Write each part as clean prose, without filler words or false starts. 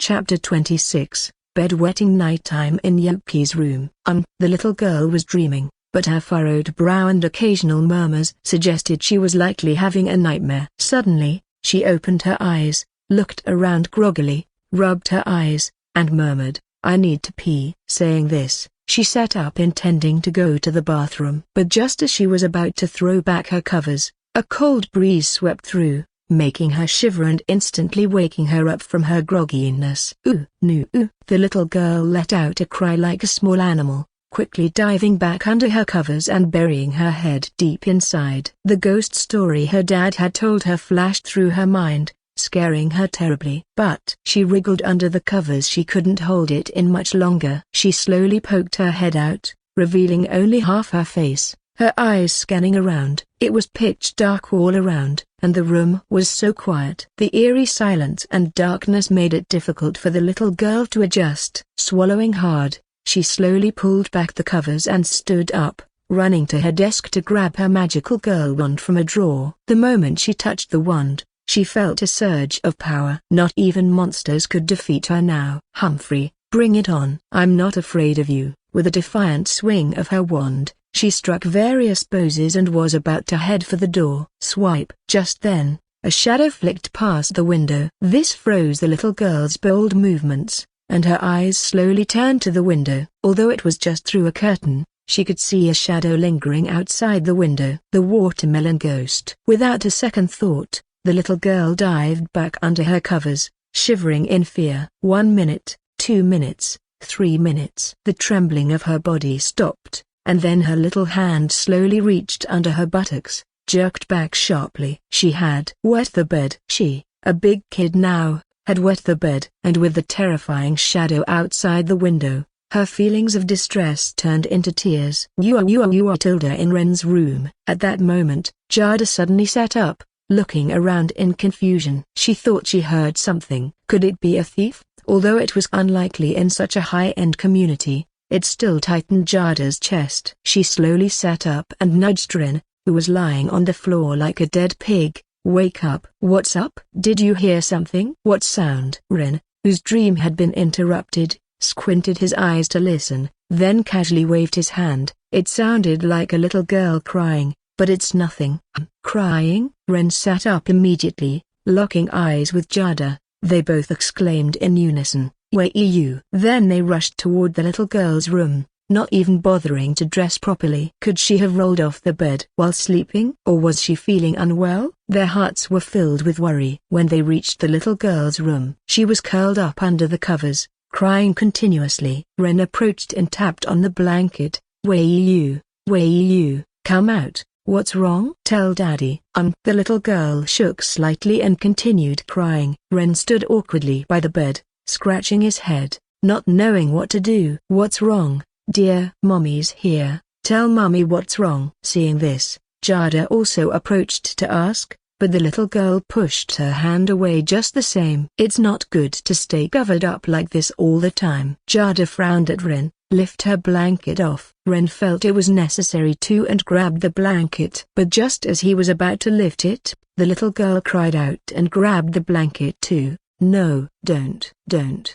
Chapter 26, Bedwetting Nighttime in Yuki's room. The little girl was dreaming, but her furrowed brow and occasional murmurs suggested she was likely having a nightmare. Suddenly, she opened her eyes, looked around groggily, rubbed her eyes, and murmured, "I need to pee." Saying this, she sat up intending to go to the bathroom. But just as she was about to throw back her covers, a cold breeze swept through, making her shiver and instantly waking her up from her grogginess. "Ooh, no, ooh." The little girl let out a cry like a small animal, quickly diving back under her covers and burying her head deep inside. The ghost story her dad had told her flashed through her mind, scaring her terribly. But she wriggled under the covers. She couldn't hold it in much longer. She slowly poked her head out, revealing only half her face, her eyes scanning around. It was pitch dark all around, and the room was so quiet. The eerie silence and darkness made it difficult for the little girl to adjust. Swallowing hard, she slowly pulled back the covers and stood up, running to her desk to grab her magical girl wand from a drawer. The moment she touched the wand, she felt a surge of power. Not even monsters could defeat her now. "Humphrey, bring it on." "I'm not afraid of you." With a defiant swing of her wand, she struck various poses and was about to head for the door. Swipe. Just then, a shadow flicked past the window. This froze the little girl's bold movements, and her eyes slowly turned to the window. Although it was just through a curtain, she could see a shadow lingering outside the window. The watermelon ghost. Without a second thought, the little girl dived back under her covers, shivering in fear. 1 minute, 2 minutes, 3 minutes. The trembling of her body stopped, and then her little hand slowly reached under her buttocks, jerked back sharply. She had wet the bed. She, a big kid now, had wet the bed. And with the terrifying shadow outside the window, her feelings of distress turned into tears. You are Tilda in Ren's room. At that moment, Jada suddenly sat up, looking around in confusion. She thought she heard something. Could it be a thief? Although it was unlikely in such a high-end community, it still tightened Jada's chest. She slowly sat up and nudged Ren, who was lying on the floor like a dead pig. "Wake up." "What's up?" "Did you hear something?" "What sound?" Ren, whose dream had been interrupted, squinted his eyes to listen, then casually waved his hand. "It sounded like a little girl crying, but it's nothing." "Crying?" Ren sat up immediately, locking eyes with Jada. They both exclaimed in unison, "Wei-you." Then they rushed toward the little girl's room, not even bothering to dress properly. Could she have rolled off the bed while sleeping? Or was she feeling unwell? Their hearts were filled with worry. When they reached the little girl's room, she was curled up under the covers, crying continuously. Ren approached and tapped on the blanket. Wei-you, Wei-you, come out. "What's wrong?" "Tell Daddy." The little girl shook slightly and continued crying. Ren stood awkwardly by the bed, scratching his head, not knowing what to do. "What's wrong, dear?" "Mommy's here. Tell Mommy what's wrong." Seeing this, Jada also approached to ask, but the little girl pushed her hand away just the same. "It's not good to stay covered up like this all the time." Jada frowned at Ren. "Lift her blanket off." Ren felt it was necessary to and grabbed the blanket. But just as he was about to lift it, the little girl cried out and grabbed the blanket too. "No, don't." "Don't."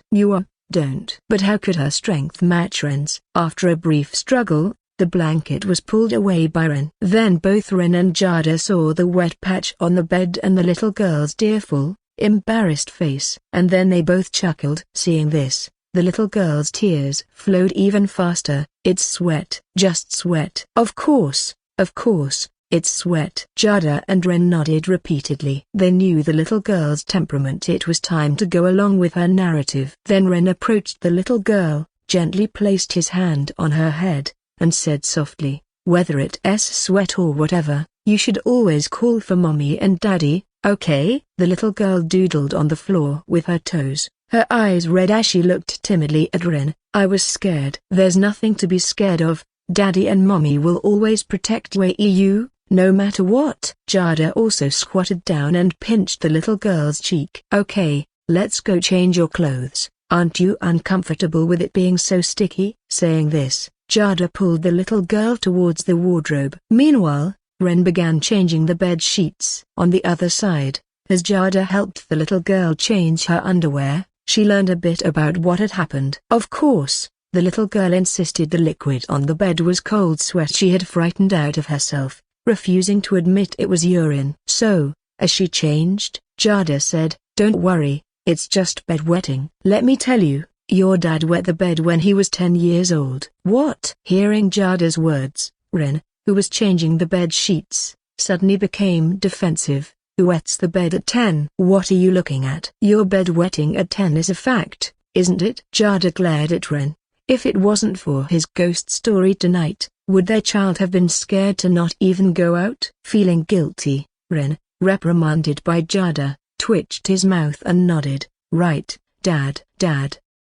But how could her strength match Ren's? After a brief struggle, the blanket was pulled away by Ren. Then both Ren and Jada saw the wet patch on the bed and the little girl's tearful, embarrassed face. And then they both chuckled. Seeing this, the little girl's tears flowed even faster. "It's sweat." "Just sweat." Of course, it's sweat." Jada and Ren nodded repeatedly. They knew the little girl's temperament. It was time to go along with her narrative. Then Ren approached the little girl, gently placed his hand on her head, and said softly, "Whether it's sweat or whatever, you should always call for Mommy and Daddy, okay?" The little girl doodled on the floor with her toes, her eyes red as she looked timidly at Ren. "I was scared." "There's nothing to be scared of. Daddy and Mommy will always protect you, no matter what." Jada also squatted down and pinched the little girl's cheek. "Okay, let's go change your clothes. Aren't you uncomfortable with it being so sticky?" Saying this, Jada pulled the little girl towards the wardrobe. Meanwhile, Ren began changing the bed sheets. On the other side, as Jada helped the little girl change her underwear, she learned a bit about what had happened. Of course, the little girl insisted the liquid on the bed was cold sweat she had frightened out of herself, refusing to admit it was urine. So, as she changed, Jada said, "Don't worry, it's just bedwetting. Let me tell you, your dad wet the bed when he was 10 years old." What? Hearing Jada's words, Ren, who was changing the bed sheets, suddenly became defensive. "Who wets the bed at 10? What are you looking at? Your bed wetting at 10 is a fact, isn't it?" Jada glared at Ren. If it wasn't for his ghost story tonight, would their child have been scared to not even go out? Feeling guilty, Ren, reprimanded by Jada, twitched his mouth and nodded. "Right, Dad."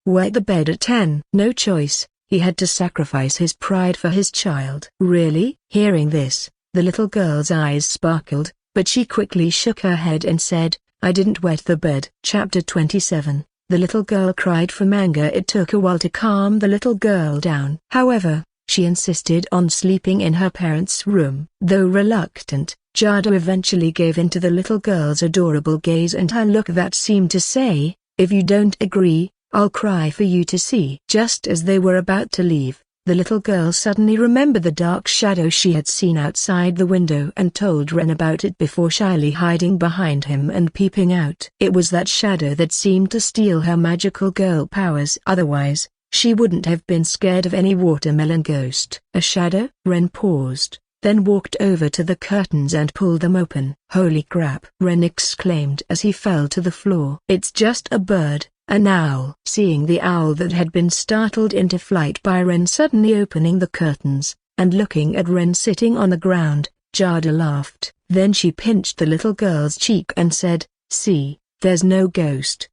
Wet the bed at 10. No choice, he had to sacrifice his pride for his child. Really? Hearing this, the little girl's eyes sparkled, but she quickly shook her head and said, "I didn't wet the bed." Chapter 27. The little girl cried from anger. It took a while to calm the little girl down. However, she insisted on sleeping in her parents' room. Though reluctant, Jada eventually gave in to the little girl's adorable gaze and her look that seemed to say, "If you don't agree, I'll cry for you to see." Just as they were about to leave, the little girl suddenly remembered the dark shadow she had seen outside the window and told Ren about it before shyly hiding behind him and peeping out. It was that shadow that seemed to steal her magical girl powers. Otherwise, she wouldn't have been scared of any watermelon ghost. "A shadow?" Ren paused, then walked over to the curtains and pulled them open. "Holy crap!" Ren exclaimed as he fell to the floor. "It's just a bird. An owl." Seeing the owl that had been startled into flight by Ren suddenly opening the curtains, and looking at Ren sitting on the ground, Jada laughed. Then she pinched the little girl's cheek and said, "See, there's no ghost."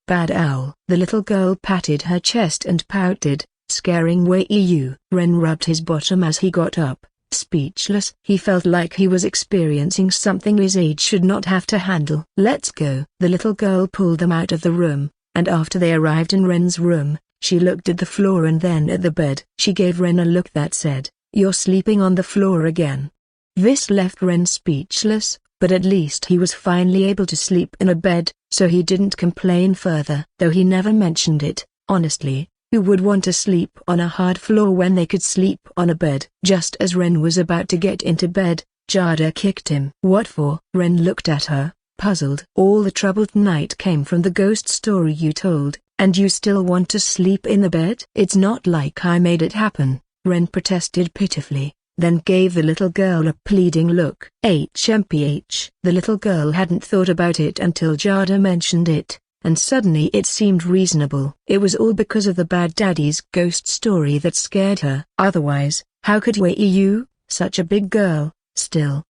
Bad owl." The little girl patted her chest and pouted, scaring Wei-Yu. Ren rubbed his bottom as he got up, speechless. He felt like he was experiencing something his age should not have to handle. "Let's go." The little girl pulled them out of the room, and after they arrived in Ren's room, she looked at the floor and then at the bed. She gave Ren a look that said, "You're sleeping on the floor again." This left Ren speechless, but at least he was finally able to sleep in a bed, so he didn't complain further. Though he never mentioned it, honestly, who would want to sleep on a hard floor when they could sleep on a bed? Just as Ren was about to get into bed, Jada kicked him. "What for?" Ren looked at her, puzzled. "All the trouble tonight came from the ghost story you told, and you still want to sleep in the bed?" "It's not like I made it happen," Ren protested pitifully, then gave the little girl a pleading look. HMPH. The little girl hadn't thought about it until Jada mentioned it, and suddenly it seemed reasonable. It was all because of the bad daddy's ghost story that scared her. Otherwise, how could Wei-Yu, such a big girl, still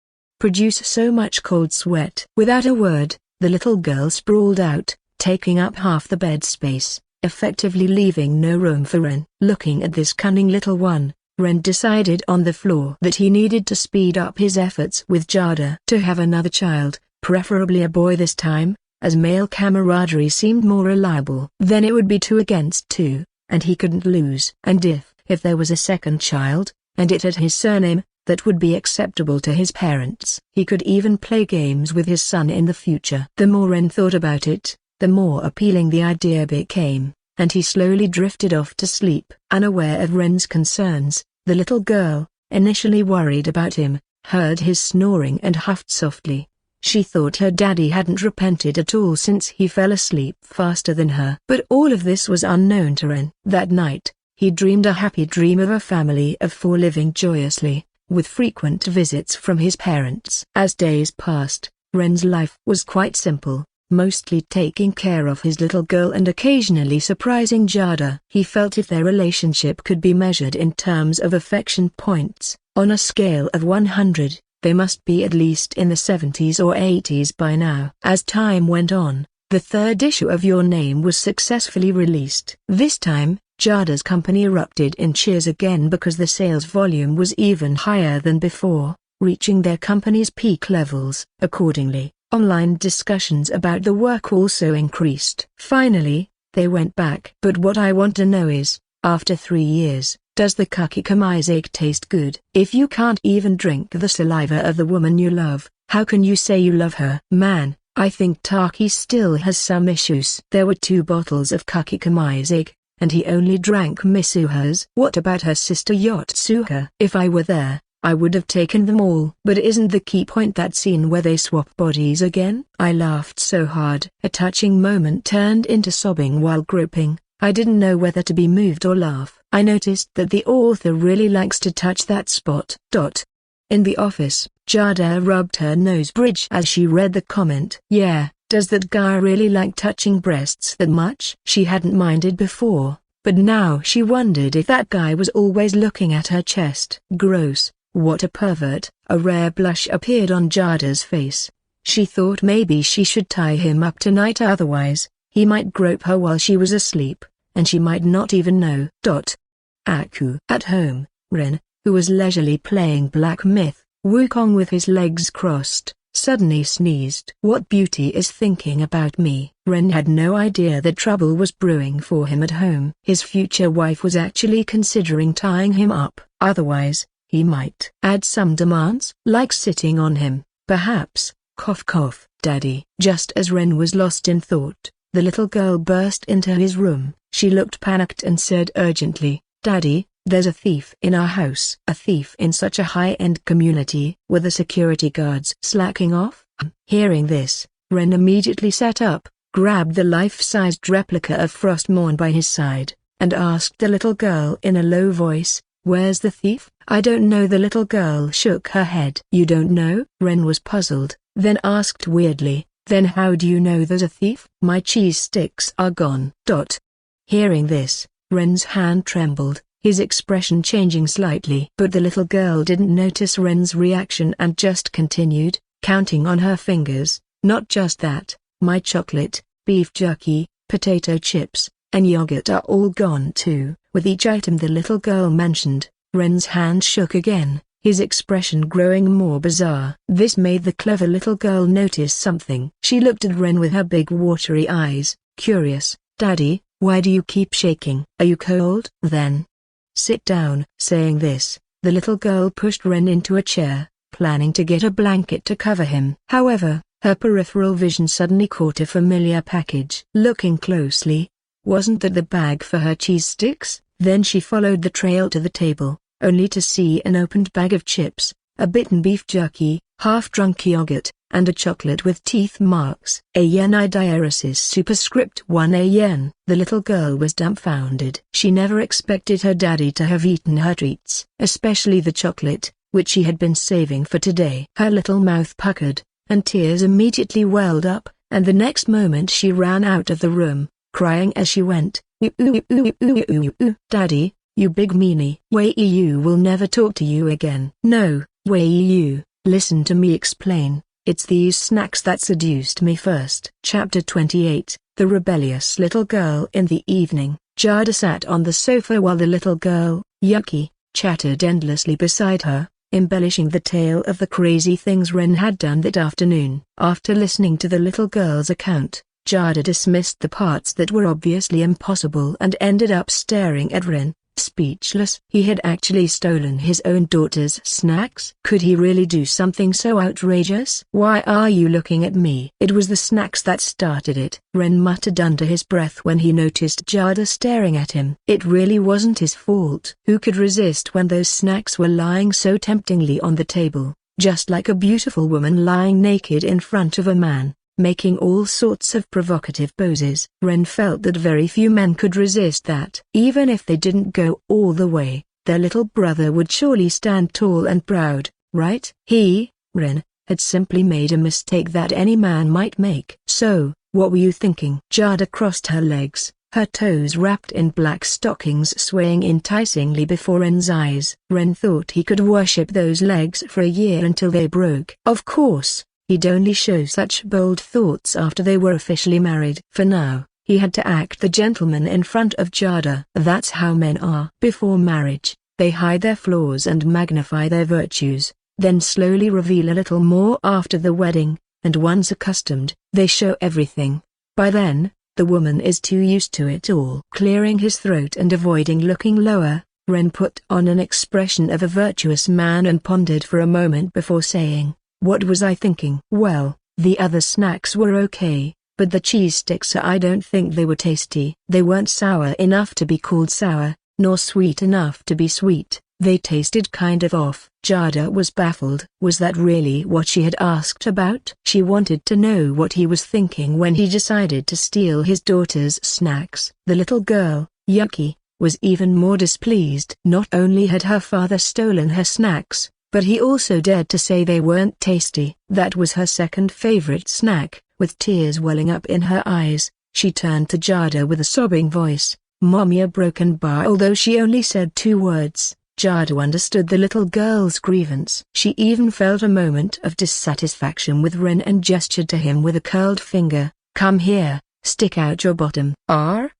produce so much cold sweat? Without a word, the little girl sprawled out, taking up half the bed space, effectively leaving no room for Ren. Looking at this cunning little one, Ren decided on the floor that he needed to speed up his efforts with Jada. To have another child, preferably a boy this time, as male camaraderie seemed more reliable. Then it would be 2 against 2, and he couldn't lose. And if there was a second child, and it had his surname, that would be acceptable to his parents. He could even play games with his son in the future. The more Ren thought about it, the more appealing the idea became, and he slowly drifted off to sleep. Unaware of Ren's concerns, the little girl, initially worried about him, heard his snoring and huffed softly. She thought her daddy hadn't repented at all since he fell asleep faster than her. But all of this was unknown to Ren. That night, he dreamed a happy dream of a family of 4 living joyously, with frequent visits from his parents. As days passed, Ren's life was quite simple, mostly taking care of his little girl and occasionally surprising Jada. He felt if their relationship could be measured in terms of affection points, on a scale of 100, they must be at least in the 70s or 80s by now. As time went on, the 3rd issue of Your Name was successfully released. This time, Jada's company erupted in cheers again because the sales volume was even higher than before, reaching their company's peak levels. Accordingly, online discussions about the work also increased. Finally, they went back. "But what I want to know is, after 3 years, does the kakikomaizake taste good? If you can't even drink the saliva of the woman you love, how can you say you love her?" Man, I think Taki still has some issues. There were 2 bottles of Kakikomaizig, and he only drank Misuha's. What about her sister Yotsuha? If I were there, I would have taken them all. But isn't the key point that scene where they swap bodies again? I laughed so hard. A touching moment turned into sobbing while groping. I didn't know whether to be moved or laugh. I noticed that the author really likes to touch that spot. In the office, Jada rubbed her nose bridge as she read the comment. Yeah, does that guy really like touching breasts that much? She hadn't minded before, but now she wondered if that guy was always looking at her chest. Gross, what a pervert. A rare blush appeared on Jada's face. She thought maybe she should tie him up tonight, otherwise, he might grope her while she was asleep, and she might not even know. Aku. At home, Ren, who was leisurely playing Black Myth, Wukong with his legs crossed, suddenly sneezed. What beauty is thinking about me? Ren had no idea that trouble was brewing for him at home. His future wife was actually considering tying him up. Otherwise, he might add some demands, like sitting on him, perhaps. Cough cough. Daddy. Just as Ren was lost in thought, the little girl burst into his room. She looked panicked and said urgently, Daddy, there's a thief in our house. A thief in such a high-end community? Were the security guards slacking off? Hearing this, Ren immediately sat up, grabbed the life-sized replica of Frostmourne by his side, and asked the little girl in a low voice, where's the thief? I don't know. The little girl shook her head. You don't know? Ren was puzzled, then asked weirdly, then how do you know there's a thief? My cheese sticks are gone. Hearing this, Ren's hand trembled, his expression changing slightly. But the little girl didn't notice Ren's reaction and just continued, counting on her fingers. Not just that, my chocolate, beef jerky, potato chips, and yogurt are all gone too. With each item the little girl mentioned, Ren's hand shook again, his expression growing more bizarre. This made the clever little girl notice something. She looked at Ren with her big watery eyes, curious. Daddy, why do you keep shaking? Are you cold? Then sit down. Saying this, the little girl pushed Ren into a chair, planning to get a blanket to cover him. However, her peripheral vision suddenly caught a familiar package. Looking closely, wasn't that the bag for her cheese sticks? Then she followed the trail to the table, only to see an opened bag of chips, a bitten beef jerky, half-drunk yogurt, and a chocolate with teeth marks. A yen diaresis superscript 1 a yen. The little girl was dumbfounded. She never expected her daddy to have eaten her treats, especially the chocolate, which she had been saving for today. Her little mouth puckered, and tears immediately welled up, and the next moment she ran out of the room, crying as she went, Daddy, you big meanie. Wei-Yu will never talk to you again. No, Wei-Yu, listen to me explain. It's these snacks that seduced me first. Chapter 28, The Rebellious Little Girl. In the evening, Jada sat on the sofa while the little girl, Yuki, chattered endlessly beside her, embellishing the tale of the crazy things Ren had done that afternoon. After listening to the little girl's account, Jada dismissed the parts that were obviously impossible and ended up staring at Ren, speechless. He had actually stolen his own daughter's snacks. Could he really do something so outrageous? Why are you looking at me? It was the snacks that started it, Ren muttered under his breath when he noticed Jada staring at him. It really wasn't his fault. Who could resist when those snacks were lying so temptingly on the table, just like a beautiful woman lying naked in front of a man, making all sorts of provocative poses. Ren felt that very few men could resist that. Even if they didn't go all the way, their little brother would surely stand tall and proud, right? He, Ren, had simply made a mistake that any man might make. So, what were you thinking? Jada crossed her legs, her toes wrapped in black stockings swaying enticingly before Ren's eyes. Ren thought he could worship those legs for a year until they broke. Of course, he'd only show such bold thoughts after they were officially married. For now, he had to act the gentleman in front of Jada. That's how men are. Before marriage, they hide their flaws and magnify their virtues, then slowly reveal a little more after the wedding, and once accustomed, they show everything. By then, the woman is too used to it all. Clearing his throat and avoiding looking lower, Ren put on an expression of a virtuous man and pondered for a moment before saying, what was I thinking? Well, The other snacks were okay, but the cheese sticks, I don't think they were tasty. They weren't sour enough to be called sour, nor sweet enough to be sweet. They tasted kind of off. Jada was baffled. Was that really what she had asked about? She wanted to know what he was thinking when he decided to steal his daughter's snacks. The little girl, Yuki, was even more displeased. Not only had her father stolen her snacks, but he also dared to say they weren't tasty. That was her second favorite snack. With tears welling up in her eyes, she turned to Jada with a sobbing voice, "Mommy, a broken bar." Although she only said 2 words, Jada understood the little girl's grievance. She even felt a moment of dissatisfaction with Ren and gestured to him with a curled finger, "Come here, stick out your bottom."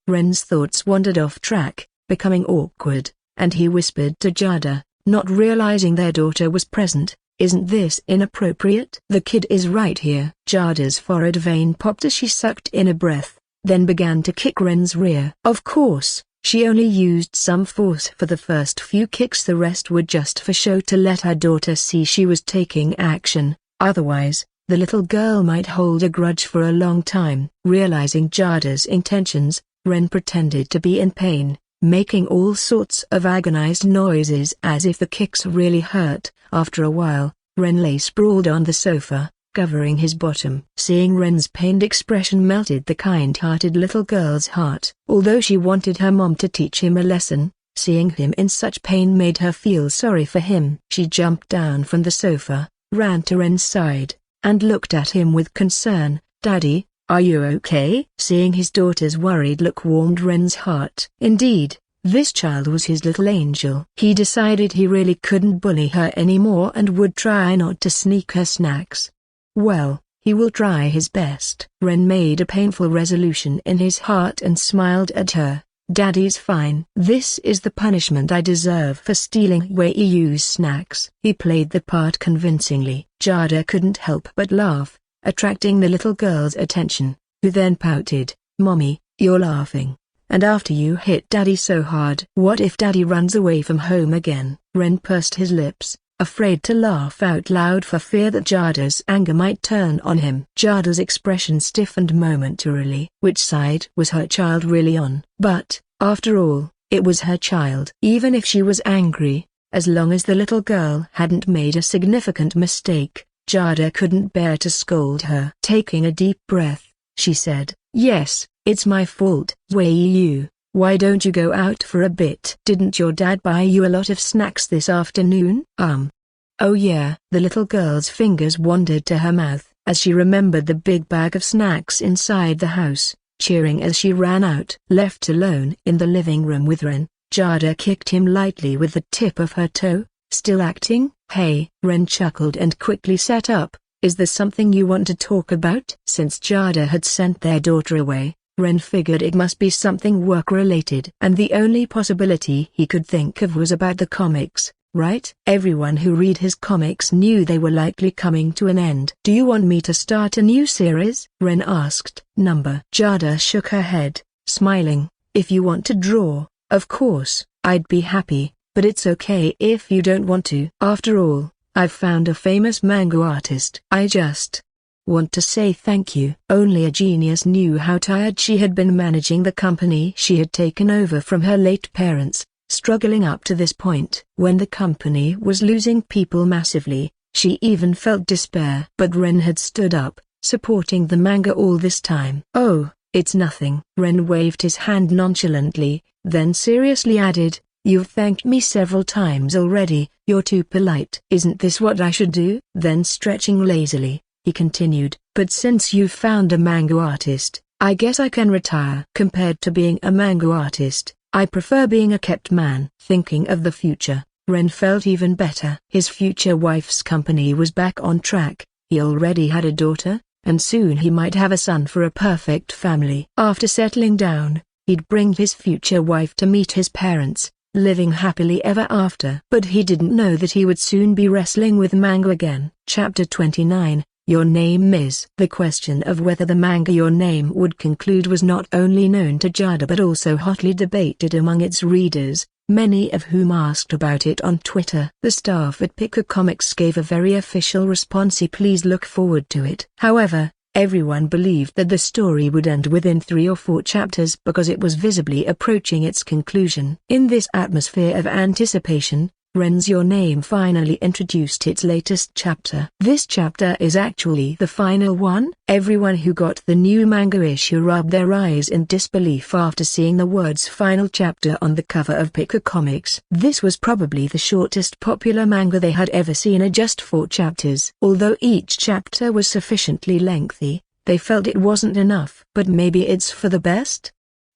Ren's thoughts wandered off track, becoming awkward, and he whispered to Jada, not realizing their daughter was present, "Isn't this inappropriate? The kid is right here." Jada's forehead vein popped as she sucked in a breath, then began to kick Ren's rear. Of course, she only used some force for the first few kicks. The rest were just for show to let her daughter see she was taking action. Otherwise, the little girl might hold a grudge for a long time. Realizing Jada's intentions, Ren pretended to be in pain, making all sorts of agonized noises as if the kicks really hurt. After a while, Ren lay sprawled on the sofa, covering his bottom. Seeing Ren's pained expression melted the kind-hearted little girl's heart. Although she wanted her mom to teach him a lesson, seeing him in such pain made her feel sorry for him. She jumped down from the sofa, ran to Ren's side, and looked at him with concern. "Daddy, are you okay?" Seeing his daughter's worried look warmed Ren's heart. Indeed, this child was his little angel. He decided he really couldn't bully her anymore and would try not to sneak her snacks. Well, he will try his best. Ren made a painful resolution in his heart and smiled at her. "Daddy's fine. This is the punishment I deserve for stealing Wei-Yu's snacks." He played the part convincingly. Jada couldn't help but laugh, attracting the little girl's attention, who then pouted, "Mommy, you're laughing. And after you hit Daddy so hard." "What if Daddy runs away from home again?" Ren pursed his lips, afraid to laugh out loud for fear that Jada's anger might turn on him. Jada's expression stiffened momentarily. Which side was her child really on? But, after all, it was her child. Even if she was angry, as long as the little girl hadn't made a significant mistake, Jada couldn't bear to scold her. Taking a deep breath, she said, "Yes, it's my fault." "Wei-Yu, why don't you go out for a bit? Didn't your dad buy you a lot of snacks this afternoon?" "Oh yeah." The little girl's fingers wandered to her mouth as she remembered the big bag of snacks inside the house, cheering as she ran out. Left alone in the living room with Ren, Jada kicked him lightly with the tip of her toe. "Still acting?" "Hey." Ren chuckled and quickly sat up. "Is there something you want to talk about?" Since Jada had sent their daughter away, Ren figured it must be something work-related. And the only possibility he could think of was about the comics, right? Everyone who read his comics knew they were likely coming to an end. "Do you want me to start a new series?" Ren asked. Jada shook her head, smiling. "If you want to draw, of course, I'd be happy, but it's okay if you don't want to. After all, I've found a famous manga artist. I just want to say thank you." Only a genius knew how tired she had been managing the company she had taken over from her late parents, struggling up to this point. When the company was losing people massively, she even felt despair. But Ren had stood up, supporting the manga all this time. "Oh, it's nothing." Ren waved his hand nonchalantly, then seriously added, "You've thanked me several times already, you're too polite." "Isn't this what I should do?" Then stretching lazily, he continued, "But since you've found a manga artist, I guess I can retire." Compared to being a manga artist, I prefer being a kept man. Thinking of the future, Ren felt even better. His future wife's company was back on track, he already had a daughter, and soon he might have a son for a perfect family. After settling down, he'd bring his future wife to meet his parents, living happily ever after. But he didn't know that he would soon be wrestling with manga again. Chapter 29, Your Name Is. The question of whether the manga Your Name would conclude was not only known to Jada but also hotly debated among its readers. many of whom asked about it on Twitter. The staff at Picker Comics gave a very official response: please look forward to it. However, everyone believed that the story would end within 3 or 4 chapters because it was visibly approaching its conclusion. In this atmosphere of anticipation, Ren's Your Name finally introduced its latest chapter. This chapter is actually the final one. Everyone who got the new manga issue rubbed their eyes in disbelief after seeing the words "final chapter" on the cover of Picker Comics. This was probably the shortest popular manga they had ever seen at just 4 chapters. Although each chapter was sufficiently lengthy, they felt it wasn't enough. But maybe it's for the best?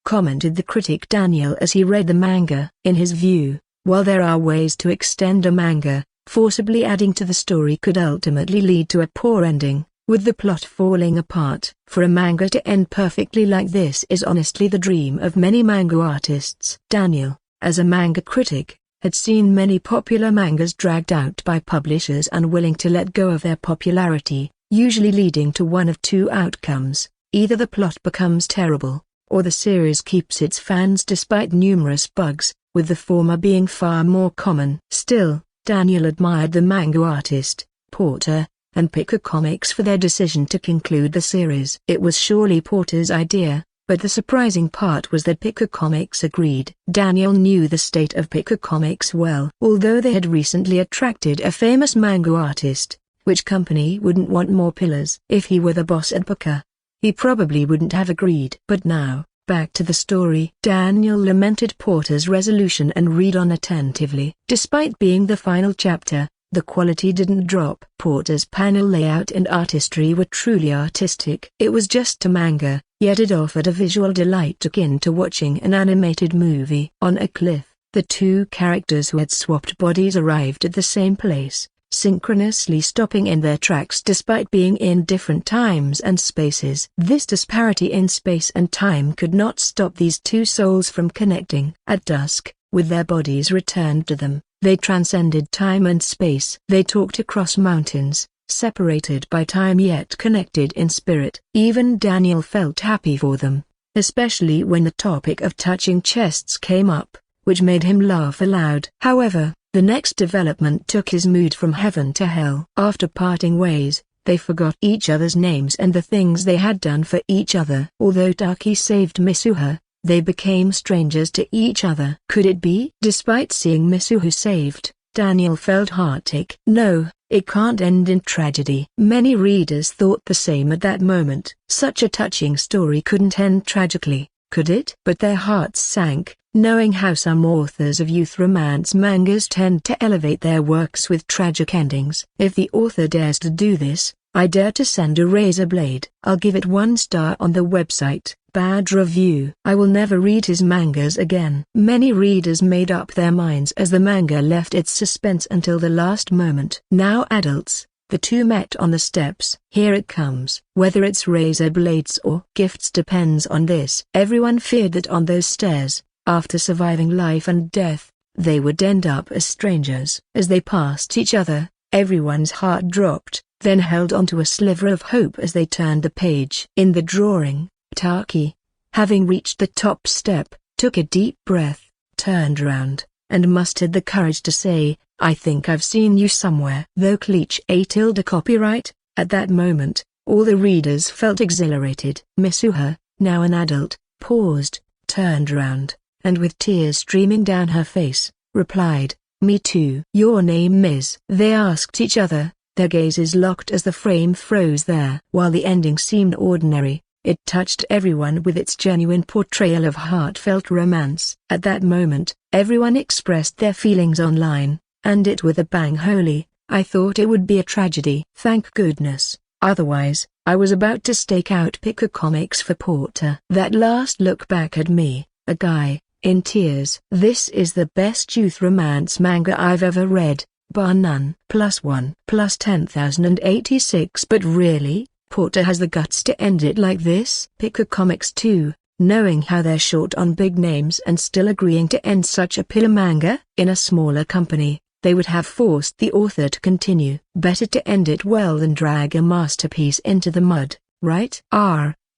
Commented the critic Daniel as he read the manga. In his view, while there are ways to extend a manga, forcibly adding to the story could ultimately lead to a poor ending, with the plot falling apart. For a manga to end perfectly like this is honestly the dream of many manga artists. Daniel, as a manga critic, had seen many popular mangas dragged out by publishers unwilling to let go of their popularity, usually leading to one of 2 outcomes: either the plot becomes terrible, or the series keeps its fans despite numerous bugs, with the former being far more common. Still, Daniel admired the manga artist, Porter, and Picker Comics for their decision to conclude the series. It was surely Porter's idea, but the surprising part was that Picker Comics agreed. Daniel knew the state of Picker Comics well. Although they had recently attracted a famous manga artist, which company wouldn't want more pillars? If he were the boss at Picker, he probably wouldn't have agreed. But now, back to the story. Daniel lamented Porter's resolution and read on attentively. Despite being the final chapter, the quality didn't drop. Porter's panel layout and artistry were truly artistic. It was just a manga, yet it offered a visual delight akin to watching an animated movie. On a cliff, the 2 characters who had swapped bodies arrived at the same place, synchronously stopping in their tracks despite being in different times and spaces. This disparity in space and time could not stop these 2 souls from connecting. At dusk, with their bodies returned to them, they transcended time and space. They talked across mountains, separated by time yet connected in spirit. Even Daniel felt happy for them, especially when the topic of touching chests came up, which made him laugh aloud. However, the next development took his mood from heaven to hell. After parting ways, they forgot each other's names and the things they had done for each other. Although Taki saved Misuha, they became strangers to each other. Could it be? Despite seeing Misuha saved, Daniel felt heartache. No, it can't end in tragedy. Many readers thought the same at that moment. Such a touching story couldn't end tragically, could it? But their hearts sank, knowing how some authors of youth romance mangas tend to elevate their works with tragic endings. If the author dares to do this, I dare to send a razor blade. I'll give it 1 star on the website. Bad review. I will never read his mangas again. Many readers made up their minds as the manga left its suspense until the last moment. Now adults, the 2 met on the steps. Here it comes. Whether it's razor blades or gifts depends on this. Everyone feared that on those stairs, after surviving life and death, they would end up as strangers. As they passed each other, everyone's heart dropped, then held onto a sliver of hope as they turned the page. In the drawing, Taki, having reached the top step, took a deep breath, turned around, and mustered the courage to say, "I think I've seen you somewhere." Though Cleach A tilde copyright, at that moment, all the readers felt exhilarated. Misuha, now an adult, paused, turned around, and with tears streaming down her face, replied, "Me too." "Your name is?" they asked each other, their gazes locked as the frame froze there. While the ending seemed ordinary, it touched everyone with its genuine portrayal of heartfelt romance. At that moment, everyone expressed their feelings online, and it with a bang. Holy, I thought it would be a tragedy. Thank goodness, otherwise, I was about to stake out Picker Comics for Porter. That last look back at me, a guy, in tears. This is the best youth romance manga I've ever read, bar none. +1 +10,086. But really, Porter has the guts to end it like this? Picker Comics too, knowing how they're short on big names and still agreeing to end such a pillar manga? In a smaller company, they would have forced the author to continue. Better to end it well than drag a masterpiece into the mud, right?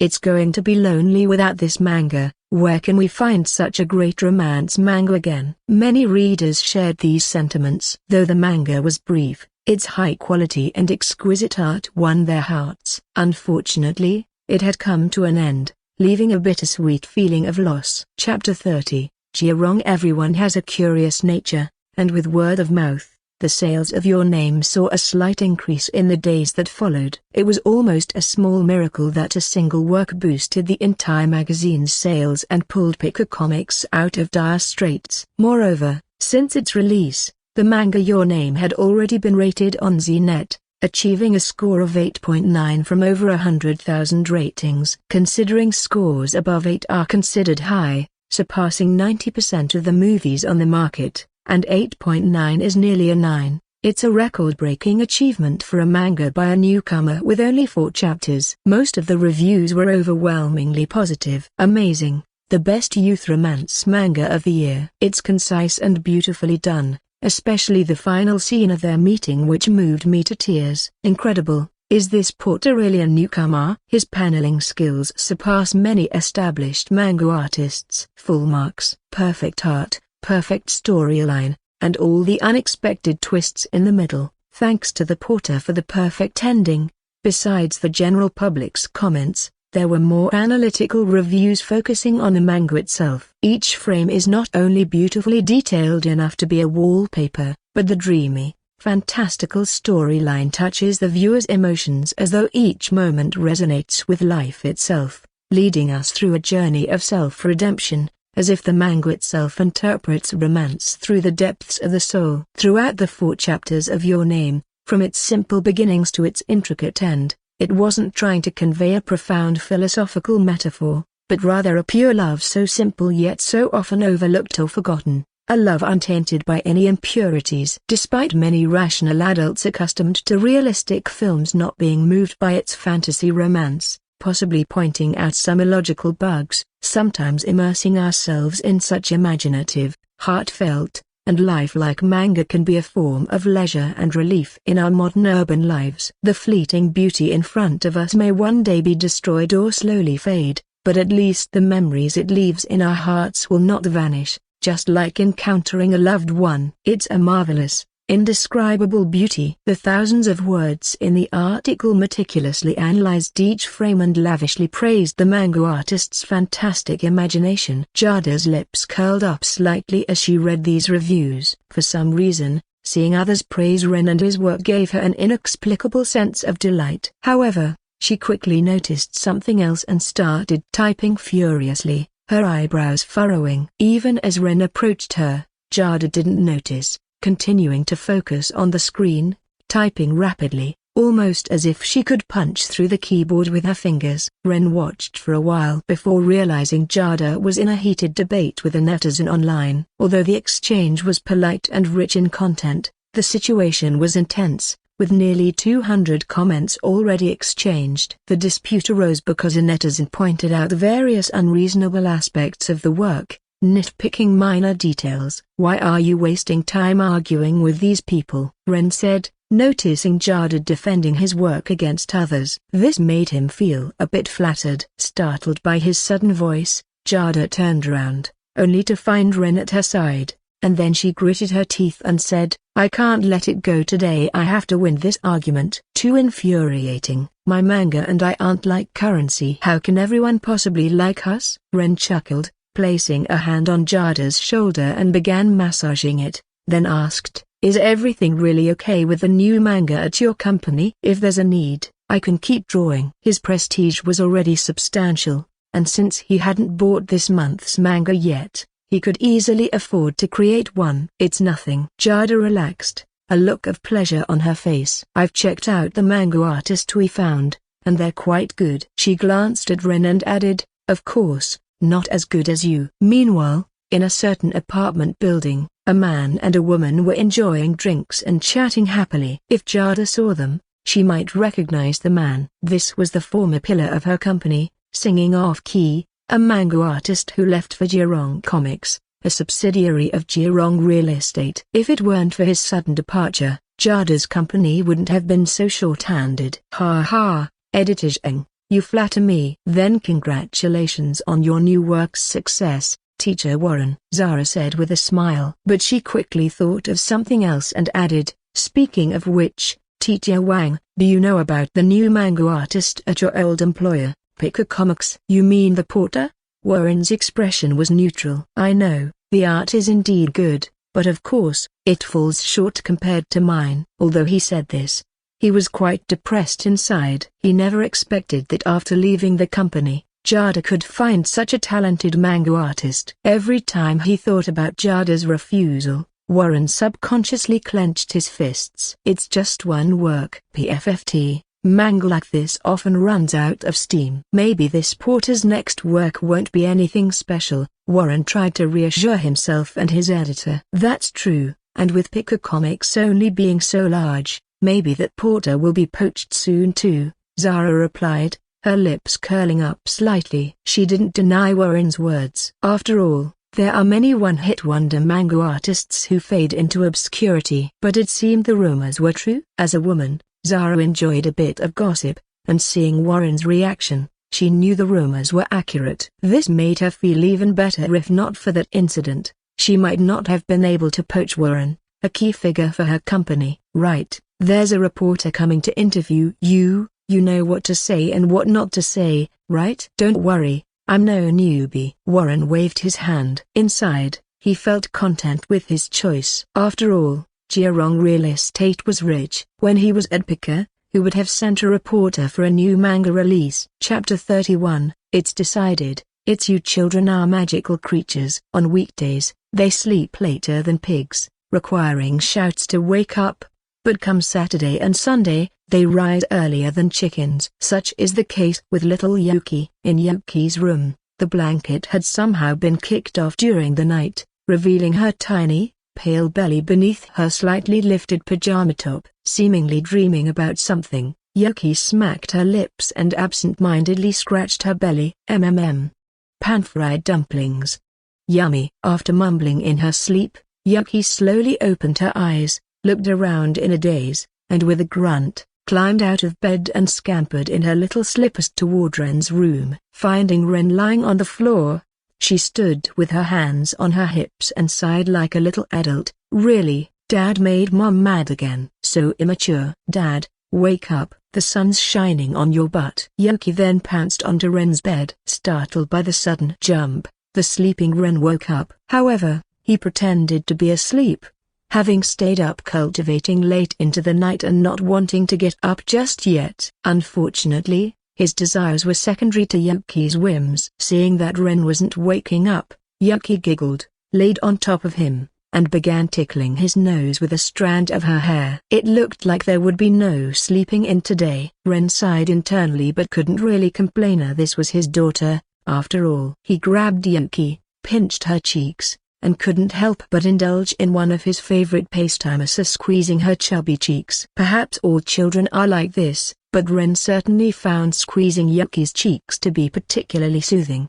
It's going to be lonely without this manga. Where can we find such a great romance manga again? Many readers shared these sentiments. Though the manga was brief, its high quality and exquisite art won their hearts. Unfortunately, it had come to an end, leaving a bittersweet feeling of loss. Chapter 30. Jirong. Everyone has a curious nature, and with word of mouth, the sales of Your Name saw a slight increase in the days that followed. It was almost a small miracle that a single work boosted the entire magazine's sales and pulled Picker Comics out of dire straits. Moreover, since its release, the manga Your Name had already been rated on ZNet, achieving a score of 8.9 from over 100,000 ratings. Considering scores above 8 are considered high, surpassing 90% of the movies on the market, and 8.9 is nearly a 9. It's a record-breaking achievement for a manga by a newcomer with only 4 chapters. Most of the reviews were overwhelmingly positive. Amazing, the best youth romance manga of the year. It's concise and beautifully done, especially the final scene of their meeting, which moved me to tears. Incredible. Is this porter really a newcomer? His paneling skills surpass many established manga artists. Full marks. Perfect art, perfect storyline, and all the unexpected twists in the middle. Thanks to the porter for the perfect ending. Besides the general public's comments, there were more analytical reviews focusing on the manga itself. Each frame is not only beautifully detailed enough to be a wallpaper, but the dreamy, fantastical storyline touches the viewer's emotions as though each moment resonates with life itself, leading us through a journey of self-redemption, as if the manga itself interprets romance through the depths of the soul. Throughout the 4 chapters of Your Name, from its simple beginnings to its intricate end, it wasn't trying to convey a profound philosophical metaphor, but rather a pure love so simple yet so often overlooked or forgotten, a love untainted by any impurities. Despite many rational adults accustomed to realistic films not being moved by its fantasy romance, possibly pointing out some illogical bugs, sometimes immersing ourselves in such imaginative, heartfelt, and lifelike manga can be a form of leisure and relief in our modern urban lives. The fleeting beauty in front of us may one day be destroyed or slowly fade, but at least the memories it leaves in our hearts will not vanish, just like encountering a loved one. It's a marvelous, indescribable beauty. The thousands of words in the article meticulously analyzed each frame and lavishly praised the manga artist's fantastic imagination. Jada's lips curled up slightly as she read these reviews. For some reason, seeing others praise Ren and his work gave her an inexplicable sense of delight. However, she quickly noticed something else and started typing furiously, her eyebrows furrowing. Even as Ren approached her, Jada didn't notice, continuing to focus on the screen, typing rapidly, almost as if she could punch through the keyboard with her fingers. Ren watched for a while before realizing Jada was in a heated debate with a netizen online. Although the exchange was polite and rich in content, the situation was intense, with nearly 200 comments already exchanged. The dispute arose because a netizen pointed out various unreasonable aspects of the work, nitpicking minor details. "Why are you wasting time arguing with these people?" Ren said, noticing Jada defending his work against others. This made him feel a bit flattered. Startled by his sudden voice, Jada turned around, only to find Ren at her side, and then she gritted her teeth and said, "I can't let it go today. I have to win this argument." Too infuriating. "My manga and I aren't like currency. How can everyone possibly like us?" Ren chuckled, placing a hand on Jada's shoulder and began massaging it, then asked, "Is everything really okay with the new manga at your company? If there's a need, I can keep drawing." His prestige was already substantial, and since he hadn't bought this month's manga yet, he could easily afford to create one. "It's nothing." Jada relaxed, a look of pleasure on her face. "I've checked out the manga artist we found, and they're quite good." She glanced at Ren and added, "Of course, not as good as you." Meanwhile, in a certain apartment building, a man and a woman were enjoying drinks and chatting happily. If Jada saw them, she might recognize the man. This was the former pillar of her company, Singing Off Key, a manga artist who left for Jirong Comics, a subsidiary of Jirong Real Estate. If it weren't for his sudden departure, Jada's company wouldn't have been so short-handed. Ha ha, Editor Zheng, You flatter me. Then congratulations on your new work's success, Teacher Warren, Zara said with a smile. But she quickly thought of something else and added, speaking of which, Teacher Wang, do you know about the new manga artist at your old employer, Picker Comics? You mean the porter? Warren's expression was neutral. I know, the art is indeed good, but of course, it falls short compared to mine. Although he said this, he was quite depressed inside. He never expected that after leaving the company, Jada could find such a talented manga artist. Every time he thought about Jada's refusal, Warren subconsciously clenched his fists. It's just one work. PFFT, manga like this often runs out of steam. Maybe this porter's next work won't be anything special, Warren tried to reassure himself and his editor. That's true, and with Picker Comics only being so large, maybe that porter will be poached soon too, Zara replied, her lips curling up slightly. She didn't deny Warren's words. After all, there are many one-hit wonder manga artists who fade into obscurity. But it seemed the rumors were true. As a woman, Zara enjoyed a bit of gossip, and seeing Warren's reaction, she knew the rumors were accurate. This made her feel even better. If not for that incident, she might not have been able to poach Warren, a key figure for her company. Right, there's a reporter coming to interview you. You know what to say and what not to say, right? Don't worry, I'm no newbie. Warren waved his hand. Inside, he felt content with his choice. After all, Jiarong Real Estate was rich. When he was at Picker, who would have sent a reporter for a new manga release? Chapter 31, It's decided, it's you children are magical creatures. On weekdays, they sleep later than pigs, requiring shouts to wake up. But come Saturday and Sunday, they rise earlier than chickens. Such is the case with little Yuki. In Yuki's room, the blanket had somehow been kicked off during the night, revealing her tiny, pale belly beneath her slightly lifted pajama top. Seemingly dreaming about something, Yuki smacked her lips and absent-mindedly scratched her belly. Pan-fried dumplings. Yummy. After mumbling in her sleep, Yuki slowly opened her eyes, looked around in a daze, and with a grunt, climbed out of bed and scampered in her little slippers toward Ren's room. Finding Ren lying on the floor, she stood with her hands on her hips and sighed like a little adult. Really, Dad made Mom mad again. So immature. Dad, wake up, the sun's shining on your butt. Yuki then pounced onto Ren's bed. Startled by the sudden jump, the sleeping Ren woke up. However, he pretended to be asleep, having stayed up cultivating late into the night and not wanting to get up just yet. Unfortunately, his desires were secondary to Yuki's whims. Seeing that Ren wasn't waking up, Yuki giggled, laid on top of him, and began tickling his nose with a strand of her hair. It looked like there would be no sleeping in today. Ren sighed internally but couldn't really complain. This was his daughter, after all. He grabbed Yuki, pinched her cheeks, and couldn't help but indulge in one of his favorite pastimes, squeezing her chubby cheeks. Perhaps all children are like this, but Ren certainly found squeezing Yuki's cheeks to be particularly soothing.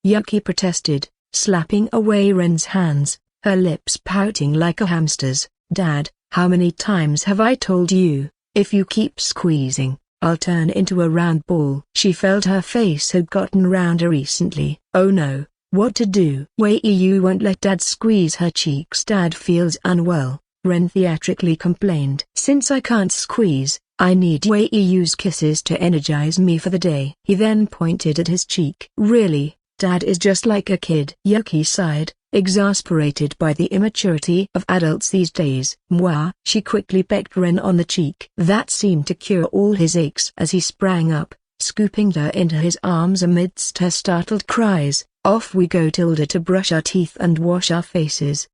Yuki protested, slapping away Ren's hands, her lips pouting like a hamster's. Dad, how many times have I told you, if you keep squeezing, I'll turn into a round ball. She felt her face had gotten rounder recently. Oh no. What to do? Wei Yu won't let Dad squeeze her cheeks. Dad feels unwell, Ren theatrically complained. Since I can't squeeze, I need Wei Yu's kisses to energize me for the day. He then pointed at his cheek. Really, Dad is just like a kid. Yuki sighed, exasperated by the immaturity of adults these days. Mwah. She quickly pecked Ren on the cheek. That seemed to cure all his aches. As he sprang up, scooping her into his arms amidst her startled cries, off we go to brush our teeth and wash our faces.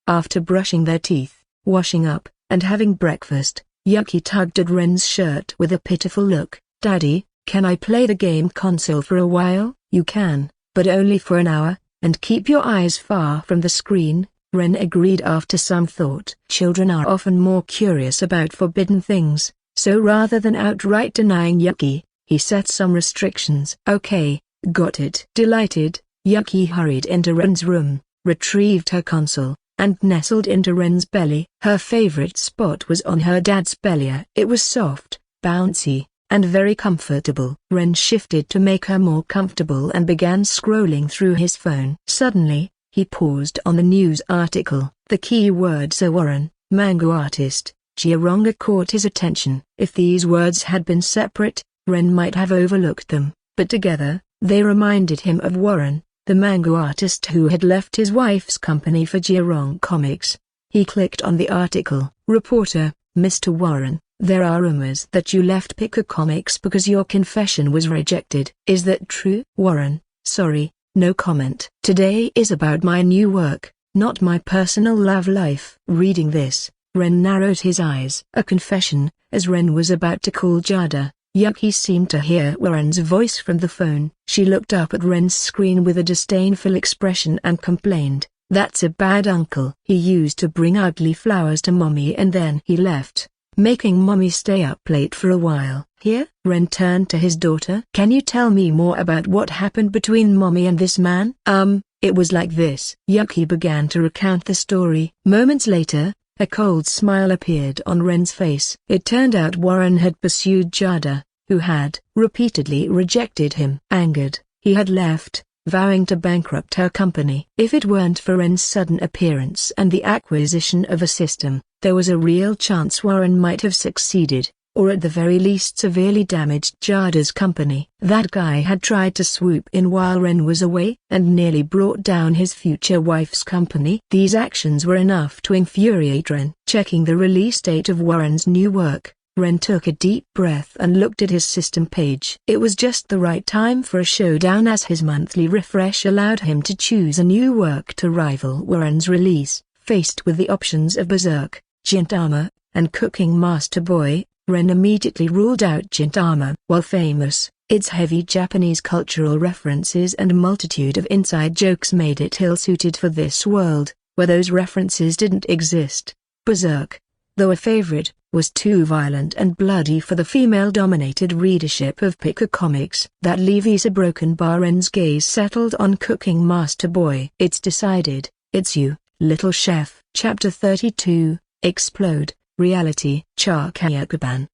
After brushing their teeth, washing up, and having breakfast, Yuki tugged at Ren's shirt with a pitiful look. Daddy, can I play the game console for a while? You can, but only for an hour, and keep your eyes far from the screen, Ren agreed after some thought. Children are often more curious about forbidden things, so rather than outright denying Yuki, he set some restrictions. Okay. Got it. Delighted, Yuki hurried into Ren's room, retrieved her console, and nestled into Ren's belly. Her favorite spot was on her dad's belly. It was soft, bouncy, and very comfortable. Ren shifted to make her more comfortable and began scrolling through his phone. Suddenly, he paused on the news article. The keywords are Warren, manga artist, Jironga caught his attention. If these words had been separate, Ren might have overlooked them, but together, they reminded him of Warren, the manga artist who had left his wife's company for Jironga Comics. He clicked on the article. Reporter, Mr. Warren, there are rumors that you left Picker Comics because your confession was rejected. Is that true? Warren, sorry, no comment. Today is about my new work, not my personal love life. Reading this, Ren narrowed his eyes. A confession. As Ren was about to call Jada, Yuki seemed to hear Warren's voice from the phone. She looked up at Ren's screen with a disdainful expression and complained, "That's a bad uncle. He used to bring ugly flowers to Mommy and then he left, making Mommy stay up late for a while." Here, Ren turned to his daughter. "Can you tell me more about what happened between Mommy and this man?" It was like this." Yuki began to recount the story. Moments later, a cold smile appeared on Ren's face. It turned out Warren had pursued Jada, who had repeatedly rejected him. Angered, he had left, vowing to bankrupt her company. If it weren't for Ren's sudden appearance and the acquisition of a system, there was a real chance Warren might have succeeded, or at the very least severely damaged Jada's company. That guy had tried to swoop in while Ren was away and nearly brought down his future wife's company. These actions were enough to infuriate Ren. Checking the release date of Warren's new work, Ren took a deep breath and looked at his system page. It was just the right time for a showdown, as his monthly refresh allowed him to choose a new work to rival Warren's release. Faced with the options of Berserk, Gintama, and Cooking Master Boy, Ren immediately ruled out Gintama. While famous, its heavy Japanese cultural references and multitude of inside jokes made it ill-suited for this world, where those references didn't exist. Berserk, though a favorite, was too violent and bloody for the female-dominated readership of Picker Comics. That leaves a broken bar. Ren's gaze settled on Cooking Master Boy. "It's decided, it's you, little chef." Chapter 32, Explode. Reality. Chakayakuban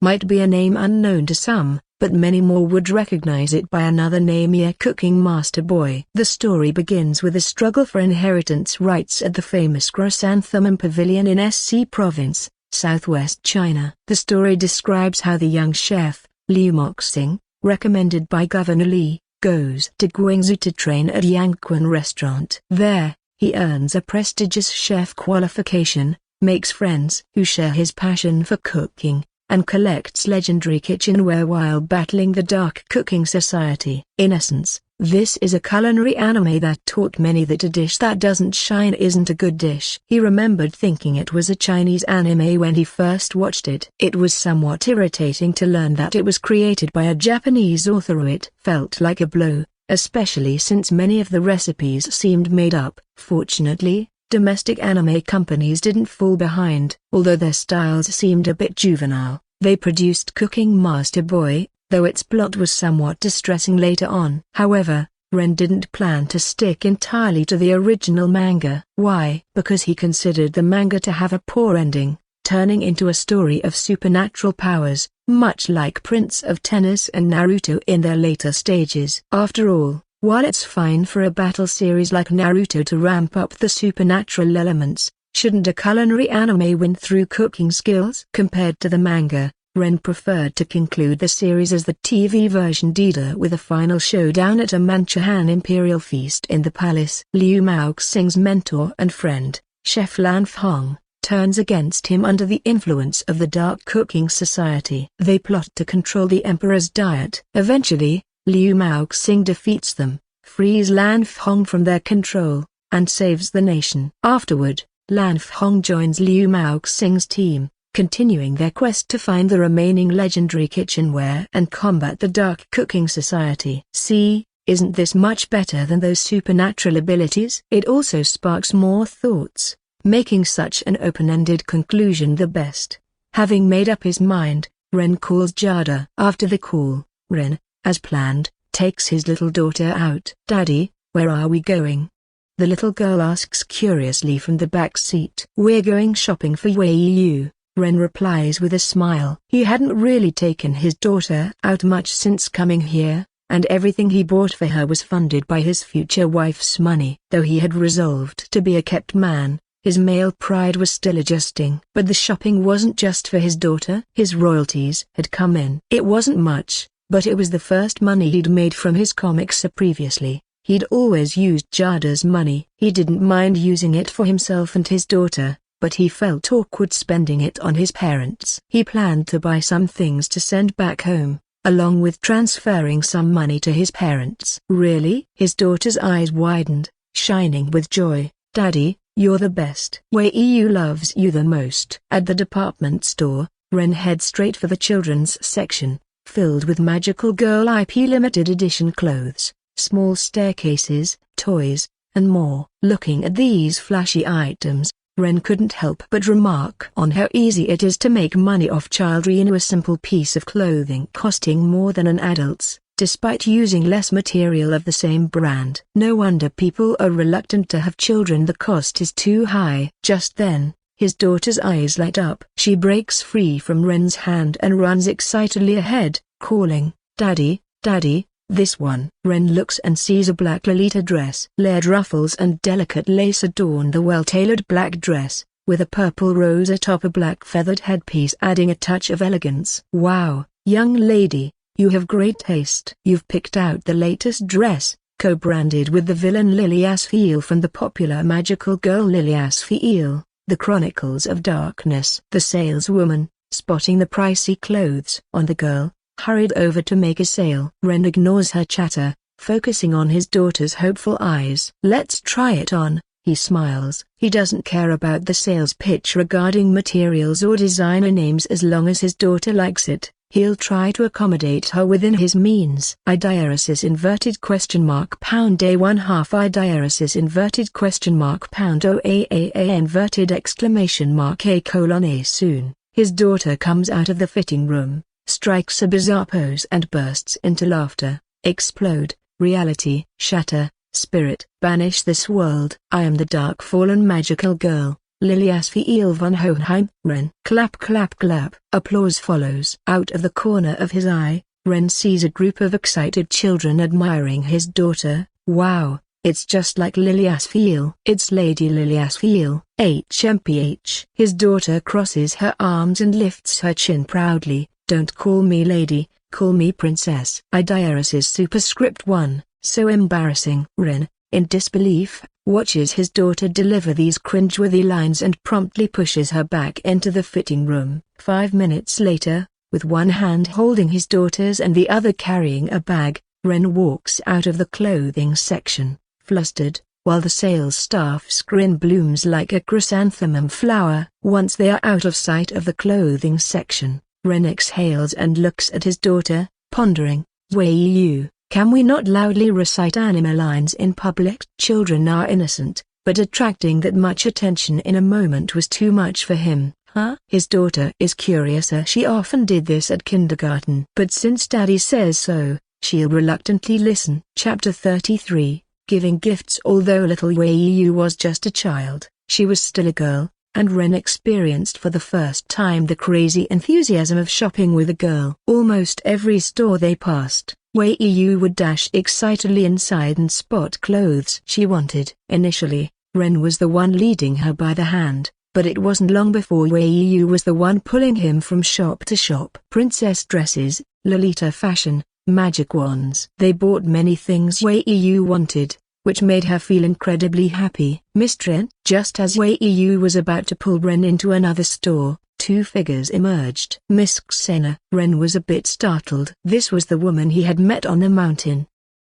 might be a name unknown to some, but many more would recognize it by another name. Cooking Master Boy. The story begins with a struggle for inheritance rights at the famous Chrysanthemum Pavilion in SC Province, southwest China. The story describes how the young chef, Liu Moxing, recommended by Governor Li, goes to Guangzhou to train at Yangquan Restaurant. There, he earns a prestigious chef qualification, makes friends who share his passion for cooking, and collects legendary kitchenware while battling the Dark Cooking Society. In essence, this is a culinary anime that taught many that a dish that doesn't shine isn't a good dish. He remembered thinking it was a Chinese anime when he first watched it. It was somewhat irritating to learn that it was created by a Japanese author. It felt like a blow, especially since many of the recipes seemed made up. Fortunately, domestic anime companies didn't fall behind. Although their styles seemed a bit juvenile, they produced Cooking Master Boy, though its plot was somewhat distressing later on. However, Ren didn't plan to stick entirely to the original manga. Why? Because he considered the manga to have a poor ending, turning into a story of supernatural powers, much like Prince of Tennis and Naruto in their later stages. After all, while it's fine for a battle series like Naruto to ramp up the supernatural elements, shouldn't a culinary anime win through cooking skills? Compared to the manga, Ren preferred to conclude the series as the TV version did, with a final showdown at a Manchuhan imperial feast in the palace. Liu Maoxing's mentor and friend, Chef Lan Feng, turns against him under the influence of the Dark Cooking Society. They plot to control the emperor's diet. Eventually, Liu Maoxing defeats them, frees Lan Feng from their control, and saves the nation. Afterward, Lan Feng joins Liu Maoxing's team, continuing their quest to find the remaining legendary kitchenware and combat the Dark Cooking Society. See, isn't this much better than those supernatural abilities? It also sparks more thoughts, making such an open-ended conclusion the best. Having made up his mind, Ren calls Jada. After the call, Ren, as planned, takes his little daughter out. "Daddy, where are we going?" the little girl asks curiously from the back seat. "We're going shopping for Wei Yu," Ren replies with a smile. He hadn't really taken his daughter out much since coming here, and everything he bought for her was funded by his future wife's money. Though he had resolved to be a kept man, his male pride was still adjusting. But the shopping wasn't just for his daughter. His royalties had come in. It wasn't much, but it was the first money he'd made from his comics. Previously, he'd always used Jada's money. He didn't mind using it for himself and his daughter, but he felt awkward spending it on his parents. He planned to buy some things to send back home, along with transferring some money to his parents. Really? His daughter's eyes widened, shining with joy. Daddy, you're the best. Wei-Yu loves you the most. At the department store, Ren heads straight for the children's section, filled with magical girl IP limited edition clothes, small staircases, toys, and more. Looking at these flashy items, Ren couldn't help but remark on how easy it is to make money off childry in a simple piece of clothing costing more than an adult's, despite using less material of the same brand. No wonder people are reluctant to have children. The cost is too high. Just then, his daughter's eyes light up. She breaks free from Ren's hand and runs excitedly ahead, calling, "Daddy, Daddy, this one." Ren looks and sees a black Lolita dress. Layered ruffles and delicate lace adorn the well-tailored black dress, with a purple rose atop a black feathered headpiece adding a touch of elegance. "Wow, young lady, you have great taste. You've picked out the latest dress, co-branded with the villain Lily Asfiel from the popular magical girl Lily Asfiel, The Chronicles of Darkness." The saleswoman, spotting the pricey clothes on the girl, hurried over to make a sale. Ren ignores her chatter, focusing on his daughter's hopeful eyes. "Let's try it on," he smiles. He doesn't care about the sales pitch regarding materials or designer names as long as his daughter likes it. He'll try to accommodate her within his means. Idiosis inverted question mark pound a 1/2 idiosis inverted question mark pound o a inverted exclamation mark a colon a. Soon, his daughter comes out of the fitting room, strikes a bizarre pose and bursts into laughter. Explode, reality, shatter, spirit. Banish this world. I am the dark fallen magical girl, Lily Asfiel von Hohenheim. Ren. Clap clap clap. Applause follows. Out of the corner of his eye, Ren sees a group of excited children admiring his daughter. "Wow, it's just like Lily Asfiel. It's Lady Lily Asfiel, HMPH." His daughter crosses her arms and lifts her chin proudly. "Don't call me lady, call me princess." Idiosis superscript 1, so embarrassing. Ren, in disbelief, watches his daughter deliver these cringeworthy lines and promptly pushes her back into the fitting room. 5 minutes later, with one hand holding his daughter's and the other carrying a bag, Ren walks out of the clothing section, flustered, while the sales staff's grin blooms like a chrysanthemum flower. Once they are out of sight of the clothing section, Ren exhales and looks at his daughter, pondering. "Wei-Yu, can we not loudly recite anime lines in public?" Children are innocent, but attracting that much attention in a moment was too much for him. Huh? His daughter is curious. She often did this at kindergarten. But since Daddy says so, she'll reluctantly listen. Chapter 33, Giving Gifts. Although little Wei-Yu was just a child, she was still a girl, and Ren experienced for the first time the crazy enthusiasm of shopping with a girl. Almost every store they passed, Wei-Yu would dash excitedly inside and spot clothes she wanted. Initially, Ren was the one leading her by the hand, but it wasn't long before Wei-Yu was the one pulling him from shop to shop. Princess dresses, Lolita fashion, magic wands. They bought many things Wei-Yu wanted, which made her feel incredibly happy. "Miss Ren?" Just as Wei-Yu was about to pull Ren into another store, two figures emerged. "Miss Xena." Ren was a bit startled. This was the woman he had met on the mountain.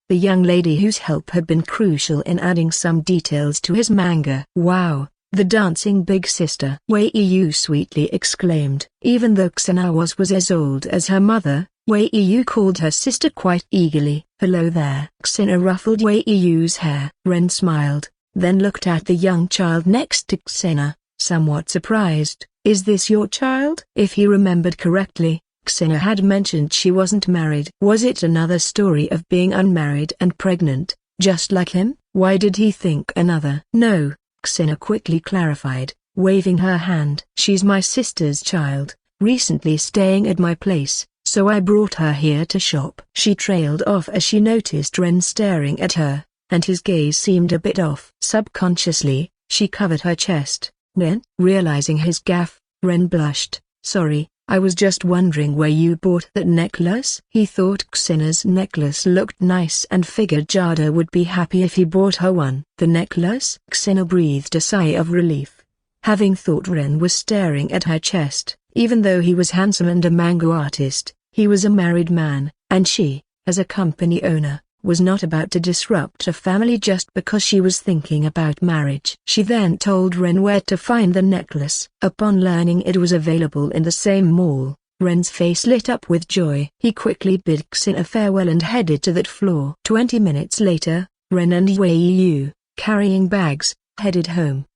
The young lady whose help had been crucial in adding some details to his manga. "Wow, the dancing big sister!" Wei-Yu sweetly exclaimed. Even though Xena was as old as her mother, Wei-Yu called her sister quite eagerly. "Hello there." Xena ruffled Wei-Yu's hair. Ren smiled, then looked at the young child next to Xena, somewhat surprised. "Is this your child?" If he remembered correctly, Xena had mentioned she wasn't married. Was it another story of being unmarried and pregnant, just like him? Why did he think another? "No," Xena quickly clarified, waving her hand. "She's my sister's child, recently staying at my place, so I brought her here to shop." She trailed off as she noticed Ren staring at her, and his gaze seemed a bit off. Subconsciously, she covered her chest. "Ren?" Realizing his gaffe, Ren blushed. "Sorry, I was just wondering where you bought that necklace." He thought Xina's necklace looked nice and figured Jada would be happy if he bought her one. "The necklace?" Xina breathed a sigh of relief. Having thought Ren was staring at her chest, even though he was handsome and a manga artist, he was a married man, and she, as a company owner, was not about to disrupt a family just because she was thinking about marriage. She then told Ren where to find the necklace. Upon learning it was available in the same mall, Ren's face lit up with joy. He quickly bid Xina farewell and headed to that floor. 20 minutes later, Ren and Wei Yu, carrying bags, headed home.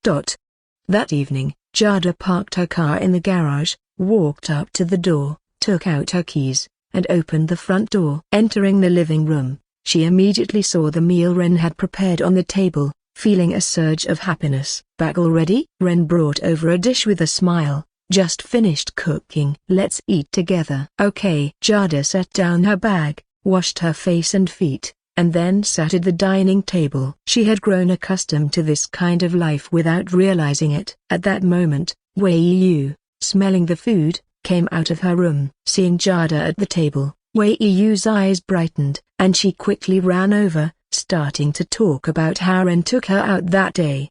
That evening, Jada parked her car in the garage, walked up to the door, took out her keys, and opened the front door. Entering the living room, she immediately saw the meal Ren had prepared on the table, feeling a surge of happiness. "Back already?" Ren brought over a dish with a smile. "Just finished cooking. Let's eat together." "Okay." Jada set down her bag, washed her face and feet, and then sat at the dining table. She had grown accustomed to this kind of life without realizing it. At that moment, Wei Yu, smelling the food, came out of her room. Seeing Jada at the table, Wei Yu's eyes brightened, and she quickly ran over, starting to talk about how Ren took her out that day.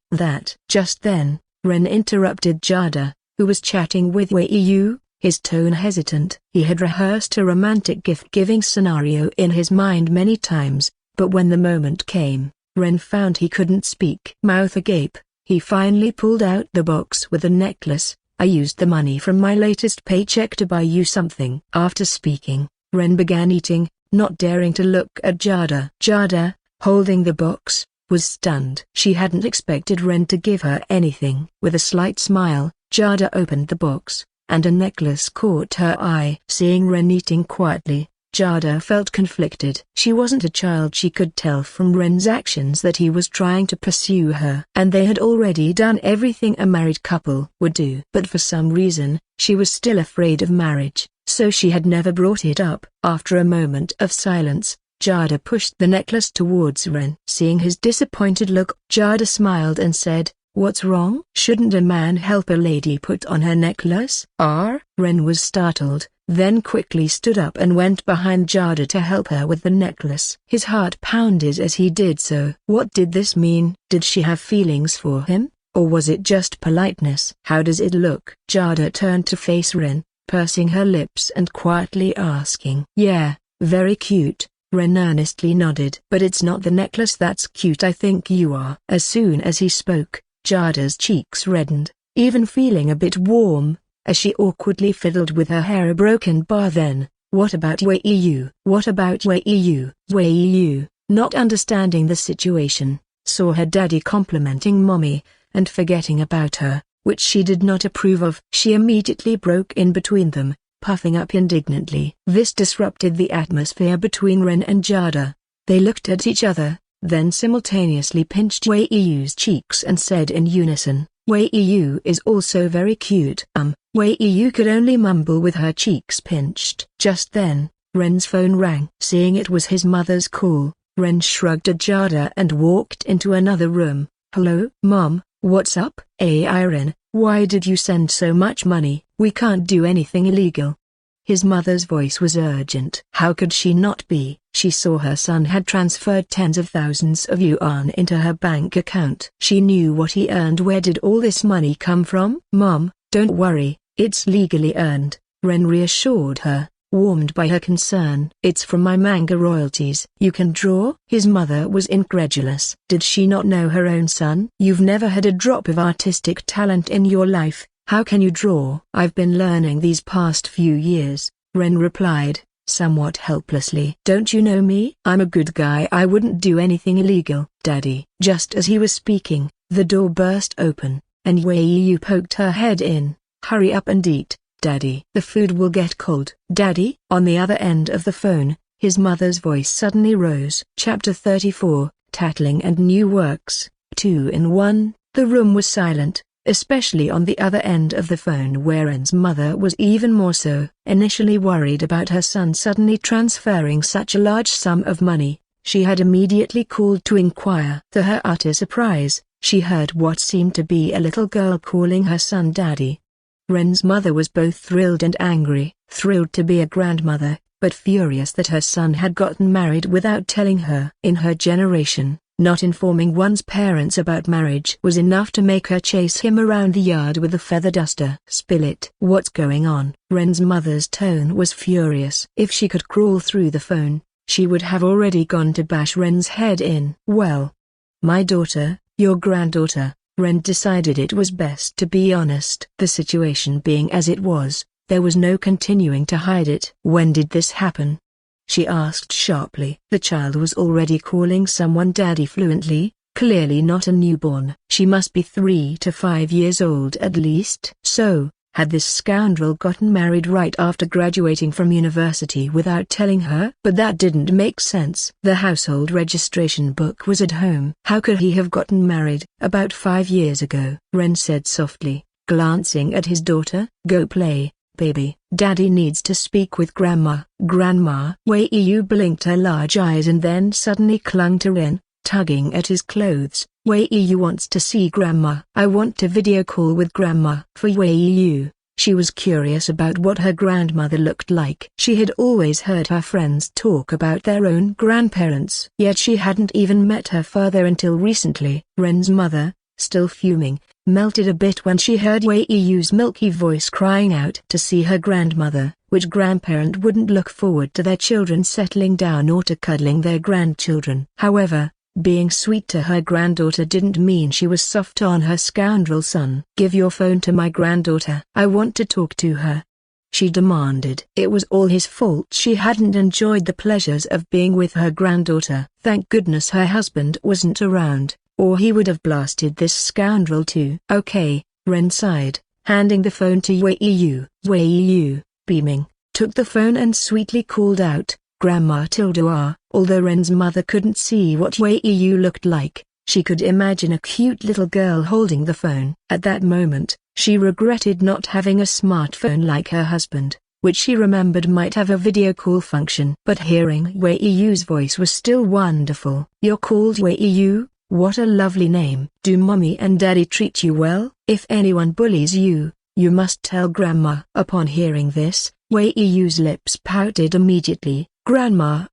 Just then, Ren interrupted Jada, who was chatting with Wei Yu, his tone hesitant. He had rehearsed a romantic gift-giving scenario in his mind many times, but when the moment came, Ren found he couldn't speak. Mouth agape, he finally pulled out the box with the necklace. "I used the money from my latest paycheck to buy you something." After speaking, Ren began eating, not daring to look at Jada. Jada, holding the box, was stunned. She hadn't expected Ren to give her anything. With a slight smile, Jada opened the box, and a necklace caught her eye. Seeing Ren eating quietly, Jada felt conflicted. She wasn't a child. She could tell from Ren's actions that he was trying to pursue her. And they had already done everything a married couple would do. But for some reason, she was still afraid of marriage, so she had never brought it up. After a moment of silence, Jada pushed the necklace towards Ren. Seeing his disappointed look, Jada smiled and said, "What's wrong? Shouldn't a man help a lady put on her necklace?" Ren was startled, then quickly stood up and went behind Jada to help her with the necklace. His heart pounded as he did so. What did this mean? Did she have feelings for him, or was it just politeness? "How does it look?" Jada turned to face Ren, pursing her lips and quietly asking. "Yeah, very cute." Ren earnestly nodded. "But it's not the necklace that's cute. I think you are." As soon as he spoke, Jada's cheeks reddened, even feeling a bit warm, as she awkwardly fiddled with her hair. A broken bar. "Then, what about Wei Yu?" "What about Wei Yu?" Wei Yu, not understanding the situation, saw her daddy complimenting mommy, and forgetting about her, which she did not approve of. She immediately broke in between them, puffing up indignantly. This disrupted the atmosphere between Ren and Jada. They looked at each other, then simultaneously pinched Wei Yu's cheeks and said in unison, "Wei Yu is also very cute." Wei Yu could only mumble with her cheeks pinched. Just then, Ren's phone rang. Seeing it was his mother's call, Ren shrugged at Jada and walked into another room. "Hello, Mom, what's up?" Ren, why did you send so much money? We can't do anything illegal." His mother's voice was urgent. How could she not be? She saw her son had transferred tens of thousands of yuan into her bank account. She knew what he earned. Where did all this money come from? "Mom, don't worry, it's legally earned," Ren reassured her, warmed by her concern. "It's from my manga royalties." "You can draw?" His mother was incredulous. Did she not know her own son? "You've never had a drop of artistic talent in your life. How can you draw?" "I've been learning these past few years," Ren replied, somewhat helplessly. "Don't you know me? I'm a good guy. I wouldn't do anything illegal." "Daddy." Just as he was speaking, the door burst open, and Wei Yu poked her head in. "Hurry up and eat, Daddy. The food will get cold." "Daddy?" On the other end of the phone, his mother's voice suddenly rose. Chapter 34, Tattling and New Works, 2 in 1. The room was silent, especially on the other end of the phone where Ren's mother was even more so. Initially worried about her son suddenly transferring such a large sum of money, she had immediately called to inquire. To her utter surprise, she heard what seemed to be a little girl calling her son Daddy. Ren's mother was both thrilled and angry, thrilled to be a grandmother, but furious that her son had gotten married without telling her. In her generation, not informing one's parents about marriage was enough to make her chase him around the yard with a feather duster. Spill it. What's going on? Ren's mother's tone was furious. If she could crawl through the phone, she would have already gone to bash Ren's head in. Well, my daughter, your granddaughter. Ren decided it was best to be honest. The situation being as it was, there was no continuing to hide it. When did this happen? She asked sharply. The child was already calling someone daddy fluently, clearly not a newborn. She must be 3 to 5 years old at least. So, had this scoundrel gotten married right after graduating from university without telling her? But that didn't make sense. The household registration book was at home. How could he have gotten married? About 5 years ago, Ren said softly, glancing at his daughter. Go play, baby. Daddy needs to speak with Grandma. Grandma? Wei Yu blinked her large eyes and then suddenly clung to Ren, tugging at his clothes. Wei Yu wants to see Grandma. I want to video call with Grandma. For Wei Yu, she was curious about what her grandmother looked like. She had always heard her friends talk about their own grandparents, yet she hadn't even met her father until recently. Ren's mother, still fuming, melted a bit when she heard Wei Yu's milky voice crying out to see her grandmother. Which grandparent wouldn't look forward to their children settling down or to cuddling their grandchildren? However, being sweet to her granddaughter didn't mean she was soft on her scoundrel son. Give your phone to my granddaughter. I want to talk to her, she demanded. It was all his fault she hadn't enjoyed the pleasures of being with her granddaughter. Thank goodness her husband wasn't around, or he would have blasted this scoundrel too. Okay, Ren sighed, handing the phone to Wei Yu. Wei Yu, beaming, took the phone and sweetly called out, Grandma Tildoa. Although Ren's mother couldn't see what Wei Yu looked like, she could imagine a cute little girl holding the phone. At that moment, she regretted not having a smartphone like her husband, which she remembered might have a video call function. But hearing Wei Yu's voice was still wonderful. You're called Wei Yu? What a lovely name. Do Mommy and Daddy treat you well? If anyone bullies you, you must tell Grandma. Upon hearing this, Wei Yu's lips pouted immediately. Grandma,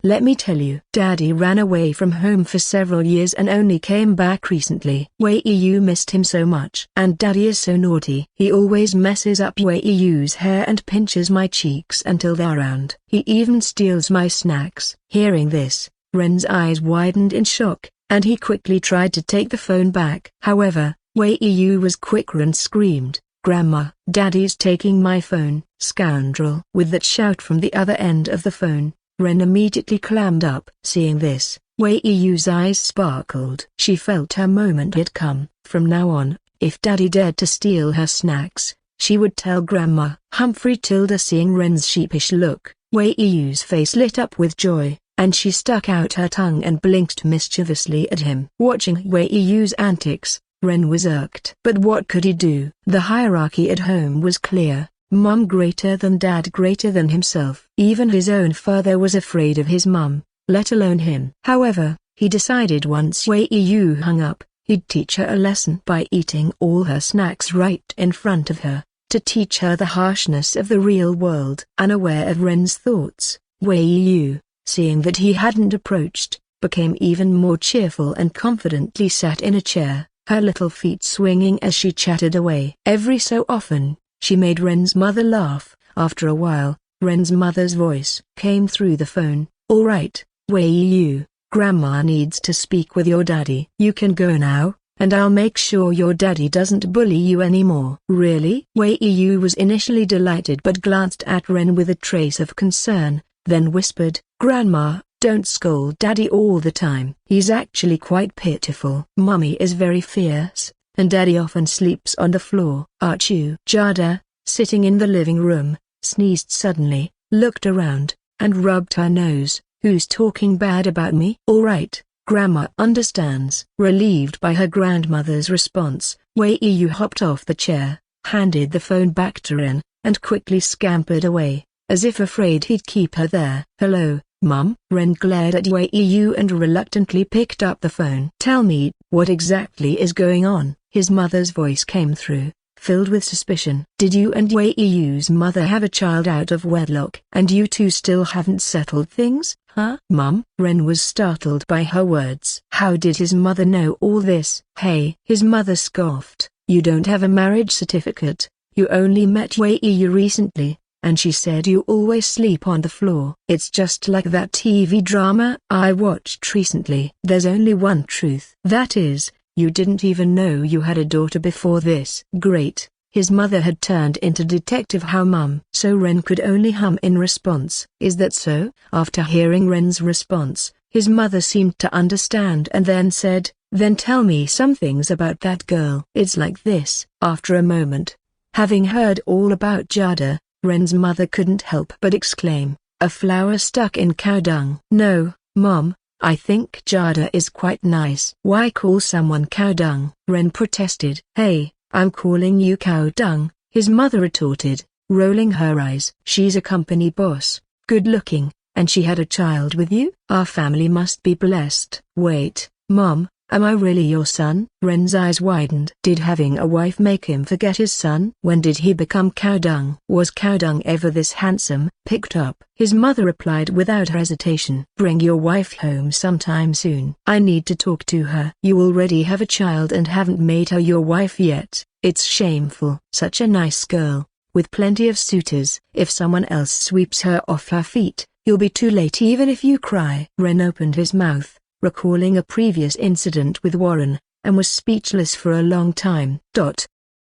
let me tell you. Daddy ran away from home for several years and only came back recently. Wei Yu missed him so much. And Daddy is so naughty. He always messes up Wei Yu's hair and pinches my cheeks until they're round. He even steals my snacks. Hearing this, Ren's eyes widened in shock, and he quickly tried to take the phone back. However, Wei Yu was quicker and screamed, Grandma, Daddy's taking my phone. Scoundrel. With that shout from the other end of the phone, Ren immediately clammed up. Seeing this, Wei Yu's eyes sparkled. She felt her moment had come. From now on, if Daddy dared to steal her snacks, she would tell Grandma. Humphrey Tilda. Seeing Ren's sheepish look, Wei Yu's face lit up with joy, and she stuck out her tongue and blinked mischievously at him. Watching Wei Yu's antics, Ren was irked. But what could he do? The hierarchy at home was clear. Mom greater than Dad greater than himself. Even his own father was afraid of his mom, let alone him. However, he decided once Wei Yu hung up, he'd teach her a lesson by eating all her snacks right in front of her, to teach her the harshness of the real world. Unaware of Ren's thoughts, Wei Yu, seeing that he hadn't approached, became even more cheerful and confidently sat in a chair, her little feet swinging as she chatted away. Every so often, she made Ren's mother laugh. After a while, Ren's mother's voice came through the phone. All right, Wei Yu, Grandma needs to speak with your daddy. You can go now, and I'll make sure your daddy doesn't bully you anymore. Really? Wei Yu was initially delighted but glanced at Ren with a trace of concern, then whispered, Grandma, don't scold Daddy all the time. He's actually quite pitiful. Mommy is very fierce, and Daddy often sleeps on the floor. Archu. Jada, sitting in the living room, sneezed suddenly, looked around, and rubbed her nose. Who's talking bad about me? All right, Grandma understands. Relieved by her grandmother's response, Wei Yu hopped off the chair, handed the phone back to Ren, and quickly scampered away, as if afraid he'd keep her there. "Hello, Mum?" Ren glared at Wei Yu and reluctantly picked up the phone. "Tell me, what exactly is going on?" His mother's voice came through, filled with suspicion. "Did you and Wei Yu's mother have a child out of wedlock? And you two still haven't settled things, huh?" "Mum?" Ren was startled by her words. How did his mother know all this? "Hey!" His mother scoffed. "You don't have a marriage certificate, you only met Wei Yu recently, and she said you always sleep on the floor." "It's just like that TV drama I watched recently. There's only one truth. That is, you didn't even know you had a daughter before this." "Great." His mother had turned into Detective How Mum. So Ren could only hum in response. "Is that so?" After hearing Ren's response, his mother seemed to understand and then said, "Then tell me some things about that girl." "It's like this." After a moment, having heard all about Jada, Ren's mother couldn't help but exclaim, "A flower stuck in cow dung." "No, Mom, I think Jada is quite nice." "Why call someone cow dung?" Ren protested. "Hey, I'm calling you cow dung," his mother retorted, rolling her eyes. "She's a company boss, good looking, and she had a child with you? Our family must be blessed." "Wait, Mom, am I really your son?" Ren's eyes widened. Did having a wife make him forget his son? When did he become cow dung? Was cow dung ever this handsome? "Picked up," his mother replied without hesitation. "Bring your wife home sometime soon. I need to talk to her." "You already have a child and haven't made her your wife yet. It's shameful." "Such a nice girl, with plenty of suitors. If someone else sweeps her off her feet, you'll be too late even if you cry." Ren opened his mouth, recalling a previous incident with Warren, and was speechless for a long time.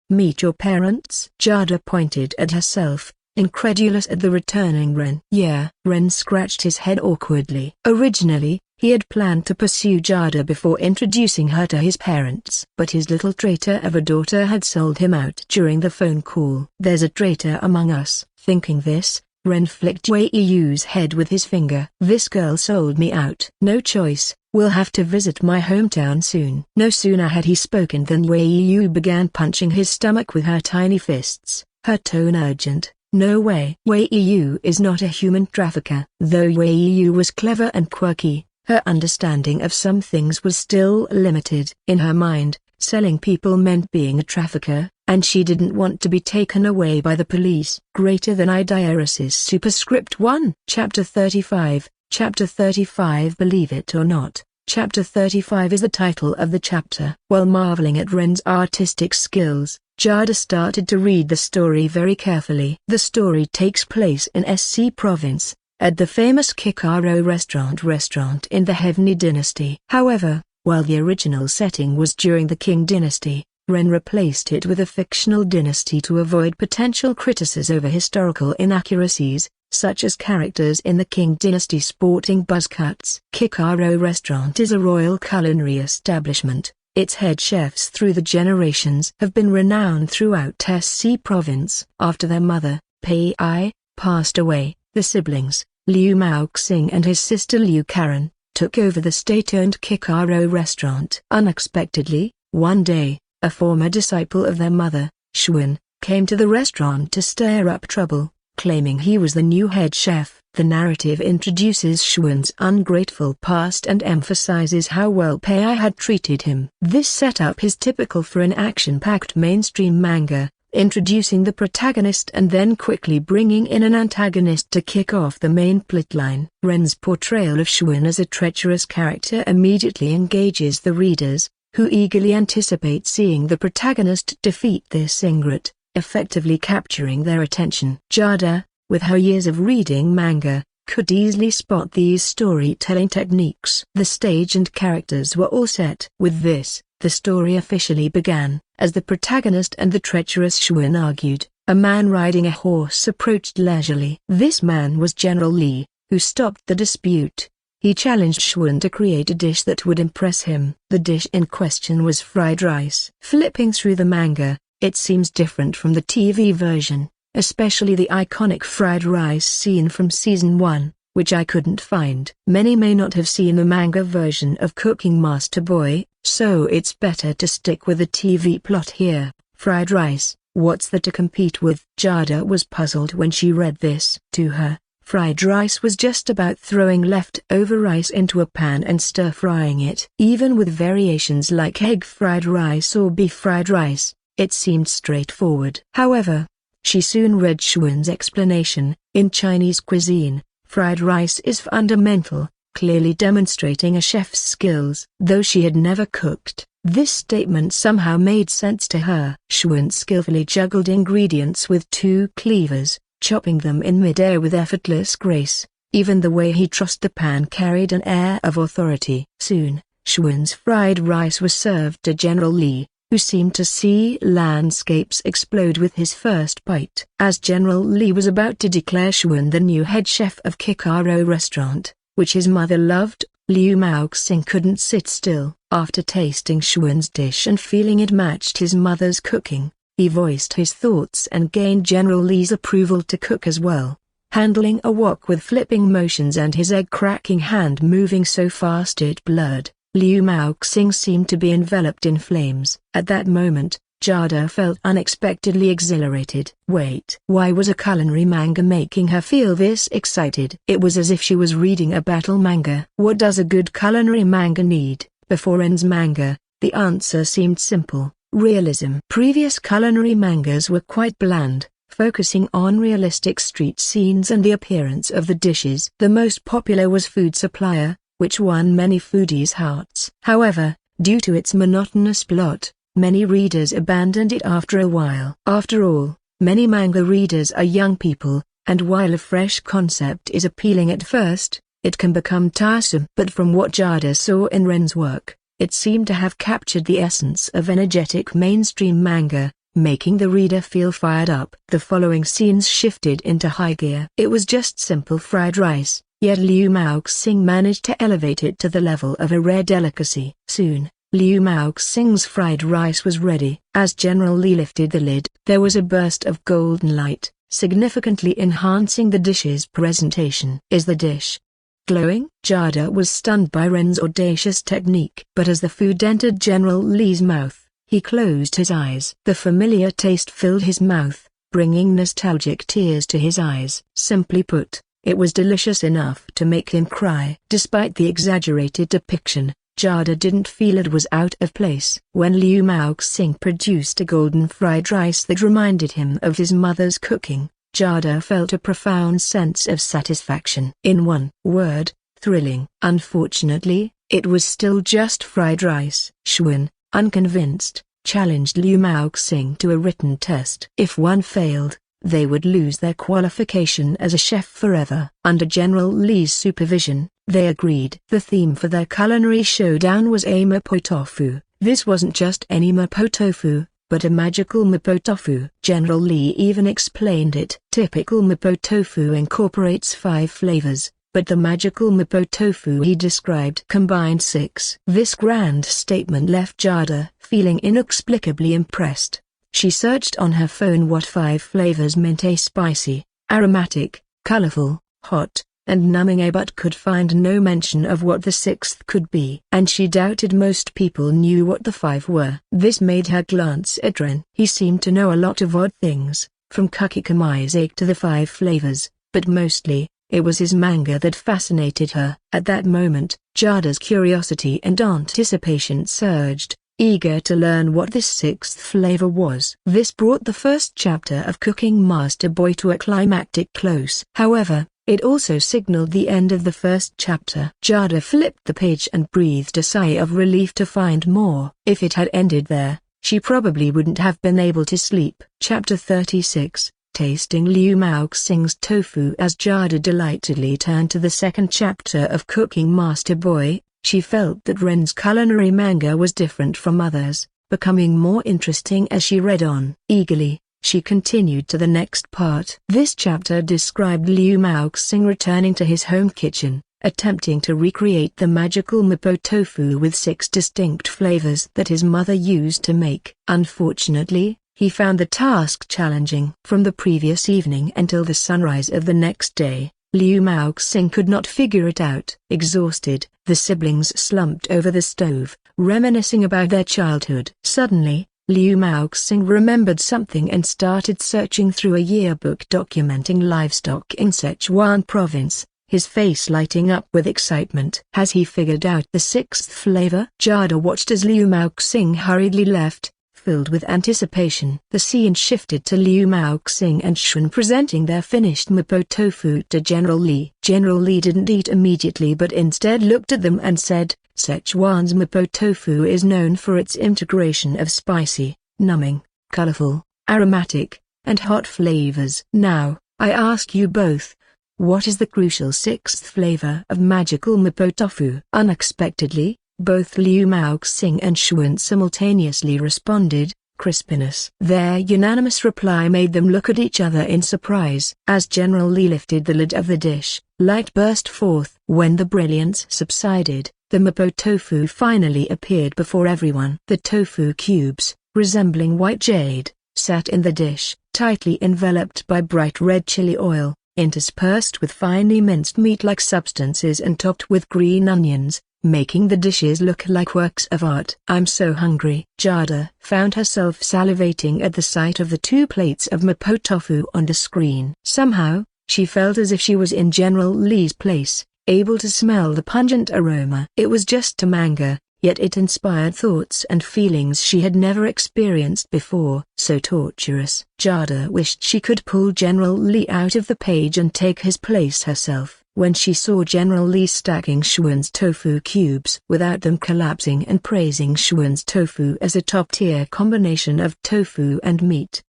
"Meet your parents?" Jada pointed at herself, incredulous at the returning Ren. "Yeah." Ren scratched his head awkwardly. Originally, he had planned to pursue Jada before introducing her to his parents. But his little traitor of a daughter had sold him out during the phone call. "There's a traitor among us." Thinking this, Ren flicked Wei Yu's head with his finger. "This girl sold me out. No choice, we'll have to visit my hometown soon." No sooner had he spoken than Wei Yu began punching his stomach with her tiny fists, her tone urgent. "No way." Wei Yu is not a human trafficker. Though Wei Yu was clever and quirky, her understanding of some things was still limited. In her mind, selling people meant being a trafficker, and she didn't want to be taken away by the police. Greater than Idiosis Superscript 1. Chapter 35. Chapter 35. Believe it or not, Chapter 35 is the title of the chapter. While marveling at Ren's artistic skills, Jada started to read the story very carefully. The story takes place in SC Province, at the famous Kikaro restaurant in the Heavenly Dynasty. However, while the original setting was during the Qing Dynasty, Ren replaced it with a fictional dynasty to avoid potential criticism over historical inaccuracies, such as characters in the Qing Dynasty sporting buzzcuts. Kikaro Restaurant is a royal culinary establishment. Its head chefs through the generations have been renowned throughout SC Province. After their mother, Pei Ai, passed away, the siblings, Liu Maoxing and his sister Liu Karen, took over the state-owned Kikaro Restaurant. Unexpectedly, one day, a former disciple of their mother, Xuan, came to the restaurant to stir up trouble, claiming he was the new head chef. The narrative introduces Xuan's ungrateful past and emphasizes how well Pei Ai had treated him. This setup is typical for an action-packed mainstream manga, introducing the protagonist and then quickly bringing in an antagonist to kick off the main plotline. Ren's portrayal of Xuan as a treacherous character immediately engages the readers, who eagerly anticipate seeing the protagonist defeat this ingrate, effectively capturing their attention. Jada, with her years of reading manga, could easily spot these storytelling techniques. The stage and characters were all set. With this, the story officially began. As the protagonist and the treacherous Xuan argued, a man riding a horse approached leisurely. This man was General Li, who stopped the dispute. He challenged Xuan to create a dish that would impress him. The dish in question was fried rice. Flipping through the manga, it seems different from the TV version, especially the iconic fried rice scene from Season 1, which I couldn't find. Many may not have seen the manga version of Cooking Master Boy, So it's better to stick with the TV plot here. Fried rice, what's there to compete with? Jada was puzzled when she read this. To her, fried rice was just about throwing leftover rice into a pan and stir-frying it. Even with variations like egg fried rice or beef fried rice, it seemed straightforward. However, she soon read Xuan's explanation. In Chinese cuisine, fried rice is fundamental, clearly demonstrating a chef's skills. Though she had never cooked, this statement somehow made sense to her. Xuan skillfully juggled ingredients with 2 cleavers, chopping them in mid-air with effortless grace. Even the way he tossed the pan carried an air of authority. Soon, Xuan's fried rice was served to General Li, who seemed to see landscapes explode with his first bite. As General Li was about to declare Xuan the new head chef of Kikaro restaurant, which his mother loved, Liu Maoxing couldn't sit still. After tasting Xuan's dish and feeling it matched his mother's cooking, he voiced his thoughts and gained General Li's approval to cook as well. Handling a wok with flipping motions and his egg-cracking hand moving so fast it blurred, Liu Maoxing seemed to be enveloped in flames. At that moment, Jada felt unexpectedly exhilarated. Wait, why was a culinary manga making her feel this excited? It was as if she was reading a battle manga. What does a good culinary manga need? Before Ren's manga, the answer seemed simple: realism. Previous culinary mangas were quite bland, focusing on realistic street scenes and the appearance of the dishes. The most popular was Food Supplier, which won many foodies' hearts. However, due to its monotonous plot, many readers abandoned it after a while. After all, many manga readers are young people, and while a fresh concept is appealing at first, it can become tiresome. But from what Jada saw in Ren's work, it seemed to have captured the essence of energetic mainstream manga, making the reader feel fired up. The following scenes shifted into high gear. It was just simple fried rice, yet Liu Maoxing managed to elevate it to the level of a rare delicacy. Soon, Liu Maoxing's fried rice was ready. As General Li lifted the lid, there was a burst of golden light, significantly enhancing the dish's presentation. Is the dish glowing? Jada was stunned by Ren's audacious technique. But as the food entered General Li's mouth, he closed his eyes. The familiar taste filled his mouth, bringing nostalgic tears to his eyes. Simply put, it was delicious enough to make him cry. Despite the exaggerated depiction, Jada didn't feel it was out of place. When Liu Maoxing produced a golden fried rice that reminded him of his mother's cooking, Jada felt a profound sense of satisfaction. In one word, thrilling. Unfortunately, it was still just fried rice. Xuan, unconvinced, challenged Liu Maoxing to a written test. If one failed, they would lose their qualification as a chef forever. Under General Li's supervision, they agreed. The theme for their culinary showdown was a mapo tofu. This wasn't just any mapo tofu, but a magical mapo tofu. General Li even explained it. Typical mapo tofu incorporates 5 flavors, but the magical mapo tofu he described combined 6. This grand statement left Jada feeling inexplicably impressed. She searched on her phone what 5 flavors meant: a spicy, aromatic, colorful, hot, and numbing, but could find no mention of what the 6th could be. And she doubted most people knew what the 5 were. This made her glance at Ren. He seemed to know a lot of odd things, from Kukikami's to the 5 flavors, but mostly, it was his manga that fascinated her. At that moment, Jada's curiosity and anticipation surged, eager to learn what this 6th flavor was. This brought the first chapter of Cooking Master Boy to a climactic close. However, it also signaled the end of the first chapter. Jada flipped the page and breathed a sigh of relief to find more. If it had ended there, she probably wouldn't have been able to sleep. Chapter 36, Tasting Liu Maoxing's Tofu. As Jada delightedly turned to the second chapter of Cooking Master Boy, she felt that Ren's culinary manga was different from others, becoming more interesting as she read on. Eagerly, she continued to the next part. This chapter described Liu Maoxing returning to his home kitchen, attempting to recreate the magical mapo tofu with 6 distinct flavors that his mother used to make. Unfortunately, he found the task challenging. From the previous evening until the sunrise of the next day, Liu Maoxing could not figure it out. Exhausted, The siblings slumped over the stove, reminiscing about their childhood. Suddenly, Liu Maoxing remembered something and started searching through a yearbook documenting livestock in Sichuan province, his face lighting up with excitement. Has he figured out the sixth flavor? Jada watched as Liu Maoxing hurriedly left, filled with anticipation. The scene shifted to Liu Maoxing and Shun presenting their finished mapo tofu to General Li. General Li didn't eat immediately but instead looked at them and said, "Sichuan's mapo tofu is known for its integration of spicy, numbing, colorful, aromatic, and hot flavors. Now, I ask you both, what is the crucial sixth flavor of magical mapo tofu?" Unexpectedly, both Liu Maoxing and Shun simultaneously responded, "Crispiness." Their unanimous reply made them look at each other in surprise. As General Li lifted the lid of the dish, light burst forth. When the brilliance subsided, the mapo tofu finally appeared before everyone. The tofu cubes, resembling white jade, sat in the dish, tightly enveloped by bright red chili oil, interspersed with finely minced meat-like substances and topped with green onions, making the dishes look like works of art. "I'm so hungry." Jada found herself salivating at the sight of the 2 plates of mapo tofu on the screen. Somehow, she felt as if she was in General Li's place, able to smell the pungent aroma. It was just a manga, yet it inspired thoughts and feelings she had never experienced before. So torturous. Jada wished she could pull General Li out of the page and take his place herself. When she saw General Li stacking Shun's tofu cubes without them collapsing and praising Shun's tofu as a top-tier combination of tofu and meat,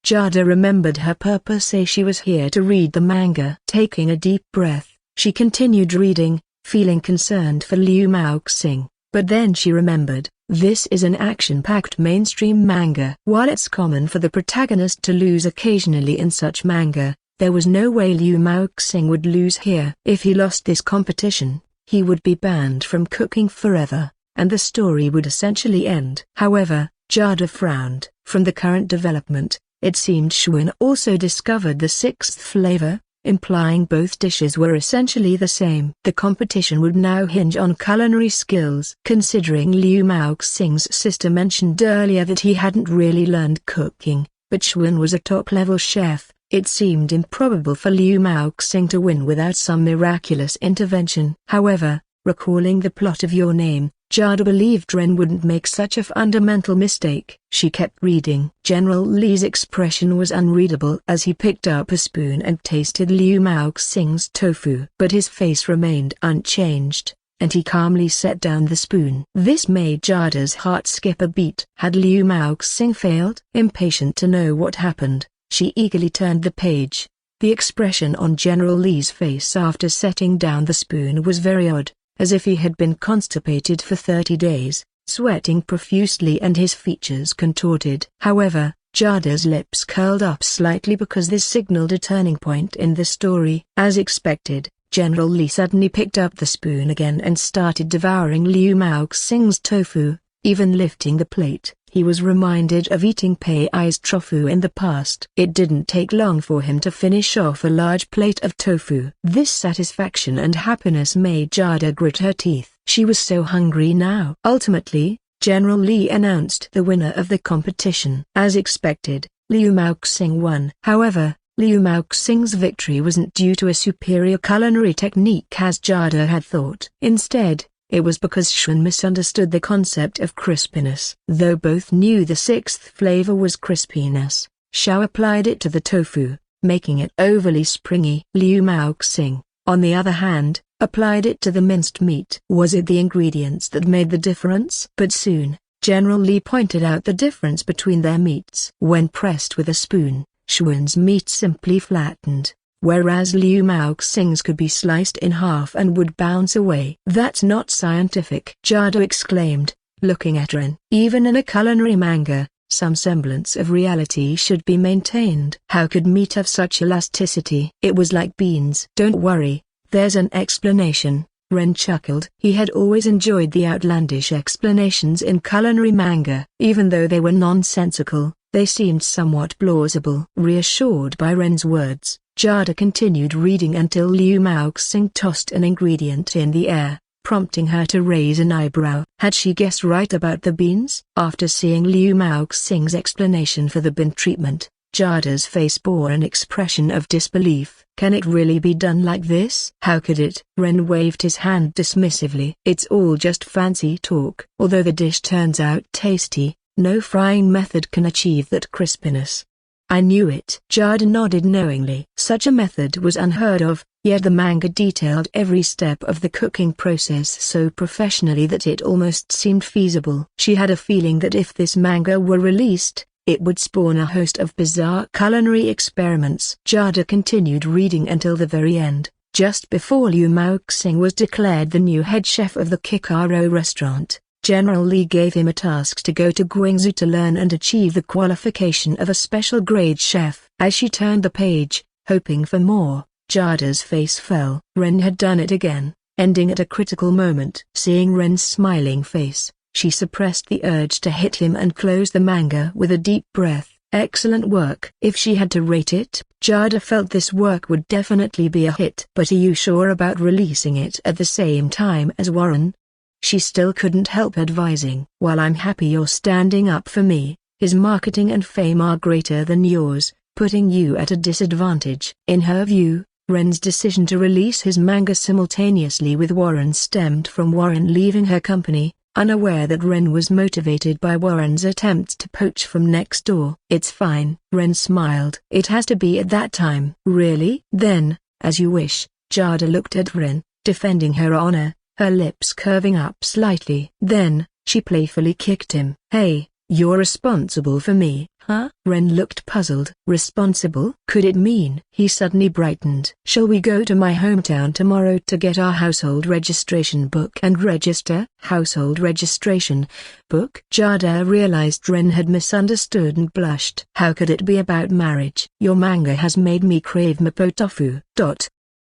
Jada remembered her purpose. She was here to read the manga. Taking a deep breath, she continued reading, feeling concerned for Liu Maoxing, but then she remembered, this is an action-packed mainstream manga. While it's common for the protagonist to lose occasionally in such manga, there was no way Liu Maoxing would lose here. If he lost this competition, he would be banned from cooking forever, and the story would essentially end. However, Jada frowned. From the current development, it seemed Shun also discovered the sixth flavor, implying both dishes were essentially the same. The competition would now hinge on culinary skills. Considering Liu Maoxing's sister mentioned earlier that he hadn't really learned cooking, but Shun was a top-level chef, it seemed improbable for Liu Maoxing to win without some miraculous intervention. However, recalling the plot of Your Name, Jada believed Ren wouldn't make such a fundamental mistake. She kept reading. General Li's expression was unreadable as he picked up a spoon and tasted Liu Maoxing's tofu. But his face remained unchanged, and he calmly set down the spoon. This made Jada's heart skip a beat. Had Liu Maoxing failed? Impatient to know what happened, she eagerly turned the page. The expression on General Li's face after setting down the spoon was very odd, as if he had been constipated for 30 days, sweating profusely and his features contorted. However, Jada's lips curled up slightly because this signaled a turning point in the story. As expected, General Li suddenly picked up the spoon again and started devouring Liu Maoxing's tofu, even lifting the plate. He was reminded of eating Pei's tofu in the past. It didn't take long for him to finish off a large plate of tofu. This satisfaction and happiness made Jada grit her teeth. She was so hungry now. Ultimately, General Li announced the winner of the competition. As expected, Liu Maoxing won. However, Liu Maoxing's victory wasn't due to a superior culinary technique as Jada had thought. Instead, it was because Shun misunderstood the concept of crispiness. Though both knew the sixth flavor was crispiness, Shao applied it to the tofu, making it overly springy. Liu Maoxing, on the other hand, applied it to the minced meat. Was it the ingredients that made the difference? But soon, General Li pointed out the difference between their meats. When pressed with a spoon, Shun's meat simply flattened, whereas Liu Maoxing's could be sliced in half and would bounce away. "That's not scientific," Jada exclaimed, looking at Ren. "Even in a culinary manga, some semblance of reality should be maintained. How could meat have such elasticity?" "It was like beans." "Don't worry, there's an explanation," Ren chuckled. He had always enjoyed the outlandish explanations in culinary manga. Even though they were nonsensical, they seemed somewhat plausible. Reassured by Ren's words, Jada continued reading until Liu Maoxing tossed an ingredient in the air, prompting her to raise an eyebrow. Had she guessed right about the beans? After seeing Liu Maoxing's explanation for the bean treatment, Jada's face bore an expression of disbelief. Can it really be done like this? How could it? Ren waved his hand dismissively. It's all just fancy talk. Although the dish turns out tasty, no frying method can achieve that crispiness. I knew it. Jada nodded knowingly. Such a method was unheard of, yet the manga detailed every step of the cooking process so professionally that it almost seemed feasible. She had a feeling that if this manga were released, it would spawn a host of bizarre culinary experiments. Jada continued reading until the very end, just before Liu Maoxing was declared the new head chef of the Kikaro restaurant. General Li gave him a task to go to Guangzhou to learn and achieve the qualification of a special grade chef. As she turned the page, hoping for more, Jada's face fell. Ren had done it again, ending at a critical moment. Seeing Ren's smiling face, she suppressed the urge to hit him and closed the manga with a deep breath. Excellent work. If she had to rate it, Jada felt this work would definitely be a hit. But are you sure about releasing it at the same time as Warren? She still couldn't help advising. While I'm happy you're standing up for me, his marketing and fame are greater than yours, putting you at a disadvantage. In her view, Ren's decision to release his manga simultaneously with Warren stemmed from Warren leaving her company, unaware that Ren was motivated by Warren's attempts to poach from next door. It's fine. Ren smiled. It has to be at that time. Really? Then, as you wish. Jada looked at Ren, defending her honor, her lips curving up slightly. Then, she playfully kicked him. Hey, you're responsible for me, huh? Ren looked puzzled. Responsible? Could it mean? He suddenly brightened. Shall we go to my hometown tomorrow to get our household registration book and register? Household registration book? Jada realized Ren had misunderstood and blushed. How could it be about marriage? Your manga has made me crave mapo tofu.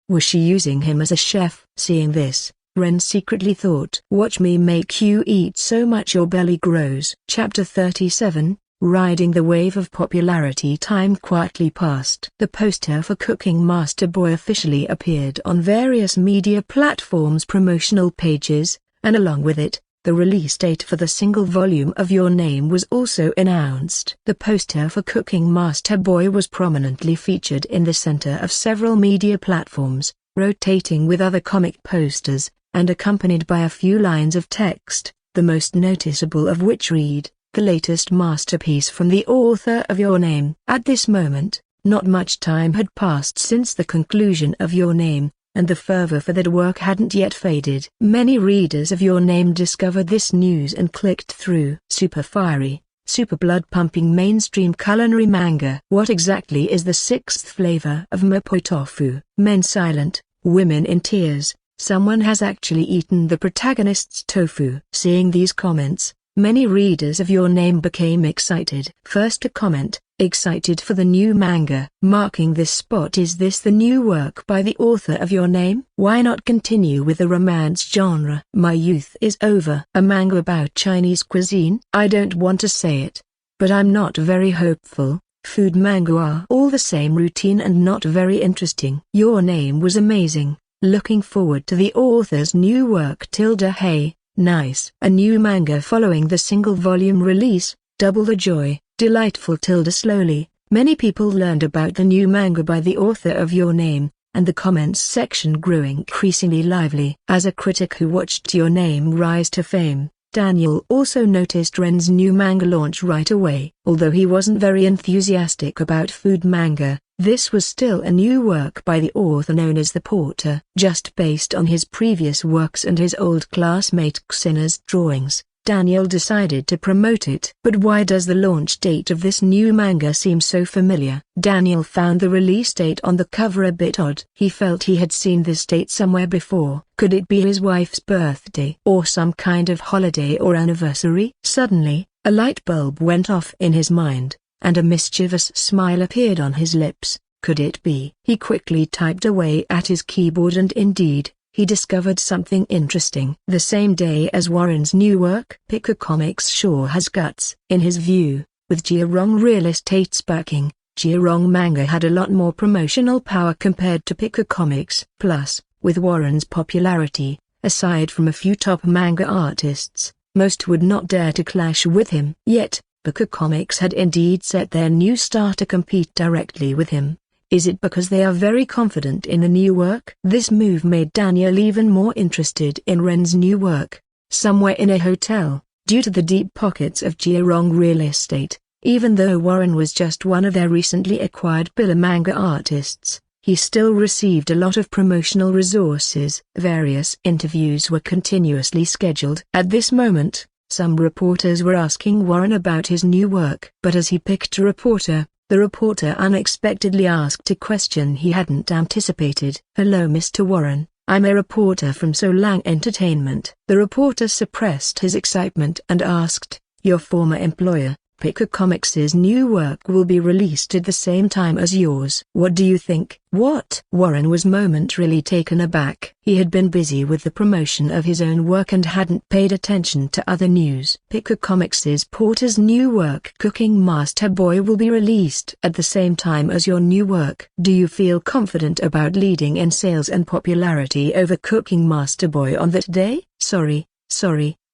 Was she using him as a chef? Seeing this, Ren secretly thought, watch me make you eat so much your belly grows. Chapter 37, Riding the wave of popularity. Time quietly passed. The poster for Cooking Master Boy officially appeared on various media platforms' promotional pages, and along with it, the release date for the single volume of Your Name was also announced. The poster for Cooking Master Boy was prominently featured in the center of several media platforms, rotating with other comic posters, and accompanied by a few lines of text, the most noticeable of which read, "The latest masterpiece from the author of Your Name." At this moment, not much time had passed since the conclusion of Your Name, and the fervor for that work hadn't yet faded. Many readers of Your Name discovered this news and clicked through. Super fiery, super blood-pumping mainstream culinary manga. What exactly is the sixth flavor of mapo tofu? Men silent, women in tears. Someone has actually eaten the protagonist's tofu. Seeing these comments, many readers of Your Name became excited. First a comment, excited for the new manga. Marking this spot. Is this the new work by the author of Your Name? Why not continue with the romance genre? My youth is over. A manga about Chinese cuisine? I don't want to say it, but I'm not very hopeful. Food manga are all the same, routine and not very interesting. Your Name was amazing. Looking forward to the author's new work. Hey, nice. A new manga following the single volume release, double the joy. Delightful. Slowly, many people learned about the new manga by the author of Your Name, and the comments section grew increasingly lively. As a critic who watched Your Name rise to fame, Daniel also noticed Ren's new manga launch right away. Although he wasn't very enthusiastic about food manga, this was still a new work by the author known as the Porter. Just based on his previous works and his old classmate Xina's drawings, Daniel decided to promote it. But why does the launch date of this new manga seem so familiar? Daniel found the release date on the cover a bit odd. He felt he had seen this date somewhere before. Could it be his wife's birthday or some kind of holiday or anniversary? Suddenly, a light bulb went off in his mind, and a mischievous smile appeared on his lips. Could it be? He quickly typed away at his keyboard and indeed, he discovered something interesting. The same day as Warren's new work, Picker Comics sure has guts. In his view, with Jiarong Real Estate's backing, Jiarong manga had a lot more promotional power compared to Picker Comics. Plus, with Warren's popularity, Aside from a few top manga artists, most would not dare to clash with him. Yet, because Comics had indeed set their new star to compete directly with him. Is it because they are very confident in the new work? This move made Daniel even more interested in Ren's new work. Somewhere in a hotel, due to the deep pockets of Jeorong real estate, even though Warren was just one of their recently acquired pillar manga artists, he still received a lot of promotional resources. Various interviews were continuously scheduled. At this moment, some reporters were asking Warren about his new work. But as he picked a reporter, the reporter unexpectedly asked a question he hadn't anticipated. "Hello Mr. Warren, I'm a reporter from So Lang Entertainment." The reporter suppressed his excitement and asked, "Your former employer, Picker Comics' new work will be released at the same time as yours. What do you think?" "What?" Warren was momentarily taken aback. He had been busy with the promotion of his own work and hadn't paid attention to other news. "Picker Comics' Porter's new work Cooking Master Boy will be released at the same time as your new work. Do you feel confident about leading in sales and popularity over Cooking Master Boy on that day?" Sorry,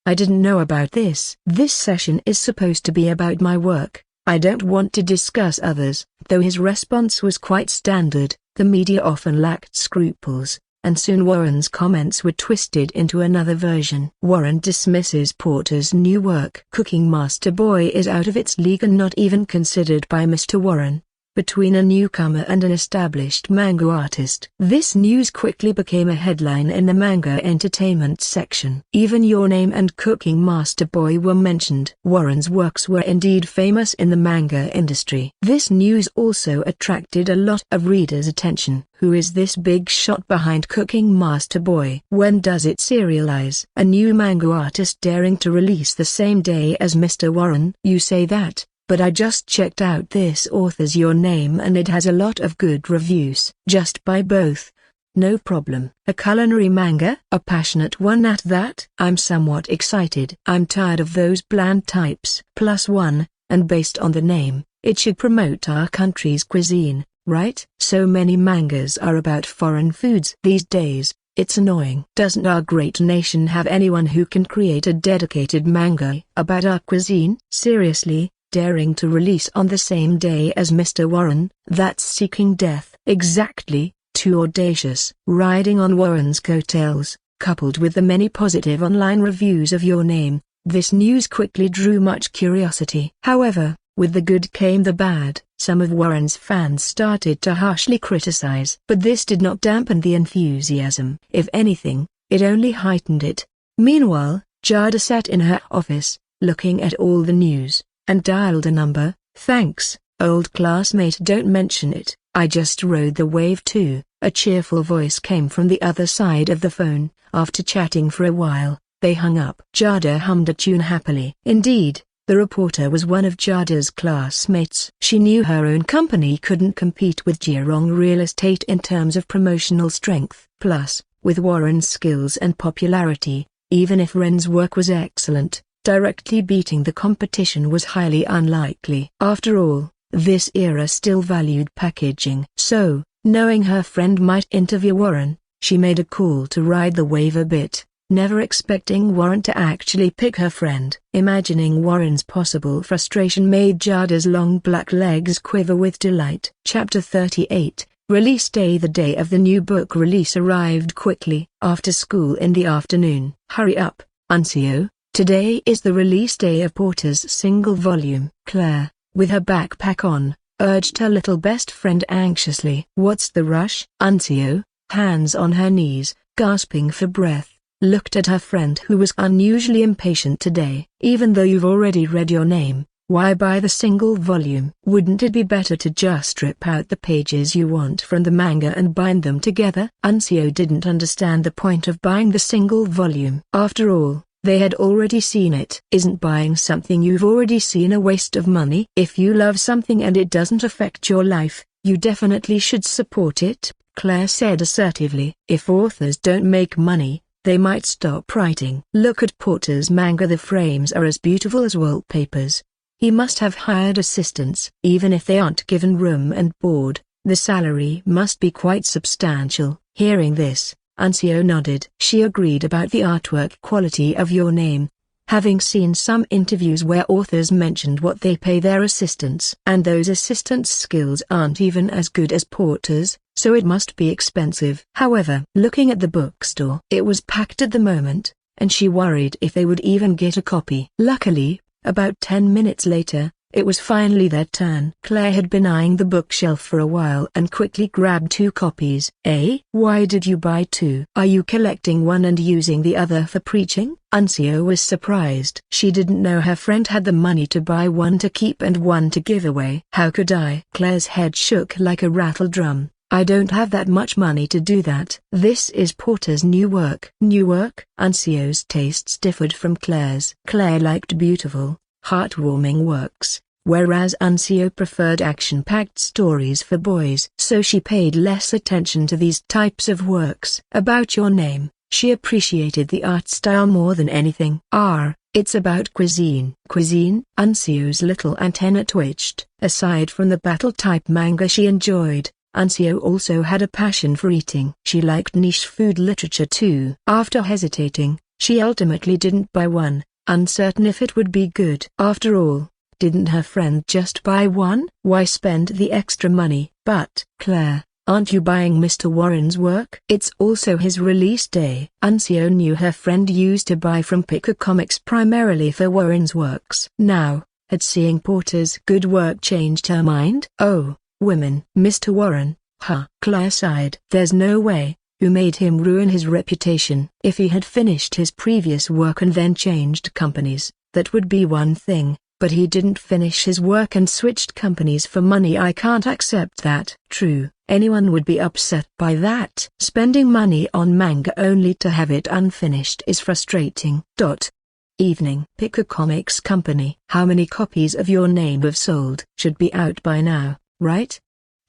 I didn't know about this. This session is supposed to be about my work. I don't want to discuss others." Though his response was quite standard, the media often lacked scruples, and soon Warren's comments were twisted into another version. Warren dismisses Porter's new work. Cooking Master Boy is out of its league and not even considered by Mr. Warren. Between a newcomer and an established manga artist. This news quickly became a headline in the manga entertainment section. Even Your Name and Cooking Master Boy were mentioned. Warren's works were indeed famous in the manga industry. This news also attracted a lot of readers' attention. Who is this big shot behind Cooking Master Boy? When does it serialize? A new manga artist daring to release the same day as Mr. Warren? You say that, but I just checked out this author's Your Name and it has a lot of good reviews. Just buy both. No problem. A culinary manga? A passionate one at that? I'm somewhat excited. I'm tired of those bland types. +1, and based on the name, it should promote our country's cuisine, right? So many mangas are about foreign foods these days. It's annoying. Doesn't our great nation have anyone who can create a dedicated manga about our cuisine? Seriously? Daring to release on the same day as Mr. Warren, that's seeking death. Exactly, too audacious. Riding on Warren's coattails, coupled with the many positive online reviews of Your Name, this news quickly drew much curiosity. However, with the good came the bad. Some of Warren's fans started to harshly criticize. But this did not dampen the enthusiasm. If anything, it only heightened it. Meanwhile, Jada sat in her office, looking at all the news, and dialed a number. "Thanks, old classmate, don't mention it, I just rode the wave too." A cheerful voice came from the other side of the phone. After chatting for a while, they hung up. Jada hummed a tune happily. Indeed, the reporter was one of Jada's classmates. She knew her own company couldn't compete with Jeorong Real Estate in terms of promotional strength. Plus, with Warren's skills and popularity, even if Ren's work was excellent, directly beating the competition was highly unlikely. After all, this era still valued packaging. So, knowing her friend might interview Warren, she made a call to ride the wave a bit, never expecting Warren to actually pick her friend. Imagining Warren's possible frustration made Jada's long black legs quiver with delight. Chapter 38, Release Day. The day of the new book release arrived quickly. After school in the afternoon. "Hurry up, Unsio. Today is the release day of Porter's single volume." Claire, with her backpack on, urged her little best friend anxiously. "What's the rush?" Unsio, hands on her knees, gasping for breath, looked at her friend who was unusually impatient today. "Even though you've already read Your Name, why buy the single volume? Wouldn't it be better to just strip out the pages you want from the manga and bind them together?" Unsio didn't understand the point of buying the single volume. After all, they had already seen it. "Isn't buying something you've already seen a waste of money? If you love something and it doesn't affect your life, you definitely should support it," Claire said assertively. "If authors don't make money, they might stop writing." "Look at Porter's manga. The frames are as beautiful as wallpapers. He must have hired assistants. Even if they aren't given room and board, the salary must be quite substantial." Hearing this, Unseo nodded. She agreed about the artwork quality of your name, having seen some interviews where authors mentioned what they pay their assistants. And those assistants' skills aren't even as good as Porter's, so it must be expensive. However, looking at the bookstore, it was packed at the moment, and she worried if they would even get a copy. Luckily, about 10 minutes later, it was finally their turn. Claire had been eyeing the bookshelf for a while and quickly grabbed 2 copies. Why did you buy 2? Are you collecting one and using the other for preaching? Unseo was surprised. She didn't know her friend had the money to buy one to keep and one to give away. How could I? Claire's head shook like a rattle drum. I don't have that much money to do that. This is Porter's new work. New work? Unseo's tastes differed from Claire's. Claire liked beautiful, heartwarming works, whereas Unseo preferred action-packed stories for boys. So she paid less attention to these types of works. About your name, she appreciated the art style more than anything. It's about cuisine. Cuisine? Unseo's little antenna twitched. Aside from the battle-type manga she enjoyed, Unseo also had a passion for eating. She liked niche food literature too. After hesitating, she ultimately didn't buy one, uncertain if it would be good. After all, didn't her friend just buy one? Why spend the extra money? But, Claire, aren't you buying Mr. Warren's work? It's also his release day. Unseo knew her friend used to buy from Picker Comics primarily for Warren's works. Now, had seeing Porter's good work changed her mind? Oh, women. Mr. Warren, huh? Claire sighed. There's no way. Who made him ruin his reputation? If he had finished his previous work and then changed companies, that would be one thing, but he didn't finish his work and switched companies for money. I can't accept that. True, anyone would be upset by that. Spending money on manga only to have it unfinished is frustrating. Evening. Picker Comics Company. How many copies of your name have sold? Should be out by now, right?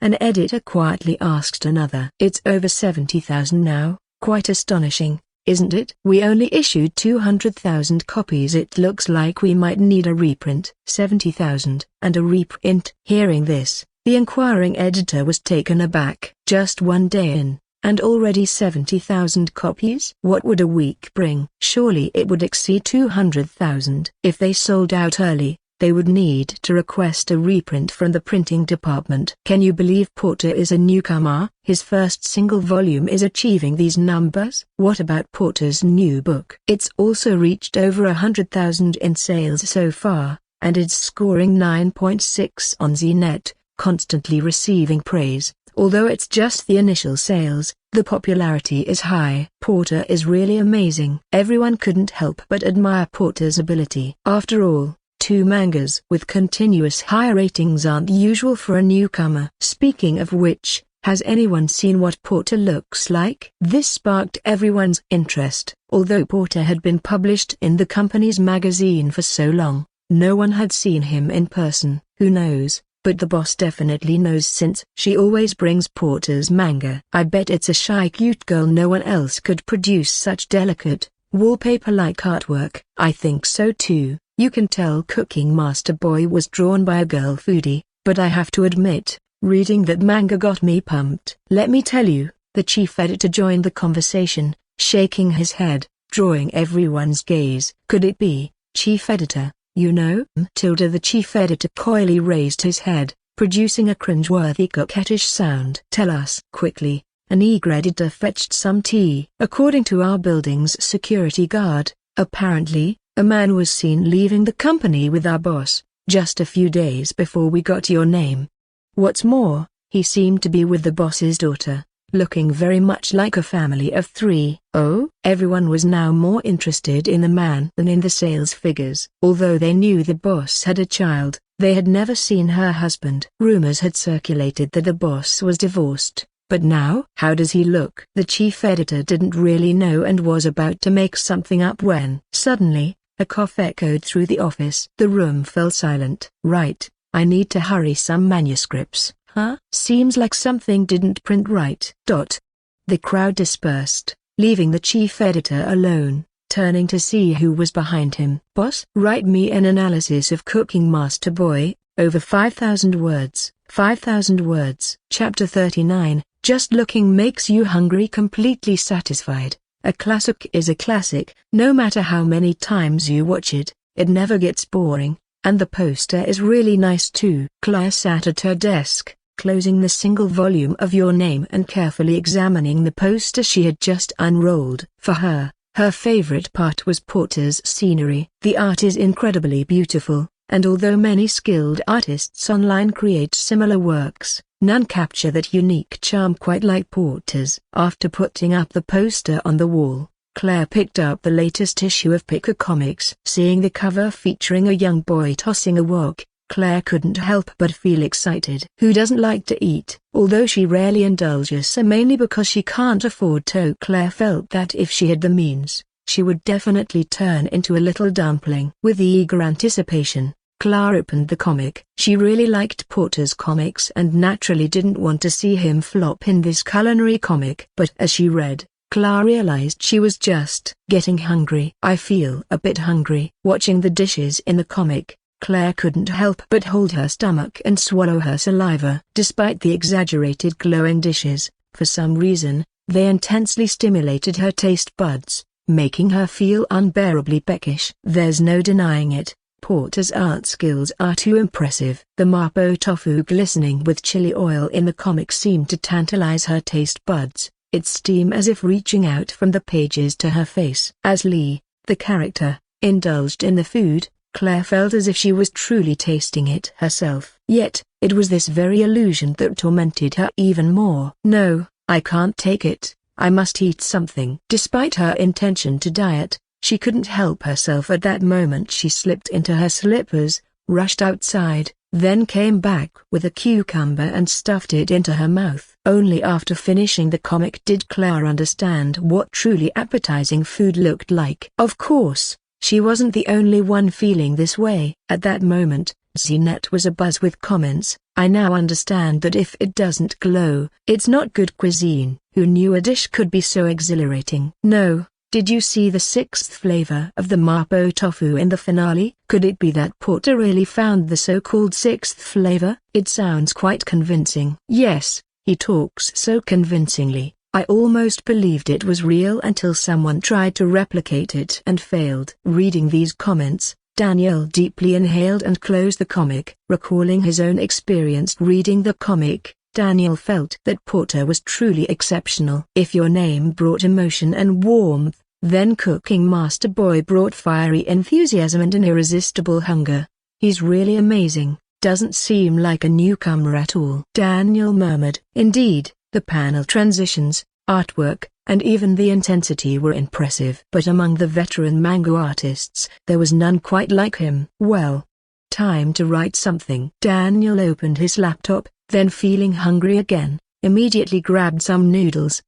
An editor quietly asked another. It's over 70,000 now. Quite astonishing, isn't it? We only issued 200,000 copies. It looks like we might need a reprint. 70,000 and a reprint. Hearing this, the inquiring editor was taken aback. Just one day in, and already 70,000 copies? What would a week bring? Surely it would exceed 200,000. If they sold out early, they would need to request a reprint from the printing department. Can you believe Porter is a newcomer? His first single volume is achieving these numbers. What about Porter's new book? It's also reached over 100,000 in sales so far, and it's scoring 9.6 on ZNet, constantly receiving praise. Although it's just the initial sales, the popularity is high. Porter is really amazing. Everyone couldn't help but admire Porter's ability. After all, 2 mangas with continuous high ratings aren't usual for a newcomer. Speaking of which, has anyone seen what Porter looks like? This sparked everyone's interest. Although Porter had been published in the company's magazine for so long, no one had seen him in person. Who knows, but the boss definitely knows since she always brings Porter's manga. I bet it's a shy cute girl. No one else could produce such delicate, wallpaper-like artwork. I think so too. You can tell Cooking Master Boy was drawn by a girl foodie, but I have to admit, reading that manga got me pumped. Let me tell you, the chief editor joined the conversation, shaking his head, drawing everyone's gaze. Could it be, chief editor, you know? The chief editor coyly raised his head, producing a cringeworthy coquettish sound. Tell us. Quickly, an eager editor fetched some tea. According to our building's security guard, apparently, a man was seen leaving the company with our boss, just a few days before we got your name. What's more, he seemed to be with the boss's daughter, looking very much like a family of 3. Oh? Everyone was now more interested in the man than in the sales figures. Although they knew the boss had a child, they had never seen her husband. Rumors had circulated that the boss was divorced. But now? How does he look? The chief editor didn't really know and was about to make something up when, suddenly, a cough echoed through the office. The room fell silent. Right, I need to hurry some manuscripts. Huh? Seems like something didn't print right. The crowd dispersed, leaving the chief editor alone, turning to see who was behind him. Boss, write me an analysis of Cooking Master Boy, over 5,000 words. 5,000 words. Chapter 39, Just looking makes you hungry, completely satisfied. A classic is a classic. No matter how many times you watch it, it never gets boring, and the poster is really nice too. Claire sat at her desk, closing the single volume of Your Name and carefully examining the poster she had just unrolled. For her, her favorite part was Porter's scenery. The art is incredibly beautiful, and although many skilled artists online create similar works, none capture that unique charm quite like Porter's. After putting up the poster on the wall, Claire picked up the latest issue of Picker Comics. Seeing the cover featuring a young boy tossing a wok, Claire couldn't help but feel excited. Who doesn't like to eat? Although she rarely indulges, so mainly because she can't afford to. Claire felt that if she had the means, she would definitely turn into a little dumpling. With eager anticipation, Claire opened the comic. She really liked Porter's comics and naturally didn't want to see him flop in this culinary comic. But as she read, Claire realized she was just getting hungry. I feel a bit hungry. Watching the dishes in the comic, Claire couldn't help but hold her stomach and swallow her saliva. Despite the exaggerated glowing dishes, for some reason, they intensely stimulated her taste buds, making her feel unbearably peckish. There's no denying it, Porter's art skills are too impressive. The mapo tofu glistening with chili oil in the comic seemed to tantalize her taste buds, its steam as if reaching out from the pages to her face. As Lee, the character, indulged in the food, Claire felt as if she was truly tasting it herself. Yet, it was this very illusion that tormented her even more. No, I can't take it, I must eat something. Despite her intention to diet, she couldn't help herself at that moment. She slipped into her slippers, rushed outside, then came back with a cucumber and stuffed it into her mouth. Only after finishing the comic did Claire understand what truly appetizing food looked like. Of course, she wasn't the only one feeling this way. At that moment, CNET was abuzz with comments. I now understand that if it doesn't glow, it's not good cuisine. Who knew a dish could be so exhilarating? No, did you see the sixth flavor of the mapo tofu in the finale? Could it be that Porter really found the so-called sixth flavor? It sounds quite convincing. Yes, he talks so convincingly. I almost believed it was real until someone tried to replicate it and failed. Reading these comments, Daniel deeply inhaled and closed the comic. Recalling his own experience reading the comic, Daniel felt that Porter was truly exceptional. If Your Name brought emotion and warmth, then Cooking Master Boy brought fiery enthusiasm and an irresistible hunger. He's really amazing, doesn't seem like a newcomer at all. Daniel murmured. Indeed, the panel transitions, artwork, and even the intensity were impressive. But among the veteran manga artists, there was none quite like him. Well, time to write something. Daniel opened his laptop, then feeling hungry again, immediately grabbed some noodles.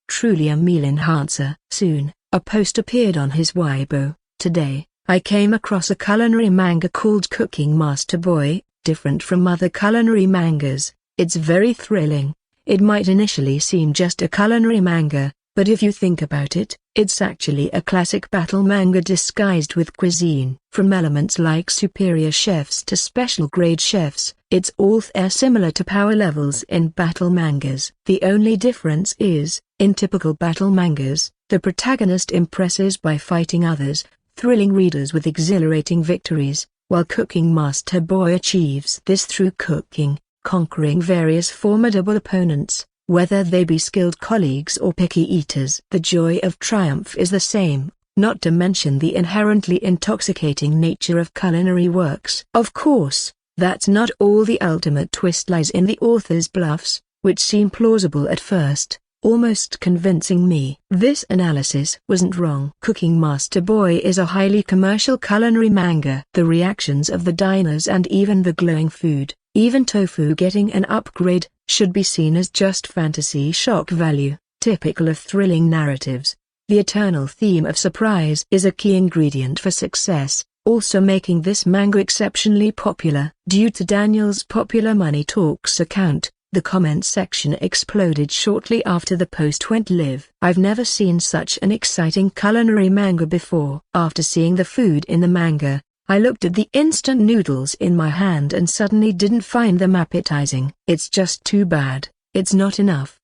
Truly a meal enhancer. Soon, a post appeared on his Weibo. Today, I came across a culinary manga called Cooking Master Boy. Different from other culinary mangas, it's very thrilling. It might initially seem just a culinary manga, but if you think about it, it's actually a classic battle manga disguised with cuisine. From elements like superior chefs to special grade chefs, it's all similar to power levels in battle mangas. The only difference is, in typical battle mangas, the protagonist impresses by fighting others, thrilling readers with exhilarating victories, while Cooking Master Boy achieves this through cooking, conquering various formidable opponents, whether they be skilled colleagues or picky eaters. The joy of triumph is the same, not to mention the inherently intoxicating nature of culinary works. Of course, that's not all. The ultimate twist lies in the author's bluffs, which seem plausible at first, almost convincing me. This analysis wasn't wrong. Cooking Master Boy is a highly commercial culinary manga. The reactions of the diners and even the glowing food, even tofu getting an upgrade, should be seen as just fantasy shock value, typical of thrilling narratives. The eternal theme of surprise is a key ingredient for success, also making this manga exceptionally popular. Due to Daniel's popular Money Talks account, the comment section exploded shortly after the post went live. I've never seen such an exciting culinary manga before. After seeing the food in the manga, I looked at the instant noodles in my hand and suddenly didn't find them appetizing. It's just too bad. It's not enough.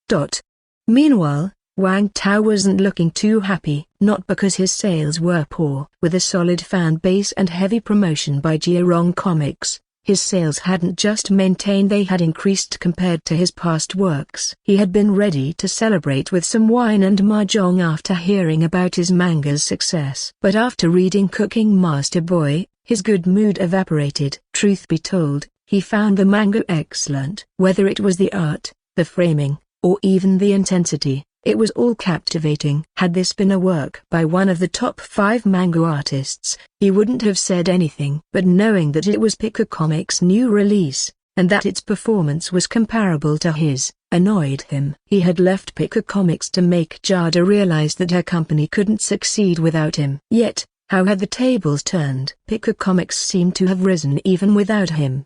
Meanwhile, Wang Tao wasn't looking too happy, not because his sales were poor. With a solid fan base and heavy promotion by Jiarong Comics, his sales hadn't just maintained, they had increased compared to his past works. He had been ready to celebrate with some wine and mahjong after hearing about his manga's success. But after reading Cooking Master Boy, his good mood evaporated. Truth be told, he found the manga excellent. Whether it was the art, the framing, or even the intensity, it was all captivating. Had this been a work by one of the top 5 manga artists, he wouldn't have said anything. But knowing that it was Picker Comics' new release, and that its performance was comparable to his, annoyed him. He had left Picker Comics to make Jada realize that her company couldn't succeed without him. Yet, how had the tables turned? Picker Comics seemed to have risen even without him.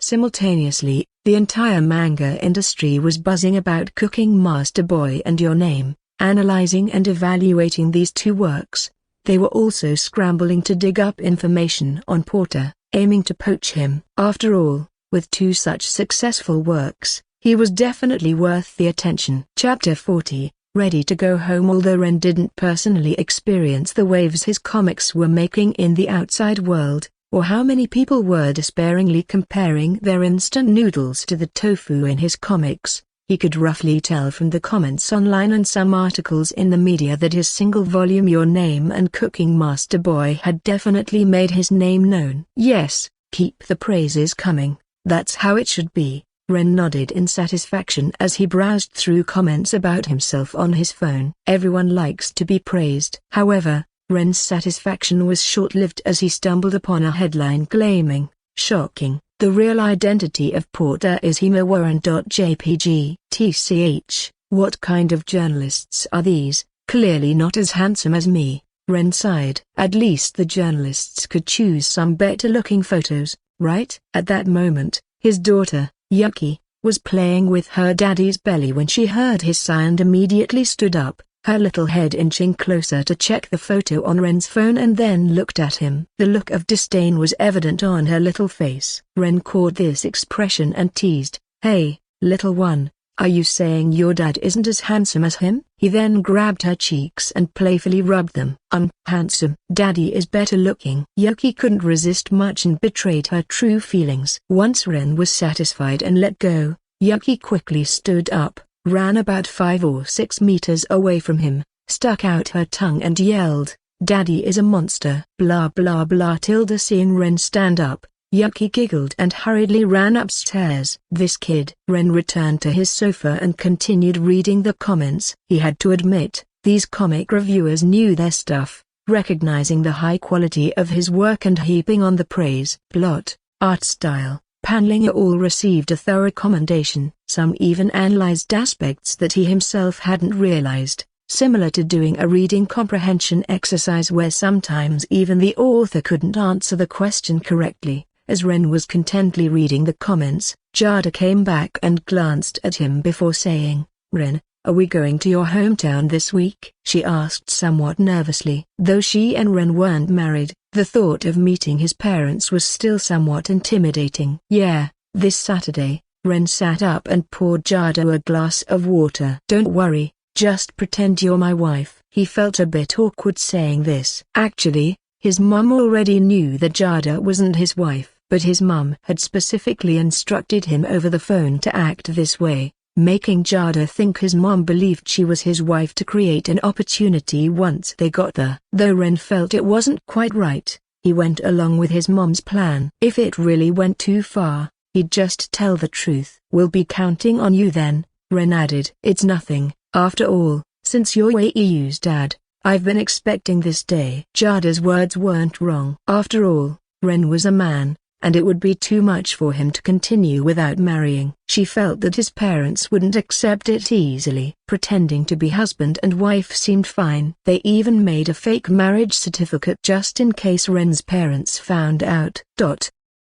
Simultaneously, the entire manga industry was buzzing about Cooking Master Boy and Your Name. Analyzing and evaluating these 2 works, they were also scrambling to dig up information on Porter, aiming to poach him. After all, with 2 such successful works, he was definitely worth the attention. Chapter 40, Ready to Go Home. Although Ren didn't personally experience the waves his comics were making in the outside world, or how many people were despairingly comparing their instant noodles to the tofu in his comics, he could roughly tell from the comments online and some articles in the media that his single volume Your Name and Cooking Master Boy had definitely made his name known. Yes, keep the praises coming, that's how it should be. Ren nodded in satisfaction as he browsed through comments about himself on his phone. Everyone likes to be praised. However, Ren's satisfaction was short-lived as he stumbled upon a headline claiming, "Shocking, the real identity of Porter is Hema-Warren.jpg. TCH, what kind of journalists are these? Clearly not as handsome as me." Ren sighed. At least the journalists could choose some better-looking photos, right? At that moment, his daughter, Yuki, was playing with her daddy's belly when she heard his sigh and immediately stood up, her little head inching closer to check the photo on Ren's phone and then looked at him. The look of disdain was evident on her little face. Ren caught this expression and teased, "Hey, little one, are you saying your dad isn't as handsome as him?" He then grabbed her cheeks and playfully rubbed them. Handsome. Daddy is better looking." Yuki couldn't resist much and betrayed her true feelings. Once Ren was satisfied and let go, Yuki quickly stood up, ran about 5 or 6 meters away from him, stuck out her tongue and yelled, "Daddy is a monster." Blah blah blah. Seeing Ren stand up, Yuki giggled and hurriedly ran upstairs. This kid. Ren returned to his sofa and continued reading the comments. He had to admit, these comic reviewers knew their stuff, recognizing the high quality of his work and heaping on the praise. Plot, art style, paneling all received a thorough commendation. Some even analyzed aspects that he himself hadn't realized, similar to doing a reading comprehension exercise where sometimes even the author couldn't answer the question correctly. As Ren was contentedly reading the comments, Jada came back and glanced at him before saying, "Ren, are we going to your hometown this week?" she asked somewhat nervously. Though she and Ren weren't married, the thought of meeting his parents was still somewhat intimidating. "Yeah, this Saturday." Ren sat up and poured Jada a glass of water. "Don't worry, just pretend you're my wife." He felt a bit awkward saying this. Actually, his mum already knew that Jada wasn't his wife, but his mum had specifically instructed him over the phone to act this way, making Jada think his mom believed she was his wife to create an opportunity once they got there. Though Ren felt it wasn't quite right, he went along with his mom's plan. If it really went too far, he'd just tell the truth. "We'll be counting on you then," Ren added. "It's nothing, after all, since you're Yu's dad. I've been expecting this day." Jada's words weren't wrong. After all, Ren was a man, and it would be too much for him to continue without marrying. She felt that his parents wouldn't accept it easily. Pretending to be husband and wife seemed fine. They even made a fake marriage certificate just in case Ren's parents found out.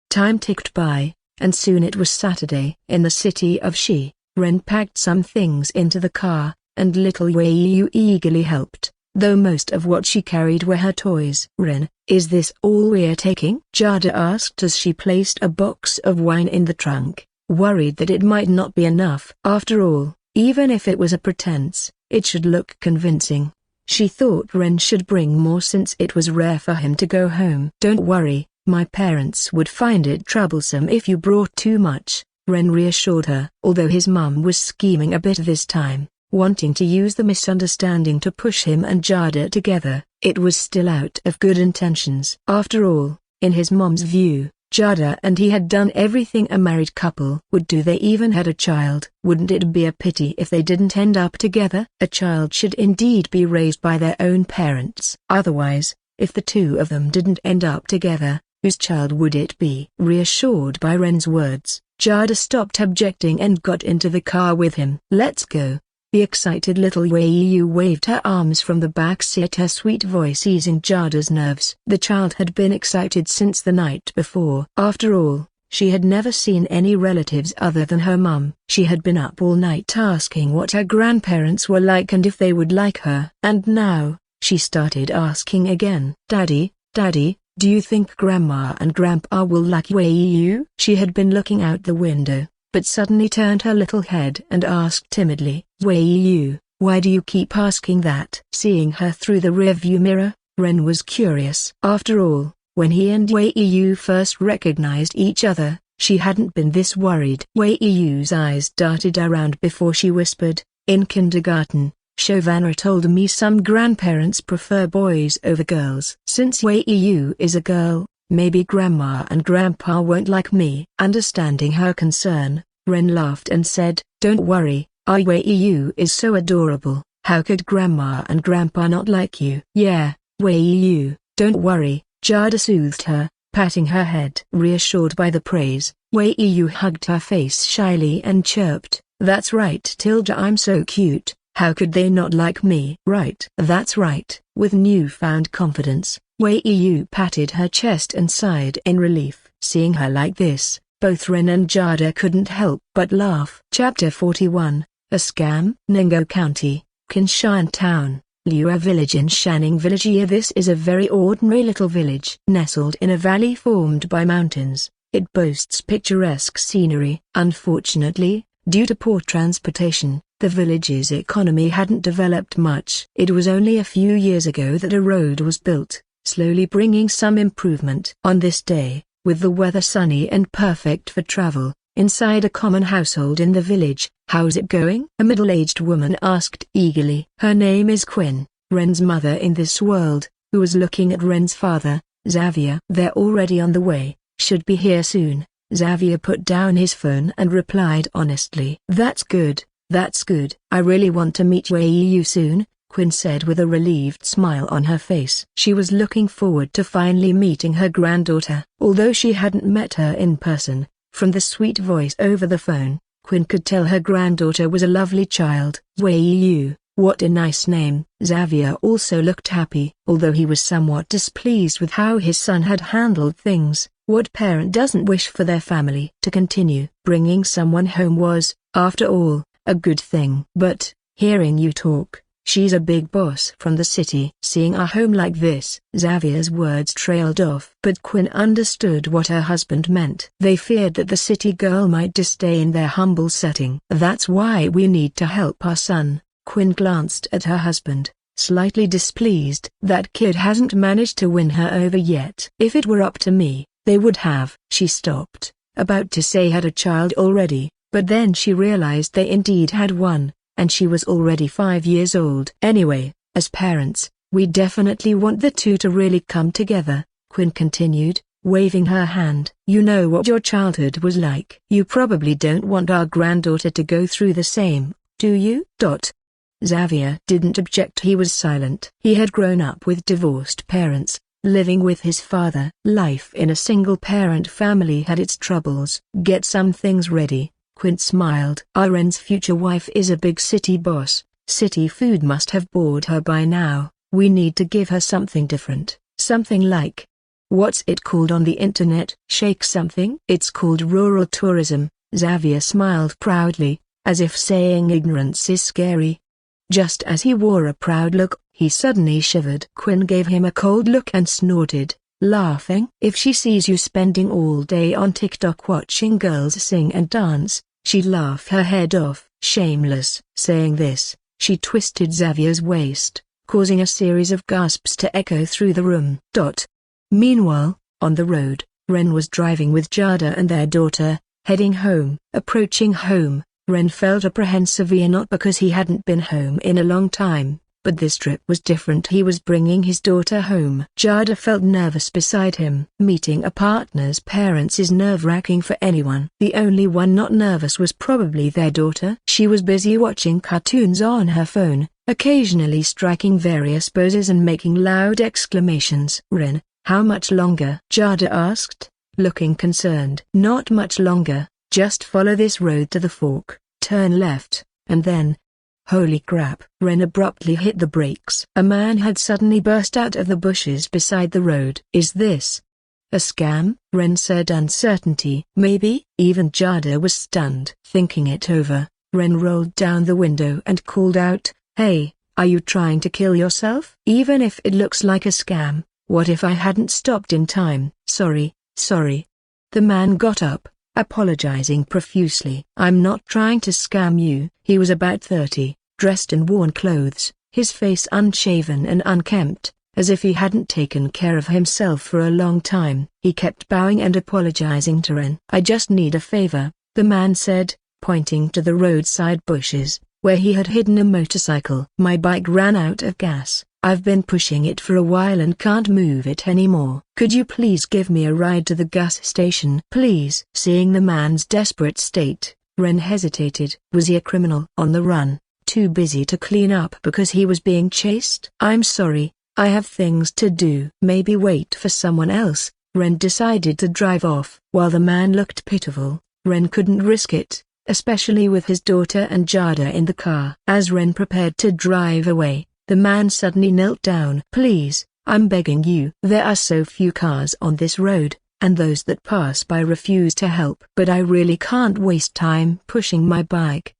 Time ticked by, and soon it was Saturday. In the city of Shi, Ren packed some things into the car, and little Yu eagerly helped, though most of what she carried were her toys. "Ren, is this all we're taking?" Jada asked as she placed a box of wine in the trunk. worried that it might not be enough. After all, even if it was a pretense, it should look convincing. She thought Ren should bring more since it was rare for him to go home. "Don't worry, my parents would find it troublesome if you brought too much," Ren reassured her. Although his mum was scheming a bit this time, wanting to use the misunderstanding to push him and Jada together, it was still out of good intentions. After all, in his mom's view, Jada and he had done everything a married couple would do. They even had a child. Wouldn't it be a pity if they didn't end up together? A child should indeed be raised by their own parents. Otherwise, if the two of them didn't end up together, whose child would it be? Reassured by Ren's words, Jada stopped objecting and got into the car with him. "Let's go." The excited little Wei waved her arms from the back seat, her sweet voice easing Jada's nerves. The child had been excited since the night before. After all, she had never seen any relatives other than her mum. She had been up all night asking what her grandparents were like and if they would like her. And now, she started asking again. "Daddy, Daddy, do you think Grandma and Grandpa will like Wei?" She had been looking out the window, but suddenly turned her little head and asked timidly, "Wei, why do you keep asking that?" Seeing her through the rearview mirror, Ren was curious. After all, when he and Wei first recognized each other, she hadn't been this worried. Wei's eyes darted around before she whispered, "In kindergarten, Shovana told me some grandparents prefer boys over girls. Since Wei is a girl, maybe Grandma and Grandpa won't like me." Understanding her concern, Ren laughed and said, "Don't worry, our Wei is so adorable. How could Grandma and Grandpa not like you?" "Yeah, Wei, don't worry," Jada soothed her, patting her head. Reassured by the praise, Wei hugged her face shyly and chirped, "That's right Tilda, I'm so cute. How could they not like me?" "Right. That's right." With newfound confidence, Wei patted her chest and sighed in relief. Seeing her like this, both Ren and Jada couldn't help but laugh. Chapter 41, A Scam. Ningbo County, Qinshan Town, Liua Village in Shanning Village. This is a very ordinary little village. Nestled in a valley formed by mountains, it boasts picturesque scenery. Unfortunately, due to poor transportation, the village's economy hadn't developed much. It was only a few years ago that a road was built, slowly bringing some improvement. On this day, with the weather sunny and perfect for travel, inside a common household in the village, "How's it going?" a middle-aged woman asked eagerly. Her name is Quinn, Ren's mother in this world, who was looking at Ren's father, Xavier. "They're already on the way, should be here soon." Xavier put down his phone and replied honestly. "That's good, that's good. I really want to meet Wei soon," Quinn said with a relieved smile on her face. She was looking forward to finally meeting her granddaughter. Although she hadn't met her in person, from the sweet voice over the phone, Quinn could tell her granddaughter was a lovely child. "Wei, what a nice name." Xavier also looked happy. Although he was somewhat displeased with how his son had handled things, what parent doesn't wish for their family to continue? Bringing someone home was, after all, a good thing. "But, hearing you talk, she's a big boss from the city." Seeing a home like this, Xavier's words trailed off. But Quinn understood what her husband meant. They feared that the city girl might disdain their humble setting. "That's why we need to help our son." Quinn glanced at her husband, slightly displeased. "That kid hasn't managed to win her over yet. If it were up to me, they would have." She stopped, about to say had a child already, but then she realized they indeed had one, and she was already 5 years old. "Anyway, as parents, we definitely want the two to really come together," Quinn continued, waving her hand. "You know what your childhood was like. You probably don't want our granddaughter to go through the same, do you?" Xavier didn't object. He was silent. He had grown up with divorced parents, living with his father. Life in a single-parent family had its troubles. "Get some things ready," Quinn smiled. "Ren's future wife is a big city boss. City food must have bored her by now. We need to give her something different, something like, what's it called on the internet? Shake something?" "It's called rural tourism." Xavier smiled proudly, as if saying ignorance is scary. Just as he wore a proud look, he suddenly shivered. Quinn gave him a cold look and snorted, laughing. If she sees you spending all day on TikTok watching girls sing and dance, she'd laugh her head off. Shameless. Saying this, she twisted Xavier's waist, causing a series of gasps to echo through the room. Meanwhile, on the road, Ren was driving with Jada and their daughter, heading home. Approaching home, Ren felt apprehensive, not because he hadn't been home in a long time, but this trip was different. He was bringing his daughter home. Jada felt nervous beside him. Meeting a partner's parents is nerve-wracking for anyone. The only one not nervous was probably their daughter. She was busy watching cartoons on her phone, occasionally striking various poses and making loud exclamations. "Ren, how much longer?" Jada asked, looking concerned. "Not much longer, just follow this road to the fork, turn left, and then—" Holy crap! Ren abruptly hit the brakes. A man had suddenly burst out of the bushes beside the road. "Is this a scam?" Ren said, uncertainty. "Maybe." Even Jada was stunned. Thinking it over, Ren rolled down the window and called out, "Hey, are you trying to kill yourself?" "Even if it looks like a scam, what if I hadn't stopped in time?" Sorry. The man got up, apologizing profusely. "I'm not trying to scam you." He was about 30, dressed in worn clothes, his face unshaven and unkempt, as if he hadn't taken care of himself for a long time. He kept bowing and apologizing to Ren. "I just need a favor," the man said, pointing to the roadside bushes, where he had hidden a motorcycle. "My bike ran out of gas. I've been pushing it for a while and can't move it anymore. Could you please give me a ride to the gas station?" "Please." Seeing the man's desperate state, Ren hesitated. Was he a criminal on the run, too busy to clean up because he was being chased? "I'm sorry, I have things to do." "Maybe wait for someone else." Ren decided to drive off. While the man looked pitiful, Ren couldn't risk it, especially with his daughter and Jada in the car. As Ren prepared to drive away, the man suddenly knelt down. "Please, I'm begging you." "There are so few cars on this road, and those that pass by refuse to help." "But I really can't waste time pushing my bike."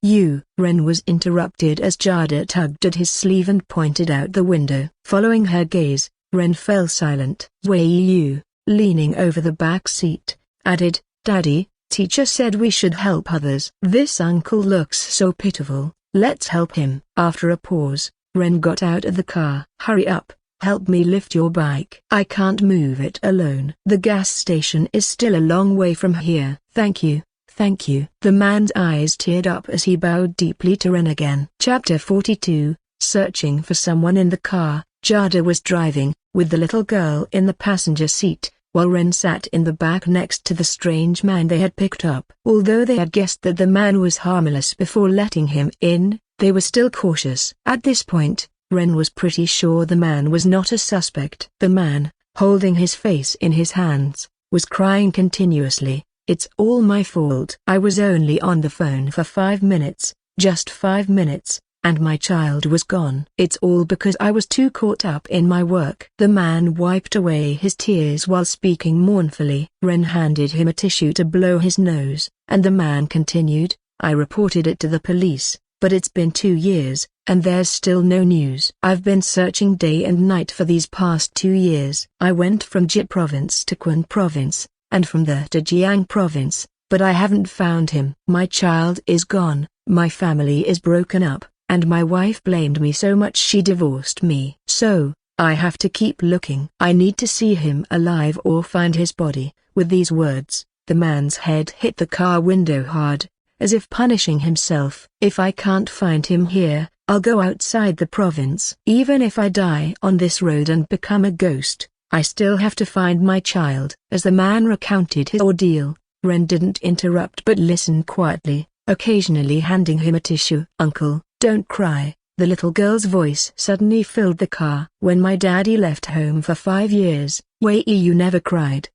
Ren was interrupted as Jada tugged at his sleeve and pointed out the window. Following her gaze, Ren fell silent. Wei, leaning over the back seat, added, "Daddy, teacher said we should help others. This uncle looks so pitiful, let's help him." After a pause, Ren got out of the car. "Hurry up, help me lift your bike." "I can't move it alone. The gas station is still a long way from here." "Thank you, thank you." The man's eyes teared up as he bowed deeply to Ren again. Chapter 42, Searching for someone in the car. Jada was driving, with the little girl in the passenger seat, while Ren sat in the back next to the strange man they had picked up. Although they had guessed that the man was harmless before letting him in, they were still cautious. At this point, Ren was pretty sure the man was not a suspect. The man, holding his face in his hands, was crying continuously. "It's all my fault. I was only on the phone for 5 minutes, just 5 minutes, and my child was gone. It's all because I was too caught up in my work." The man wiped away his tears while speaking mournfully. Ren handed him a tissue to blow his nose, and the man continued, "I reported it to the police, but it's been 2 years, and there's still no news. I've been searching day and night for these past 2 years. I went from Jit province to Quan province, and from there to Jiang province, but I haven't found him. My child is gone, my family is broken up, and my wife blamed me so much she divorced me. So, I have to keep looking. I need to see him alive or find his body." With these words, the man's head hit the car window hard, as if punishing himself. "If I can't find him here, I'll go outside the province. Even if I die on this road and become a ghost, I still have to find my child." As the man recounted his ordeal, Ren didn't interrupt but listened quietly, occasionally handing him a tissue. "Uncle, don't cry." The little girl's voice suddenly filled the car. "When my daddy left home for 5 years, Wei, you never cried."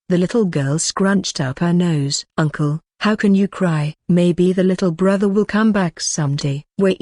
The little girl scrunched up her nose. "Uncle, how can you cry? Maybe the little brother will come back someday." Wei,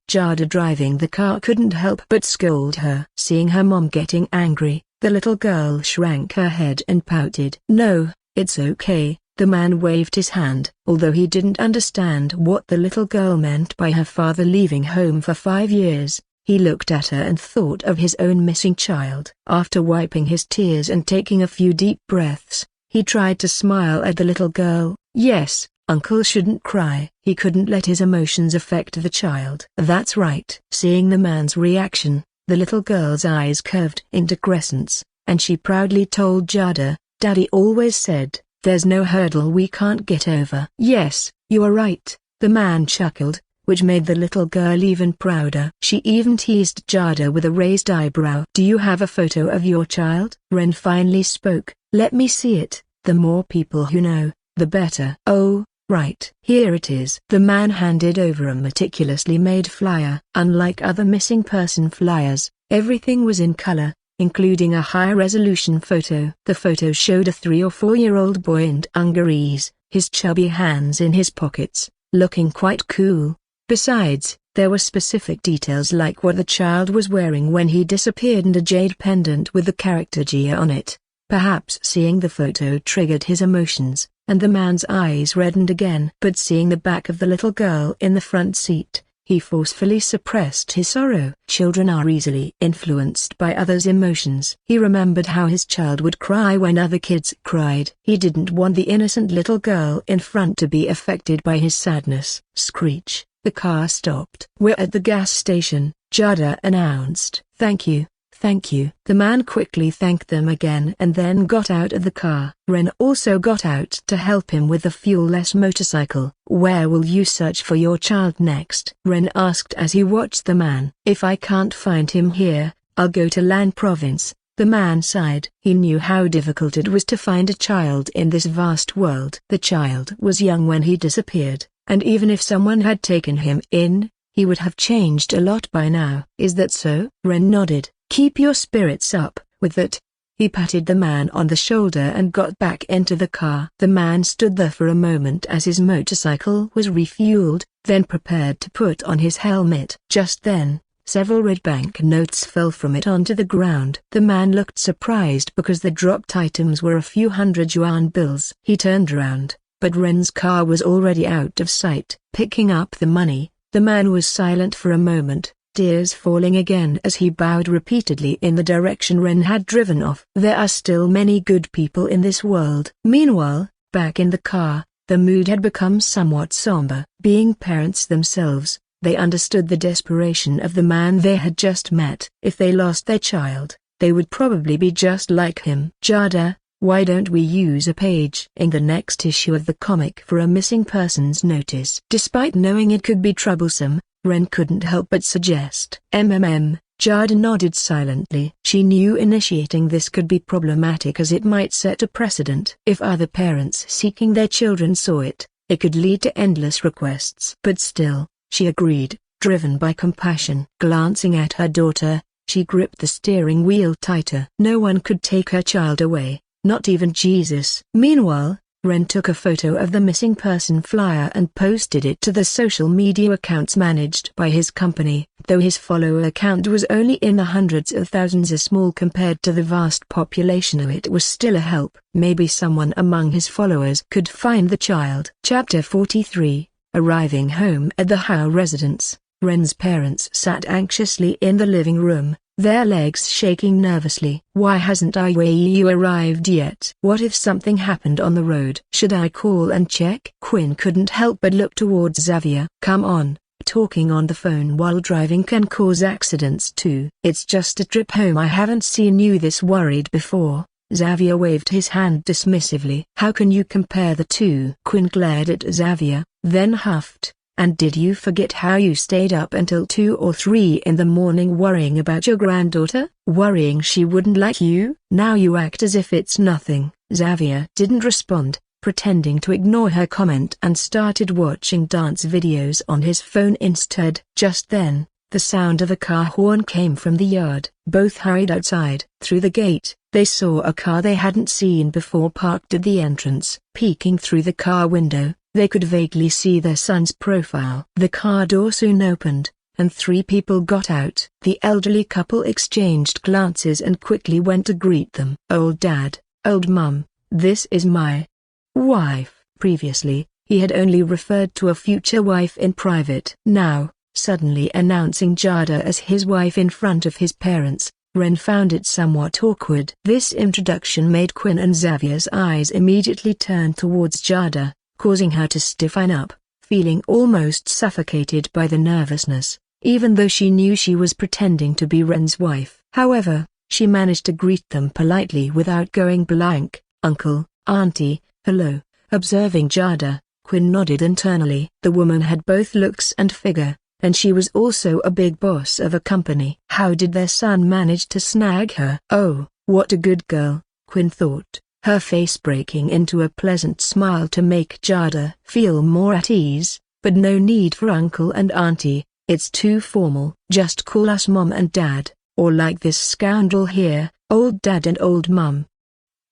Jada driving the car couldn't help but scold her. Seeing her mom getting angry, the little girl shrank her head and pouted. "No, it's okay." The man waved his hand. Although he didn't understand what the little girl meant by her father leaving home for 5 years, He looked at her and thought of his own missing child. After wiping his tears and taking a few deep breaths, he tried to smile at the little girl. Yes, Uncle shouldn't cry. He couldn't let his emotions affect the child. That's right. Seeing the man's reaction, the little girl's eyes curved into crescents, and she proudly told Jada, "Daddy always said, there's no hurdle we can't get over." "Yes, you are right," the man chuckled, which made the little girl even prouder. She even teased Jada with a raised eyebrow. "Do you have a photo of your child?" Ren finally spoke. "Let me see it. The more people who know, the better." "Oh, right. Here it is." The man handed over a meticulously made flyer. Unlike other missing person flyers, everything was in color, including a high-resolution photo. The photo showed a 3 or 4-year-old boy in dungarees, his chubby hands in his pockets, looking quite cool. Besides, there were specific details like what the child was wearing when he disappeared and a jade pendant with the character Gia on it. Perhaps seeing the photo triggered his emotions, and the man's eyes reddened again. But seeing the back of the little girl in the front seat, he forcefully suppressed his sorrow. Children are easily influenced by others' emotions. He remembered how his child would cry when other kids cried. He didn't want the innocent little girl in front to be affected by his sadness. Screech. The car stopped. "We're at the gas station," Jada announced. "Thank you, thank you." The man quickly thanked them again and then got out of the car. Ren also got out to help him with the fuel-less motorcycle. "Where will you search for your child next?" Ren asked as he watched the man. "If I can't find him here, I'll go to Lan Province." The man sighed. He knew how difficult it was to find a child in this vast world. The child was young when he disappeared, and even if someone had taken him in, he would have changed a lot by now. "Is that so?" Ren nodded. "Keep your spirits up." With that, he patted the man on the shoulder and got back into the car. The man stood there for a moment as his motorcycle was refueled, then prepared to put on his helmet. Just then, several red bank notes fell from it onto the ground. The man looked surprised because the dropped items were a few hundred-yuan bills. He turned around, but Ren's car was already out of sight. Picking up the money, the man was silent for a moment, tears falling again as he bowed repeatedly in the direction Ren had driven off. There are still many good people in this world. Meanwhile, back in the car, the mood had become somewhat somber. Being parents themselves, they understood the desperation of the man they had just met. If they lost their child, they would probably be just like him. "Jada, why don't we use a page in the next issue of the comic for a missing persons notice?" Despite knowing it could be troublesome, Ren couldn't help but suggest. Jada nodded silently. She knew initiating this could be problematic as it might set a precedent. If other parents seeking their children saw it, it could lead to endless requests. But still, she agreed, driven by compassion. Glancing at her daughter, she gripped the steering wheel tighter. No one could take her child away, not even Jesus. Meanwhile, Ren took a photo of the missing person flyer and posted it to the social media accounts managed by his company. Though his follower count was only in the hundreds of thousands, small compared to the vast population, it was still a help. Maybe someone among his followers could find the child. Chapter 43. Arriving home at the Howe residence, Ren's parents sat anxiously in the living room, their legs shaking nervously. "Why hasn't IWU arrived yet? What if something happened on the road? Should I call and check?" Quinn couldn't help but look towards Xavier. "Come on, talking on the phone while driving can cause accidents too." "It's just a trip home. I haven't seen you this worried before." Xavier waved his hand dismissively. "How can you compare the two?" Quinn glared at Xavier, then huffed. "And did you forget how you stayed up until 2 or 3 in the morning worrying about your granddaughter? Worrying she wouldn't like you? Now you act as if it's nothing." Xavier didn't respond, pretending to ignore her comment and started watching dance videos on his phone instead. Just then, the sound of a car horn came from the yard. Both hurried outside. Through the gate, they saw a car they hadn't seen before parked at the entrance. Peeking through the car window, they could vaguely see their son's profile. The car door soon opened, and 3 people got out. The elderly couple exchanged glances and quickly went to greet them. "Old Dad, old Mum, this is my wife." Previously, he had only referred to a future wife in private. Now, suddenly announcing Jada as his wife in front of his parents. Ren found it somewhat awkward. This introduction made Quinn and Xavier's eyes immediately turn towards Jada, causing her to stiffen up, feeling almost suffocated by the nervousness, even though she knew she was pretending to be Ren's wife. However, she managed to greet them politely without going blank. "Uncle, Auntie, hello." Observing Jada, Quinn nodded internally. The woman had both looks and figure, and she was also a big boss of a company. How did their son manage to snag her? Oh, what a good girl, Quinn thought, her face breaking into a pleasant smile to make Jada feel more at ease. But no need for uncle and auntie, it's too formal. Just call us mom and dad, or like this scoundrel here, old dad and old mum.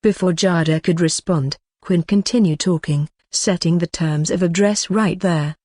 Before Jada could respond, Quinn continued talking, setting the terms of address right there.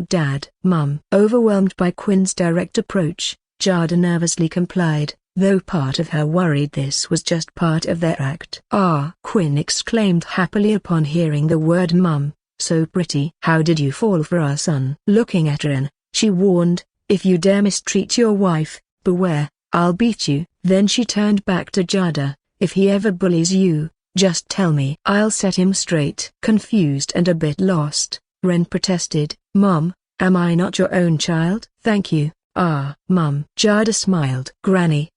Dad, Mum. Overwhelmed by Quinn's direct approach, Jada nervously complied, though part of her worried this was just part of their act. "Ah!" Quinn exclaimed happily upon hearing the word Mum, "so pretty." "How did you fall for our son?" Looking at Ren, she warned, "If you dare mistreat your wife, beware, I'll beat you." Then she turned back to Jada, "If he ever bullies you, just tell me. I'll set him straight." Confused and a bit lost, Ren protested, "Mom, am I not your own child?" "Thank you, Mum." Jada smiled. Granny,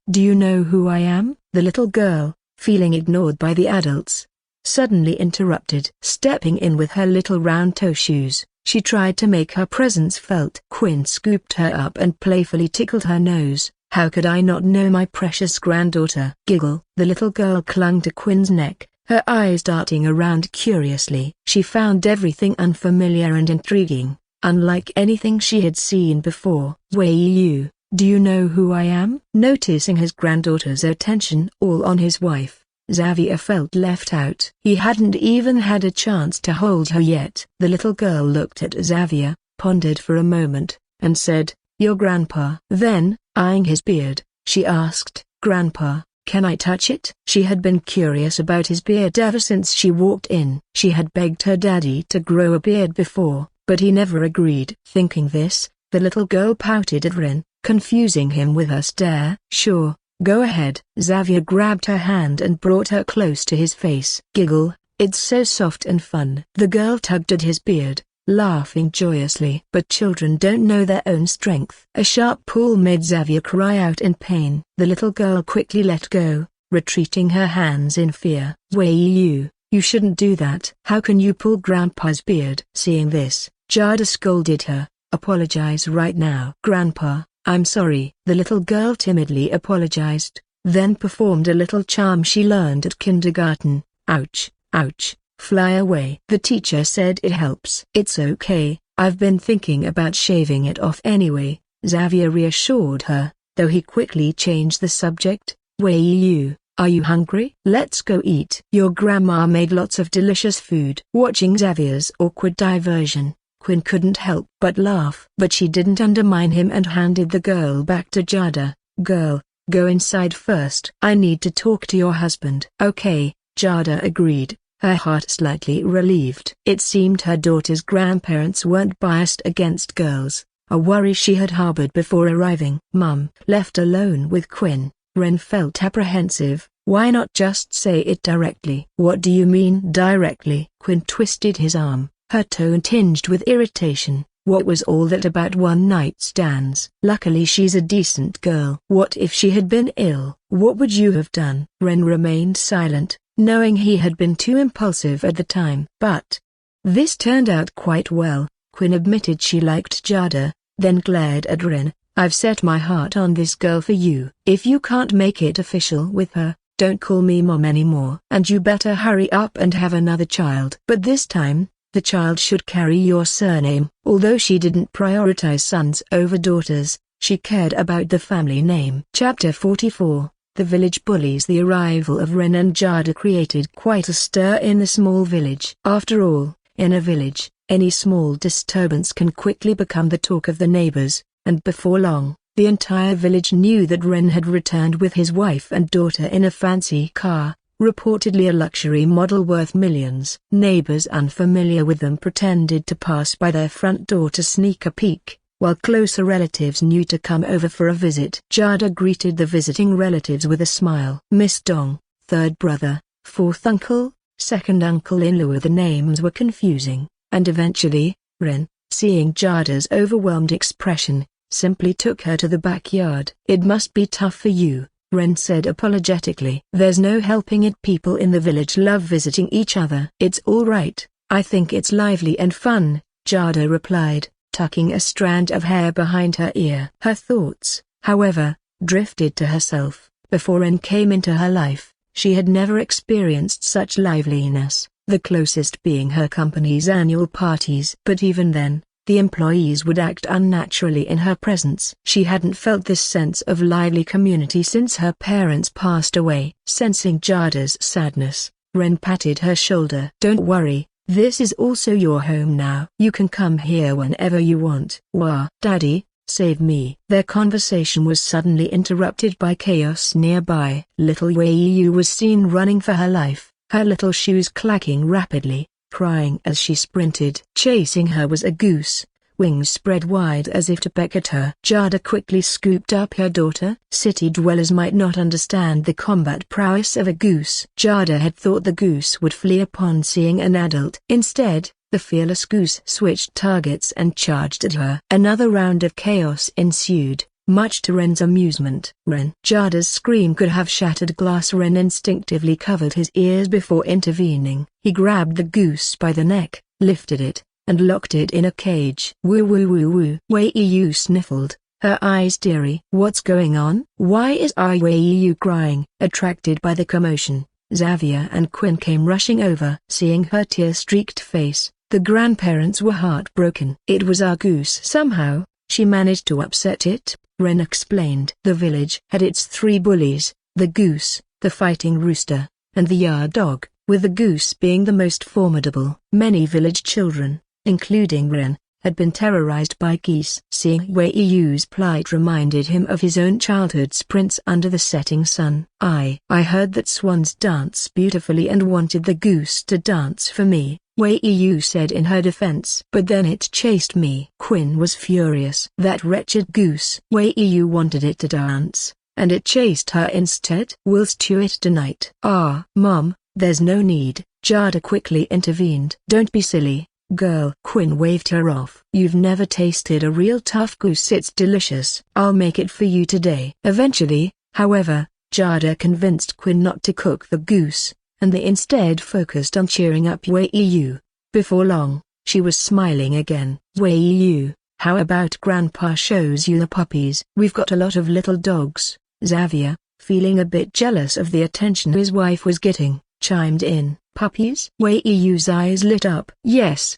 do you know who I am?" The little girl, feeling ignored by the adults, suddenly interrupted. Stepping in with her little round toe shoes, she tried to make her presence felt. Quinn scooped her up and playfully tickled her nose. "How could I not know my precious granddaughter?" Giggle. The little girl clung to Quinn's neck, her eyes darting around curiously. She found everything unfamiliar and intriguing, unlike anything she had seen before. "Wei Yu, do you know who I am?" Noticing his granddaughter's attention all on his wife, Xavier felt left out. He hadn't even had a chance to hold her yet. The little girl looked at Xavier, pondered for a moment, and said, "Your grandpa." Then, eyeing his beard, she asked, "Grandpa, can I touch it?" She had been curious about his beard ever since she walked in. She had begged her daddy to grow a beard before, but he never agreed. Thinking this, the little girl pouted at Ren, confusing him with her stare. "Sure, go ahead." Xavier grabbed her hand and brought her close to his face. Giggle, "It's so soft and fun." The girl tugged at his beard, laughing joyously. But children don't know their own strength. A sharp pull made Xavier cry out in pain. The little girl quickly let go, retreating her hands in fear. "Wei Yu, you shouldn't do that." "How can you pull Grandpa's beard?" Seeing this, Jada scolded her, "Apologize right now." "Grandpa, I'm sorry." The little girl timidly apologized, then performed a little charm she learned at kindergarten. "Ouch, ouch. Fly away." The teacher said it helps. "It's okay, I've been thinking about shaving it off anyway," Xavier reassured her, though he quickly changed the subject. "Wei Yu, are you hungry? Let's go eat." "Your grandma made lots of delicious food." Watching Xavier's awkward diversion, Quinn couldn't help but laugh. But she didn't undermine him and handed the girl back to Jada. "Girl, go inside first. I need to talk to your husband." "Okay," Jada agreed, her heart slightly relieved. It seemed her daughter's grandparents weren't biased against girls, a worry she had harbored before arriving. "Mum." Left alone with Quinn, Ren felt apprehensive. Why not just say it directly? "What do you mean directly?" Quinn twisted his arm, her tone tinged with irritation. What was all that about one-night stands? Luckily she's a decent girl. What if she had been ill? What would you have done? Ren remained silent, knowing he had been too impulsive at the time. But this turned out quite well. Quinn admitted she liked Jada, then glared at Ren. "I've set my heart on this girl for you. If you can't make it official with her, don't call me mom anymore. And you better hurry up and have another child. But this time, the child should carry your surname." Although she didn't prioritize sons over daughters, she cared about the family name. Chapter 44. The village bullies. The arrival of Ren and Jada created quite a stir in the small village. After all, in a village, any small disturbance can quickly become the talk of the neighbors, and before long, the entire village knew that Ren had returned with his wife and daughter in a fancy car, reportedly a luxury model worth millions. Neighbors unfamiliar with them pretended to pass by their front door to sneak a peek, while closer relatives knew to come over for a visit. Jada greeted the visiting relatives with a smile. Miss Dong, third brother, fourth uncle, second uncle-in-law. The names were confusing, and eventually, Ren, seeing Jada's overwhelmed expression, simply took her to the backyard. It must be tough for you, Ren said apologetically. There's no helping it. People in the village love visiting each other. It's all right, I think it's lively and fun, Jada replied, tucking a strand of hair behind her ear. Her thoughts, however, drifted to herself. Before Ren came into her life, she had never experienced such liveliness, the closest being her company's annual parties. But even then, the employees would act unnaturally in her presence. She hadn't felt this sense of lively community since her parents passed away. Sensing Jada's sadness, Ren patted her shoulder. Don't worry, this is also your home now. You can come here whenever you want. Wah! Daddy, save me. Their conversation was suddenly interrupted by chaos nearby. Little Wei Yu was seen running for her life, her little shoes clacking rapidly, crying as she sprinted. Chasing her was a goose, wings spread wide as if to peck at her. Jada quickly scooped up her daughter. City dwellers might not understand the combat prowess of a goose. Jada had thought the goose would flee upon seeing an adult. Instead, the fearless goose switched targets and charged at her. Another round of chaos ensued, much to Ren's amusement. Jada's scream could have shattered glass. Ren instinctively covered his ears before intervening. He grabbed the goose by the neck, lifted it, and locked it in a cage. Woo woo woo woo. Wei Yu sniffled, her eyes teary. What's going on? Why is Wei Yu crying? Attracted by the commotion, Xavier and Quinn came rushing over. Seeing her tear-streaked face, the grandparents were heartbroken. It was our goose. Somehow, she managed to upset it, Ren explained. The village had its three bullies, the goose, the fighting rooster, and the yard dog, with the goose being the most formidable. Many village children, including Ren, had been terrorized by geese. Seeing Wei Yu's plight reminded him of his own childhood sprints under the setting sun. I heard that swans dance beautifully and wanted the goose to dance for me, Wei Yu said in her defense. But then it chased me. Quinn was furious. That wretched goose. Wei Yu wanted it to dance, and it chased her instead. We'll stew it tonight. Mom, there's no need, Jada quickly intervened. Don't be silly, girl. Quinn waved her off. You've never tasted a real tough goose. It's delicious. I'll make it for you today. Eventually, however, Jada convinced Quinn not to cook the goose, and they instead focused on cheering up Wei Yu. Before long, she was smiling again. Wei Yu, how about Grandpa shows you the puppies? We've got a lot of little dogs. Xavier, feeling a bit jealous of the attention his wife was getting, chimed in. Puppies? Wei Yu's eyes lit up. Yes.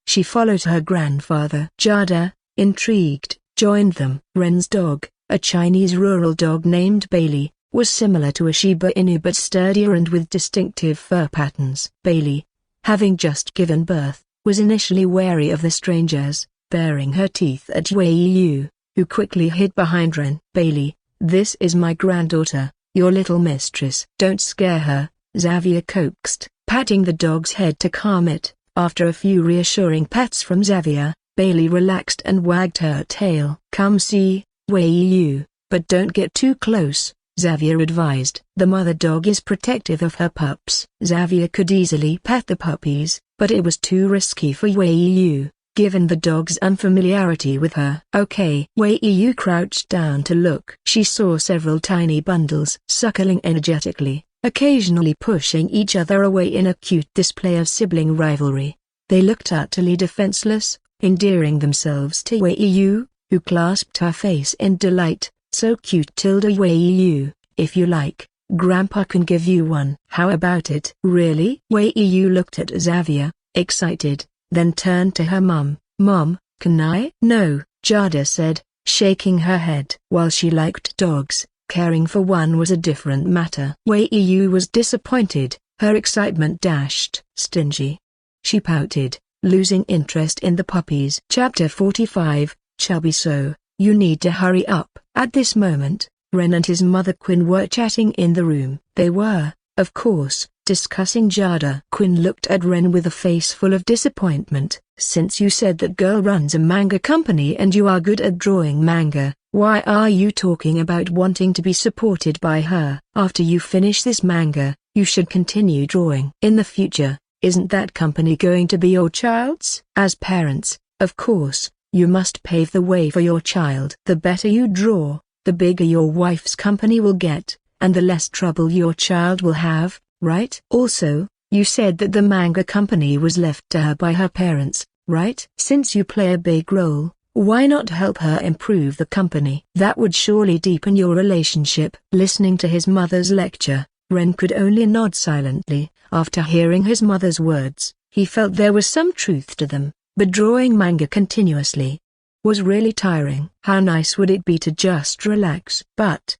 She followed her grandfather. Jada, intrigued, joined them. Ren's dog, a Chinese rural dog named Bailey, was similar to a Shiba Inu but sturdier and with distinctive fur patterns. Bailey, having just given birth, was initially wary of the strangers, baring her teeth at Wei Yu, who quickly hid behind Ren. Bailey, this is my granddaughter, your little mistress. Don't scare her, Xavier coaxed, patting the dog's head to calm it. After a few reassuring pats from Xavier, Bailey relaxed and wagged her tail. Come see, Wei Yu, but don't get too close, Xavier advised. The mother dog is protective of her pups. Xavier could easily pet the puppies, but it was too risky for Wei Yu, given the dog's unfamiliarity with her. Okay. Wei Yu crouched down to look. She saw several tiny bundles suckling energetically, occasionally pushing each other away in a cute display of sibling rivalry. They looked utterly defenseless, endearing themselves to Wei Yu, who clasped her face in delight. So cute. Wei Yu, if you like, Grandpa can give you one. How about it? Really? Wei Yu looked at Xavier, excited, then turned to her mum. Mom, can I? No, Jada said, shaking her head. While she liked dogs, caring for one was a different matter. Wei Yu was disappointed, her excitement dashed. Stingy. She pouted, losing interest in the puppies. Chapter 45, Chubby So, you need to hurry up. At this moment, Ren and his mother Quinn were chatting in the room. They were, of course, discussing Jada. Quinn looked at Ren with a face full of disappointment. Since you said that girl runs a manga company and you are good at drawing manga, why are you talking about wanting to be supported by her? After you finish this manga, you should continue drawing. In the future, isn't that company going to be your child's? As parents, of course, you must pave the way for your child. The better you draw, the bigger your wife's company will get, and the less trouble your child will have, right? Also, you said that the manga company was left to her by her parents, right? Since you play a big role, why not help her improve the company? That would surely deepen your relationship. Listening to his mother's lecture, Ren could only nod silently. After hearing his mother's words, he felt there was some truth to them, but drawing manga continuously was really tiring. How nice would it be to just relax? But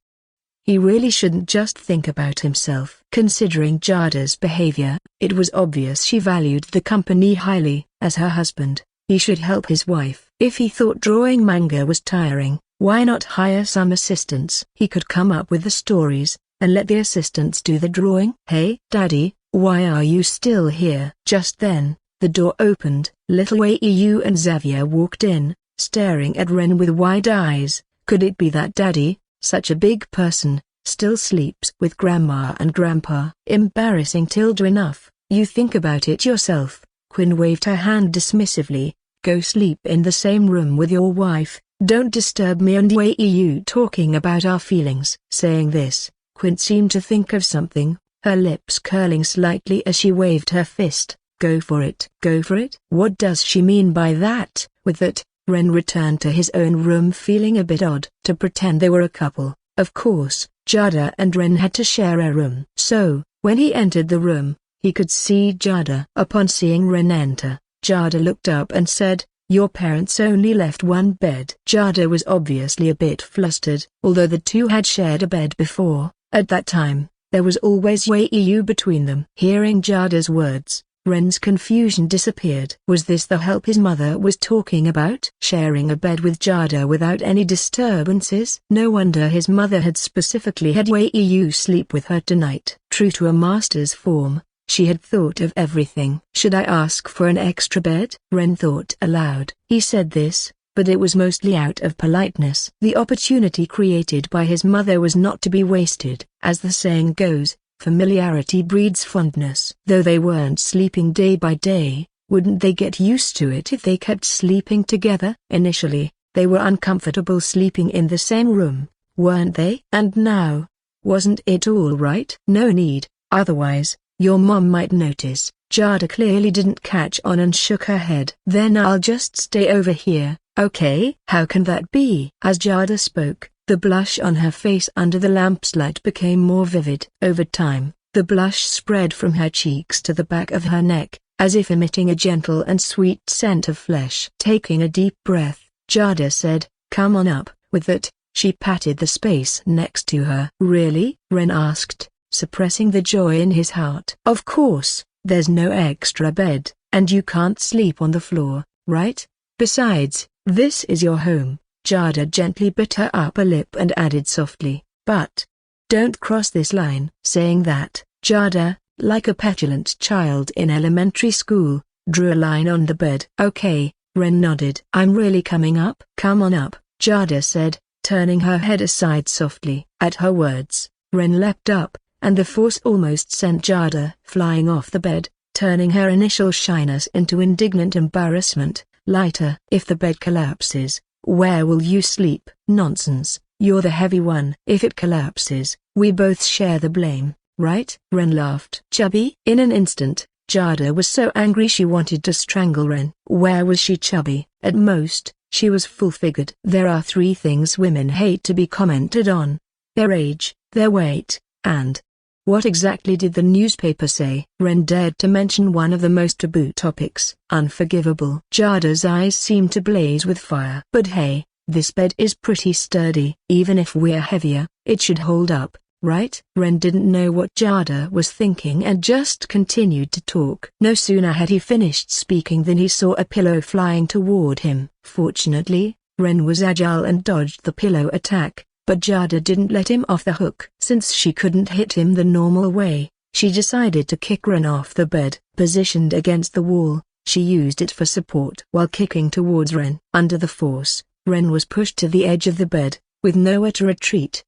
he really shouldn't just think about himself. Considering Jada's behavior, it was obvious she valued the company highly. As her husband, he should help his wife. If he thought drawing manga was tiring, why not hire some assistants? He could come up with the stories, and let the assistants do the drawing. Hey, Daddy, why are you still here? Just then, the door opened. Little Wei-Yu and Xavier walked in, staring at Ren with wide eyes. Could it be that Daddy, such a big person, still sleeps with Grandma and Grandpa? Embarrassing tilde enough. You think about it yourself. Quinn waved her hand dismissively. Go sleep in the same room with your wife. Don't disturb me and Wei-Yu talking about our feelings. Saying this, Quinn seemed to think of something, her lips curling slightly as she waved her fist. Go for it. Go for it? What does she mean by that? With that, Ren returned to his own room feeling a bit odd. To pretend they were a couple, of course, Jada and Ren had to share a room. So, when he entered the room, he could see Jada. Upon seeing Ren enter, Jada looked up and said, "Your parents only left one bed." Jada was obviously a bit flustered. Although the two had shared a bed before, at that time, there was always Wei-Yu between them. Hearing Jada's words, Ren's confusion disappeared. Was this the help his mother was talking about? Sharing a bed with Jada without any disturbances? No wonder his mother had specifically had Wei-Yu sleep with her tonight. True to a master's form, she had thought of everything. Should I ask for an extra bed? Ren thought aloud. He said this, but it was mostly out of politeness. The opportunity created by his mother was not to be wasted. As the saying goes, familiarity breeds fondness. Though they weren't sleeping day by day, wouldn't they get used to it if they kept sleeping together? Initially, they were uncomfortable sleeping in the same room, weren't they? And now, wasn't it all right? No need, otherwise, your mom might notice. Jada clearly didn't catch on and shook her head. Then I'll just stay over here, okay? How can that be? As Jada spoke, the blush on her face under the lamp's light became more vivid. Over time, the blush spread from her cheeks to the back of her neck, as if emitting a gentle and sweet scent of flesh. Taking a deep breath, Jada said, "Come on up." With that, she patted the space next to her. "Really?" Ren asked, suppressing the joy in his heart. "Of course, there's no extra bed, and you can't sleep on the floor, right? Besides, this is your home." Jada gently bit her upper lip and added softly, "But don't cross this line." Saying that, Jada, like a petulant child in elementary school, drew a line on the bed. "Okay," Ren nodded. "I'm really coming up." "Come on up," Jada said, turning her head aside softly. At her words, Ren leapt up, and the force almost sent Jada flying off the bed, turning her initial shyness into indignant embarrassment. "Lighter." "If the bed collapses, where will you sleep?" "Nonsense, you're the heavy one." "If it collapses, we both share the blame, right?" Ren laughed. "Chubby?" In an instant, Jada was so angry she wanted to strangle Ren. Where was she chubby? At most, she was full-figured. There are three things women hate to be commented on: their age, their weight, and... What exactly did the newspaper say? Ren dared to mention one of the most taboo topics. Unforgivable. Jada's eyes seemed to blaze with fire. "But hey, this bed is pretty sturdy. Even if we're heavier, it should hold up, right?" Ren didn't know what Jada was thinking and just continued to talk. No sooner had he finished speaking than he saw a pillow flying toward him. Fortunately, Ren was agile and dodged the pillow attack, but Jada didn't let him off the hook. Since she couldn't hit him the normal way, She decided to kick Ren off the bed. Positioned against the wall, she used it for support while kicking towards Ren. Under the force, Ren was pushed to the edge of the bed, with nowhere to retreat.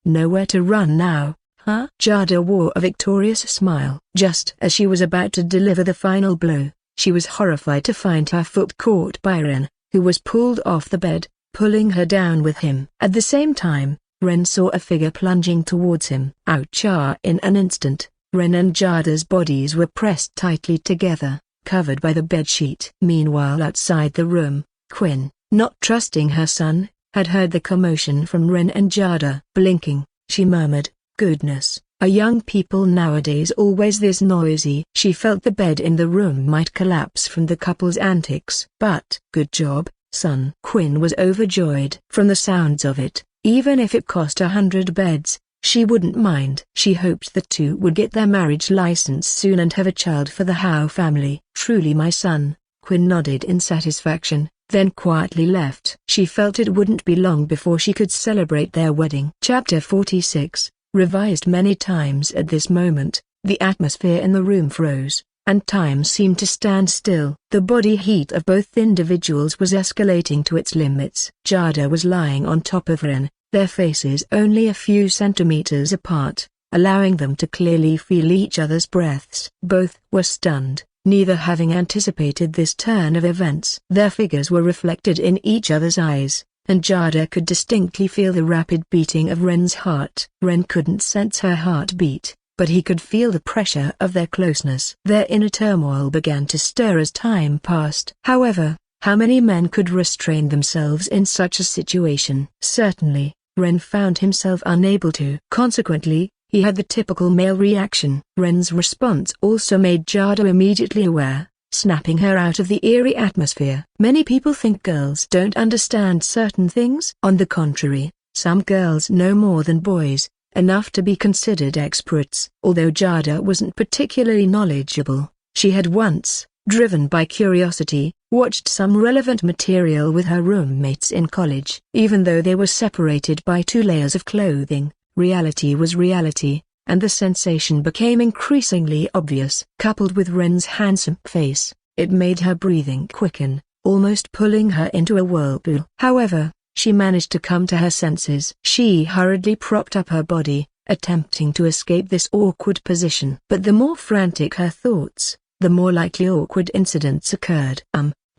Nowhere to run now, huh? Jada wore a victorious smile. Just as she was about to deliver the final blow, she was horrified to find her foot caught by Ren, who was pulled off the bed, pulling her down with him. At the same time, Ren saw a figure plunging towards him. Ouch! In an instant, Ren and Jada's bodies were pressed tightly together, covered by the bedsheet. Meanwhile, outside the room, Quinn, not trusting her son, had heard the commotion from Ren and Jada. Blinking, she murmured, "Goodness, are young people nowadays always this noisy?" She felt the bed in the room might collapse from the couple's antics. But, "Good job, son." Quinn was overjoyed. From the sounds of it, even if it cost 100 beds, she wouldn't mind. She hoped the two would get their marriage license soon and have a child for the Howe family. "Truly my son," Quinn nodded in satisfaction, then quietly left. She felt it wouldn't be long before she could celebrate their wedding. Chapter 46, revised many times. At this moment, the atmosphere in the room froze, and time seemed to stand still. The body heat of both individuals was escalating to its limits. Jada was lying on top of Ren, their faces only a few centimeters apart, allowing them to clearly feel each other's breaths. Both were stunned, neither having anticipated this turn of events. Their figures were reflected in each other's eyes, and Jada could distinctly feel the rapid beating of Ren's heart. Ren couldn't sense her heartbeat, but he could feel the pressure of their closeness. Their inner turmoil began to stir as time passed. However, how many men could restrain themselves in such a situation? Certainly, Ren found himself unable to. Consequently, he had the typical male reaction. Ren's response also made Jada immediately aware, snapping her out of the eerie atmosphere. Many people think girls don't understand certain things. On the contrary, some girls know more than boys, enough to be considered experts. Although Jada wasn't particularly knowledgeable, she had once, driven by curiosity, watched some relevant material with her roommates in college. Even though they were separated by 2 layers of clothing, reality was reality, and the sensation became increasingly obvious. Coupled with Ren's handsome face, it made her breathing quicken, almost pulling her into a whirlpool. However, she managed to come to her senses. She hurriedly propped up her body, attempting to escape this awkward position. But the more frantic her thoughts, the more likely awkward incidents occurred.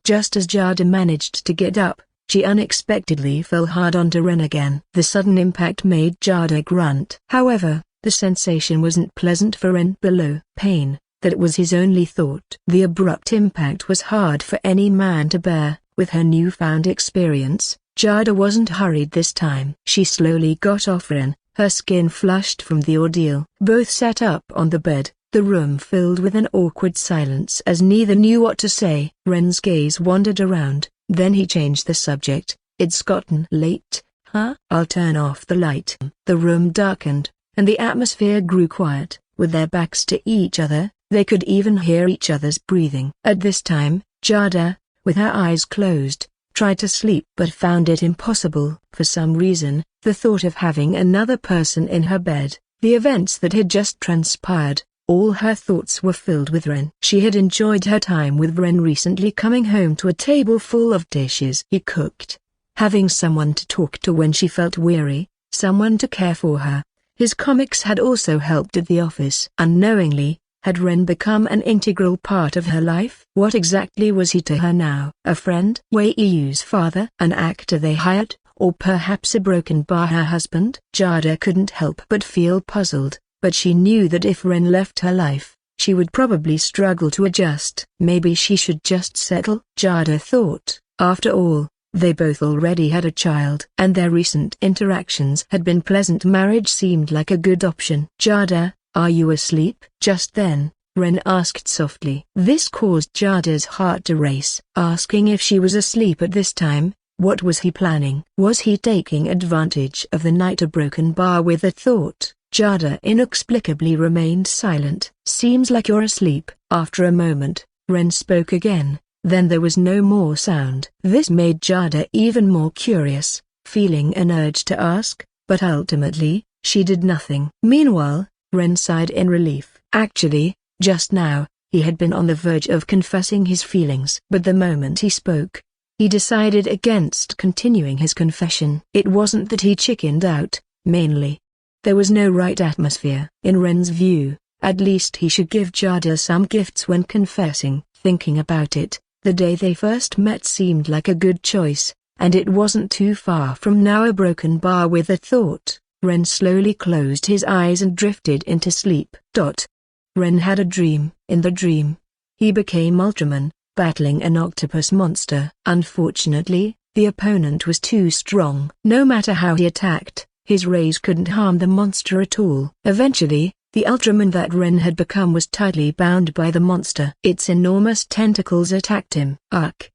Just as Jada managed to get up, she unexpectedly fell hard onto Ren again. The sudden impact made Jada grunt. However, the sensation wasn't pleasant for Ren. Below pain, that was his only thought. The abrupt impact was hard for any man to bear. With her newfound experience, Jada wasn't hurried this time. She slowly got off Ren, her skin flushed from the ordeal. Both sat up on the bed, the room filled with an awkward silence as neither knew what to say. Ren's gaze wandered around, then he changed the subject. "It's gotten late, huh? I'll turn off the light." The room darkened, and the atmosphere grew quiet. With their backs to each other, they could even hear each other's breathing. At this time, Jada, with her eyes closed, tried to sleep but found it impossible. For some reason, the thought of having another person in her bed, the events that had just transpired, all her thoughts were filled with Ren. She had enjoyed her time with Ren recently, coming home to a table full of dishes he cooked, having someone to talk to when she felt weary, someone to care for her. His comics had also helped at the office. Unknowingly, had Ren become an integral part of her life? What exactly was he to her now? A friend? Wei Yu's father? An actor they hired? Or perhaps a broken bar her husband? Jada couldn't help but feel puzzled, but she knew that if Ren left her life, she would probably struggle to adjust. Maybe she should just settle? Jada thought. After all, they both already had a child, and their recent interactions had been pleasant. Marriage seemed like a good option. "Jada, are you asleep?" Just then, Ren asked softly. This caused Jada's heart to race. Asking if she was asleep at this time, what was he planning? Was he taking advantage of the night? A broken bar. With a thought, Jada inexplicably remained silent. "Seems like you're asleep." After a moment, Ren spoke again, then there was no more sound. This made Jada even more curious, feeling an urge to ask, but ultimately, she did nothing. Meanwhile, Ren sighed in relief. Actually, just now, he had been on the verge of confessing his feelings. But the moment he spoke, he decided against continuing his confession. It wasn't that he chickened out, mainly. There was no right atmosphere. In Ren's view, at least he should give Jada some gifts when confessing. Thinking about it, the day they first met seemed like a good choice, and it wasn't too far from now. A broken bar with a thought, Ren slowly closed his eyes and drifted into sleep. Ren had a dream. In the dream, he became Ultraman, battling an octopus monster. Unfortunately, the opponent was too strong. No matter how he attacked, his rays couldn't harm the monster at all. Eventually, the Ultraman that Ren had become was tightly bound by the monster. Its enormous tentacles attacked him.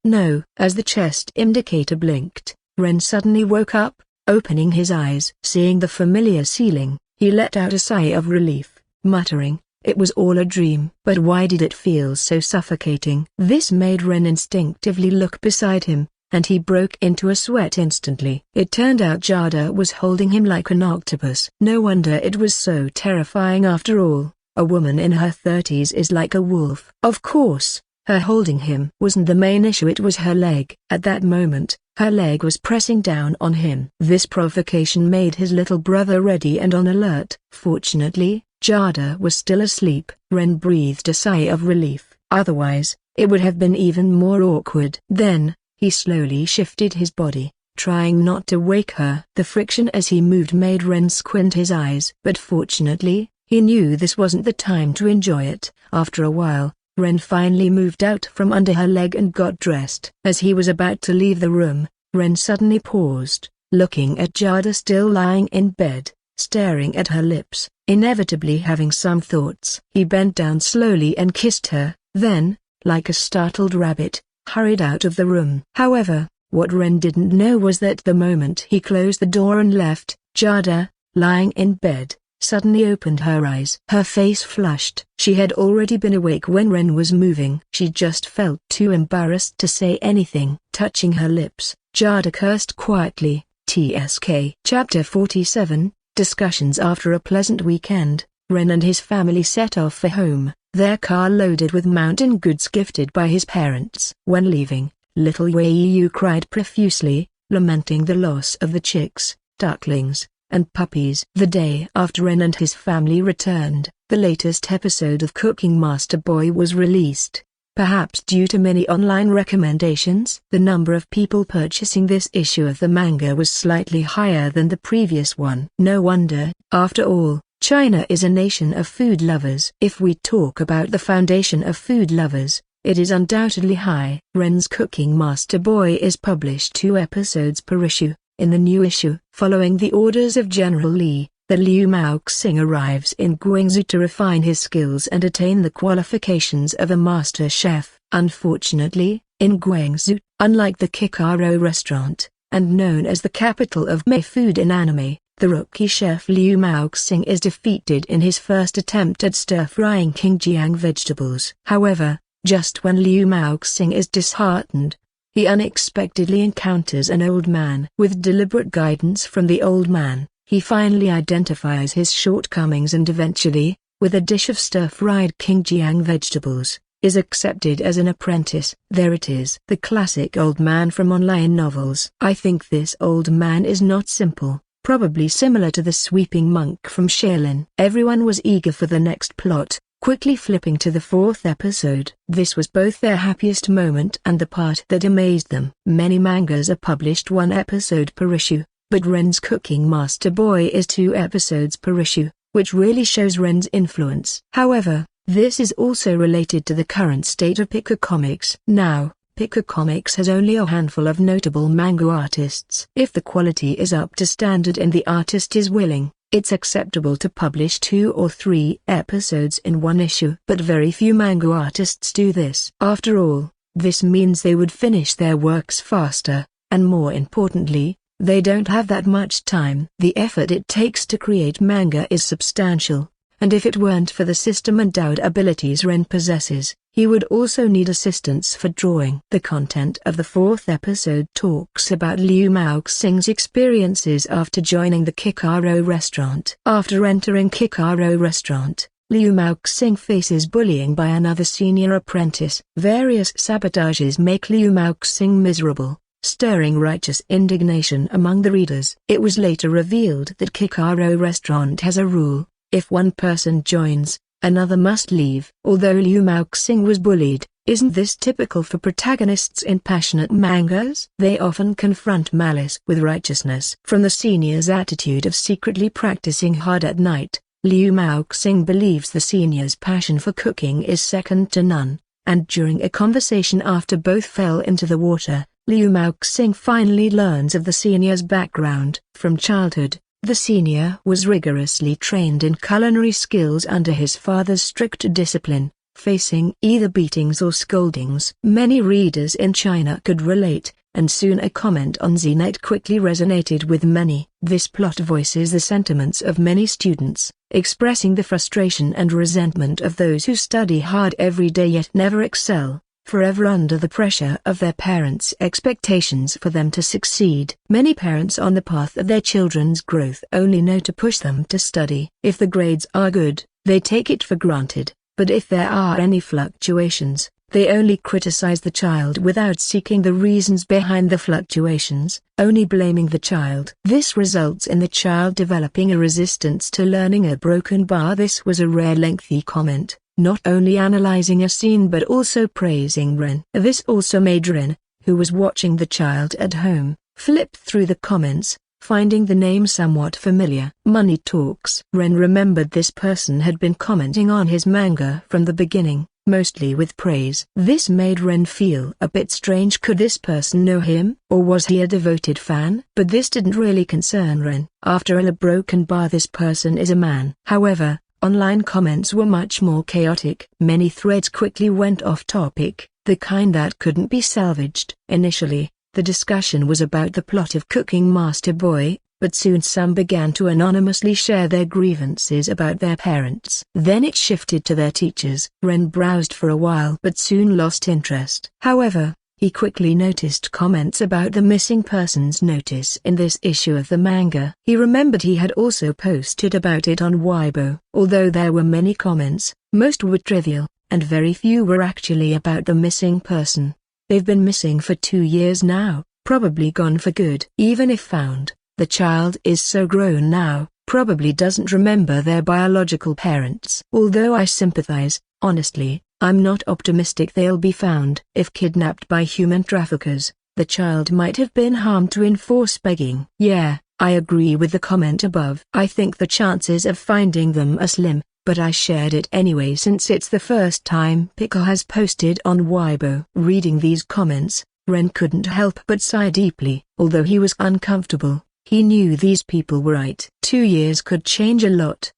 No! As the chest indicator blinked, Ren suddenly woke up, opening his eyes. Seeing the familiar ceiling, he let out a sigh of relief, muttering, "It was all a dream." But why did it feel so suffocating? This made Ren instinctively look beside him, and he broke into a sweat instantly. It turned out Jada was holding him like an octopus. No wonder it was so terrifying. After all, a woman in her 30s is like a wolf. Of course, her holding him wasn't the main issue, it was her leg. At that moment, her leg was pressing down on him. This provocation made his little brother ready and on alert. Fortunately, Jada was still asleep. Ren breathed a sigh of relief. Otherwise, it would have been even more awkward. Then, he slowly shifted his body, trying not to wake her. The friction as he moved made Ren squint his eyes. But fortunately, he knew this wasn't the time to enjoy it. After a while, Ren finally moved out from under her leg and got dressed. As he was about to leave the room, Ren suddenly paused, looking at Jada still lying in bed, staring at her lips, inevitably having some thoughts. He bent down slowly and kissed her, then, like a startled rabbit, hurried out of the room. However, what Ren didn't know was that the moment he closed the door and left, Jada, lying in bed, suddenly opened her eyes. Her face flushed. She had already been awake when Ren was moving. She just felt too embarrassed to say anything. Touching her lips, Jada cursed quietly. TSK. Chapter 47, Discussions. After a pleasant weekend, Ren and his family set off for home, their car loaded with mountain goods gifted by his parents. When leaving, little Weiyu cried profusely, lamenting the loss of the chicks, ducklings, and puppies. The day after Ren and his family returned, the latest episode of Cooking Master Boy was released. Perhaps due to many online recommendations, the number of people purchasing this issue of the manga was slightly higher than the previous one. No wonder. After all, China is a nation of food lovers. If we talk about the foundation of food lovers, it is undoubtedly high. Ren's Cooking Master Boy is published 2 episodes per issue. In the new issue, following the orders of General Li, the Liu Maoxing arrives in Guangzhou to refine his skills and attain the qualifications of a master chef. Unfortunately, in Guangzhou, unlike the Kikaro restaurant, and known as the capital of Mei food in anime, the rookie chef Liu Maoxing is defeated in his first attempt at stir-frying Qingjiang vegetables. However, just when Liu Maoxing is disheartened, he unexpectedly encounters an old man. With deliberate guidance from the old man, he finally identifies his shortcomings and eventually, with a dish of stir-fried Qingjiang vegetables, is accepted as an apprentice. There it is. The classic old man from online novels. I think this old man is not simple, probably similar to the sweeping monk from Shaolin. Everyone was eager for the next plot, quickly flipping to the 4th episode. This was both their happiest moment and the part that amazed them. Many mangas are published 1 episode per issue, but Ren's Cooking Master Boy is 2 episodes per issue, which really shows Ren's influence. However, this is also related to the current state of Pika Comics. Now, Pika Comics has only a handful of notable manga artists. If the quality is up to standard and the artist is willing, it's acceptable to publish 2 or 3 episodes in 1 issue. But very few manga artists do this. After all, this means they would finish their works faster, and more importantly, they don't have that much time. The effort it takes to create manga is substantial, and if it weren't for the system-endowed abilities Ren possesses, he would also need assistance for drawing. The content of the 4th episode talks about Liu Maoxing's experiences after joining the Kikaro restaurant. After entering Kikaro restaurant, Liu Maoxing faces bullying by another senior apprentice. Various sabotages make Liu Maoxing miserable, stirring righteous indignation among the readers. It was later revealed that Kikaro Restaurant has a rule: if one person joins, another must leave. Although Liu Maoxing was bullied, isn't this typical for protagonists in passionate mangas? They often confront malice with righteousness. From the senior's attitude of secretly practicing hard at night, Liu Maoxing believes the senior's passion for cooking is second to none, and during a conversation after both fell into the water, Liu Maoxing finally learns of the senior's background. From childhood, the senior was rigorously trained in culinary skills under his father's strict discipline, facing either beatings or scoldings. Many readers in China could relate, and soon a comment on Z-Night quickly resonated with many. This plot voices the sentiments of many students, expressing the frustration and resentment of those who study hard every day yet never excel, forever under the pressure of their parents' expectations for them to succeed. Many parents on the path of their children's growth only know to push them to study. If the grades are good, they take it for granted, but if there are any fluctuations, they only criticize the child without seeking the reasons behind the fluctuations, only blaming the child. This results in the child developing a resistance to learning a broken bar. This was a rare lengthy comment, not only analyzing a scene but also praising Ren. This also made Ren, who was watching the child at home, flip through the comments, finding the name somewhat familiar. Money Talks. Ren remembered this person had been commenting on his manga from the beginning, mostly with praise. This made Ren feel a bit strange. Could this person know him, or was he a devoted fan? But this didn't really concern Ren. After a broken bar, this person is a man. However, online comments were much more chaotic. Many threads quickly went off topic, the kind that couldn't be salvaged. Initially, the discussion was about the plot of Cooking Master Boy, but soon some began to anonymously share their grievances about their parents. Then it shifted to their teachers. Ren browsed for a while but soon lost interest. However, he quickly noticed comments about the missing persons notice in this issue of the manga. He remembered he had also posted about it on Weibo. Although there were many comments, most were trivial, and very few were actually about the missing person. They've been missing for 2 years now, probably gone for good. Even if found, the child is so grown now, probably doesn't remember their biological parents. Although I sympathize, honestly, I'm not optimistic they'll be found. If kidnapped by human traffickers, the child might have been harmed to enforce begging. Yeah, I agree with the comment above. I think the chances of finding them are slim, but I shared it anyway since it's the first time Pika has posted on Weibo. Reading these comments, Ren couldn't help but sigh deeply. Although he was uncomfortable, he knew these people were right. 2 years could change a lot.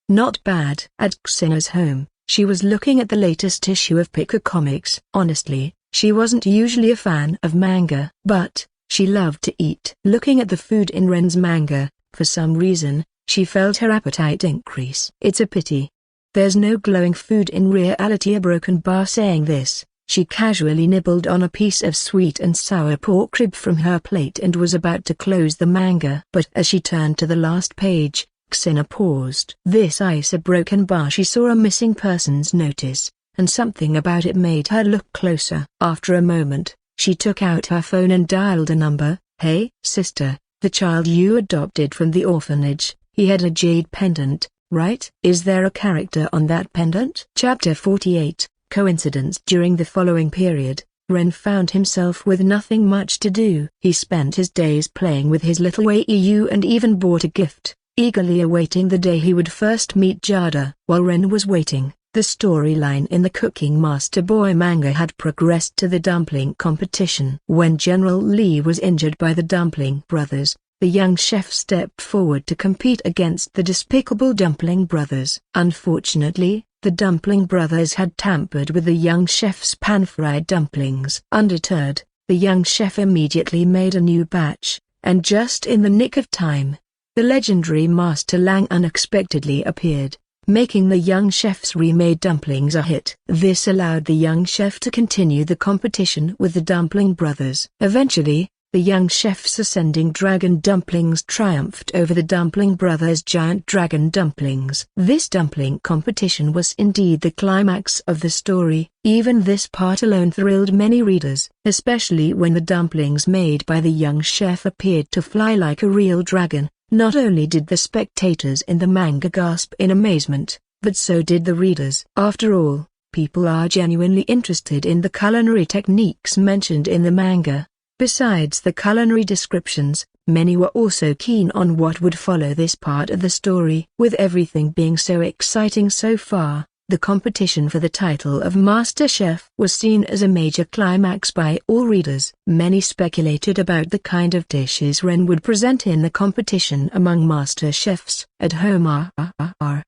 Not bad. At Xina's home, she was looking at the latest issue of Pika Comics. Honestly, she wasn't usually a fan of manga, but she loved to eat. Looking at the food in Ren's manga, for some reason, she felt her appetite increase. It's a pity there's no glowing food in reality. A broken bar. Saying this, she casually nibbled on a piece of sweet and sour pork rib from her plate and was about to close the manga. But as she turned to the last page, Xina paused. This ice a broken bar. She saw a missing persons notice, and something about it made her look closer. After a moment, she took out her phone and dialed a number. Hey, sister, the child you adopted from the orphanage. He had a jade pendant, right? Is there a character on that pendant? Chapter 48, Coincidence. During the following period, Ren found himself with nothing much to do. He spent his days playing with his little AEU and even bought a gift, eagerly awaiting the day he would first meet Jada. While Ren was waiting, the storyline in the Cooking Master Boy manga had progressed to the dumpling competition. When General Lee was injured by the Dumpling Brothers, the young chef stepped forward to compete against the despicable Dumpling Brothers. Unfortunately, the Dumpling Brothers had tampered with the young chef's pan-fried dumplings. Undeterred, the young chef immediately made a new batch, and just in the nick of time, the legendary Master Lang unexpectedly appeared, making the young chef's remade dumplings a hit. This allowed the young chef to continue the competition with the Dumpling Brothers. Eventually, the young chef's ascending dragon dumplings triumphed over the Dumpling Brothers' giant dragon dumplings. This dumpling competition was indeed the climax of the story. Even this part alone thrilled many readers, especially when the dumplings made by the young chef appeared to fly like a real dragon. Not only did the spectators in the manga gasp in amazement, but so did the readers. After all, people are genuinely interested in the culinary techniques mentioned in the manga. Besides the culinary descriptions, many were also keen on what would follow this part of the story. With everything being so exciting so far, the competition for the title of Master Chef was seen as a major climax by all readers. Many speculated about the kind of dishes Ren would present in the competition among Master Chefs. At home,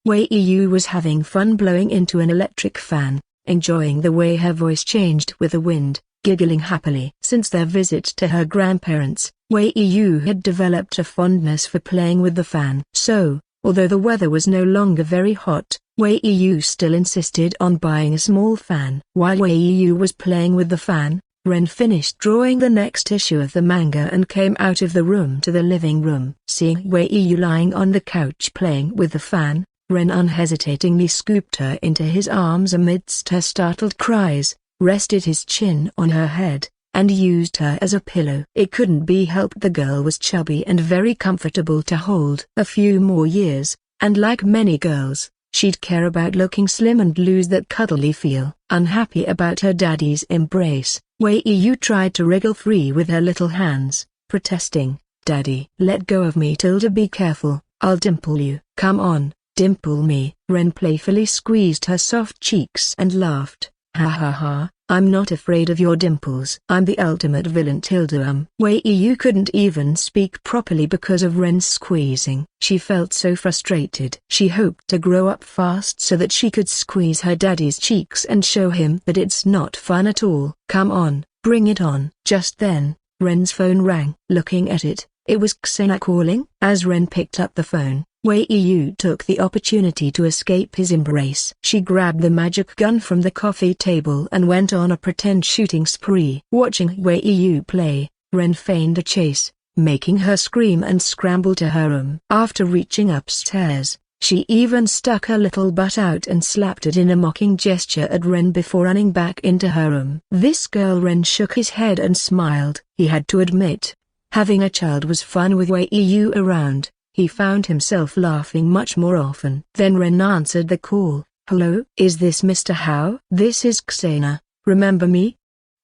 Wei Yu was having fun blowing into an electric fan, enjoying the way her voice changed with the wind, giggling happily. Since their visit to her grandparents, Wei Yu had developed a fondness for playing with the fan. So, although the weather was no longer very hot, Wei Yu still insisted on buying a small fan. While Wei Yu was playing with the fan, Ren finished drawing the next issue of the manga and came out of the room to the living room. Seeing Wei Yu lying on the couch playing with the fan, Ren unhesitatingly scooped her into his arms amidst her startled cries, rested his chin on her head, and used her as a pillow. It couldn't be helped, the girl was chubby and very comfortable to hold. A few more years, and like many girls, she'd care about looking slim and lose that cuddly feel. Unhappy about her daddy's embrace, Wei Yu tried to wriggle free with her little hands, protesting, "Daddy, let go of me, Tilda, be careful, I'll dimple you." "Come on, dimple me." Ren playfully squeezed her soft cheeks and laughed. "Ha ha ha, I'm not afraid of your dimples. I'm the ultimate villain, Tilda." Wei Yu couldn't even speak properly because of Ren's squeezing. She felt so frustrated. She hoped to grow up fast so that she could squeeze her daddy's cheeks and show him that it's not fun at all. "Come on, bring it on." Just then, Ren's phone rang. Looking at it, it was Xena calling. As Ren picked up the phone, Wei Yu took the opportunity to escape his embrace. She grabbed the magic gun from the coffee table and went on a pretend shooting spree. Watching Wei Yu play, Ren feigned a chase, making her scream and scramble to her room. After reaching upstairs, she even stuck her little butt out and slapped it in a mocking gesture at Ren before running back into her room. This girl. Ren shook his head and smiled. He had to admit, having a child was fun with Wei Yu around. He found himself laughing much more often. Then Ren answered the call. "Hello? Is this Mr. Hao?" "This is Xena. Remember me?"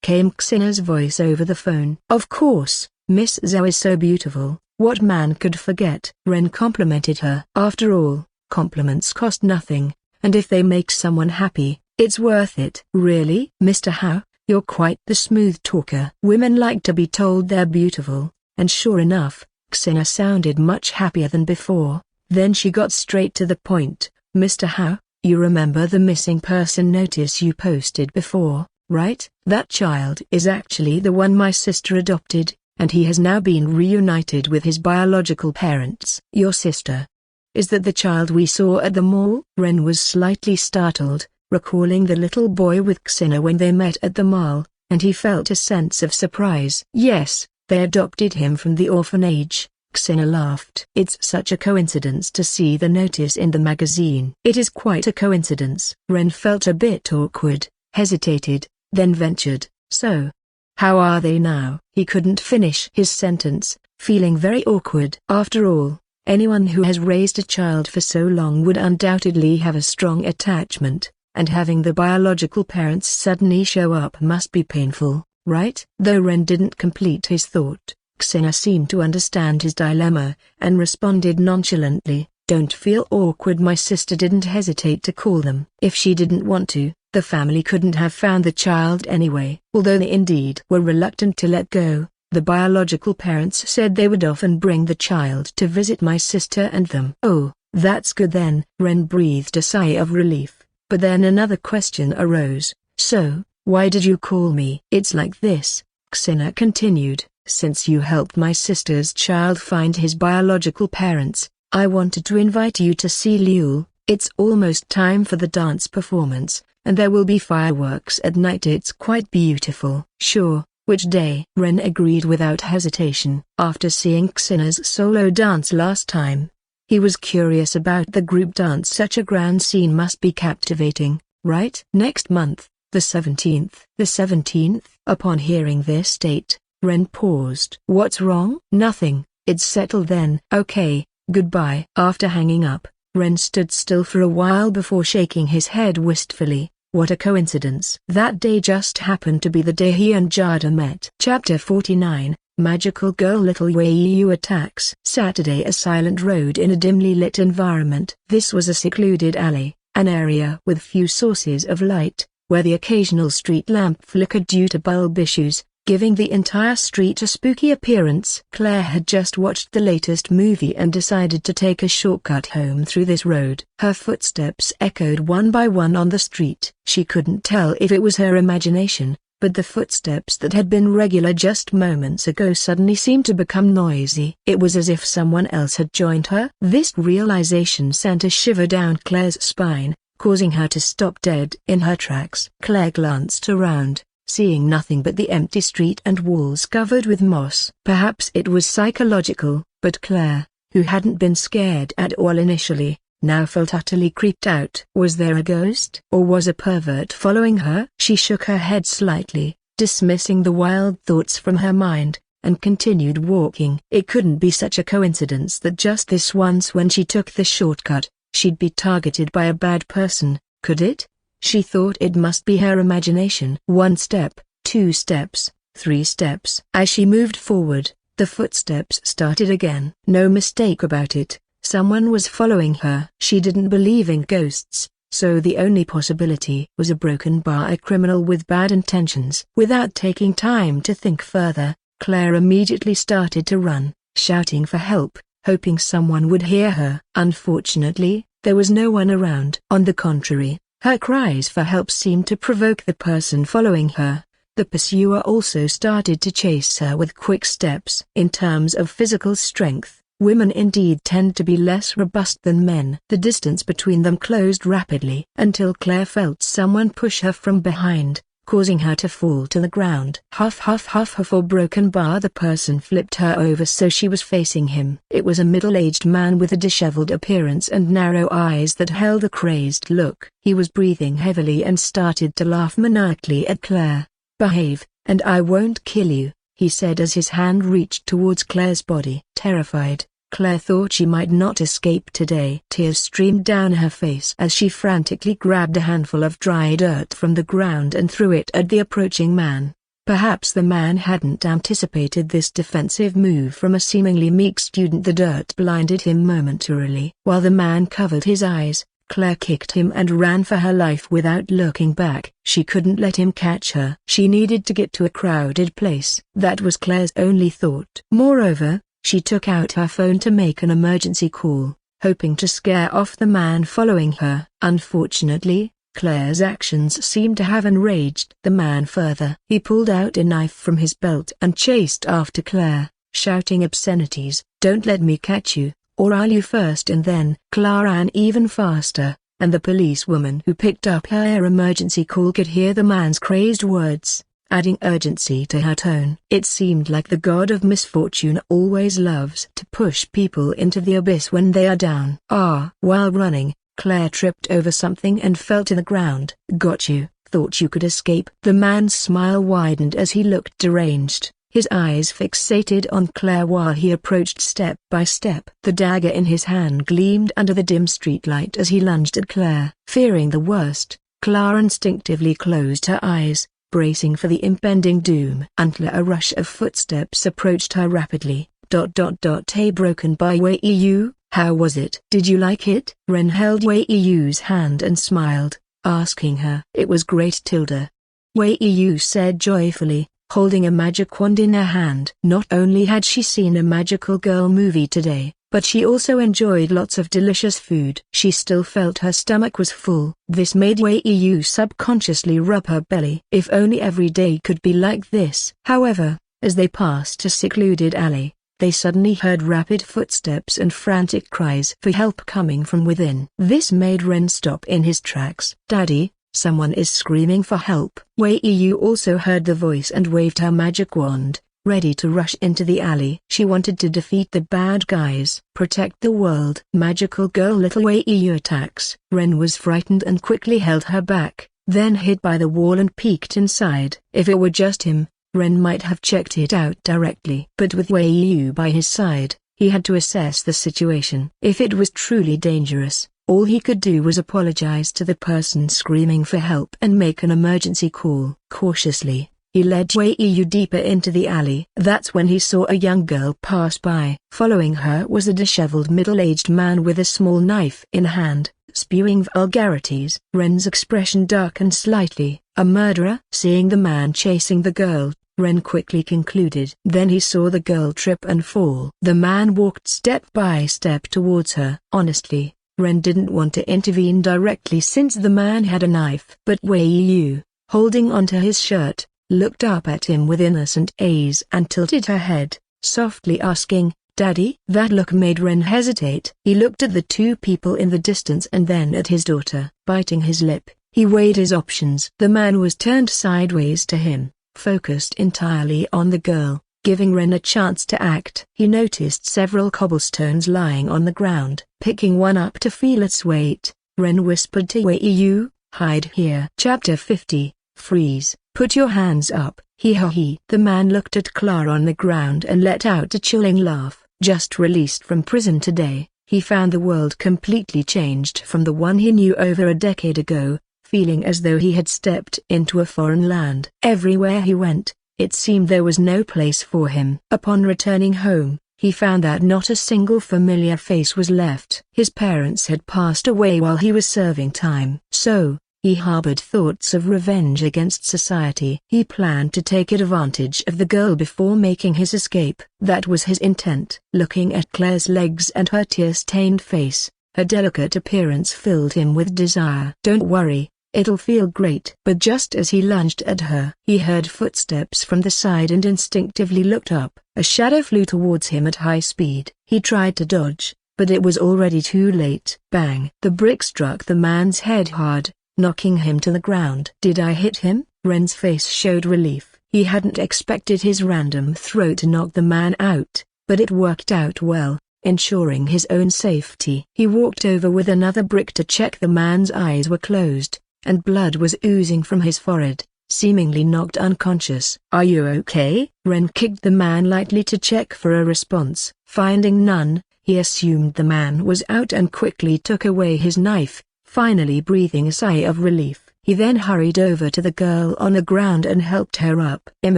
came Xena's voice over the phone. "Of course, Miss Zhao is so beautiful. What man could forget?" Ren complimented her. After all, compliments cost nothing, and if they make someone happy, it's worth it. "Really, Mr. Hao, you're quite the smooth talker." Women like to be told they're beautiful, and sure enough, Xena sounded much happier than before. Then she got straight to the point. "Mr. Hao, you remember the missing person notice you posted before, right? That child is actually the one my sister adopted, and he has now been reunited with his biological parents." "Your sister? Is that the child we saw at the mall?" Ren was slightly startled, recalling the little boy with Xena when they met at the mall, and he felt a sense of surprise. "Yes. They adopted him from the orphanage." Xena laughed. "It's such a coincidence to see the notice in the magazine." "It is quite a coincidence." Ren felt a bit awkward, hesitated, then ventured, "So, how are they now?" He couldn't finish his sentence, feeling very awkward. After all, anyone who has raised a child for so long would undoubtedly have a strong attachment, and having the biological parents suddenly show up must be painful. Right? Though Ren didn't complete his thought, Xena seemed to understand his dilemma, and responded nonchalantly, "Don't feel awkward. My sister didn't hesitate to call them. If she didn't want to, the family couldn't have found the child anyway." Although they indeed were reluctant to let go, the biological parents said they would often bring the child to visit my sister and them. "Oh, that's good then." Ren breathed a sigh of relief, but then another question arose. "So, why did you call me?" "It's like this," Xena continued. "Since you helped my sister's child find his biological parents, I wanted to invite you to see Liu. It's almost time for the dance performance, and there will be fireworks at night. It's quite beautiful." "Sure, Which day? Ren agreed without hesitation. After seeing Xina's solo dance last time, he was curious about the group dance. Such a grand scene must be captivating, right? Next month, the 17th. The 17th? Upon hearing this date, Ren paused. What's wrong? Nothing, it's settled then. Okay, goodbye. After hanging up, Ren stood still for a while before shaking his head wistfully. What a coincidence. That day just happened to be the day he and Jada met. Chapter 49, Magical Girl. Little Wei Yu attacks. Saturday. A silent road in a dimly lit environment. This was a secluded alley, an area with few sources of light, where the occasional street lamp flickered due to bulb issues, giving the entire street a spooky appearance. Claire had just watched the latest movie and decided to take a shortcut home through this road. Her footsteps echoed one by one on the street. She couldn't tell if it was her imagination, but the footsteps that had been regular just moments ago suddenly seemed to become noisy. It was as if someone else had joined her. This realization sent a shiver down Claire's spine, causing her to stop dead in her tracks. Claire glanced around, seeing nothing but the empty street and walls covered with moss. Perhaps it was psychological, but Claire, who hadn't been scared at all initially, now felt utterly creeped out. Was there a ghost? Or was a pervert following her? She shook her head slightly, dismissing the wild thoughts from her mind, and continued walking. It couldn't be such a coincidence that just this once when she took the shortcut, she'd be targeted by a bad person, could it? She thought it must be her imagination. 1 step, 2 steps, 3 steps. As she moved forward, the footsteps started again. No mistake about it, someone was following her. She didn't believe in ghosts, so the only possibility was a broken bar, a criminal with bad intentions. Without taking time to think further, Claire immediately started to run, shouting for help, hoping someone would hear her. Unfortunately, there was no one around. On the contrary, her cries for help seemed to provoke the person following her. The pursuer also started to chase her with quick steps. In terms of physical strength, women indeed tend to be less robust than men. The distance between them closed rapidly until Claire felt someone push her from behind, causing her to fall to the ground. Huff huff huff huff. For broken bar, the person flipped her over so she was facing him. It was a middle-aged man with a disheveled appearance and narrow eyes that held a crazed look. He was breathing heavily and started to laugh maniacally at Claire. "Behave, and I won't kill you," he said as his hand reached towards Claire's body. Terrified, Claire thought she might not escape today. Tears streamed down her face as she frantically grabbed a handful of dry dirt from the ground and threw it at the approaching man. Perhaps the man hadn't anticipated this defensive move from a seemingly meek student. The dirt blinded him momentarily. While the man covered his eyes, Claire kicked him and ran for her life without looking back. She couldn't let him catch her. She needed to get to a crowded place. That was Claire's only thought. Moreover, she took out her phone to make an emergency call, hoping to scare off the man following her. Unfortunately, Claire's actions seemed to have enraged the man further. He pulled out a knife from his belt and chased after Claire, shouting obscenities. "Don't let me catch you, or I'll you first." And then Claire ran even faster, and the policewoman who picked up her emergency call could hear the man's crazed words, adding urgency to her tone. It seemed like the god of misfortune always loves to push people into the abyss when they are down. While running, Claire tripped over something and fell to the ground. "Got you, thought you could escape." The man's smile widened as he looked deranged, his eyes fixated on Claire while he approached step by step. The dagger in his hand gleamed under the dim streetlight as he lunged at Claire. Fearing the worst, Claire instinctively closed her eyes, bracing for the impending doom. Until a rush of footsteps approached her rapidly. "Hey, broken by Wei Yu, how was it? Did you like it?" Ren held Wei Yu's hand and smiled, asking her. "It was great, Tilda," Wei Yu said joyfully, holding a magic wand in her hand. Not only had she seen a magical girl movie today, but she also enjoyed lots of delicious food. She still felt her stomach was full. This made Wei Yu subconsciously rub her belly. If only every day could be like this. However, as they passed a secluded alley, they suddenly heard rapid footsteps and frantic cries for help coming from within. This made Ren stop in his tracks. "Daddy, Someone is screaming for help. Wei Yu also heard the voice and waved her magic wand, ready to rush into the alley. She wanted to defeat the bad guys. Protect the world. Magical girl little Wei Yu attacks. Ren was frightened and quickly held her back, then hid by the wall and peeked inside. If it were just him, Ren might have checked it out directly. But with Wei Yu by his side, he had to assess the situation. If it was truly dangerous, all he could do was apologize to the person screaming for help and make an emergency call. Cautiously, he led Wei Yu deeper into the alley. That's when he saw a young girl pass by. Following her was a disheveled middle-aged man with a small knife in hand, spewing vulgarities. Ren's expression darkened slightly. A murderer? Seeing the man chasing the girl, Ren quickly concluded. Then he saw the girl trip and fall. The man walked step by step towards her. Honestly, Ren didn't want to intervene directly since the man had a knife. But Wei Yu, holding onto his shirt, looked up at him with innocent eyes and tilted her head, softly asking, "Daddy?" That look made Ren hesitate. He looked at the two people in the distance and then at his daughter. Biting his lip, he weighed his options. The man was turned sideways to him, focused entirely on the girl, giving Ren a chance to act. He noticed several cobblestones lying on the ground. Picking one up to feel its weight, Ren whispered to Wei Yu, "Hide here." Chapter 50, Freeze. "Put your hands up." He. The man looked at Clara on the ground and let out a chilling laugh. Just released from prison today, he found the world completely changed from the one he knew over a decade ago, feeling as though he had stepped into a foreign land. Everywhere he went, it seemed there was no place for him. Upon returning home, he found that not a single familiar face was left. His parents had passed away while he was serving time. So, he harbored thoughts of revenge against society. He planned to take advantage of the girl before making his escape. That was his intent. Looking at Claire's legs and her tear-stained face, her delicate appearance filled him with desire. "Don't worry. It'll feel great." But just as he lunged at her, he heard footsteps from the side and instinctively looked up. A shadow flew towards him at high speed. He tried to dodge, but it was already too late. Bang! The brick struck the man's head hard, knocking him to the ground. "Did I hit him?" Ren's face showed relief. He hadn't expected his random throw to knock the man out, but it worked out well, ensuring his own safety. He walked over with another brick to check the man's eyes were closed, and blood was oozing from his forehead, seemingly knocked unconscious. "Are you okay?" Ren kicked the man lightly to check for a response. Finding none, he assumed the man was out and quickly took away his knife, finally breathing a sigh of relief. He then hurried over to the girl on the ground and helped her up. "I'm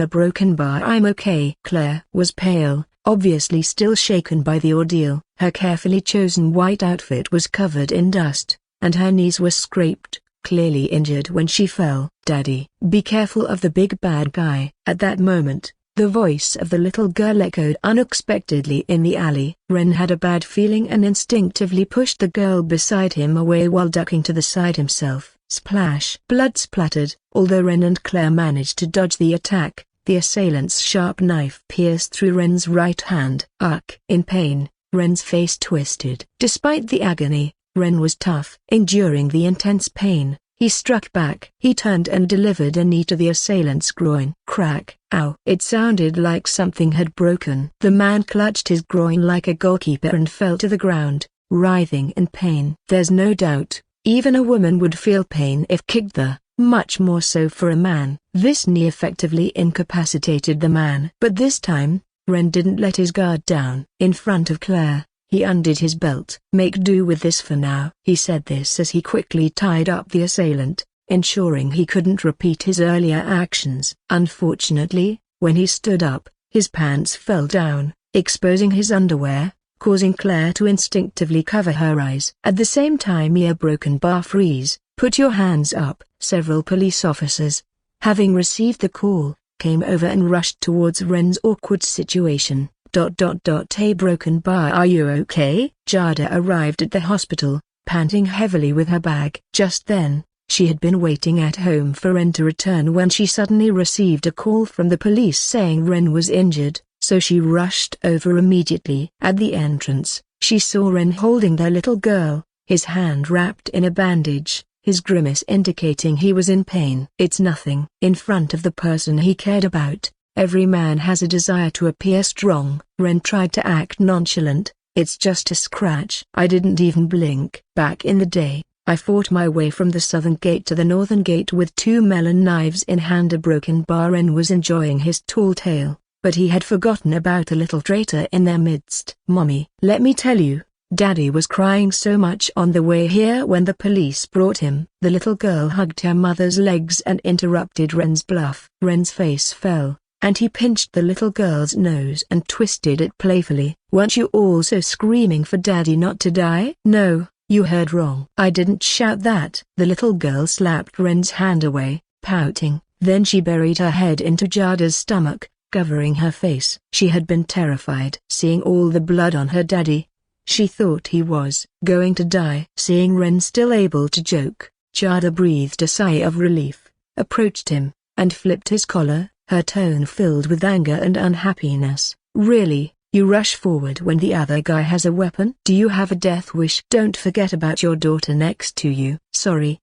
a broken bar. I'm okay." Claire was pale, obviously still shaken by the ordeal. Her carefully chosen white outfit was covered in dust, and her knees were scraped, clearly injured when she fell. "Daddy, be careful of the big bad guy." At that moment, the voice of the little girl echoed unexpectedly in the alley. Ren had a bad feeling and instinctively pushed the girl beside him away while ducking to the side himself. Splash! Blood splattered. Although Ren and Claire managed to dodge the attack, the assailant's sharp knife pierced through Ren's right hand. Ugh! In pain, Ren's face twisted. Despite the agony, Ren was tough. Enduring the intense pain, he struck back. He turned and delivered a knee to the assailant's groin. Crack! Ow! It sounded like something had broken. The man clutched his groin like a goalkeeper and fell to the ground, writhing in pain. There's no doubt, even a woman would feel pain if kicked there, much more so for a man. This knee effectively incapacitated the man. But this time, Ren didn't let his guard down. In front of Claire, he undid his belt. "Make do with this for now." He said this as he quickly tied up the assailant, ensuring he couldn't repeat his earlier actions. Unfortunately, when he stood up, his pants fell down, exposing his underwear, causing Claire to instinctively cover her eyes. At the same time, a broken bar freeze. "Put your hands up." Several police officers, having received the call, came over and rushed towards Ren's awkward situation. A broken bar. "Are you okay?" Jada arrived at the hospital, panting heavily with her bag. Just then, she had been waiting at home for Ren to return when she suddenly received a call from the police saying Ren was injured, so she rushed over immediately. At the entrance, she saw Ren holding their little girl, his hand wrapped in a bandage, his grimace indicating he was in pain. "It's nothing." In front of the person he cared about, every man has a desire to appear strong. Ren tried to act nonchalant. "It's just a scratch." "I didn't even blink." "Back in the day, I fought my way from the southern gate to the northern gate with 2 melon knives in hand." A broken bar. Ren was enjoying his tall tale, but he had forgotten about a little traitor in their midst. "Mommy, let me tell you, Daddy was crying so much on the way here when the police brought him." The little girl hugged her mother's legs and interrupted Ren's bluff. Ren's face fell, and he pinched the little girl's nose and twisted it playfully. "Weren't you also screaming for Daddy not to die?" "No, you heard wrong. I didn't shout that." The little girl slapped Ren's hand away, pouting. Then she buried her head into Jada's stomach, covering her face. She had been terrified. Seeing all the blood on her daddy, she thought he was going to die. Seeing Ren still able to joke, Jada breathed a sigh of relief, approached him, and flipped his collar, her tone filled with anger and unhappiness. "Really, you rush forward when the other guy has a weapon? Do you have a death wish? Don't forget about your daughter next to you." Sorry,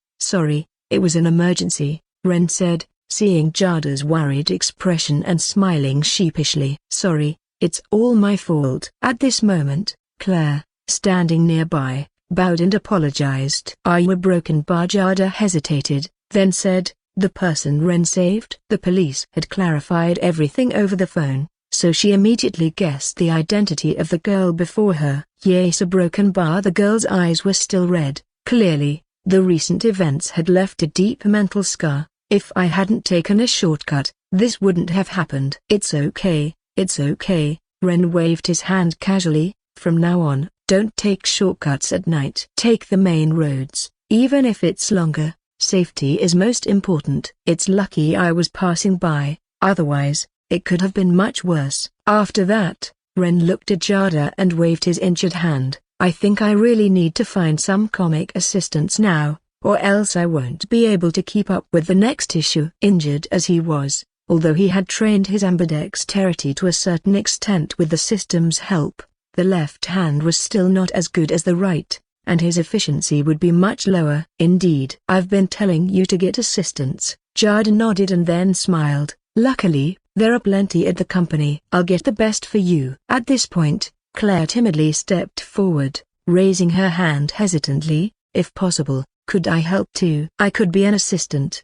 it was an emergency," Ren said, seeing Jada's worried expression and smiling sheepishly. "Sorry, it's all my fault." At this moment, Claire, standing nearby, bowed and apologized. "Are you a broken bar?" Jada hesitated, then said, "The person Ren saved." The police had clarified everything over the phone, so she immediately guessed the identity of the girl before her. "Yes, a broken bar." The girl's eyes were still red. Clearly, the recent events had left a deep mental scar. "If I hadn't taken a shortcut, this wouldn't have happened." It's okay," Ren waved his hand casually. "From now on, don't take shortcuts at night. Take the main roads, even if it's longer. Safety is most important." "It's lucky I was passing by, otherwise, it could have been much worse." After that, Ren looked at Jada and waved his injured hand. "I think I really need to find some comic assistants now, or else I won't be able to keep up with the next issue." Injured as he was, although he had trained his ambidexterity to a certain extent with the system's help, the left hand was still not as good as the right, and his efficiency would be much lower. "Indeed. I've been telling you to get assistants." Jada nodded and then smiled. "Luckily, there are plenty at the company. I'll get the best for you." At this point, Claire timidly stepped forward, raising her hand hesitantly. "If possible, could I help too? I could be an assistant.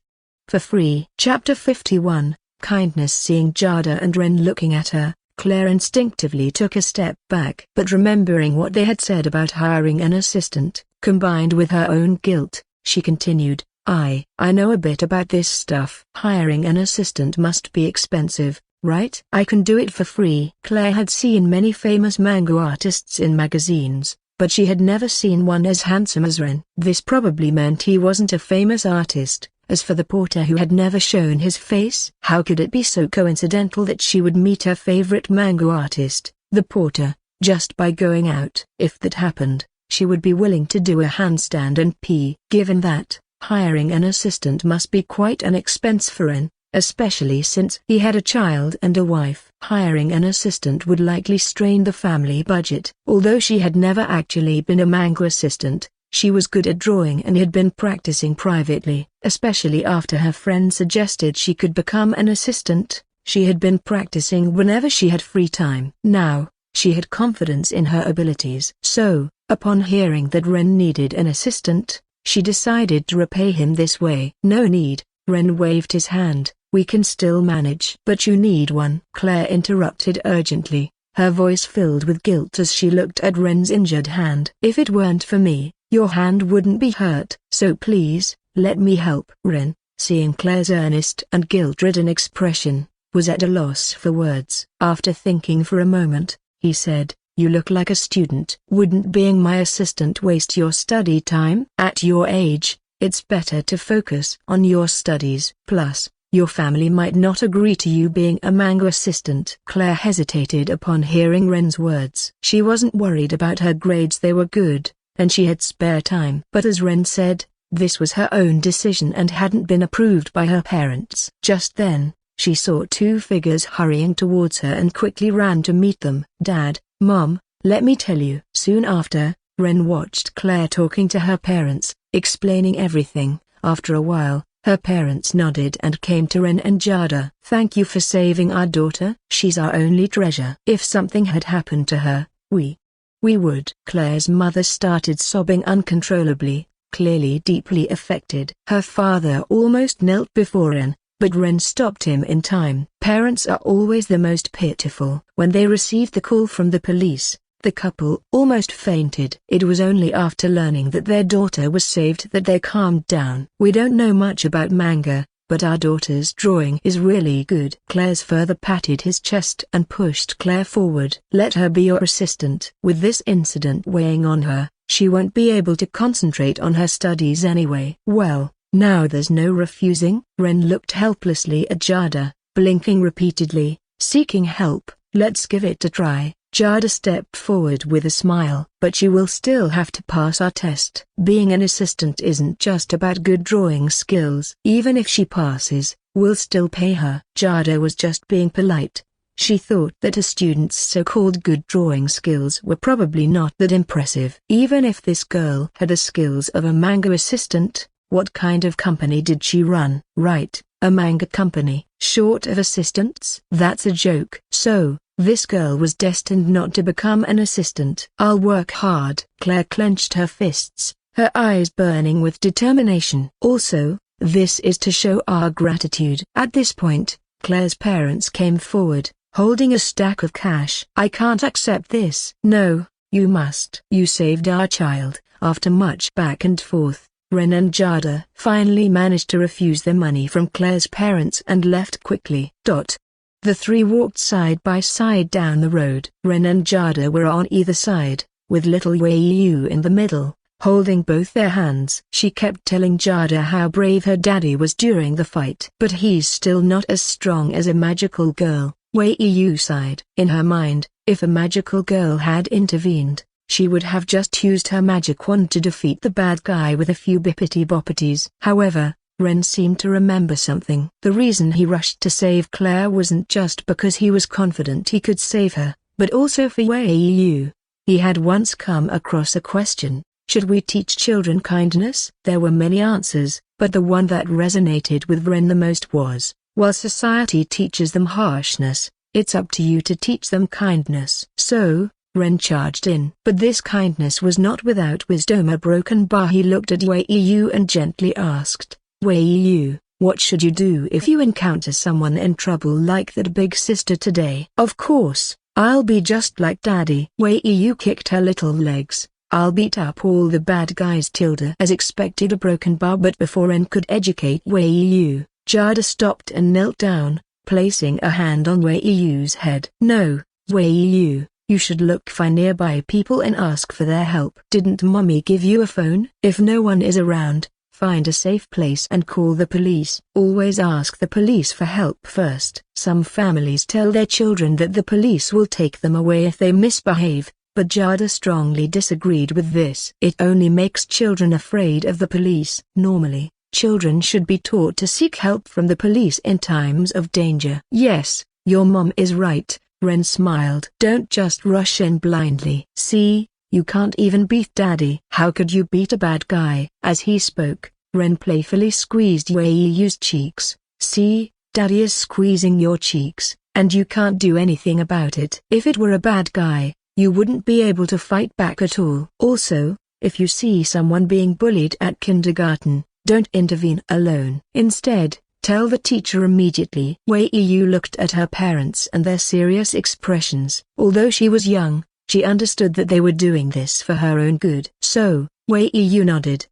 For free." Chapter 51, Kindness. Seeing Jada and Ren looking at her, Claire instinctively took a step back. But remembering what they had said about hiring an assistant, combined with her own guilt, she continued, I know a bit about this stuff. Hiring an assistant must be expensive, right? I can do it for free." Claire had seen many famous manga artists in magazines, but she had never seen one as handsome as Ren. This probably meant he wasn't a famous artist. As for the porter who had never shown his face, how could it be so coincidental that she would meet her favorite manga artist, the porter, just by going out? If that happened, she would be willing to do a handstand and pee. Given that, hiring an assistant must be quite an expense for Ren, especially since he had a child and a wife. Hiring an assistant would likely strain the family budget. Although she had never actually been a manga assistant, she was good at drawing and had been practicing privately. Especially after her friend suggested she could become an assistant, she had been practicing whenever she had free time. Now, she had confidence in her abilities. So, upon hearing that Ren needed an assistant, she decided to repay him this way. "No need," Ren waved his hand, "we can still manage." "But you need one," Claire interrupted urgently, her voice filled with guilt as she looked at Ren's injured hand. "If it weren't for me, your hand wouldn't be hurt. So please, let me help." Ren, seeing Claire's earnest and guilt-ridden expression, was at a loss for words. After thinking for a moment, he said, "You look like a student. Wouldn't being my assistant waste your study time? At your age, it's better to focus on your studies. Plus, your family might not agree to you being a manga assistant." Claire hesitated upon hearing Ren's words. She wasn't worried about her grades, they were good, and she had spare time. But as Ren said, this was her own decision and hadn't been approved by her parents. Just then, she saw two figures hurrying towards her and quickly ran to meet them. "Dad, Mom, let me tell you." Soon after, Ren watched Claire talking to her parents, explaining everything. After a while, her parents nodded and came to Ren and Jada. "Thank you for saving our daughter. She's our only treasure. If something had happened to her, we would." Claire's mother started sobbing uncontrollably, clearly deeply affected. Her father almost knelt before Ren, but Ren stopped him in time. Parents are always the most pitiful. When they received the call from the police, the couple almost fainted. It was only after learning that their daughter was saved that they calmed down. "We don't know much about manga, but our daughter's drawing is really good." Claire's father patted his chest and pushed Claire forward. "Let her be your assistant." With this incident weighing on her, she won't be able to concentrate on her studies anyway. "Well, now there's no refusing." Ren looked helplessly at Jada, blinking repeatedly, seeking help. "Let's give it a try." Jada stepped forward with a smile. "But she will still have to pass our test. Being an assistant isn't just about good drawing skills. Even if she passes, we'll still pay her." Jada was just being polite. She thought that a student's so-called good drawing skills were probably not that impressive. Even if this girl had the skills of a manga assistant, what kind of company did she run? Right, a manga company. Short of assistants? That's a joke. So, this girl was destined not to become an assistant. "I'll work hard." Claire clenched her fists, her eyes burning with determination. "Also, this is to show our gratitude." At this point, Claire's parents came forward, holding a stack of cash. "I can't accept this." "No, you must." "You saved our child." After much back and forth, Ren and Jada finally managed to refuse the money from Claire's parents and left quickly. The three walked side by side down the road. Ren and Jada were on either side, with little Wei Yu in the middle, holding both their hands. She kept telling Jada how brave her daddy was during the fight. "But he's still not as strong as a magical girl," Wei Yu sighed. In her mind, if a magical girl had intervened, she would have just used her magic wand to defeat the bad guy with a few bippity-boppities. However, Ren seemed to remember something. The reason he rushed to save Claire wasn't just because he was confident he could save her, but also for Wei Yu. He had once come across a question: should we teach children kindness? There were many answers, but the one that resonated with Ren the most was, while society teaches them harshness, it's up to you to teach them kindness. So, Ren charged in. But this kindness was not without wisdom. A broken bar. He looked at Wei Yu and gently asked, "Wei Yu, what should you do if you encounter someone in trouble like that big sister today?" "Of course, I'll be just like Daddy." Wei Yu kicked her little legs. "I'll beat up all the bad guys." Tilda as expected a broken bar, but before Ren could educate Wei Yu, Jada stopped and knelt down, placing a hand on Wei Yu's head. "No, Wei Yu. You should look for nearby people and ask for their help." "Didn't Mommy give you a phone?" "If no one is around, find a safe place and call the police. Always ask the police for help first." Some families tell their children that the police will take them away if they misbehave, but Jada strongly disagreed with this. It only makes children afraid of the police. Normally, children should be taught to seek help from the police in times of danger. "Yes, your mom is right," Ren smiled. "Don't just rush in blindly. See, you can't even beat Daddy." "How could you beat a bad guy?" As he spoke, Ren playfully squeezed Wei Yu's cheeks. "See, Daddy is squeezing your cheeks, and you can't do anything about it. If it were a bad guy, you wouldn't be able to fight back at all. Also, if you see someone being bullied at kindergarten, don't intervene alone. Instead, tell the teacher immediately." Wei Yu looked at her parents and their serious expressions. Although she was young, she understood that they were doing this for her own good. So, Wei Yu nodded.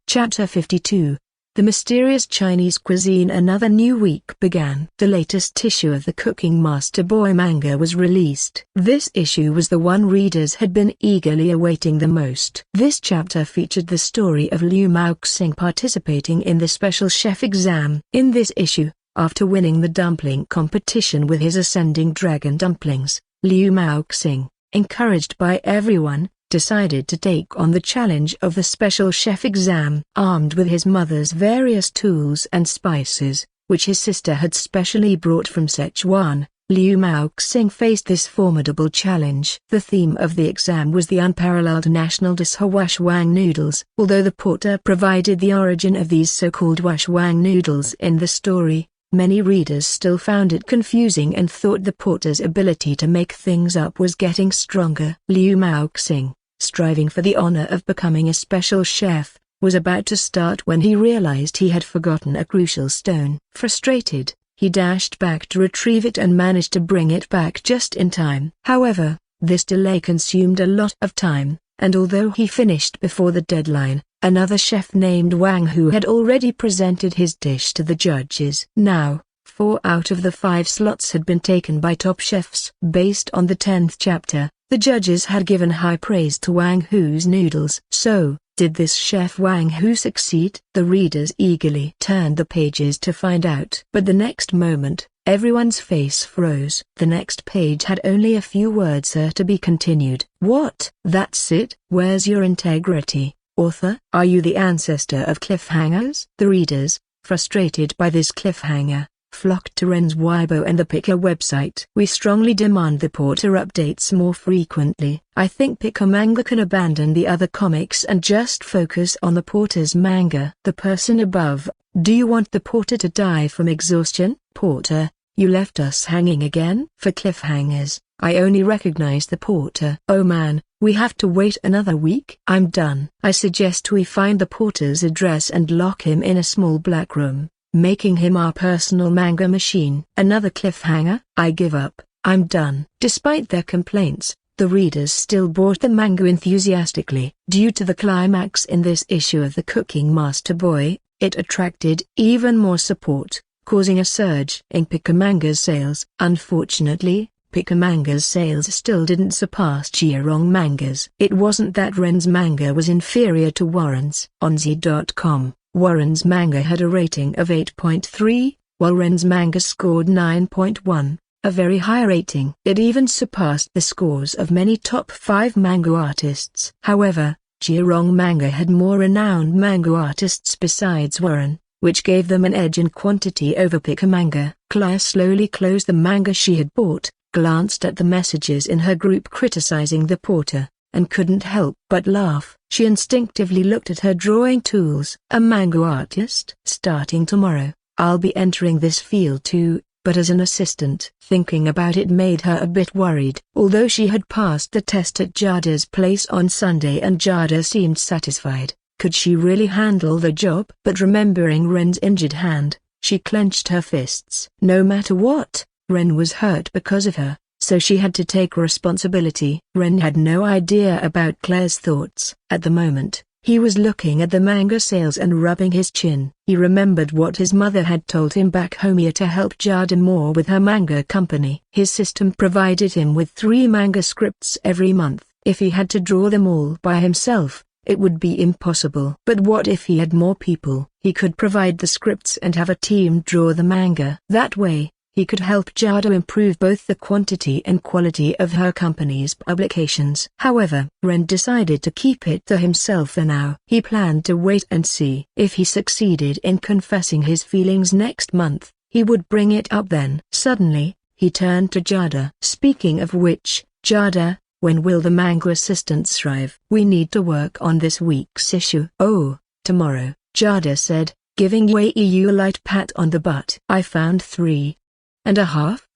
Chapter 52. The Mysterious Chinese Cuisine. Another new week began. The latest issue of the Cooking Master Boy manga was released. This issue was the one readers had been eagerly awaiting the most. This chapter featured the story of Liu Maoxing participating in the special chef exam. In this issue, after winning the dumpling competition with his ascending dragon dumplings, Liu Maoxing, encouraged by everyone, decided to take on the challenge of the special chef exam. Armed with his mother's various tools and spices, which his sister had specially brought from Sichuan, Liu Maoxing faced this formidable challenge. The theme of the exam was the unparalleled national dish washwang noodles. Although the porter provided the origin of these so-called washwang noodles in the story, many readers still found it confusing and thought the porter's ability to make things up was getting stronger. Liu Maoxing, striving for the honor of becoming a special chef, was about to start when he realized he had forgotten a crucial stone. Frustrated, he dashed back to retrieve it and managed to bring it back just in time. However, this delay consumed a lot of time, and although he finished before the deadline, another chef named Wang Hu had already presented his dish to the judges. Now, 4 out of the 5 slots had been taken by top chefs. Based on the 10th chapter, the judges had given high praise to Wang Hu's noodles. So, did this chef Wang Hu succeed? The readers eagerly turned the pages to find out. But the next moment, everyone's face froze. The next page had only a few words to be continued. What? That's it? Where's your integrity, author? Are you the ancestor of cliffhangers? The readers, frustrated by this cliffhanger, flocked to Ren's Weibo and the Pika website. We strongly demand the porter updates more frequently. I think Pika manga can abandon the other comics and just focus on the porter's manga. The person above, do you want the porter to die from exhaustion? Porter, you left us hanging again? For cliffhangers, I only recognize the porter. Oh man, we have to wait another week? I'm done. I suggest we find the porter's address and lock him in a small black room, making him our personal manga machine. Another cliffhanger? I give up. I'm done. Despite their complaints, the readers still bought the manga enthusiastically. Due to the climax in this issue of the Cooking Master Boy, it attracted even more support, causing a surge in Pika manga's sales. Unfortunately, Pika manga's sales still didn't surpass Chirong manga's. It wasn't that Ren's manga was inferior to Warren's. On Z.com, Warren's manga had a rating of 8.3, while Ren's manga scored 9.1, a very high rating. It even surpassed the scores of many top 5 manga artists. However, Chirong manga had more renowned manga artists besides Warren, which gave them an edge in quantity over Pika manga. Claire slowly closed the manga she had bought, glanced at the messages in her group criticizing the porter, and couldn't help but laugh. She instinctively looked at her drawing tools. A manga artist? Starting tomorrow, I'll be entering this field too, but as an assistant. Thinking about it made her a bit worried. Although she had passed the test at Jada's place on Sunday and Jada seemed satisfied, could she really handle the job? But remembering Ren's injured hand, she clenched her fists. No matter what, Ren was hurt because of her, so she had to take responsibility. Ren had no idea about Claire's thoughts. At the moment, he was looking at the manga sales and rubbing his chin. He remembered what his mother had told him back home to help Jada more with her manga company. His system provided him with 3 manga scripts every month. If he had to draw them all by himself, it would be impossible. But what if he had more people? He could provide the scripts and have a team draw the manga. That way, he could help Jada improve both the quantity and quality of her company's publications. However, Ren decided to keep it to himself for now. He planned to wait and see. If he succeeded in confessing his feelings next month, he would bring it up then. Suddenly, he turned to Jada. Speaking of which, Jada, when will the manga assistants arrive? We need to work on this week's issue. Oh, tomorrow, Jada said, giving Wei Yu a light pat on the butt. I found 3.5.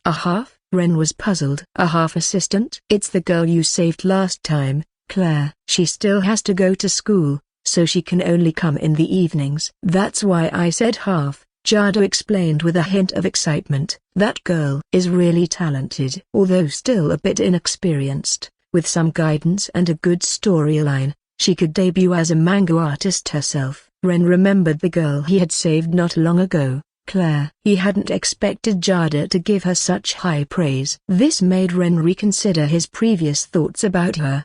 A half? Ren was puzzled. A half assistant? It's the girl you saved last time, Claire. She still has to go to school, so she can only come in the evenings. That's why I said half, Jada explained with a hint of excitement. That girl is really talented. Although still a bit inexperienced, with some guidance and a good storyline, she could debut as a manga artist herself. Ren remembered the girl he had saved not long ago, Claire. He hadn't expected Jada to give her such high praise. This made Ren reconsider his previous thoughts about her.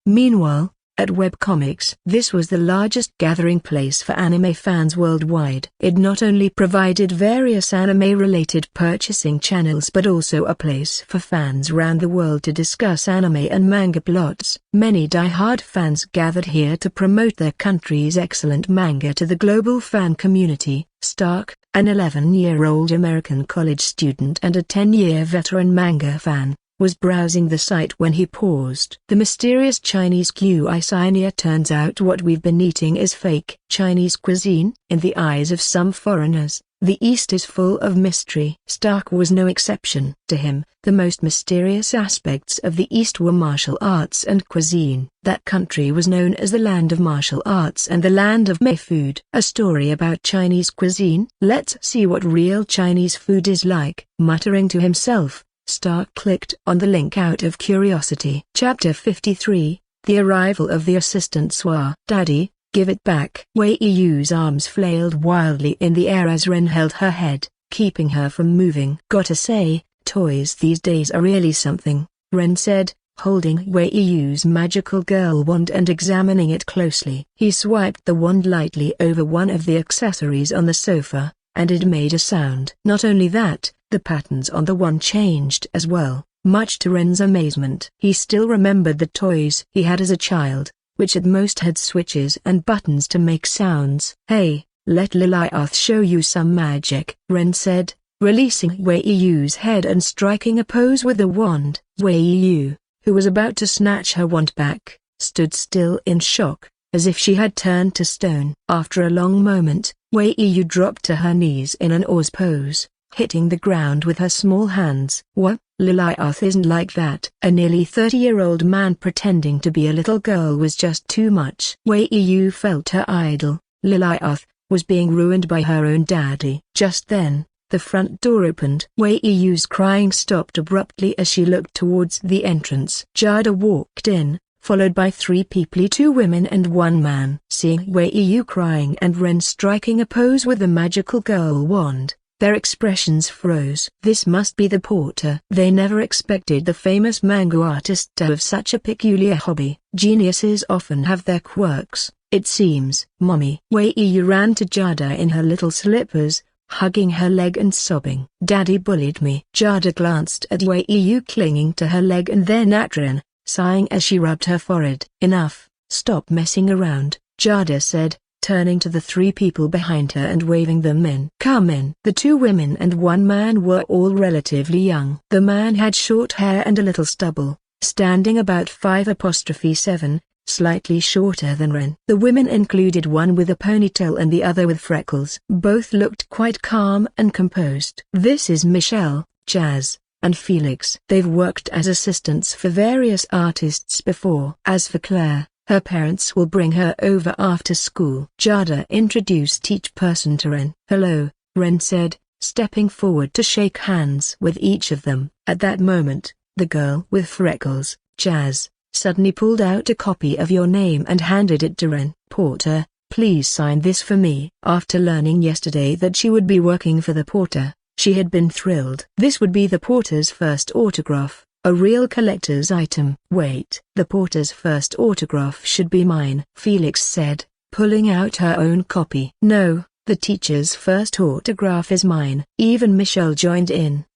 Meanwhile, at webcomics, this was the largest gathering place for anime fans worldwide. It not only provided various anime-related purchasing channels but also a place for fans around the world to discuss anime and manga plots. Many die-hard fans gathered here to promote their country's excellent manga to the global fan community. Stark, an 11-year-old American college student and a 10-year veteran manga fan, was browsing the site when he paused. The mysterious Chinese cuisine. Turns out what we've been eating is fake Chinese cuisine. In the eyes of some foreigners, the East is full of mystery. Stark was no exception. To him, the most mysterious aspects of the East were martial arts and cuisine. That country was known as the land of martial arts and the land of Mei food. A story about Chinese cuisine? Let's see what real Chinese food is like. Muttering to himself, Stark clicked on the link out of curiosity. Chapter 53, The Arrival of the Assistant Swa. Daddy, give it back. Wei Yu's arms flailed wildly in the air as Ren held her head, keeping her from moving. Gotta say, toys these days are really something, Ren said, holding Wei Yu's magical girl wand and examining it closely. He swiped the wand lightly over one of the accessories on the sofa, and it made a sound. Not only that, the patterns on the wand changed as well, much to Ren's amazement. He still remembered the toys he had as a child, which at most had switches and buttons to make sounds. Hey, let Lilith show you some magic, Ren said, releasing Wei Yu's head and striking a pose with the wand. Wei Yu, who was about to snatch her wand back, stood still in shock, as if she had turned to stone. After a long moment, Wei Yu dropped to her knees in an Oz pose, hitting the ground with her small hands. What? Lilith isn't like that. A nearly 30-year-old man pretending to be a little girl was just too much. Wei Yu felt her idol, Lilith, was being ruined by her own daddy. Just then, the front door opened. Wei Yu's crying stopped abruptly as she looked towards the entrance. Jada walked in, followed by 3 people, 2 women and 1 man. Seeing Wei Yu crying and Ren striking a pose with the magical girl wand, their expressions froze. This must be the porter. They never expected the famous manga artist to have such a peculiar hobby. Geniuses often have their quirks, it seems. Mommy. Wei Yu ran to Jada in her little slippers, hugging her leg and sobbing. Daddy bullied me. Jada glanced at Wei Yu clinging to her leg and then at Ren, sighing as she rubbed her forehead. Enough, stop messing around, Jada said, turning to the 3 people behind her and waving them in. Come in. The 2 women and 1 man were all relatively young. The man had short hair and a little stubble, standing about 5'7", slightly shorter than Ren. The women included one with a ponytail and the other with freckles. Both looked quite calm and composed. This is Michelle, Jazz, and Felix. They've worked as assistants for various artists before. As for Claire, her parents will bring her over after school. Jada introduced each person to Ren. Hello, Ren said, stepping forward to shake hands with each of them. At that moment, the girl with freckles, Jazz, suddenly pulled out a copy of your name and handed it to Ren. Porter, please sign this for me. After learning yesterday that she would be working for the porter, she had been thrilled. This would be the porter's first autograph. A real collector's item. Wait, the porter's first autograph should be mine, Felix said, pulling out her own copy. No, the teacher's first autograph is mine. Even Michelle joined in.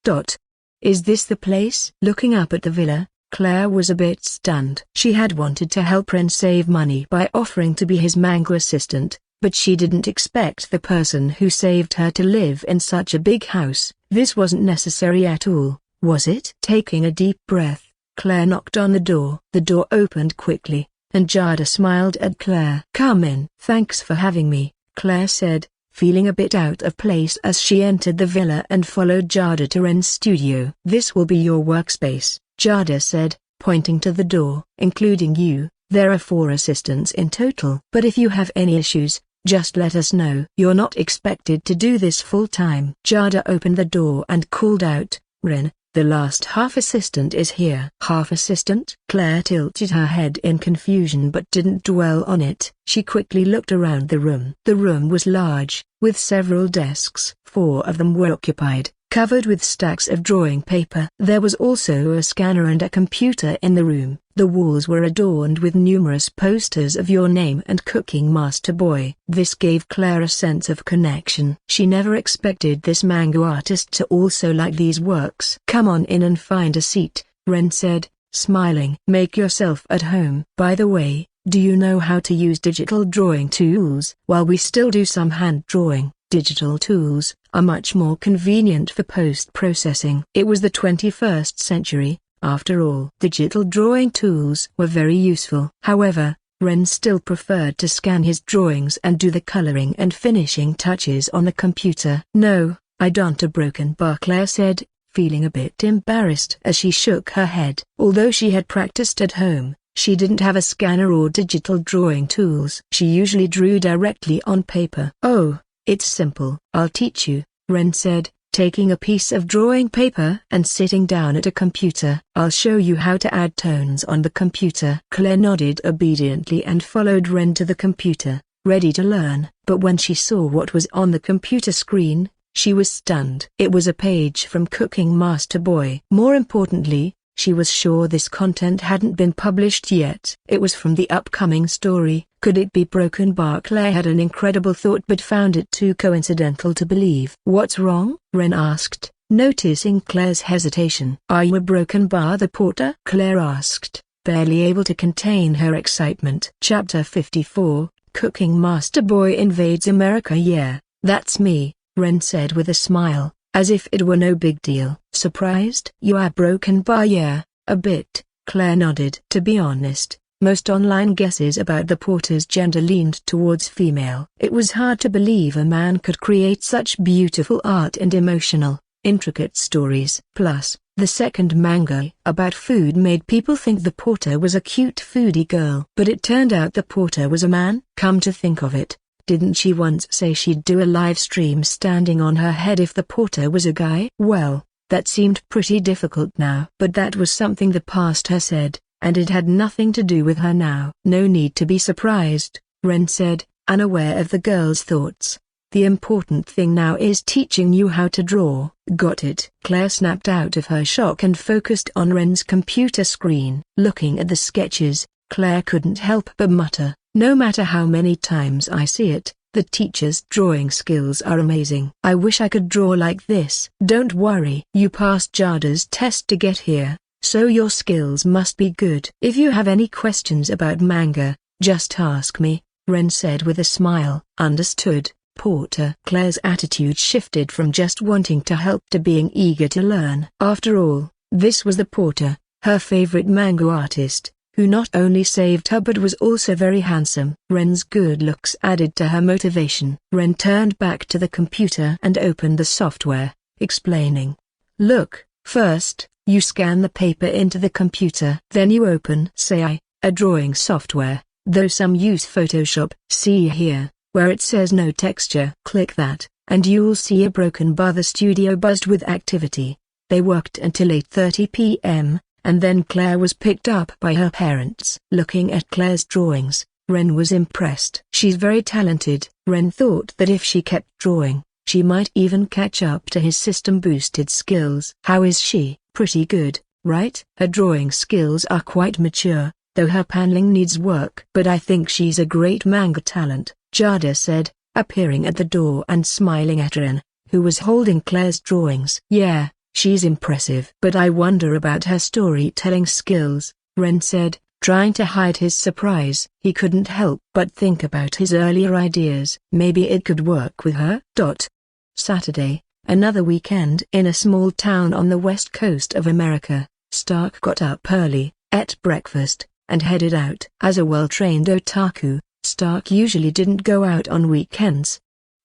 Is this the place? Looking up at the villa, Claire was a bit stunned. She had wanted to help Ren save money by offering to be his manga assistant, but she didn't expect the person who saved her to live in such a big house. This wasn't necessary at all. Was it? Taking a deep breath, Claire knocked on the door. The door opened quickly, and Jada smiled at Claire. Come in. Thanks for having me, Claire said, feeling a bit out of place as she entered the villa and followed Jada to Ren's studio. This will be your workspace, Jada said, pointing to the door. Including you, there are 4 assistants in total. But if you have any issues, just let us know. You're not expected to do this full time. Jada opened the door and called out, Ren, the last half assistant is here. Half assistant? Claire tilted her head in confusion but didn't dwell on it. She quickly looked around the room. The room was large, with several desks. 4 of them were occupied, covered with stacks of drawing paper. There was also a scanner and a computer in the room. The walls were adorned with numerous posters of your name and Cooking Master Boy. This gave Claire a sense of connection. She never expected this manga artist to also like these works. Come on in and find a seat, Ren said, smiling. Make yourself at home. By the way, do you know how to use digital drawing tools? While we still do some hand drawing, digital tools are much more convenient for post-processing. It was the 21st century, after all. Digital drawing tools were very useful. However, Ren still preferred to scan his drawings and do the coloring and finishing touches on the computer. "No, I don't." A broken bar, Claire said, feeling a bit embarrassed as she shook her head. Although she had practiced at home, she didn't have a scanner or digital drawing tools. She usually drew directly on paper. "Oh, it's simple. I'll teach you," Ren said, taking a piece of drawing paper and sitting down at a computer. "I'll show you how to add tones on the computer." Claire nodded obediently and followed Ren to the computer, ready to learn. But when she saw what was on the computer screen, she was stunned. It was a page from Cooking Master Boy. More importantly, she was sure this content hadn't been published yet. It was from the upcoming story. Could it be Broken Bar? Claire had an incredible thought but found it too coincidental to believe. "What's wrong?" Ren asked, noticing Claire's hesitation. "Are you a Broken Bar the porter?" Claire asked, barely able to contain her excitement. Chapter 54, Cooking Master Boy Invades America. "Yeah, that's me," Ren said with a smile, as if it were no big deal. "Surprised?" "You are Broken Bar?" "Yeah, a bit," Claire nodded. To be honest, most online guesses about the porter's gender leaned towards female. It was hard to believe a man could create such beautiful art and emotional, intricate stories. Plus, the second manga about food made people think the porter was a cute foodie girl. But it turned out the porter was a man. Come to think of it, didn't she once say she'd do a live stream standing on her head if the porter was a guy? Well, that seemed pretty difficult now. But that was something the past her said, and it had nothing to do with her now. "No need to be surprised," Ren said, unaware of the girl's thoughts. "The important thing now is teaching you how to draw." "Got it." Claire snapped out of her shock and focused on Ren's computer screen. Looking at the sketches, Claire couldn't help but mutter, "No matter how many times I see it, the teacher's drawing skills are amazing. I wish I could draw like this." "Don't worry. You passed Jada's test to get here, so your skills must be good. If you have any questions about manga, just ask me," Ren said with a smile. "Understood, porter." Claire's attitude shifted from just wanting to help to being eager to learn. After all, this was the porter, her favorite manga artist, who not only saved her but was also very handsome. Ren's good looks added to her motivation. Ren turned back to the computer and opened the software, explaining, "Look, first, you scan the paper into the computer. Then you open a drawing software, though some use Photoshop. See here, where it says no texture. Click that, and you'll see a Broken Bar. The studio buzzed with activity. They worked until 8:30 p.m., and then Claire was picked up by her parents." Looking at Claire's drawings, Ren was impressed. "She's very talented." Ren thought that if she kept drawing, she might even catch up to his system-boosted skills. "How is she?" "Pretty good, right?" "Her drawing skills are quite mature, though her paneling needs work." "But I think she's a great manga talent," Jada said, appearing at the door and smiling at Ren, who was holding Claire's drawings. "Yeah, she's impressive. But I wonder about her storytelling skills," Ren said, trying to hide his surprise. He couldn't help but think about his earlier ideas. Maybe it could work with her. Saturday, another weekend in a small town on the west coast of America. Stark got up early, ate breakfast, and headed out. As a well-trained otaku, Stark usually didn't go out on weekends,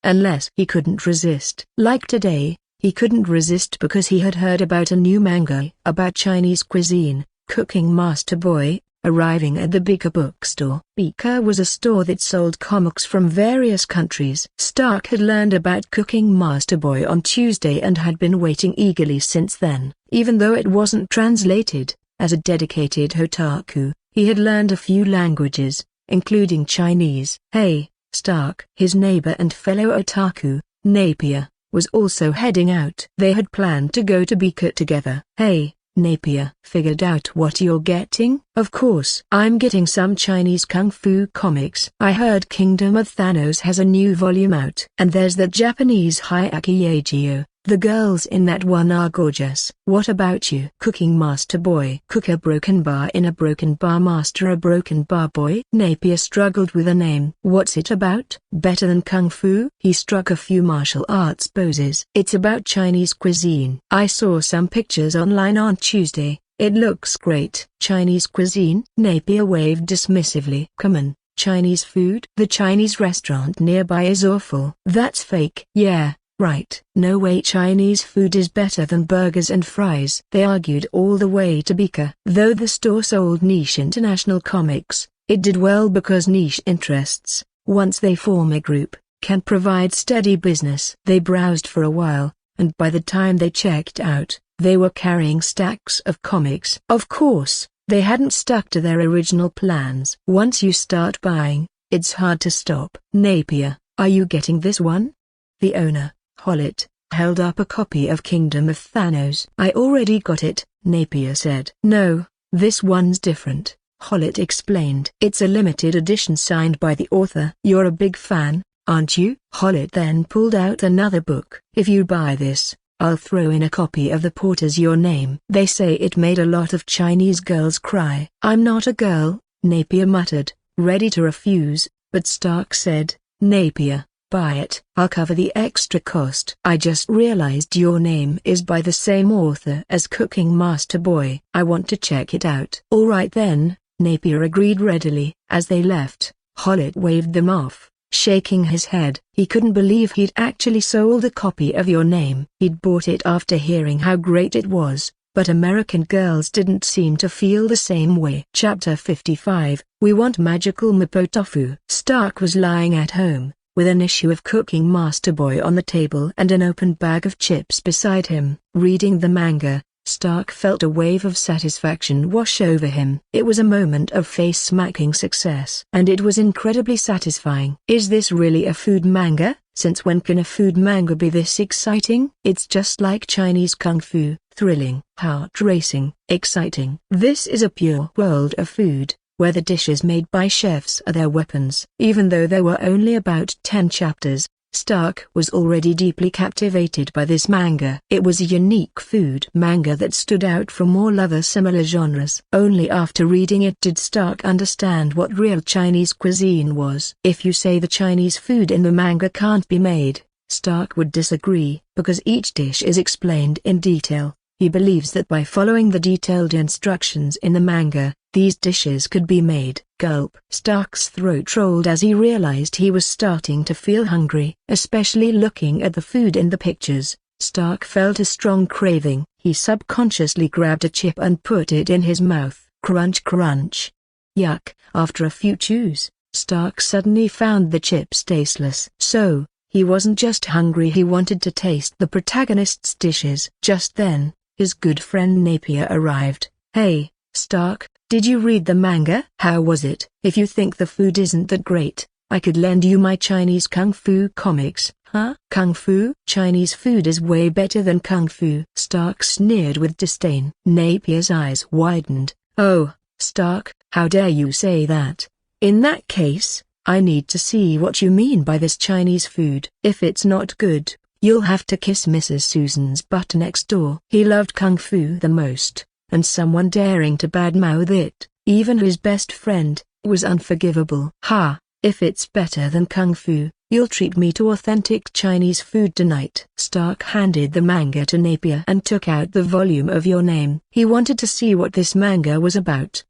unless he couldn't resist. Like today, he couldn't resist because he had heard about a new manga about Chinese cuisine, Cooking Master Boy, arriving at the Beaker bookstore. Beaker was a store that sold comics from various countries. Stark had learned about Cooking Master Boy on Tuesday and had been waiting eagerly since then. Even though it wasn't translated, as a dedicated otaku, he had learned a few languages, including Chinese. "Hey, Stark." His neighbor and fellow otaku, Napier, was also heading out. They had planned to go to Beaker together. "Hey, Napier. Figured out what you're getting?" "Of course. I'm getting some Chinese kung fu comics. I heard Kingdom of Thanos has a new volume out. And there's that Japanese Hyakki Yagio, The girls in that one are gorgeous. What about you? Cooking Master Boy. Cook a broken bar in a broken bar master a broken bar boy. Napier struggled with a name. What's it about? Better than Kung Fu? He struck a few martial arts poses. It's about Chinese cuisine. I saw some pictures online on Tuesday. It looks great. Chinese cuisine? Napier waved dismissively. Come on. Chinese food? The Chinese restaurant nearby is awful. That's fake. Yeah. Right. No way Chinese food is better than burgers and fries. They argued all the way to Beaker. Though the store sold niche international comics, it did well because niche interests, once they form a group, can provide steady business. They browsed for a while, and by the time they checked out, they were carrying stacks of comics. Of course, they hadn't stuck to their original plans. Once you start buying, it's hard to stop. Napier, are you getting this one? The owner, Hollett, held up a copy of Kingdom of Thanos. I already got it, Napier said. No, this one's different, Hollett explained. It's a limited edition signed by the author. You're a big fan, aren't you? Hollett then pulled out another book. If you buy this, I'll throw in a copy of The Porter's Your Name. They say it made a lot of Chinese girls cry. I'm not a girl, Napier muttered, ready to refuse, but Stark said, Napier, buy it. I'll cover the extra cost. I just realized Your Name is by the same author as Cooking Master Boy. I want to check it out. All right then, Napier agreed readily. As they left, Hollett waved them off, shaking his head. He couldn't believe he'd actually sold a copy of Your Name. He'd bought it after hearing how great it was, but American girls didn't seem to feel the same way. Chapter 55, We Want Magical Mapo Tofu. Stark was lying at home, with an issue of Cooking Master Boy on the table and an open bag of chips beside him. Reading the manga, Stark felt a wave of satisfaction wash over him. It was a moment of face-smacking success. And it was incredibly satisfying. Is this really a food manga? Since when can a food manga be this exciting? It's just like Chinese kung fu, thrilling, heart-racing, exciting. This is a pure world of food, where the dishes made by chefs are their weapons. Even though there were only about 10 chapters, Stark was already deeply captivated by this manga. It was a unique food manga that stood out from all other similar genres. Only after reading it did Stark understand what real Chinese cuisine was. If you say the Chinese food in the manga can't be made, Stark would disagree, because each dish is explained in detail. He believes that by following the detailed instructions in the manga, these dishes could be made. Gulp. Stark's throat rolled as he realized he was starting to feel hungry. Especially looking at the food in the pictures, Stark felt a strong craving. He subconsciously grabbed a chip and put it in his mouth. Crunch crunch. Yuck. After a few chews, Stark suddenly found the chips tasteless. So, he wasn't just hungry, he wanted to taste the protagonist's dishes. Just then, his good friend Napier arrived. Hey, Stark, did you read the manga? How was it? If you think the food isn't that great, I could lend you my Chinese kung fu comics. Huh? Kung fu? Chinese food is way better than kung fu. Stark sneered with disdain. Napier's eyes widened. Oh, Stark, how dare you say that? In that case, I need to see what you mean by this Chinese food. If it's not good, you'll have to kiss Mrs. Susan's butt next door. He loved kung fu the most, and someone daring to badmouth it, even his best friend, was unforgivable. Ha, if it's better than kung fu, you'll treat me to authentic Chinese food tonight. Stark handed the manga to Napier and took out the volume of Your Name. He wanted to see what this manga was about.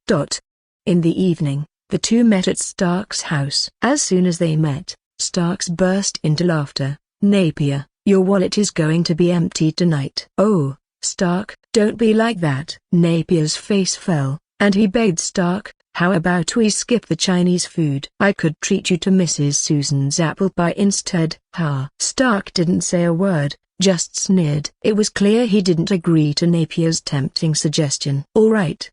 In the evening, the two met at Stark's house. As soon as they met, Starks burst into laughter. Napier, your wallet is going to be empty tonight. Oh, Stark, don't be like that. Napier's face fell, and he begged Stark, how about we skip the Chinese food? I could treat you to Mrs. Susan's apple pie instead. Ha. Stark didn't say a word, just sneered. It was clear he didn't agree to Napier's tempting suggestion. All right,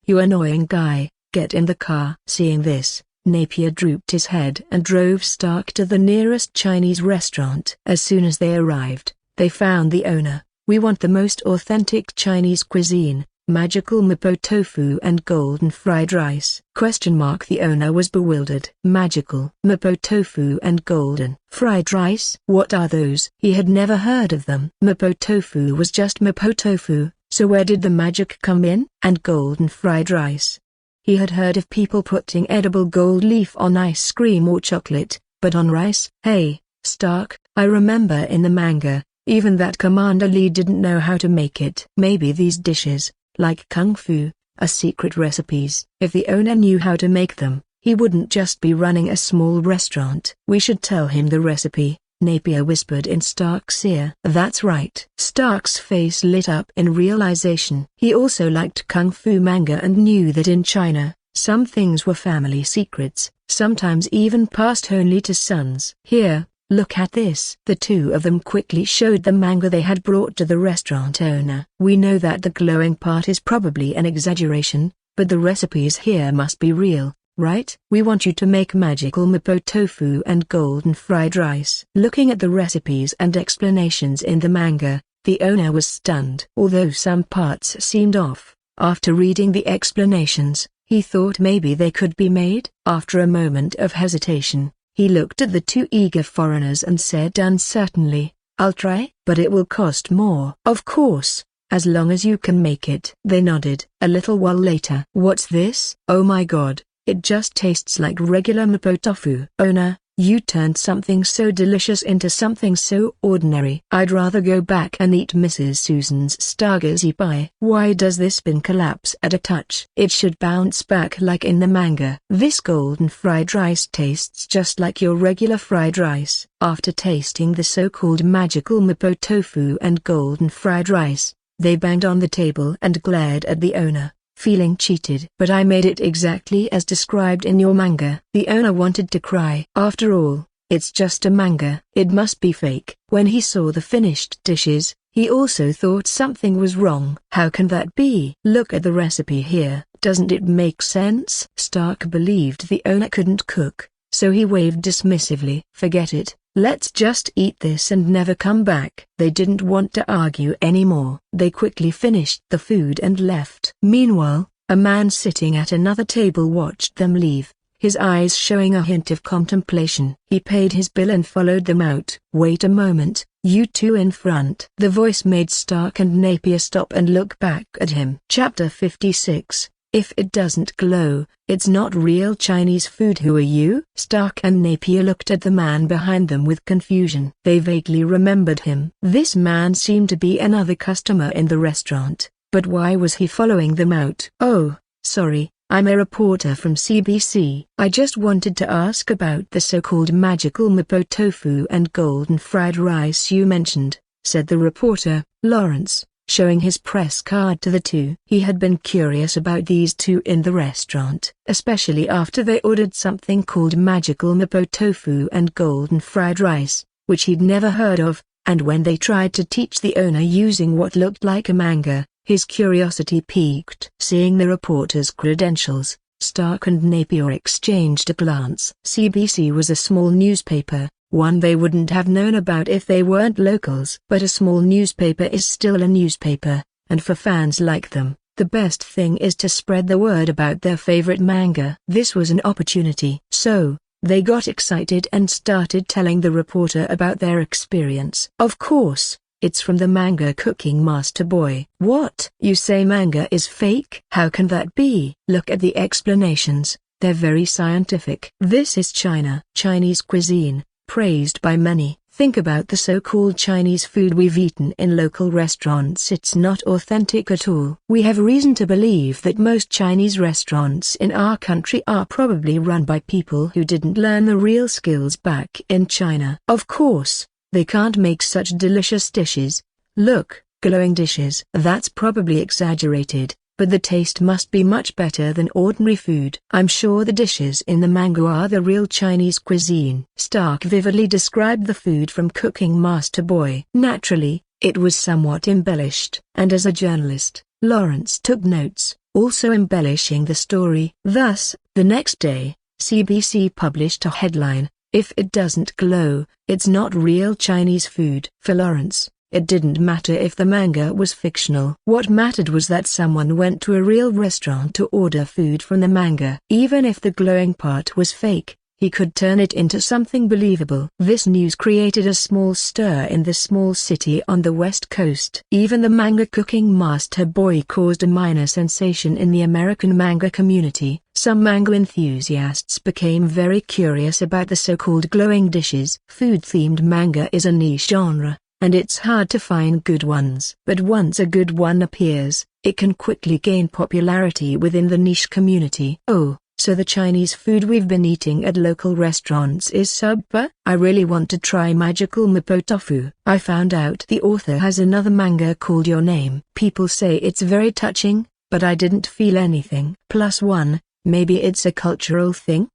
you annoying guy, get in the car. Seeing this, Napier drooped his head and drove Stark to the nearest Chinese restaurant. As soon as they arrived, they found the owner. We want the most authentic Chinese cuisine, Magical Mapo tofu and golden fried rice? The owner was bewildered. Magical Mapo tofu and golden fried rice? What are those? He had never heard of them. Mapo tofu was just Mapo tofu, so where did the magic come in? And golden fried rice? He had heard of people putting edible gold leaf on ice cream or chocolate, but on rice? Hey, Stark, I remember in the manga, even that Commander Lee didn't know how to make it. Maybe these dishes, like kung fu, are secret recipes. If the owner knew how to make them, he wouldn't just be running a small restaurant. We should tell him the recipe, Napier whispered in Stark's ear. That's right. Stark's face lit up in realization. He also liked kung fu manga and knew that in China, some things were family secrets, sometimes even passed only to sons. Here, look at this. The two of them quickly showed the manga they had brought to the restaurant owner. We know that the glowing part is probably an exaggeration, but the recipes here must be real, right? We want you to make magical Mapo tofu and golden fried rice. Looking at the recipes and explanations in the manga, the owner was stunned. Although some parts seemed off, after reading the explanations, he thought maybe they could be made. After a moment of hesitation, he looked at the two eager foreigners and said uncertainly, I'll try, but it will cost more. Of course, as long as you can make it. They nodded. A little while later. What's this? Oh my god, it just tastes like regular Mapo tofu. Owner, you turned something so delicious into something so ordinary. I'd rather go back and eat Mrs. Susan's stargazy pie. Why does this bin collapse at a touch? It should bounce back like in the manga. This golden fried rice tastes just like your regular fried rice. After tasting the so-called magical Mapo tofu and golden fried rice, they banged on the table and glared at the owner, feeling cheated. But I made it exactly as described in your manga. The owner wanted to cry. After all, it's just a manga. It must be fake. When he saw the finished dishes, he also thought something was wrong. How can that be? Look at the recipe here. Doesn't it make sense? Stark believed the owner couldn't cook, so he waved dismissively. Forget it. Let's just eat this and never come back. They didn't want to argue anymore. They quickly finished the food and left. Meanwhile, a man sitting at another table watched them leave, his eyes showing a hint of contemplation. He paid his bill and followed them out. Wait a moment, you two in front. The voice made Stark and Napier stop and look back at him. Chapter 56. If it doesn't glow, it's not real Chinese food. Who are you? Stark and Napier looked at the man behind them with confusion. They vaguely remembered him. This man seemed to be another customer in the restaurant, but why was he following them out? Oh, sorry, I'm a reporter from CBC. I just wanted to ask about the so-called magical Mapo tofu and golden fried rice you mentioned, said the reporter, Lawrence, showing his press card to the two. He had been curious about these two in the restaurant, especially after they ordered something called magical Mapo tofu and golden fried rice, which he'd never heard of, and when they tried to teach the owner using what looked like a manga, his curiosity piqued. Seeing the reporter's credentials, Stark and Napier exchanged a glance. CBC was a small newspaper, one they wouldn't have known about if they weren't locals. But a small newspaper is still a newspaper, and for fans like them, the best thing is to spread the word about their favorite manga. This was an opportunity. So, they got excited and started telling the reporter about their experience. Of course, it's from the manga Cooking Master Boy. What? You say manga is fake? How can that be? Look at the explanations, they're very scientific. This is China. Chinese cuisine, praised by many. Think about the so-called Chinese food we've eaten in local restaurants. It's not authentic at all. We have reason to believe that most Chinese restaurants in our country are probably run by people who didn't learn the real skills back in China. Of course, they can't make such delicious dishes. Look, glowing dishes. That's probably exaggerated, but the taste must be much better than ordinary food. I'm sure the dishes in the manga are the real Chinese cuisine. Stark vividly described the food from Cooking Master Boy. Naturally, it was somewhat embellished, and as a journalist, Lawrence took notes, also embellishing the story. Thus, the next day, CBC published a headline, "If it doesn't glow, it's not real Chinese food." For Lawrence, It didn't matter if the manga was fictional. What mattered was that someone went to a real restaurant to order food from the manga. Even if the glowing part was fake, he could turn it into something believable. This news created a small stir in the small city on the west coast. Even the manga Cooking Master Boy caused a minor sensation in the American manga community. Some manga enthusiasts became very curious about the so-called glowing dishes. Food-themed manga is a niche genre, and it's hard to find good ones. But once a good one appears, it can quickly gain popularity within the niche community. Oh, so the Chinese food we've been eating at local restaurants is super? I really want to try Magical Mapo Tofu. I found out the author has another manga called Your Name. People say it's very touching, but I didn't feel anything. +1, maybe it's a cultural thing?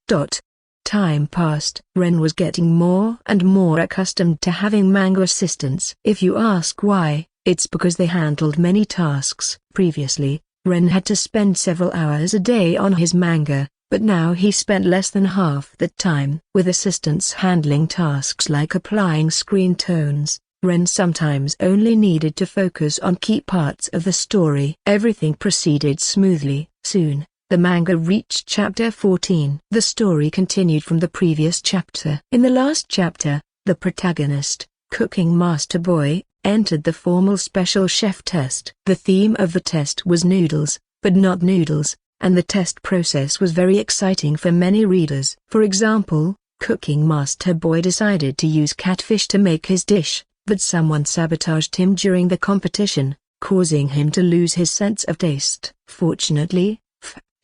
Time passed. Ren was getting more and more accustomed to having manga assistants. If you ask why, it's because they handled many tasks. Previously, Ren had to spend several hours a day on his manga, but now he spent less than half that time with assistants handling tasks like applying screen tones. Ren sometimes only needed to focus on key parts of the story. Everything proceeded smoothly. Soon, the manga reached chapter 14. The story continued from the previous chapter. In the last chapter, the protagonist, Cooking Master Boy, entered the formal special chef test. The theme of the test was noodles, but not noodles, and the test process was very exciting for many readers. For example, Cooking Master Boy decided to use catfish to make his dish, but someone sabotaged him during the competition, causing him to lose his sense of taste. Fortunately,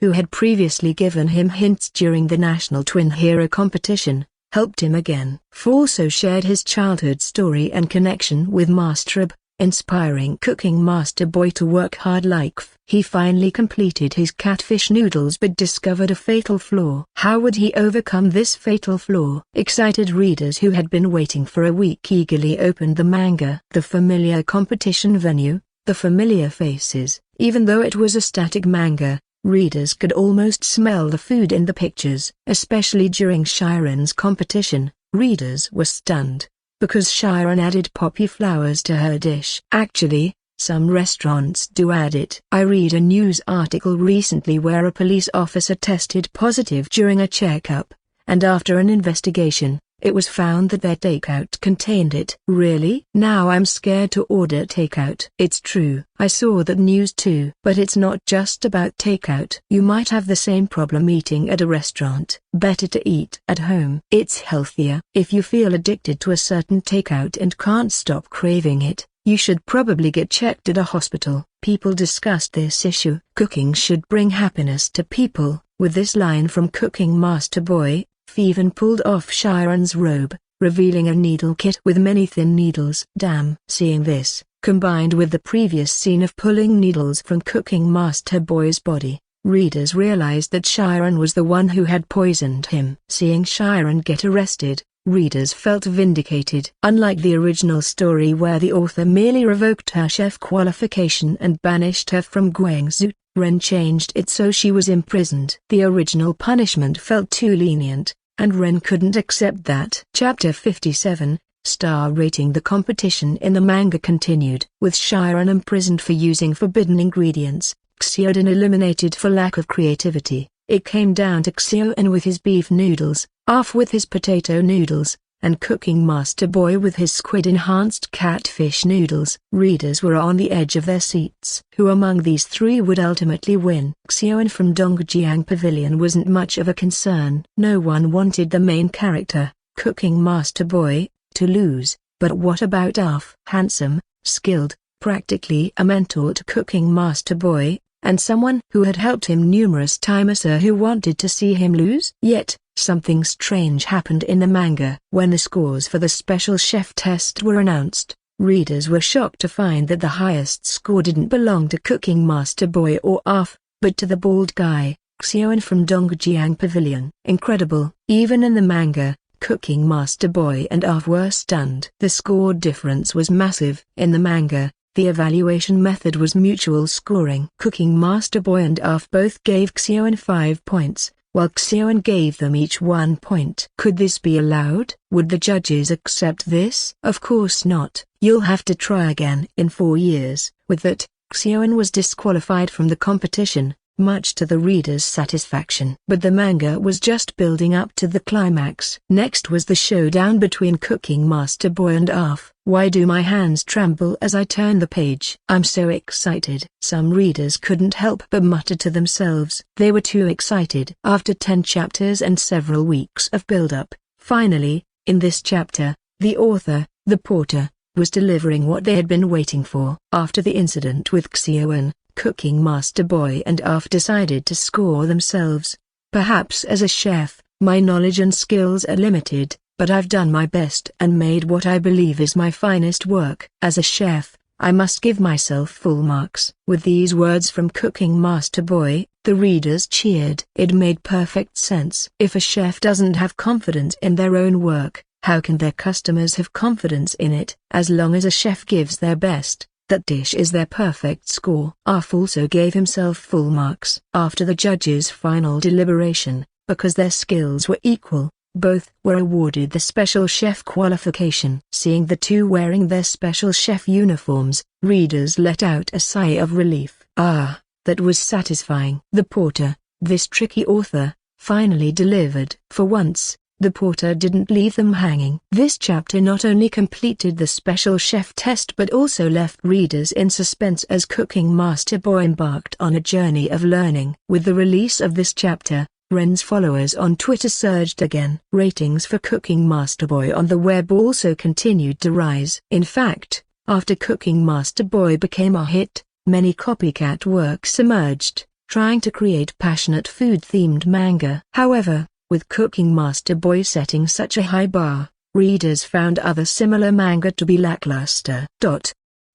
who had previously given him hints during the National Twin Hero competition, helped him again. Also shared his childhood story and connection with Master B, inspiring Cooking Master Boy to work hard like F. He finally completed his catfish noodles but discovered a fatal flaw. How would he overcome this fatal flaw? Excited readers who had been waiting for a week eagerly opened the manga. The familiar competition venue, the familiar faces. Even though it was a static manga, readers could almost smell the food in the pictures. Especially during Shiren's competition, readers were stunned, because Shiren added poppy flowers to her dish. Actually, some restaurants do add it. I read a news article recently where a police officer tested positive during a checkup, and after an investigation, it was found that their takeout contained it. Really? Now I'm scared to order takeout. It's true. I saw that news too. But it's not just about takeout. You might have the same problem eating at a restaurant. Better to eat at home. It's healthier. If you feel addicted to a certain takeout and can't stop craving it, you should probably get checked at a hospital. People discussed this issue. Cooking should bring happiness to people. With this line from Cooking Master Boy, Feven pulled off Shiren's robe, revealing a needle kit with many thin needles. Damn. Seeing this, combined with the previous scene of pulling needles from Cooking Master Boy's body, readers realized that Shiren was the one who had poisoned him. Seeing Shiren get arrested, readers felt vindicated. Unlike the original story where the author merely revoked her chef qualification and banished her from Guangzhou, Ren changed it so she was imprisoned. The original punishment felt too lenient, and Ren couldn't accept that. Chapter 57, Star Rating. The competition in the manga continued. With Shiren imprisoned for using forbidden ingredients, Xiaodan eliminated for lack of creativity. It came down to Xiaodan with his beef noodles, Arf with his potato noodles, and Cooking Master Boy with his squid-enhanced catfish noodles. Readers were on the edge of their seats. Who among these three would ultimately win? Xiaodan from Dongjiang Pavilion wasn't much of a concern. No one wanted the main character, Cooking Master Boy, to lose, but what about Arf? Handsome, skilled, practically a mentor to Cooking Master Boy, and someone who had helped him numerous times, who wanted to see him lose? Yet, something strange happened in the manga. When the scores for the special chef test were announced, readers were shocked to find that the highest score didn't belong to Cooking Master Boy or Arf, but to the bald guy, Xiaodan from Dongjiang Pavilion. Incredible. Even in the manga, Cooking Master Boy and Arf were stunned. The score difference was massive. In the manga, the evaluation method was mutual scoring. Cooking Master Boy and Arf both gave Xiaodan 5 points, while Xiaodan gave them each 1 point. Could this be allowed? Would the judges accept this? Of course not. You'll have to try again in 4 years. With that, Xiaoan was disqualified from the competition, much to the reader's satisfaction. But the manga was just building up to the climax. Next was the showdown between Cooking Master Boy and Arf. Why do my hands tremble as I turn the page? I'm so excited. Some readers couldn't help but mutter to themselves. They were too excited. After 10 chapters and several weeks of build-up, finally, in this chapter, the author, the porter, was delivering what they had been waiting for. After the incident with Xiaoan, Cooking Master Boy and Arf decided to score themselves. Perhaps as a chef, my knowledge and skills are limited, but I've done my best and made what I believe is my finest work. As a chef, I must give myself full marks. With these words from Cooking Master Boy, the readers cheered. It made perfect sense. If a chef doesn't have confidence in their own work, how can their customers have confidence in it? As long as a chef gives their best, that dish is their perfect score. Arf also gave himself full marks. After the judges' final deliberation, because their skills were equal, both were awarded the special chef qualification. Seeing the two wearing their special chef uniforms, readers let out a sigh of relief. Ah, that was satisfying. The porter, this tricky author, finally delivered. For once, the porter didn't leave them hanging. This chapter not only completed the special chef test but also left readers in suspense as Cooking Master Boy embarked on a journey of learning. With the release of this chapter, Ren's followers on Twitter surged again. Ratings for Cooking Master Boy on the web also continued to rise. In fact, after Cooking Master Boy became a hit, many copycat works emerged, trying to create passionate food-themed manga. However, with Cooking Master Boy setting such a high bar, readers found other similar manga to be lackluster.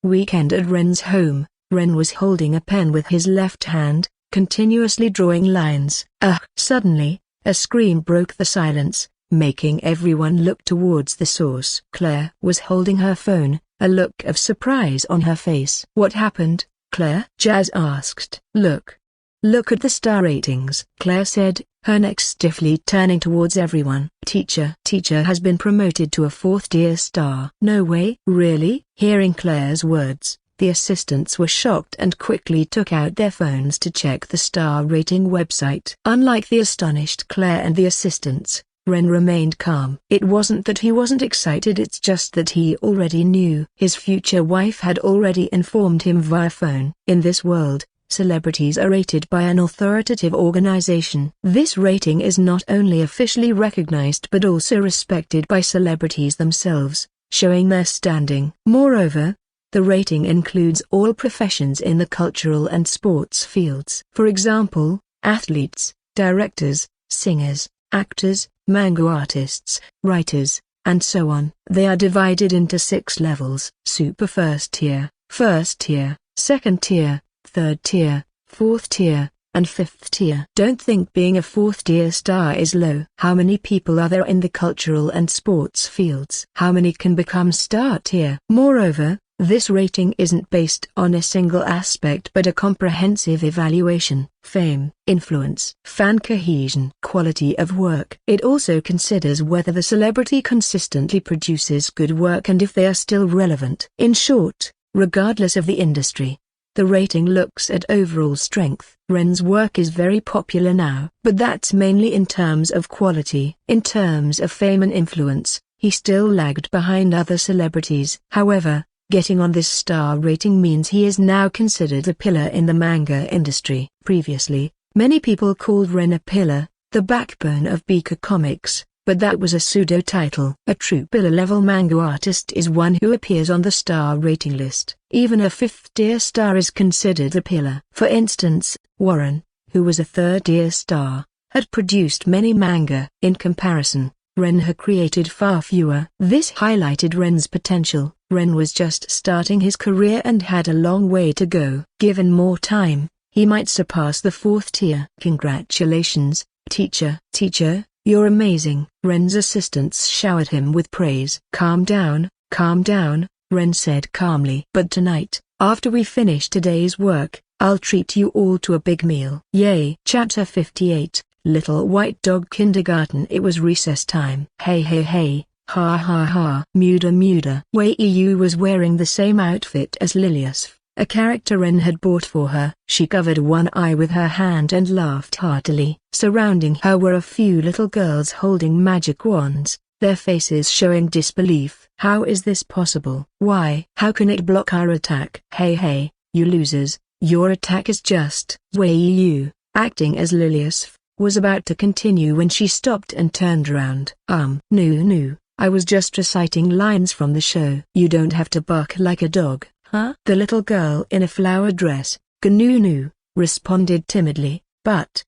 Weekend at Ren's home, Ren was holding a pen with his left hand, continuously drawing lines. Suddenly, a scream broke the silence, making everyone look towards the source. Claire was holding her phone, a look of surprise on her face. What happened, Claire? Jazz asked. Look at the star ratings, Claire said, her neck stiffly turning towards everyone. Teacher has been promoted to a 4th-tier star. No way. Really? Hearing Claire's words, the assistants were shocked and quickly took out their phones to check the star rating website. Unlike the astonished Claire and the assistants, Ren remained calm. It wasn't that he wasn't excited, it's just that he already knew. His future wife had already informed him via phone. In this world, celebrities are rated by an authoritative organization. This rating is not only officially recognized but also respected by celebrities themselves, showing their standing. Moreover, the rating includes all professions in the cultural and sports fields. For example, athletes, directors, singers, actors, manga artists, writers, and so on. They are divided into 6 levels: Super First Tier, Second Tier, Third Tier, Fourth Tier, and Fifth Tier. Don't think being a 4th-tier star is low. How many people are there in the cultural and sports fields? How many can become star tier? Moreover, this rating isn't based on a single aspect but a comprehensive evaluation: fame, influence, fan cohesion, quality of work. It also considers whether the celebrity consistently produces good work and if they are still relevant. In short, regardless of the industry, the rating looks at overall strength. Ren's work is very popular now, but that's mainly in terms of quality. In terms of fame and influence, he still lagged behind other celebrities. However, getting on this star rating means he is now considered a pillar in the manga industry. Previously, many people called Ren a pillar, the backbone of Beaker Comics, but that was a pseudo-title. A true pillar-level manga artist is one who appears on the star rating list. Even a 5th-tier star is considered a pillar. For instance, Warren, who was a 3rd-tier star, had produced many manga. In comparison, Ren had created far fewer. This highlighted Ren's potential. Ren was just starting his career and had a long way to go. Given more time, he might surpass the 4th tier. Congratulations, teacher. You're amazing. Ren's assistants showered him with praise. Calm down, Ren said calmly. But tonight, after we finish today's work, I'll treat you all to a big meal. Yay! Chapter 58, Little White Dog Kindergarten. It was recess time. Hey, Ha ha ha. Muda. Wei Yu was wearing the same outfit as Lilias, a character Ren had bought for her. She covered one eye with her hand and laughed heartily. Surrounding her were a few little girls holding magic wands, their faces showing disbelief. How is this possible? Why? How can it block our attack? Hey, you losers, your attack is just... Wei Yu, acting as Lilias, was about to continue when she stopped and turned around. No, I was just reciting lines from the show. You don't have to bark like a dog, huh? The little girl in a flower dress, Ganunu, responded timidly, but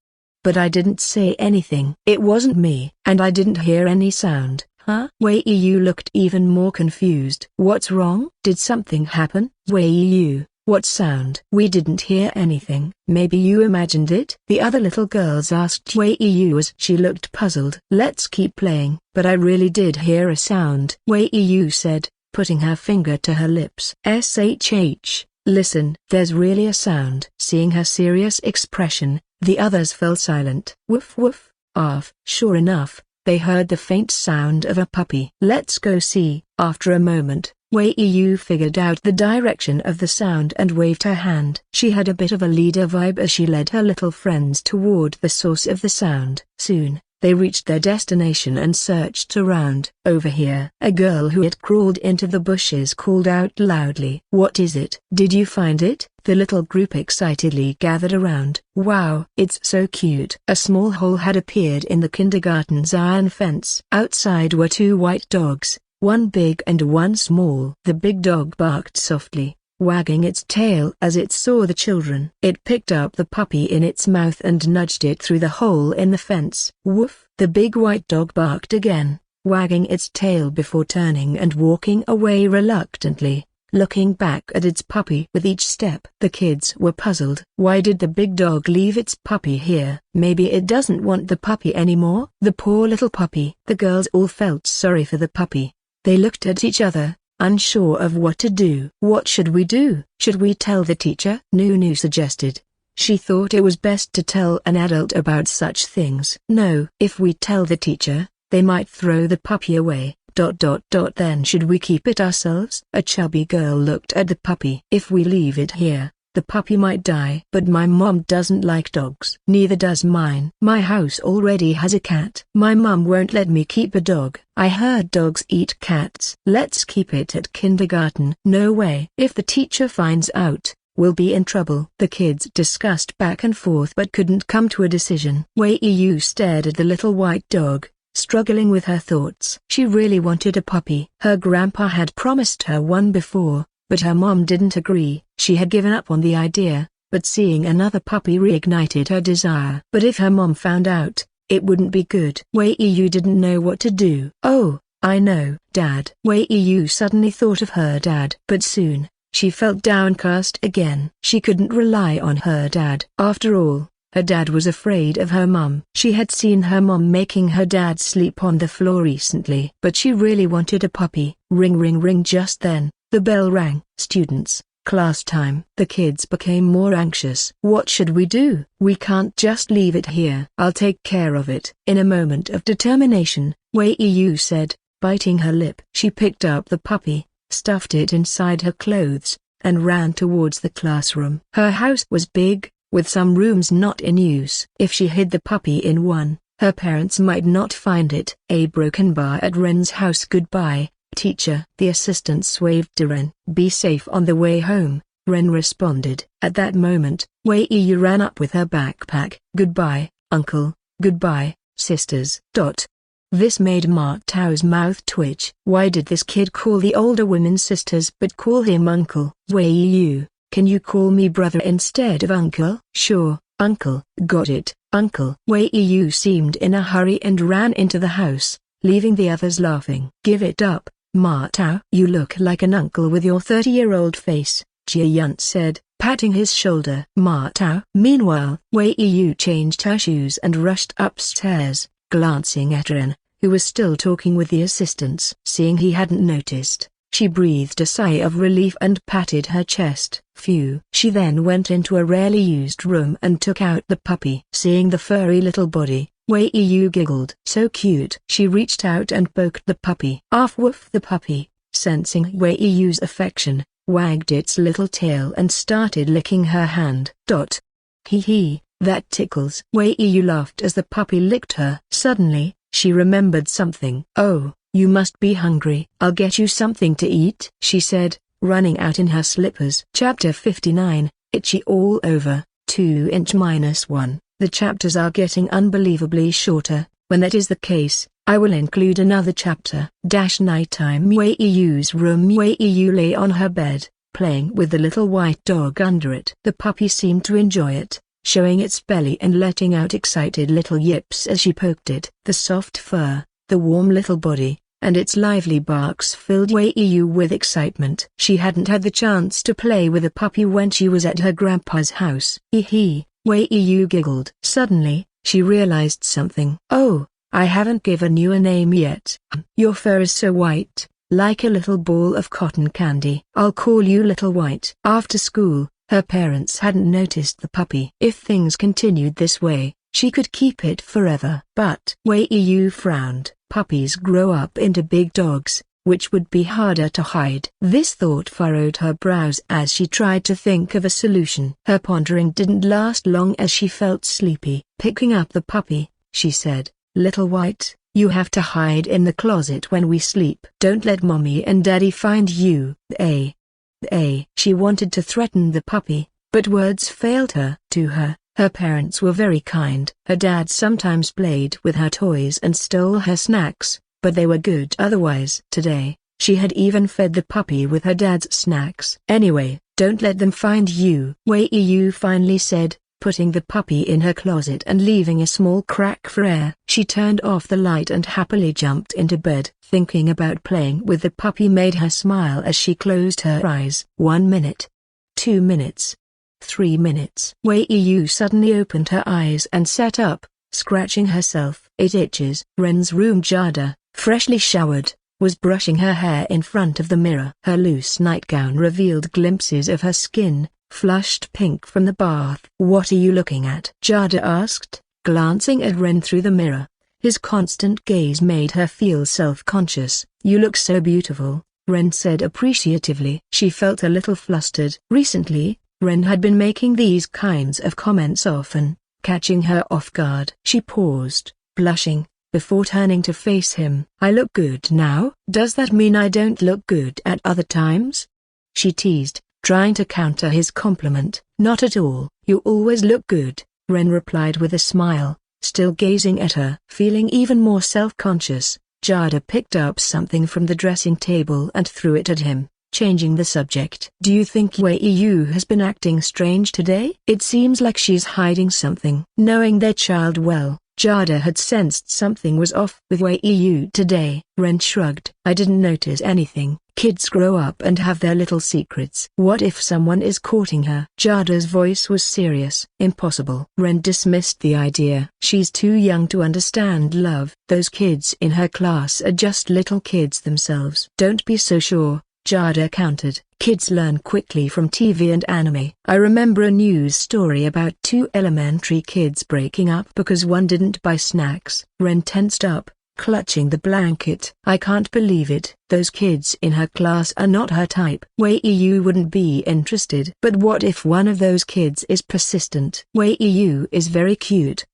I didn't say anything. It wasn't me, and I didn't hear any sound. Huh? Wei Yu looked even more confused. What's wrong? Did something happen? Wei Yu, what sound? We didn't hear anything. Maybe you imagined it? The other little girls asked Wei Yu as she looked puzzled. Let's keep playing. But I really did hear a sound, Wei Yu said, putting her finger to her lips. Shh, listen. There's really a sound. Seeing her serious expression, the others fell silent. Woof woof, arf. Sure enough, they heard the faint sound of a puppy. Let's go see. After a moment, Wei Yu figured out the direction of the sound and waved her hand. She had a bit of a leader vibe as she led her little friends toward the source of the sound. Soon, they reached their destination and searched around. Over here. A girl who had crawled into the bushes called out loudly. What is it? Did you find it? The little group excitedly gathered around. Wow, it's so cute. A small hole had appeared in the kindergarten's iron fence. Outside were two white dogs, one big and one small. The big dog barked softly, wagging its tail as it saw the children. It picked up the puppy in its mouth and nudged it through the hole in the fence. Woof! The big white dog barked again, wagging its tail before turning and walking away reluctantly, looking back at its puppy with each step. The kids were puzzled. Why did the big dog leave its puppy here? Maybe it doesn't want the puppy anymore? The poor little puppy. The girls all felt sorry for the puppy. They looked at each other, unsure of what to do. What should we do? Should we tell the teacher? Nunu suggested. She thought it was best to tell an adult about such things. No. If we tell the teacher, they might throw the puppy away. Then should we keep it ourselves? A chubby girl looked at the puppy. If we leave it here, the puppy might die. But my mom doesn't like dogs. Neither does mine. My house already has a cat. My mom won't let me keep a dog. I heard dogs eat cats. Let's keep it at kindergarten. No way. If the teacher finds out, we'll be in trouble. The kids discussed back and forth but couldn't come to a decision. Wei Yu stared at the little white dog, struggling with her thoughts. She really wanted a puppy. Her grandpa had promised her one before, but her mom didn't agree. She had given up on the idea, but seeing another puppy reignited her desire. But if her mom found out, it wouldn't be good. Wei Yu didn't know what to do. Oh, I know. Dad. Wei Yu suddenly thought of her dad. But soon, she felt downcast again. She couldn't rely on her dad. After all, her dad was afraid of her mom. She had seen her mom making her dad sleep on the floor recently. But she really wanted a puppy. Ring ring ring. Just then, the bell rang. Students, class time. The kids became more anxious. What should we do? We can't just leave it here. I'll take care of it. In a moment of determination, Wei Yu said, biting her lip. She picked up the puppy, stuffed it inside her clothes, and ran towards the classroom. Her house was big, with some rooms not in use. If she hid the puppy in one, her parents might not find it. A broken bar at Ren's house. Goodbye, teacher. The assistant waved to Ren. Be safe on the way home, Ren responded. At that moment, Wei Yu ran up with her backpack. Goodbye, uncle. Goodbye, sisters. This made Ma Tao's mouth twitch. Why did this kid call the older women sisters but call him uncle? Wei Yu, can you call me brother instead of uncle? Sure, uncle. Got it, uncle. Wei Yu seemed in a hurry and ran into the house, leaving the others laughing. Give it up, Ma Tao. You look like an uncle with your 30-year-old face, Jia Yunt said, patting his shoulder. Ma Tao. Meanwhile, Wei Yu changed her shoes and rushed upstairs, glancing at Ren, who was still talking with the assistants. Seeing he hadn't noticed, she breathed a sigh of relief and patted her chest. Phew. She then went into a rarely used room and took out the puppy. Seeing the furry little body, Wei Yu giggled. So cute. She reached out and poked the puppy. Arf woof. The puppy, sensing Wei Yu's affection, wagged its little tail and started licking her hand. Hee hee, that tickles. Wei Yu laughed as the puppy licked her. Suddenly, she remembered something. Oh, you must be hungry. I'll get you something to eat, she said, running out in her slippers. Chapter 59, Itchy All Over, 2-1. The chapters are getting unbelievably shorter. When that is the case, I will include another chapter. Nighttime. Wei Yu's room. Wei Yu lay on her bed, playing with the little white dog under it. The puppy seemed to enjoy it, showing its belly and letting out excited little yips as she poked it. The soft fur, the warm little body, and its lively barks filled Wei Yu with excitement. She hadn't had the chance to play with a puppy when she was at her grandpa's house. Hee, Wei Yu giggled. Suddenly, she realized something. Oh, I haven't given you a name yet. Your fur is so white, like a little ball of cotton candy. I'll call you Little White. After school, her parents hadn't noticed the puppy. If things continued this way, she could keep it forever. But Wei Yu frowned. Puppies grow up into big dogs, which would be harder to hide. This thought furrowed her brows as she tried to think of a solution. Her pondering didn't last long as she felt sleepy. Picking up the puppy, she said, Little White, you have to hide in the closet when we sleep. Don't let Mommy and Daddy find you. She wanted to threaten the puppy, but words failed her. To her, her parents were very kind. Her dad sometimes played with her toys and stole her snacks, but they were good otherwise. Today, she had even fed the puppy with her dad's snacks. Anyway, don't let them find you, Wei Yu finally said, putting the puppy in her closet and leaving a small crack for air. She turned off the light and happily jumped into bed. Thinking about playing with the puppy made her smile as she closed her eyes. 1 minute. 2 minutes. 3 minutes. Wei Yu suddenly opened her eyes and sat up, scratching herself. It itches. Ren's room. Jada, freshly showered, was brushing her hair in front of the mirror. Her loose nightgown revealed glimpses of her skin, flushed pink from the bath. What are you looking at? Jada asked, glancing at Ren through the mirror. His constant gaze made her feel self-conscious. You look so beautiful, Ren said appreciatively. She felt a little flustered. Recently, Ren had been making these kinds of comments often, catching her off guard. She paused, blushing, before turning to face him. I look good now? Does that mean I don't look good at other times? She teased, trying to counter his compliment. Not at all. You always look good, Ren replied with a smile, still gazing at her. Feeling even more self-conscious, Jada picked up something from the dressing table and threw it at him, changing the subject. Do you think Wei Yu has been acting strange today? It seems like she's hiding something. Knowing their child well, Jada had sensed something was off with Wei Yu today. Ren shrugged. I didn't notice anything. Kids grow up and have their little secrets. What if someone is courting her? Jada's voice was serious. Impossible. Ren dismissed the idea. She's too young to understand love. Those kids in her class are just little kids themselves. Don't be so sure, Jada countered. Kids learn quickly from TV and anime. I remember a news story about 2 elementary kids breaking up because one didn't buy snacks. Ren tensed up, clutching the blanket. I can't believe it. Those kids in her class are not her type. Wei Yu wouldn't be interested. But what if one of those kids is persistent? Wei Yu is very cute.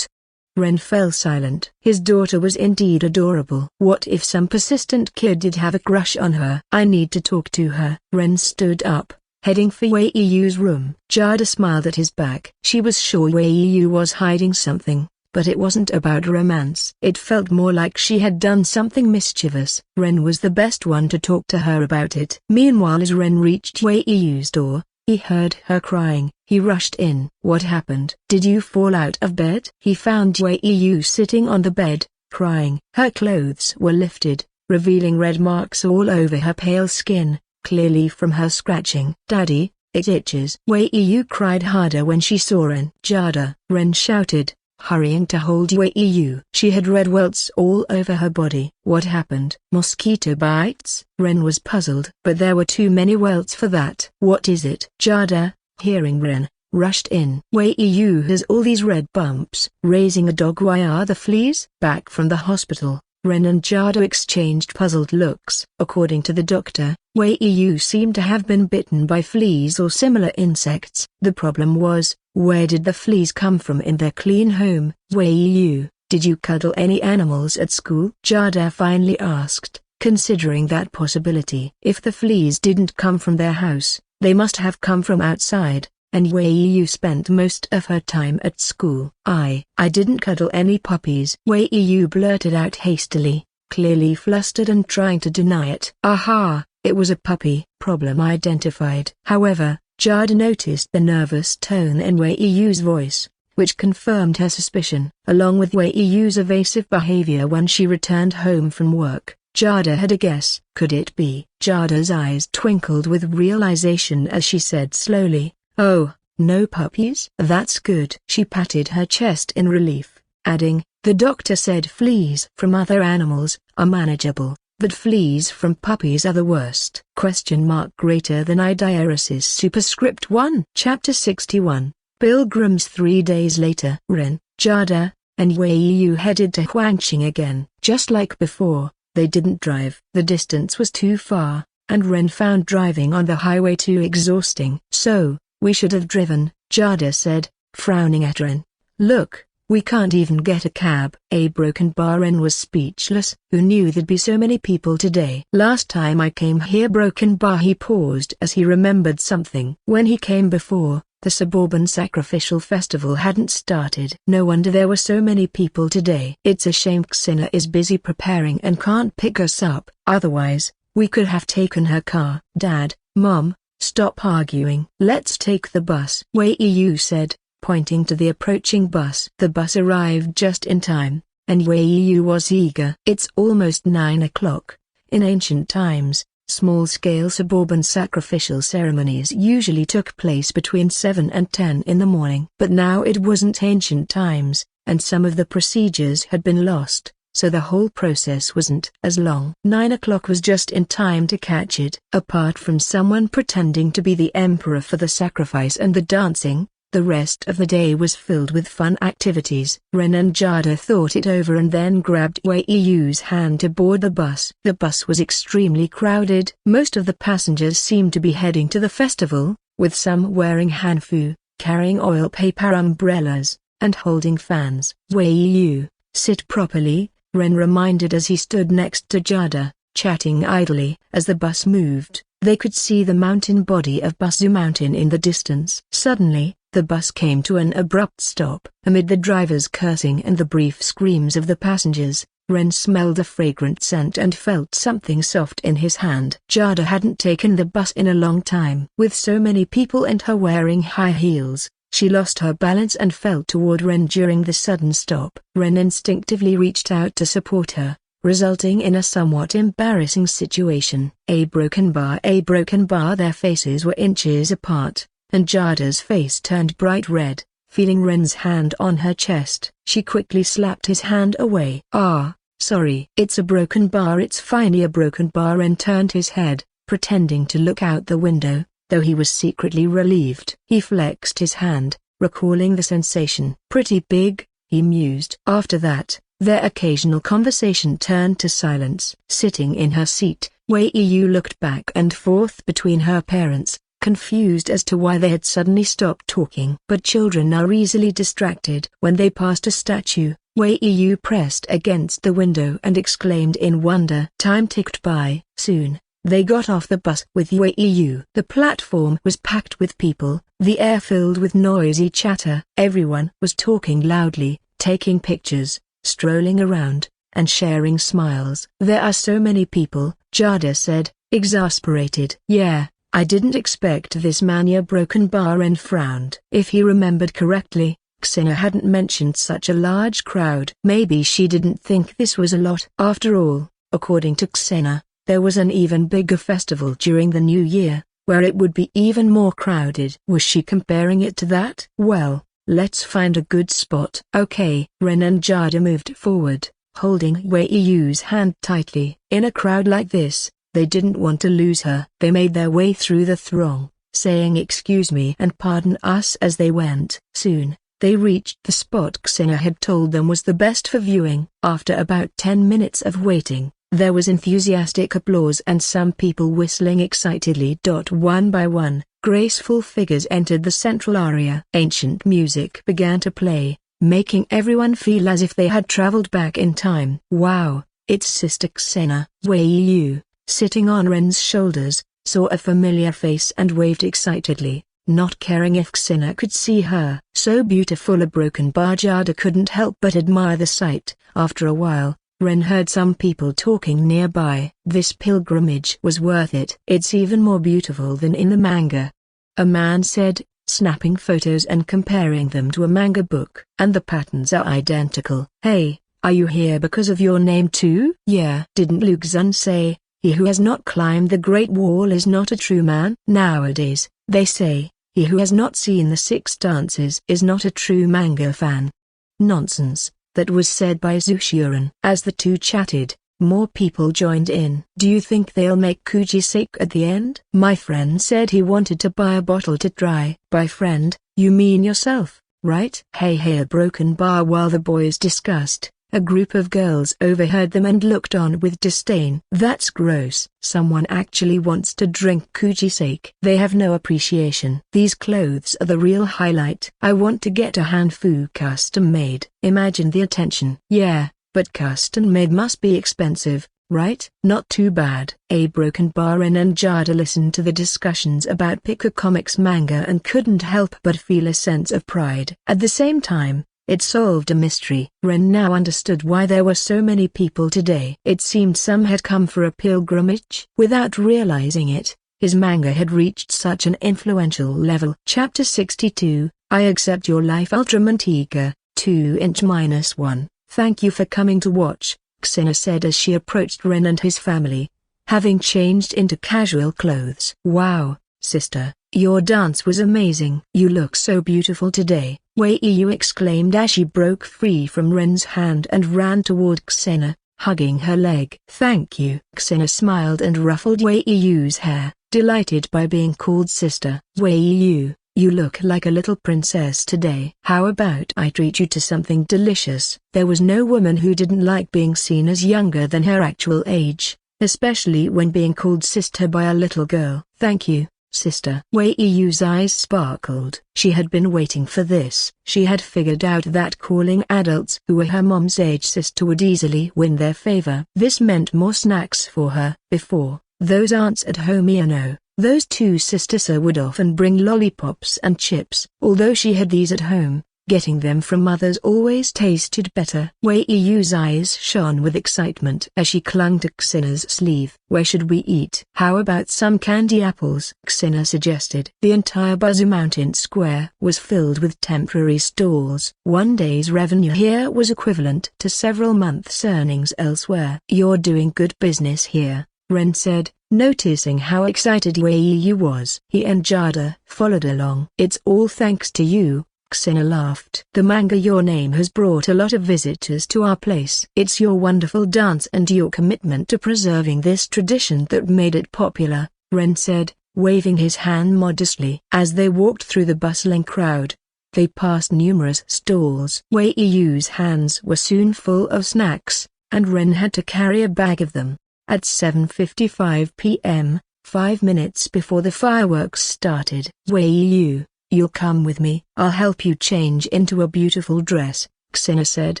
Ren fell silent. His daughter was indeed adorable. What if some persistent kid did have a crush on her? I need to talk to her. Ren stood up, heading for Wei Yu's room. Jada smiled at his back. She was sure Wei Yu was hiding something, but it wasn't about romance. It felt more like she had done something mischievous. Ren was the best one to talk to her about it. Meanwhile, as Ren reached Wei Yu's door, he heard her crying. He rushed in. What happened? Did you fall out of bed? He found Wei Yu sitting on the bed, crying. Her clothes were lifted, revealing red marks all over her pale skin, clearly from her scratching. Daddy, it itches. Wei Yu cried harder when she saw Ren. Jada, Ren shouted, hurrying to hold Wei Yu. She had red welts all over her body. What happened? Mosquito bites? Ren was puzzled. But there were too many welts for that. What is it? Jada, hearing Ren, rushed in. Wei Yu has all these red bumps. Raising a dog. Why are the fleas? Back from the hospital, Ren and Jada exchanged puzzled looks. According to the doctor, Wei Yu seemed to have been bitten by fleas or similar insects. The problem was, where did the fleas come from in their clean home? Wei Yu, did you cuddle any animals at school? Jada finally asked, considering that possibility. If the fleas didn't come from their house, they must have come from outside, and Wei Yu spent most of her time at school. I didn't cuddle any puppies. Wei Yu blurted out hastily, clearly flustered and trying to deny it. Aha, it was a puppy. Problem identified. However, Jada noticed the nervous tone in Wei Yu's voice, which confirmed her suspicion. Along with Wei Yu's evasive behavior when she returned home from work, Jada had a guess. Could it be? Jada's eyes twinkled with realization as she said slowly, "Oh, no puppies? That's good." She patted her chest in relief, adding, "The doctor said fleas from other animals are manageable, but fleas from puppies are the worst." Greater than Idiasis superscript 1. Chapter 61. Pilgrims. 3 days later, Ren, Jada, and Wei Yu headed to Huangqing again. Just like before, they didn't drive. The distance was too far, and Ren found driving on the highway too exhausting. "So, we should have driven," Jada said, frowning at Ren. "Look, we can't even get a cab." A broken bar. Ren was speechless. Who knew there'd be so many people today? "Last time I came here." Broken bar. He paused as he remembered something. When he came before, the suburban sacrificial festival hadn't started. No wonder there were so many people today. "It's a shame Xena is busy preparing and can't pick us up. Otherwise, we could have taken her car." "Dad, Mom, stop arguing. Let's take the bus," Wei Yu said, pointing to the approaching bus. The bus arrived just in time, and Wei Yu was eager. "It's almost 9 o'clock. In ancient times, small-scale suburban sacrificial ceremonies usually took place between 7 and 10 in the morning. But now it wasn't ancient times, and some of the procedures had been lost, so the whole process wasn't as long. 9 o'clock was just in time to catch it. Apart from someone pretending to be the emperor for the sacrifice and the dancing, the rest of the day was filled with fun activities. Ren and Jada thought it over and then grabbed Wei Yu's hand to board the bus. The bus was extremely crowded. Most of the passengers seemed to be heading to the festival, with some wearing hanfu, carrying oil paper umbrellas, and holding fans. "Wei Yu, sit properly," Ren reminded as he stood next to Jada, chatting idly. As the bus moved, they could see the mountain body of Busu Mountain in the distance. Suddenly, the bus came to an abrupt stop. Amid the driver's cursing and the brief screams of the passengers, Ren smelled a fragrant scent and felt something soft in his hand. Jada hadn't taken the bus in a long time. With so many people and her wearing high heels, she lost her balance and fell toward Ren during the sudden stop. Ren instinctively reached out to support her, resulting in a somewhat embarrassing situation. A broken bar. Their faces were inches apart, and Jada's face turned bright red, feeling Ren's hand on her chest. She quickly slapped his hand away. "Ah, sorry." "It's a broken bar. It's finally a broken bar." Ren turned his head, pretending to look out the window, though he was secretly relieved. He flexed his hand, recalling the sensation. "Pretty big," he mused. After that, their occasional conversation turned to silence. Sitting in her seat, Wei Yu looked back and forth between her parents, confused as to why they had suddenly stopped talking. But children are easily distracted. When they passed a statue, Wei Yu pressed against the window and exclaimed in wonder. Time ticked by. Soon, they got off the bus with Wei Yu. The platform was packed with people, the air filled with noisy chatter. Everyone was talking loudly, taking pictures, strolling around, and sharing smiles. "There are so many people," Jada said, exasperated. "Yeah, I didn't expect this." Mania broken bar and frowned. If he remembered correctly, Xena hadn't mentioned such a large crowd. Maybe she didn't think this was a lot. After all, according to Xena, there was an even bigger festival during the New Year, where it would be even more crowded. Was she comparing it to that? Well, let's find a good spot. Okay. Ren and Jada moved forward, holding Wei Yu's hand tightly. In a crowd like this, they didn't want to lose her. They made their way through the throng, saying excuse me and pardon us as they went. Soon, they reached the spot Xena had told them was the best for viewing. After about 10 minutes of waiting, there was enthusiastic applause and some people whistling excitedly. One by one, graceful figures entered the central area. Ancient music began to play, making everyone feel as if they had traveled back in time. Wow, it's Sister Xena. Wei Yu, sitting on Ren's shoulders, saw a familiar face and waved excitedly, not caring if Xena could see her. So beautiful a broken bar. Jada couldn't help but admire the sight. After a while, Ren heard some people talking nearby. This pilgrimage was worth it. It's even more beautiful than in the manga, a man said, snapping photos and comparing them to a manga book. And the patterns are identical. Hey, are you here because of your name too? Yeah. Didn't Lu Xun say, he who has not climbed the Great Wall is not a true man? Nowadays, they say, he who has not seen the 6 dances is not a true manga fan. Nonsense. That was said by Zushiren. As the two chatted, more people joined in. Do you think they'll make Kuji-sake at the end? My friend said he wanted to buy a bottle to try. By friend, you mean yourself, right? Hey, a broken bar. While the boys discussed, a group of girls overheard them and looked on with disdain. That's gross. Someone actually wants to drink Kuji-sake. They have no appreciation. These clothes are the real highlight. I want to get a Hanfu custom made. Imagine the attention. Yeah, but custom made must be expensive, right? Not too bad. A broken bar. Ren and Jada listened to the discussions about Picker Comics manga and couldn't help but feel a sense of pride. At the same time, it solved a mystery. Ren now understood why there were so many people today. It seemed some had come for a pilgrimage. Without realizing it, his manga had reached such an influential level. Chapter 62, I Accept Your Life. Ultramantica, 2-1. Thank you for coming to watch, Xena said as she approached Ren and his family, having changed into casual clothes. Wow, sister, your dance was amazing. You look so beautiful today, Wei Yu exclaimed as she broke free from Ren's hand and ran toward Xena, hugging her leg. Thank you. Xena smiled and ruffled Wei Yu's hair, delighted by being called sister. Wei Yu, you look like a little princess today. How about I treat you to something delicious? There was no woman who didn't like being seen as younger than her actual age, especially when being called sister by a little girl. Thank you, sister. Wei Yu's eyes sparkled. She had been waiting for this. She had figured out that calling adults who were her mom's age sister would easily win their favor. This meant more snacks for her. Before, those aunts at home, those two sisters would often bring lollipops and chips. Although she had these at home, getting them from mothers always tasted better. Wei Yu's eyes shone with excitement as she clung to Xena's sleeve. Where should we eat? How about some candy apples? Xena suggested. The entire Buzu Mountain Square was filled with temporary stalls. One day's revenue here was equivalent to several months' earnings elsewhere. You're doing good business here, Ren said, noticing how excited Wei Yu was. He and Jada followed along. It's all thanks to you, Xena laughed. The manga Your Name has brought a lot of visitors to our place. It's your wonderful dance and your commitment to preserving this tradition that made it popular, Ren said, waving his hand modestly. As they walked through the bustling crowd, they passed numerous stalls. Wei Yu's hands were soon full of snacks, and Ren had to carry a bag of them. At 7:55 p.m., 5 minutes before the fireworks started. Wei Yu, you'll come with me. I'll help you change into a beautiful dress, Xena said,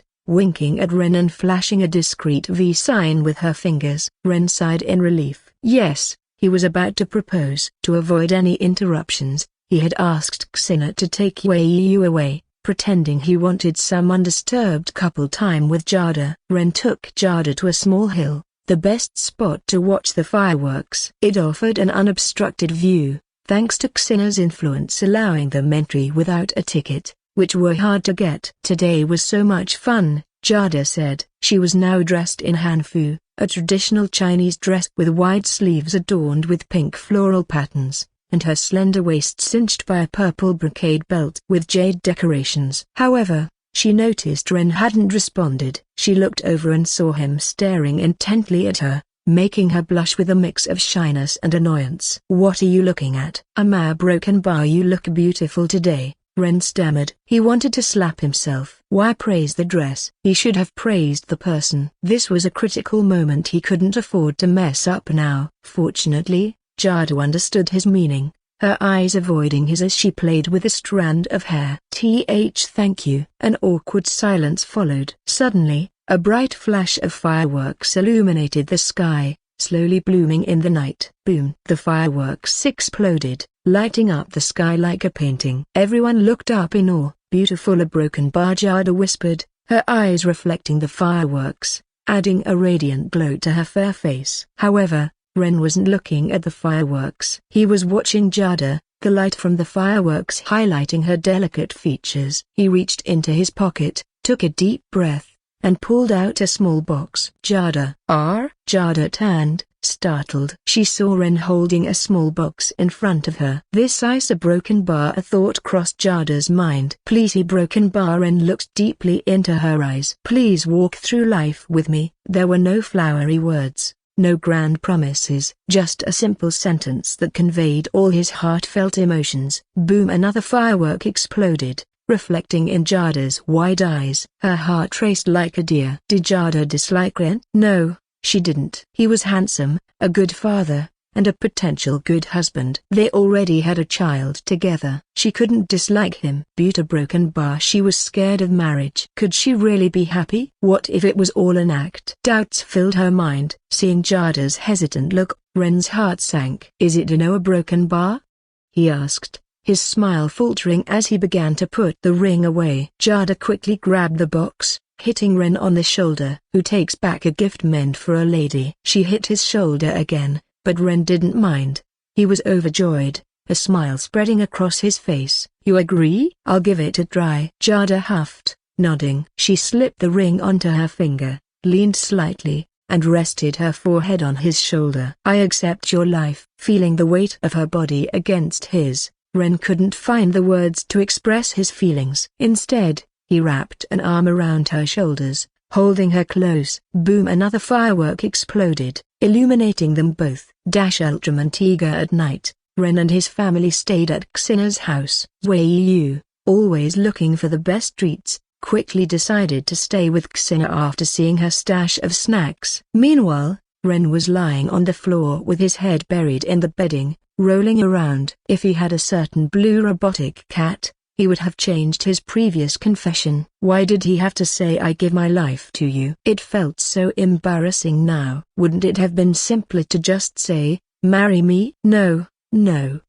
winking at Ren and flashing a discreet V sign with her fingers. Ren sighed in relief. Yes, he was about to propose. To avoid any interruptions, he had asked Xena to take Wei Yu away, pretending he wanted some undisturbed couple time with Jada. Ren took Jada to a small hill, the best spot to watch the fireworks. It offered an unobstructed view, thanks to Xena's influence allowing them entry without a ticket, which were hard to get. Today was so much fun, Jada said. She was now dressed in Hanfu, a traditional Chinese dress with wide sleeves adorned with pink floral patterns, and her slender waist cinched by a purple brocade belt with jade decorations. However, she noticed Ren hadn't responded. She looked over and saw him staring intently at her, making her blush with a mix of shyness and annoyance. "What are you looking at?" "A broken bar. You look beautiful today," Ren stammered. He wanted to slap himself. Why praise the dress? He should have praised the person. This was a critical moment he couldn't afford to mess up now. Fortunately, Jada understood his meaning, her eyes avoiding his as she played with a strand of hair. Thank you." An awkward silence followed. Suddenly, a bright flash of fireworks illuminated the sky, slowly blooming in the night. Boom! The fireworks exploded, lighting up the sky like a painting. Everyone looked up in awe. "Beautiful." A broken bar, Jada whispered, her eyes reflecting the fireworks, adding a radiant glow to her fair face. However, Ren wasn't looking at the fireworks. He was watching Jada, the light from the fireworks highlighting her delicate features. He reached into his pocket, took a deep breath, and pulled out a small box. "Jada." Jada turned, startled. She saw Ren holding a small box in front of her. "This ice a broken bar?" A thought crossed Jada's mind. "Please." "A broken bar." Ren looked deeply into her eyes. "Please walk through life with me." There were no flowery words, no grand promises, just a simple sentence that conveyed all his heartfelt emotions. Boom! Another firework exploded, reflecting in Jada's wide eyes. Her heart raced like a deer. Did Jada dislike Ren? No, she didn't. He was handsome, a good father, and a potential good husband. They already had a child together. She couldn't dislike him. But a broken bar. She was scared of marriage. Could she really be happy? What if it was all an act? Doubts filled her mind. Seeing Jada's hesitant look, Ren's heart sank. "Is it a broken bar?" he asked, his smile faltering as he began to put the ring away. Jada quickly grabbed the box, hitting Ren on the shoulder. "Who takes back a gift meant for a lady?" She hit his shoulder again, but Ren didn't mind. He was overjoyed, a smile spreading across his face. "You agree?" "I'll give it a try." Jada huffed, nodding. She slipped the ring onto her finger, leaned slightly, and rested her forehead on his shoulder. "I accept your life." Feeling the weight of her body against his, Ren couldn't find the words to express his feelings. Instead, he wrapped an arm around her shoulders, holding her close. Boom! Another firework exploded, illuminating them both. Ultraman Tiger. At night, Ren and his family stayed at Xina's house. Wei Yu, always looking for the best treats, quickly decided to stay with Xina after seeing her stash of snacks. Meanwhile, Ren was lying on the floor with his head buried in the bedding, rolling around. If he had a certain blue robotic cat, he would have changed his previous confession. Why did he have to say "I give my life to you"? It felt so embarrassing now. Wouldn't it have been simpler to just say, "Marry me"? No.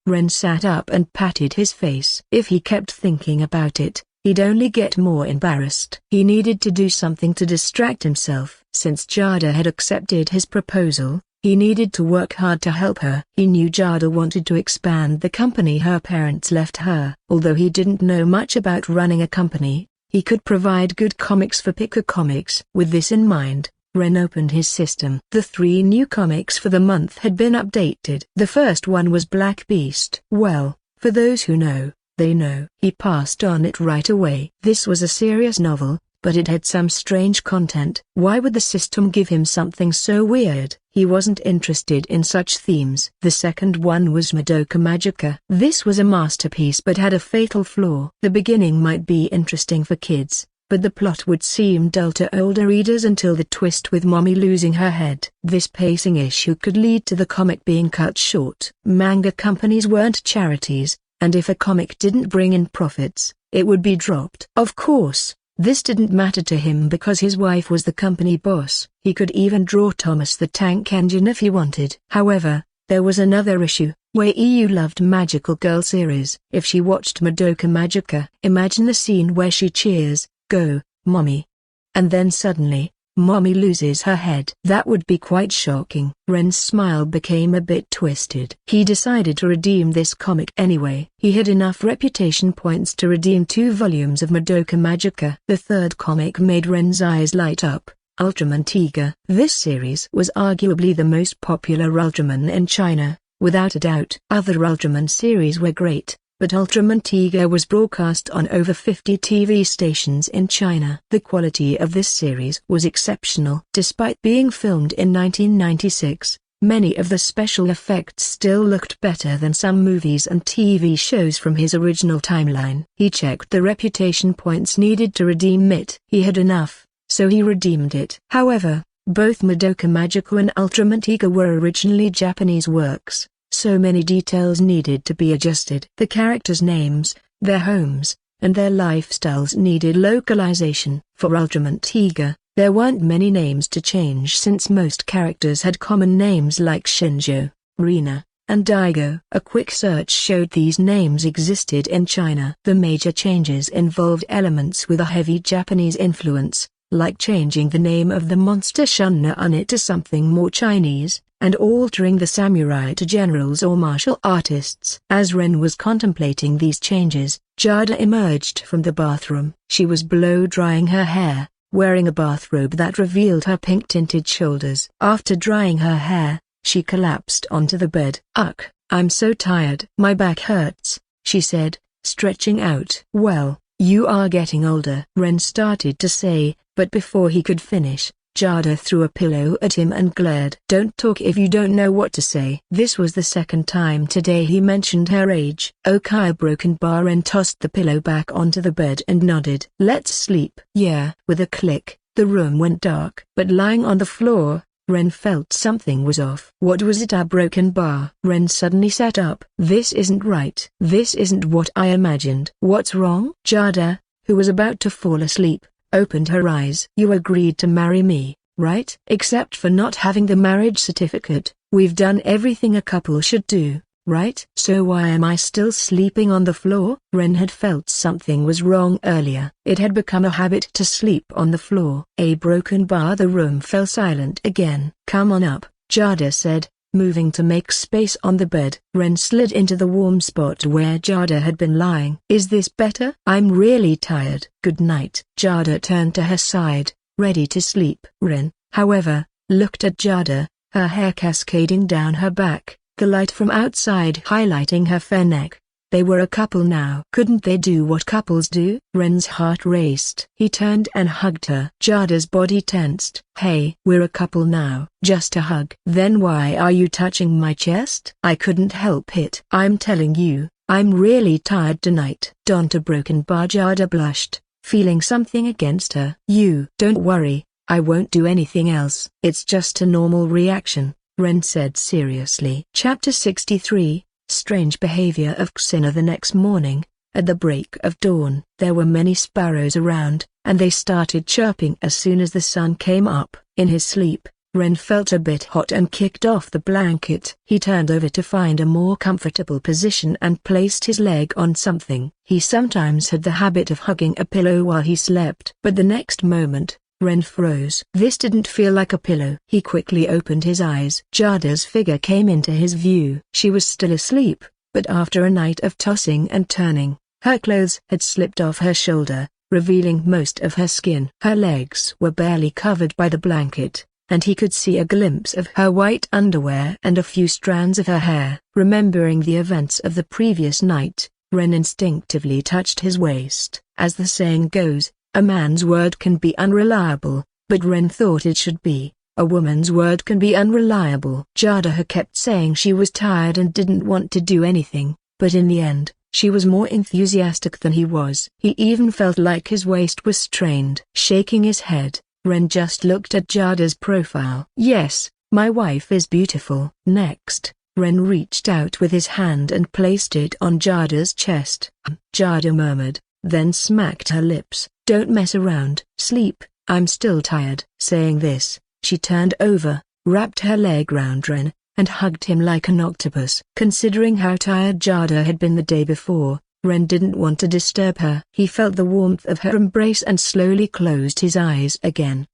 Ren sat up and patted his face. If he kept thinking about it, he'd only get more embarrassed. He needed to do something to distract himself. Since Jada had accepted his proposal, he needed to work hard to help her. He knew Jada wanted to expand the company her parents left her. Although he didn't know much about running a company, he could provide good comics for Picker Comics. With this in mind, Ren opened his system. The 3 new comics for the month had been updated. The first one was Black Beast. Well, for those who know, they know. He passed on it right away. This was a serious novel, but it had some strange content. Why would the system give him something so weird? He wasn't interested in such themes. The second one was Madoka Magica. This was a masterpiece but had a fatal flaw. The beginning might be interesting for kids, but the plot would seem dull to older readers until the twist with Mommy losing her head. This pacing issue could lead to the comic being cut short. Manga companies weren't charities, and if a comic didn't bring in profits, it would be dropped. Of course, this didn't matter to him because his wife was the company boss. He could even draw Thomas the Tank Engine if he wanted. However, there was another issue. Wei Yu loved Magical Girl series. If she watched Madoka Magica, imagine the scene where she cheers, "Go, Mommy!" and then suddenly, Mommy loses her head. That would be quite shocking. Ren's smile became a bit twisted. He decided to redeem this comic anyway. He had enough reputation points to redeem 2 volumes of Madoka Magica. The third comic made Ren's eyes light up. Ultraman Tiger. This series was arguably the most popular Ultraman in China, without a doubt. Other Ultraman series were great, but Ultraman Tiger was broadcast on over 50 TV stations in China. The quality of this series was exceptional. Despite being filmed in 1996, many of the special effects still looked better than some movies and TV shows from his original timeline. He checked the reputation points needed to redeem it. He had enough, so he redeemed it. However, both Madoka Magico and Ultraman Tiger were originally Japanese works, so many details needed to be adjusted. The characters' names, their homes, and their lifestyles needed localization. For Ultraman Tiger, there weren't many names to change since most characters had common names like Shinjo, Rina, and Daigo. A quick search showed these names existed in China. The major changes involved elements with a heavy Japanese influence, like changing the name of the monster Shun-Na-Unit to something more Chinese, and altering the samurai to generals or martial artists. As Ren was contemplating these changes, Jada emerged from the bathroom. She was blow-drying her hair, wearing a bathrobe that revealed her pink-tinted shoulders. After drying her hair, she collapsed onto the bed. "Ugh, I'm so tired. My back hurts," she said, stretching out. "Well, you are getting older," Ren started to say, but before he could finish, Jada threw a pillow at him and glared. "Don't talk if you don't know what to say." This was the second time today he mentioned her age. Okay, broken bar. Ren tossed the pillow back onto the bed and nodded. "Let's sleep." "Yeah." With a click, the room went dark. But lying on the floor, Ren felt something was off. What was it? A broken bar. Ren suddenly sat up. "This isn't right. This isn't what I imagined." "What's wrong?" Jada, who was about to fall asleep, opened her eyes. "You agreed to marry me, right? Except for not having the marriage certificate, we've done everything a couple should do, right? So why am I still sleeping on the floor?" Ren had felt something was wrong earlier. It had become a habit to sleep on the floor. A broken bar. The room fell silent again. "Come on up," Jada said, moving to make space on the bed. Ren slid into the warm spot where Jada had been lying. "Is this better?" "I'm really tired." "Good night." Jada turned to her side, ready to sleep. Ren, however, looked at Jada, her hair cascading down her back, the light from outside highlighting her fair neck. They were a couple now. Couldn't they do what couples do? Ren's heart raced. He turned and hugged her. Jada's body tensed. "Hey, we're a couple now." "Just a hug." "Then why are you touching my chest?" "I couldn't help it." "I'm telling you, I'm really tired tonight." Don't a broken bar. Jada blushed, feeling something against her. "You don't worry, I won't do anything else." "It's just a normal reaction," Ren said seriously. Chapter 63. Strange behavior of Xena. The next morning, at the break of dawn, there were many sparrows around, and they started chirping as soon as the sun came up. In his sleep, Ren felt a bit hot and kicked off the blanket. He turned over to find a more comfortable position and placed his leg on something. He sometimes had the habit of hugging a pillow while he slept. But the next moment, Ren froze. This didn't feel like a pillow. He quickly opened his eyes. Jada's figure came into his view. She was still asleep, but after a night of tossing and turning, her clothes had slipped off her shoulder, revealing most of her skin. Her legs were barely covered by the blanket, and he could see a glimpse of her white underwear and a few strands of her hair. Remembering the events of the previous night, Ren instinctively touched his waist. As the saying goes, a man's word can be unreliable, but Ren thought it should be, a woman's word can be unreliable. Jada had kept saying she was tired and didn't want to do anything, but in the end, she was more enthusiastic than he was. He even felt like his waist was strained. Shaking his head, Ren just looked at Jada's profile. "Yes, my wife is beautiful." Next, Ren reached out with his hand and placed it on Jada's chest. Jada murmured, then smacked her lips. "Don't mess around." "Sleep, I'm still tired." Saying this, she turned over, wrapped her leg round Ren, and hugged him like an octopus. Considering how tired Jada had been the day before, Ren didn't want to disturb her. He felt the warmth of her embrace and slowly closed his eyes again.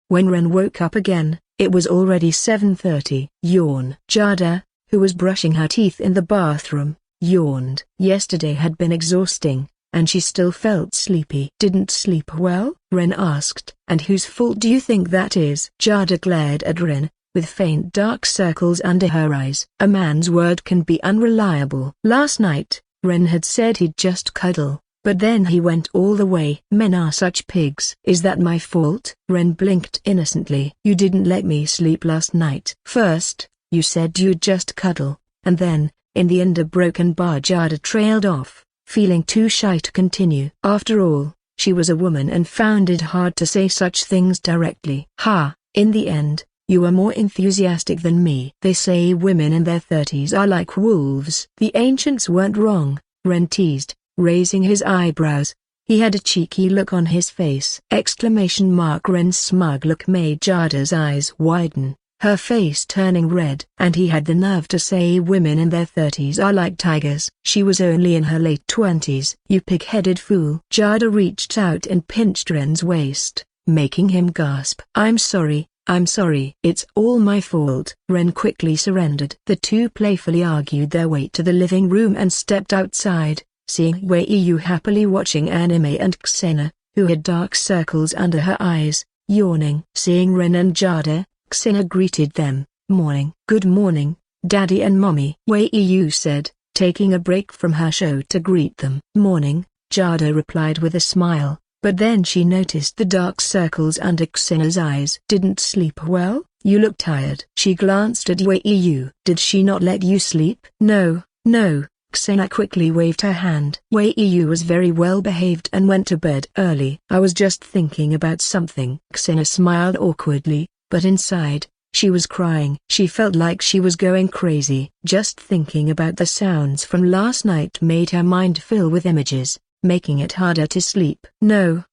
When Ren woke up again, it was already 7:30. Yawn. Jada, who was brushing her teeth in the bathroom, yawned. Yesterday had been exhausting, and she still felt sleepy. "Didn't sleep well?" Ren asked. "And whose fault do you think that is?" Jada glared at Ren, with faint dark circles under her eyes. "A man's word can be unreliable." "Last night, Ren had said he'd just cuddle, but then he went all the way. Men are such pigs. Is that my fault? Ren blinked innocently. You didn't let me sleep last night. First, you said you'd just cuddle, and then, in the end a broken bar. Jada trailed off, feeling too shy to continue. After all, she was a woman and found it hard to say such things directly. In the end, you were more enthusiastic than me. They say women in their 30s are like wolves. The ancients weren't wrong, Ren teased, raising his eyebrows. He had a cheeky look on his face. Ren's smug look made Jada's eyes widen, her face turning red. And he had the nerve to say women in their 30s are like tigers. She was only in her late 20s. You pig-headed fool. Jada reached out and pinched Ren's waist, making him gasp. I'm sorry. It's all my fault. Ren quickly surrendered. The two playfully argued their way to the living room and stepped outside, seeing Wei Yu happily watching anime and Xena, who had dark circles under her eyes, yawning. Seeing Ren and Jada, Xena greeted them. Morning. Good morning, Daddy and Mommy, Wei Yu said, taking a break from her show to greet them. Morning, Jada replied with a smile, but then she noticed the dark circles under Xena's eyes. Didn't sleep well? You look tired. She glanced at Wei Yu. Did she not let you sleep? No. Xena quickly waved her hand. Wei Yu was very well behaved and went to bed early. I was just thinking about something. Xena smiled awkwardly, but inside, she was crying. She felt like she was going crazy. Just thinking about the sounds from last night made her mind fill with images, making it harder to sleep. No,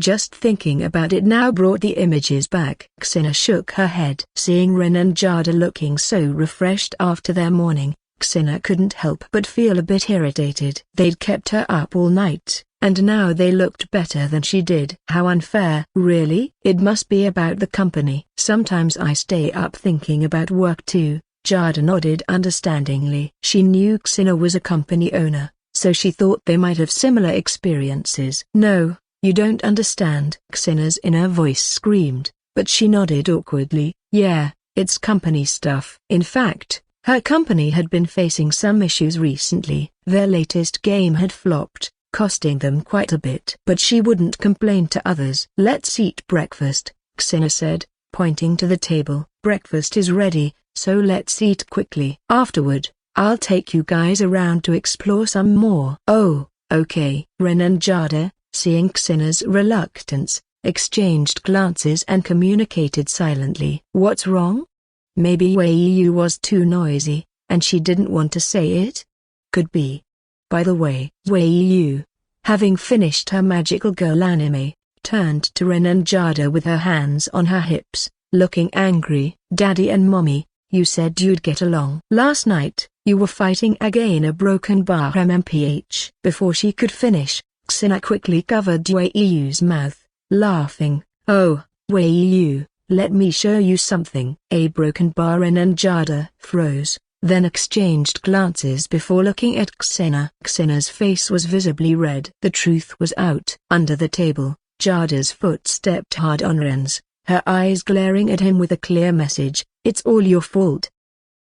just thinking about it now brought the images back. Xena shook her head. Seeing Ren and Jada looking so refreshed after their morning, Xena couldn't help but feel a bit irritated. They'd kept her up all night, and now they looked better than she did. How unfair. Really? It must be about the company. Sometimes I stay up thinking about work too. Jada nodded understandingly. She knew Xena was a company owner, so she thought they might have similar experiences. No, you don't understand. Xena's inner voice screamed, but she nodded awkwardly. Yeah, it's company stuff. In fact, her company had been facing some issues recently. Their latest game had flopped, costing them quite a bit. But she wouldn't complain to others. Let's eat breakfast, Xena said, pointing to the table. Breakfast is ready, so let's eat quickly. Afterward, I'll take you guys around to explore some more. Oh, okay. Ren and Jada, seeing Xena's reluctance, exchanged glances and communicated silently. What's wrong? Maybe Wei Yu was too noisy, and she didn't want to say it? Could be. By the way, Wei Yu, having finished her magical girl anime, turned to Ren and Jada with her hands on her hips, looking angry. Daddy and Mommy, you said you'd get along. Last night, you were fighting again a broken bar MMPH. Before she could finish, Xena quickly covered Wei Yu's mouth, laughing. Oh, Wei Yu, let me show you something. A broken bar. Ren and Jada froze, then exchanged glances before looking at Xena. Xena's face was visibly red. The truth was out. Under the table, Jada's foot stepped hard on Ren's, her eyes glaring at him with a clear message. It's all your fault.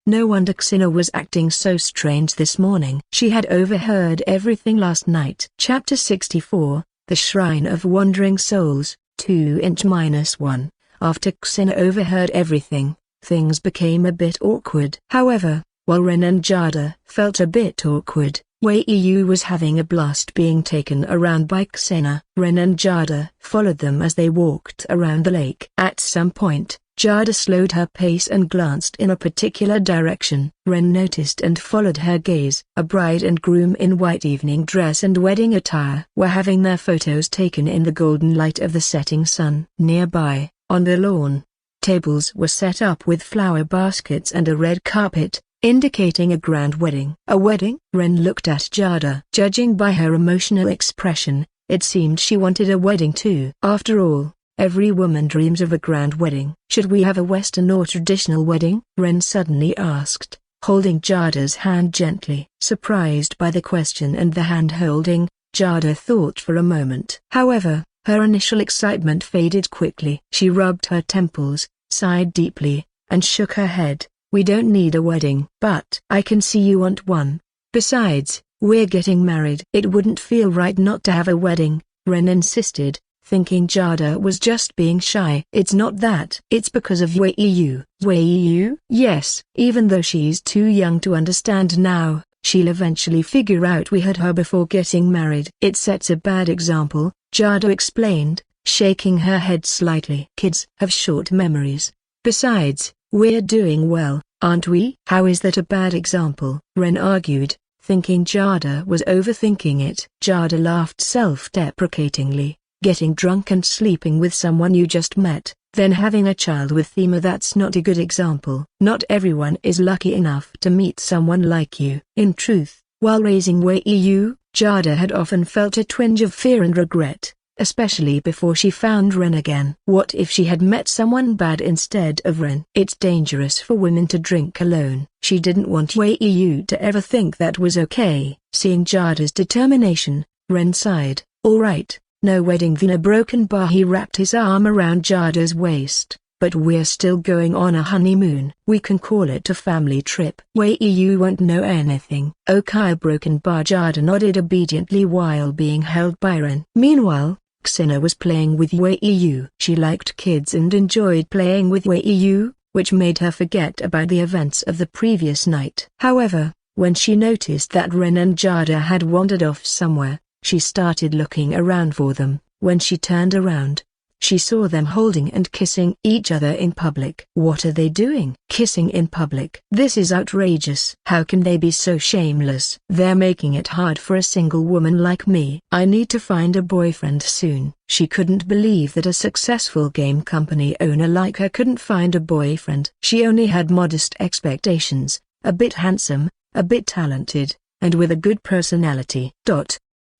No wonder Xena was acting so strange this morning. She had overheard everything last night. Chapter 64, The Shrine of Wandering Souls, 2-1. After Xena overheard everything, things became a bit awkward. However, while Ren and Jada felt a bit awkward, Wei Yu was having a blast being taken around by Xena. Ren and Jada followed them as they walked around the lake. At some point, Jada slowed her pace and glanced in a particular direction. Ren noticed and followed her gaze. A bride and groom in white evening dress and wedding attire were having their photos taken in the golden light of the setting sun. Nearby, on the lawn, tables were set up with flower baskets and a red carpet, indicating a grand wedding. A wedding? Ren looked at Jada. Judging by her emotional expression, it seemed she wanted a wedding too. After all, every woman dreams of a grand wedding. Should we have a Western or traditional wedding? Ren suddenly asked, holding Jada's hand gently. Surprised by the question and the hand-holding, Jada thought for a moment. However, her initial excitement faded quickly. She rubbed her temples, sighed deeply, and shook her head. We don't need a wedding. But I can see you want one. Besides, We're getting married. It wouldn't feel right not to have a wedding, Ren insisted, thinking Jada was just being shy. It's not that. It's because of Wei Yu. Wei Yu? Yes. Even though she's too young to understand now, she'll eventually figure out we had her before getting married. It sets a bad example, Jada explained, shaking her head slightly. Kids have short memories. Besides, we're doing well, aren't we? How is that a bad example? Ren argued, thinking Jada was overthinking it. Jada laughed self-deprecatingly. Getting drunk and sleeping with someone you just met, then having a child with Thema, that's not a good example. Not everyone is lucky enough to meet someone like you. In truth, while raising Wei Yu, Jada had often felt a twinge of fear and regret, especially before she found Ren again. What if she had met someone bad instead of Ren? It's dangerous for women to drink alone. She didn't want Wei Yu to ever think that was okay. Seeing Jada's determination, Ren sighed. All right. No wedding via broken bar. He wrapped his arm around Jada's waist. But we're still going on a honeymoon. We can call it a family trip. Wei Yu won't know anything. Okay, broken bar. Jada nodded obediently while being held by Ren. Meanwhile, Xena was playing with Wei Yu. She liked kids and enjoyed playing with Wei Yu, which made her forget about the events of the previous night. However, when she noticed that Ren and Jada had wandered off somewhere, she started looking around for them. When she turned around, she saw them holding and kissing each other in public. What are they doing? Kissing in public. This is outrageous. How can they be so shameless? They're making it hard for a single woman like me. I need to find a boyfriend soon. She couldn't believe that a successful game company owner like her couldn't find a boyfriend. She only had modest expectations, a bit handsome, a bit talented, and with a good personality.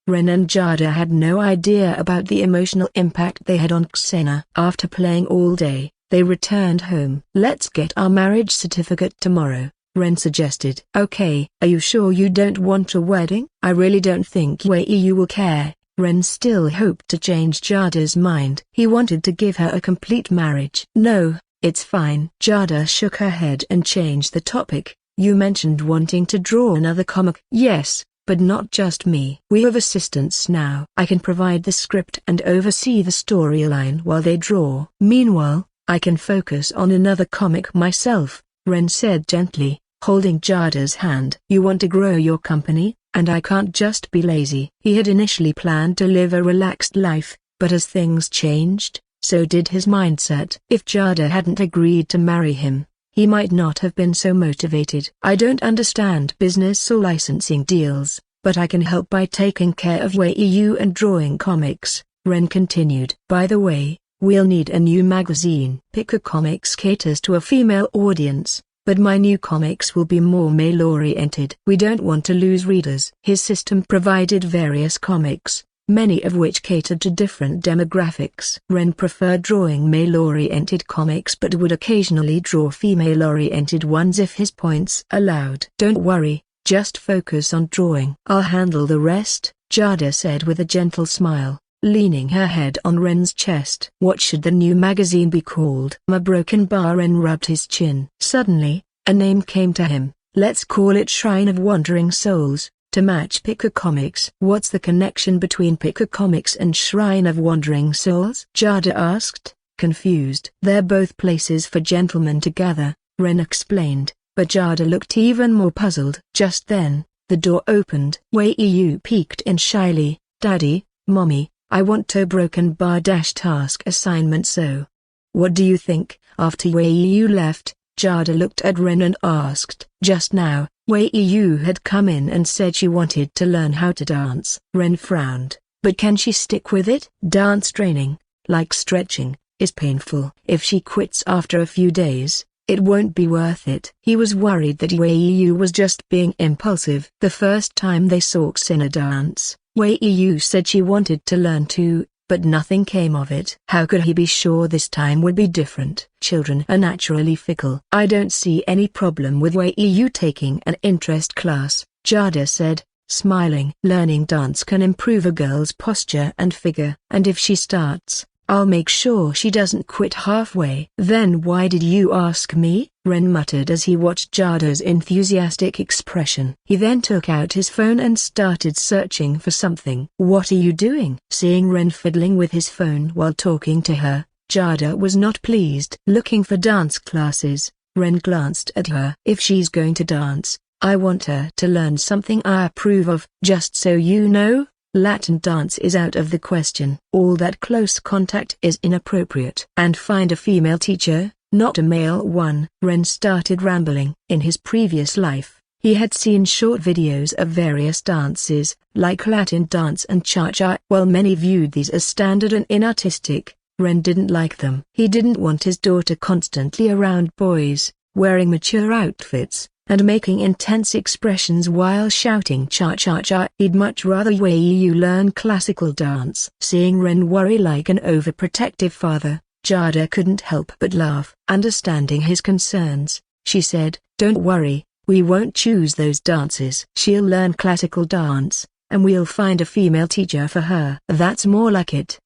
Ren and Jada had no idea about the emotional impact they had on Xena. After playing all day, they returned home. Let's get our marriage certificate tomorrow, Ren suggested. Okay. Are you sure you don't want a wedding? I really don't think Wei Yu will care. Ren still hoped to change Jada's mind. He wanted to give her a complete marriage. No, it's fine. Jada shook her head and changed the topic. You mentioned wanting to draw another comic. Yes. But not just me. We have assistants now. I can provide the script and oversee the storyline while they draw. Meanwhile, I can focus on another comic myself, Ren said gently, holding Jada's hand. You want to grow your company, and I can't just be lazy. He had initially planned to live a relaxed life, but as things changed, so did his mindset. If Jada hadn't agreed to marry him, he might not have been so motivated. I don't understand business or licensing deals, but I can help by taking care of Wei Yu and drawing comics, Ren continued. By the way, we'll need a new magazine. Picker Comics caters to a female audience, but my new comics will be more male-oriented. We don't want to lose readers. His system provided various comics, many of which catered to different demographics. Ren preferred drawing male-oriented comics but would occasionally draw female-oriented ones if his points allowed. Don't worry, just focus on drawing. I'll handle the rest, Jada said with a gentle smile, leaning her head on Ren's chest. What should the new magazine be called? A broken bar. Ren rubbed his chin. Suddenly, a name came to him. Let's call it Shrine of Wandering Souls, to match Picker Comics. What's the connection between Picker Comics and Shrine of Wandering Souls? Jada asked, confused. They're both places for gentlemen to gather, Ren explained, but Jada looked even more puzzled. Just then, the door opened. Wei Yu peeked in shyly. Daddy, Mommy, I want to broken bar task assignment. So, what do you think? After Wei Yu left, Jada looked at Ren and asked. Just now, Wei Yu had come in and said she wanted to learn how to dance. Ren frowned. But can she stick with it? Dance training, like stretching, is painful. If she quits after a few days, it won't be worth it. He was worried that Wei Yu was just being impulsive. The first time they saw Xena dance, Wei Yu said she wanted to learn too, but nothing came of it. How could he be sure this time would be different? Children are naturally fickle. I don't see any problem with Wei Yu taking an interest class, Jada said, smiling. Learning dance can improve a girl's posture and figure. And if she starts, I'll make sure she doesn't quit halfway. Then why did you ask me? Ren muttered as he watched Jada's enthusiastic expression. He then took out his phone and started searching for something. What are you doing? Seeing Ren fiddling with his phone while talking to her, Jada was not pleased. Looking for dance classes, Ren glanced at her. If she's going to dance, I want her to learn something I approve of. Just so you know, Latin dance is out of the question. All that close contact is inappropriate. And find a female teacher, not a male one. Ren started rambling. In his previous life, he had seen short videos of various dances, like Latin dance and cha-cha. While many viewed these as standard and inartistic, Ren didn't like them. He didn't want his daughter constantly around boys, wearing mature outfits, and making intense expressions while shouting cha-cha-cha. He'd much rather you learn classical dance. Seeing Ren worry like an overprotective father, Jada couldn't help but laugh. Understanding his concerns, she said, "Don't worry, we won't choose those dances. She'll learn classical dance, and we'll find a female teacher for her." That's more like it.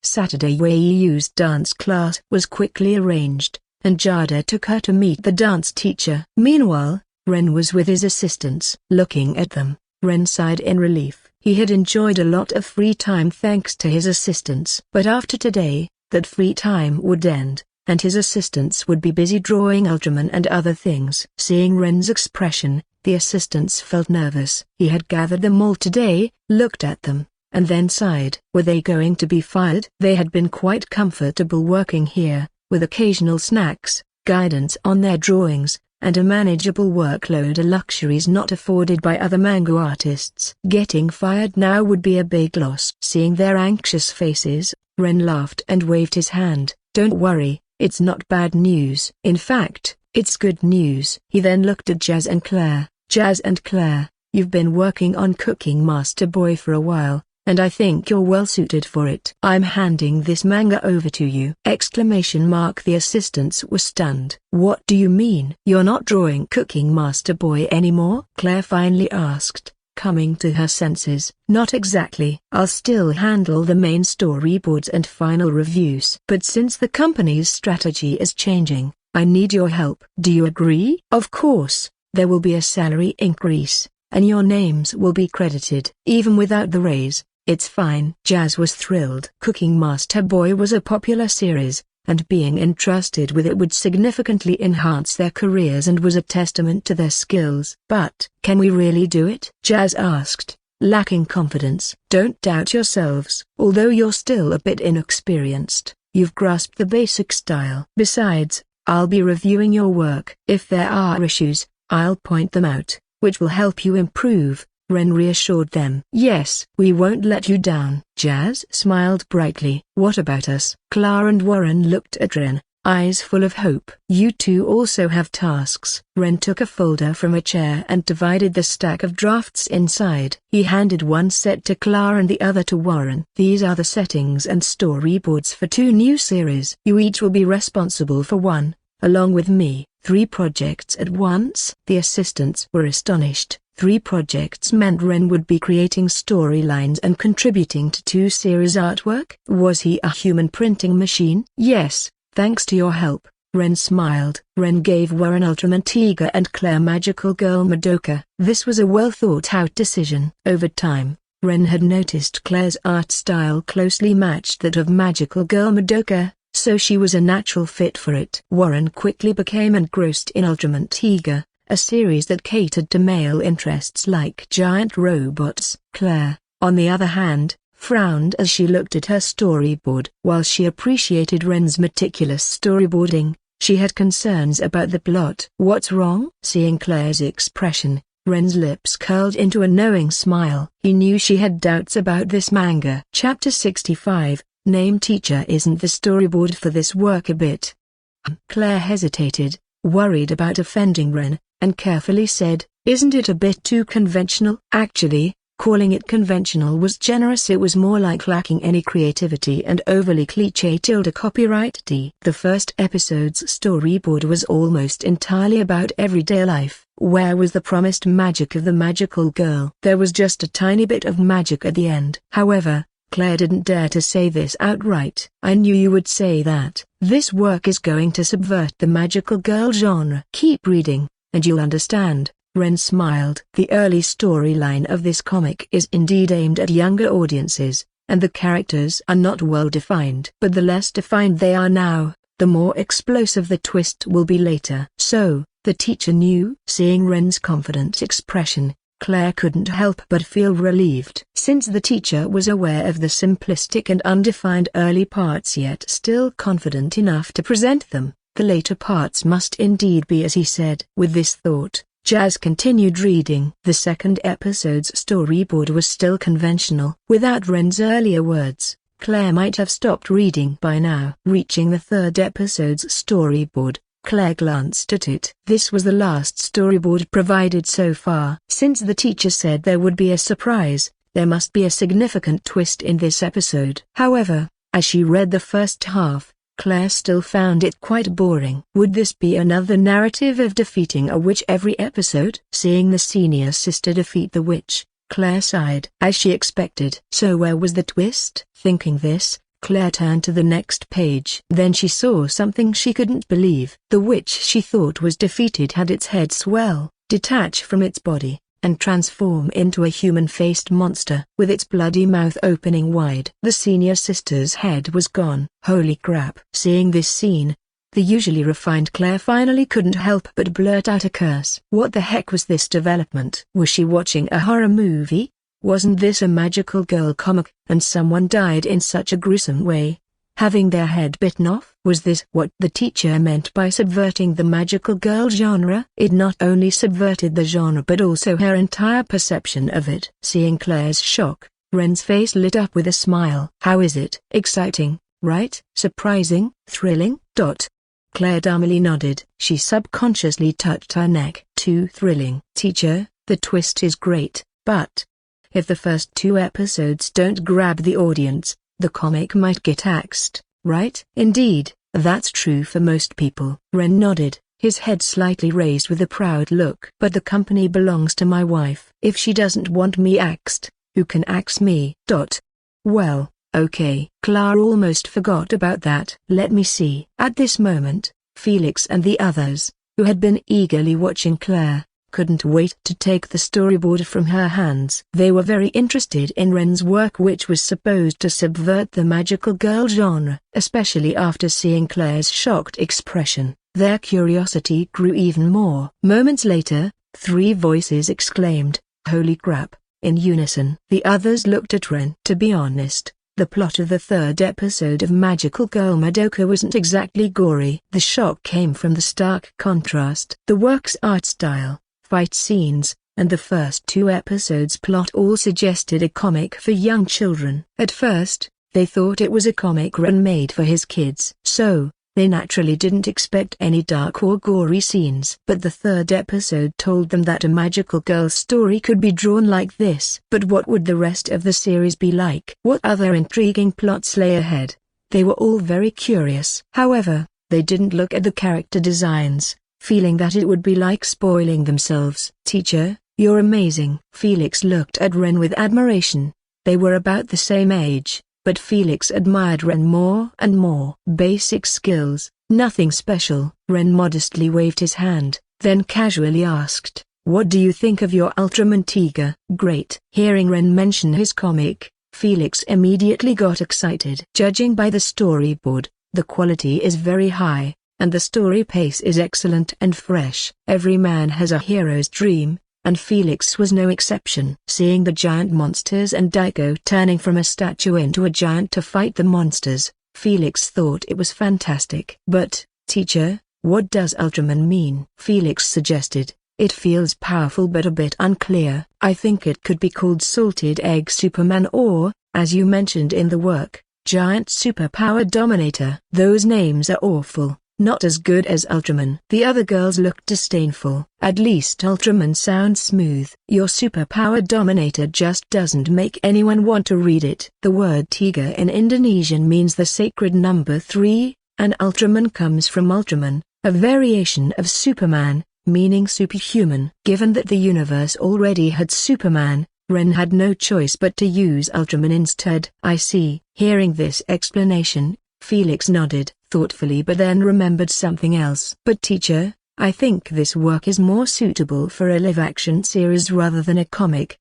Saturday Yu's dance class was quickly arranged, and Jada took her to meet the dance teacher. Meanwhile, Ren was with his assistants. Looking at them, Ren sighed in relief. He had enjoyed a lot of free time thanks to his assistants. But after today, that free time would end, and his assistants would be busy drawing Ultraman and other things. Seeing Ren's expression, the assistants felt nervous. He had gathered them all today, looked at them, and then sighed. Were they going to be fired? They had been quite comfortable working here, with occasional snacks, guidance on their drawings, and a manageable workload, luxuries not afforded by other manga artists. Getting fired now would be a big loss. Seeing their anxious faces, Ren laughed and waved his hand. "Don't worry, it's not bad news. In fact, it's good news." He then looked at Jazz and Claire. "Jazz and Claire, you've been working on Cooking Master Boy for a while, and I think you're well suited for it. I'm handing this manga over to you!" The assistants were stunned. "What do you mean? You're not drawing Cooking Master Boy anymore?" Claire finally asked, coming to her senses. "Not exactly. I'll still handle the main storyboards and final reviews. But since the company's strategy is changing, I need your help. Do you agree?" "Of course, there will be a salary increase, and your names will be credited. Even without the raise, it's fine." Jazz was thrilled. Cooking Master Boy was a popular series, and being entrusted with it would significantly enhance their careers and was a testament to their skills. "But, can we really do it?" Jazz asked, lacking confidence. "Don't doubt yourselves. Although you're still a bit inexperienced, you've grasped the basic style. Besides, I'll be reviewing your work. If there are issues, I'll point them out, which will help you improve." Ren reassured them. "Yes, we won't let you down." Jazz smiled brightly. "What about us?" Clara and Warren looked at Ren, eyes full of hope. "You two also have tasks." Ren took a folder from a chair and divided the stack of drafts inside. He handed one set to Clara and the other to Warren. "These are the settings and storyboards for 2 new series. You each will be responsible for one, along with me. 3 projects at once." The assistants were astonished. 3 projects meant Ren would be creating storylines and contributing to 2 series artwork. Was he a human printing machine? "Yes, thanks to your help." Ren smiled. Ren gave Warren Ultraman Tiga and Claire Magical Girl Madoka. This was a well-thought-out decision. Over time, Ren had noticed Claire's art style closely matched that of Magical Girl Madoka, so she was a natural fit for it. Warren quickly became engrossed in Ultraman Tiga, a series that catered to male interests like giant robots. Claire, on the other hand, frowned as she looked at her storyboard. While she appreciated Ren's meticulous storyboarding, she had concerns about the plot. "What's wrong?" Seeing Claire's expression, Ren's lips curled into a knowing smile. He knew she had doubts about this manga. Chapter 65, Name Teacher. "Isn't the storyboard for this work a bit?" Claire hesitated, worried about offending Ren, and carefully said, "Isn't it a bit too conventional?" Actually, calling it conventional was generous. It was more like lacking any creativity and overly cliché. Copyright D. The first episode's storyboard was almost entirely about everyday life. Where was the promised magic of the magical girl? There was just a tiny bit of magic at the end. However, Claire didn't dare to say this outright. I knew you would say that. This work is going to subvert the magical girl genre. Keep reading, and you'll understand. Ren smiled. The early storyline of this comic is indeed aimed at younger audiences, and the characters are not well defined. But the less defined they are now, the more explosive the twist will be later. So, the teacher knew. Seeing Ren's confident expression, Claire couldn't help but feel relieved. Since the teacher was aware of the simplistic and undefined early parts yet still confident enough to present them, the later parts must indeed be as he said. With this thought, Jazz continued reading. The second episode's storyboard was still conventional. Without Ren's earlier words, Claire might have stopped reading by now. Reaching the third episode's storyboard, Claire glanced at it. This was the last storyboard provided so far. Since the teacher said there would be a surprise, there must be a significant twist in this episode. However, as she read the first half, Claire still found it quite boring. Would this be another narrative of defeating a witch every episode? Seeing the senior sister defeat the witch, Claire sighed. As she expected. So where was the twist? Thinking this, Claire turned to the next page. Then she saw something she couldn't believe. The witch she thought was defeated had its head swell, detach from its body, and transform into a human-faced monster, with its bloody mouth opening wide. The senior sister's head was gone. Holy crap! Seeing this scene, the usually refined Claire finally couldn't help but blurt out a curse. What the heck was this development? Was she watching a horror movie? Wasn't this a magical girl comic, and someone died in such a gruesome way, having their head bitten off? Was this what the teacher meant by subverting the magical girl genre? It not only subverted the genre but also her entire perception of it. Seeing Claire's shock, Ren's face lit up with a smile. How is it? Exciting, right? Surprising? Thrilling? Claire dumbly nodded. She subconsciously touched her neck. Too thrilling. Teacher, the twist is great, but if the first 2 episodes don't grab the audience, the comic might get axed, right? Indeed, that's true for most people. Ren nodded, his head slightly raised with a proud look. But the company belongs to my wife. If she doesn't want me axed, who can axe me? Well, okay. Claire almost forgot about that. Let me see. At this moment, Felix and the others, who had been eagerly watching Claire, couldn't wait to take the storyboard from her hands. They were very interested in Ren's work, which was supposed to subvert the magical girl genre. Especially after seeing Claire's shocked expression, their curiosity grew even more. Moments later, 3 voices exclaimed, "Holy crap," in unison. The others looked at Ren. To be honest, the plot of the third episode of Magical Girl Madoka wasn't exactly gory. The shock came from the stark contrast. The work's art style, fight scenes, and the first 2 episodes' plot all suggested a comic for young children. At first, they thought it was a comic Ren made for his kids. So, they naturally didn't expect any dark or gory scenes. But the third episode told them that a magical girl story could be drawn like this. But what would the rest of the series be like? What other intriguing plots lay ahead? They were all very curious. However, they didn't look at the character designs, feeling that it would be like spoiling themselves. Teacher, you're amazing. Felix looked at Ren with admiration. They were about the same age, but Felix admired Ren more and more. Basic skills, nothing special. Ren modestly waved his hand, then casually asked, "What do you think of your Ultraman Tiger?" "Great." Hearing Ren mention his comic, Felix immediately got excited. Judging by the storyboard, the quality is very high, and the story pace is excellent and fresh. Every man has a hero's dream, and Felix was no exception. Seeing the giant monsters and Daiko turning from a statue into a giant to fight the monsters, Felix thought it was fantastic. But, teacher, what does Ultraman mean? Felix suggested. It feels powerful but a bit unclear. I think it could be called Salted Egg Superman or, as you mentioned in the work, Giant Superpower Dominator. Those names are awful. Not as good as Ultraman. The other girls looked disdainful. At least Ultraman sounds smooth. Your Superpower Dominator just doesn't make anyone want to read it. The word tiga in Indonesian means the sacred number 3, and Ultraman comes from Ultraman, a variation of Superman, meaning superhuman. Given that the universe already had Superman, Ren had no choice but to use Ultraman instead. I see. Hearing this explanation, Felix nodded thoughtfully but then remembered something else. But teacher, I think this work is more suitable for a live-action series rather than a comic.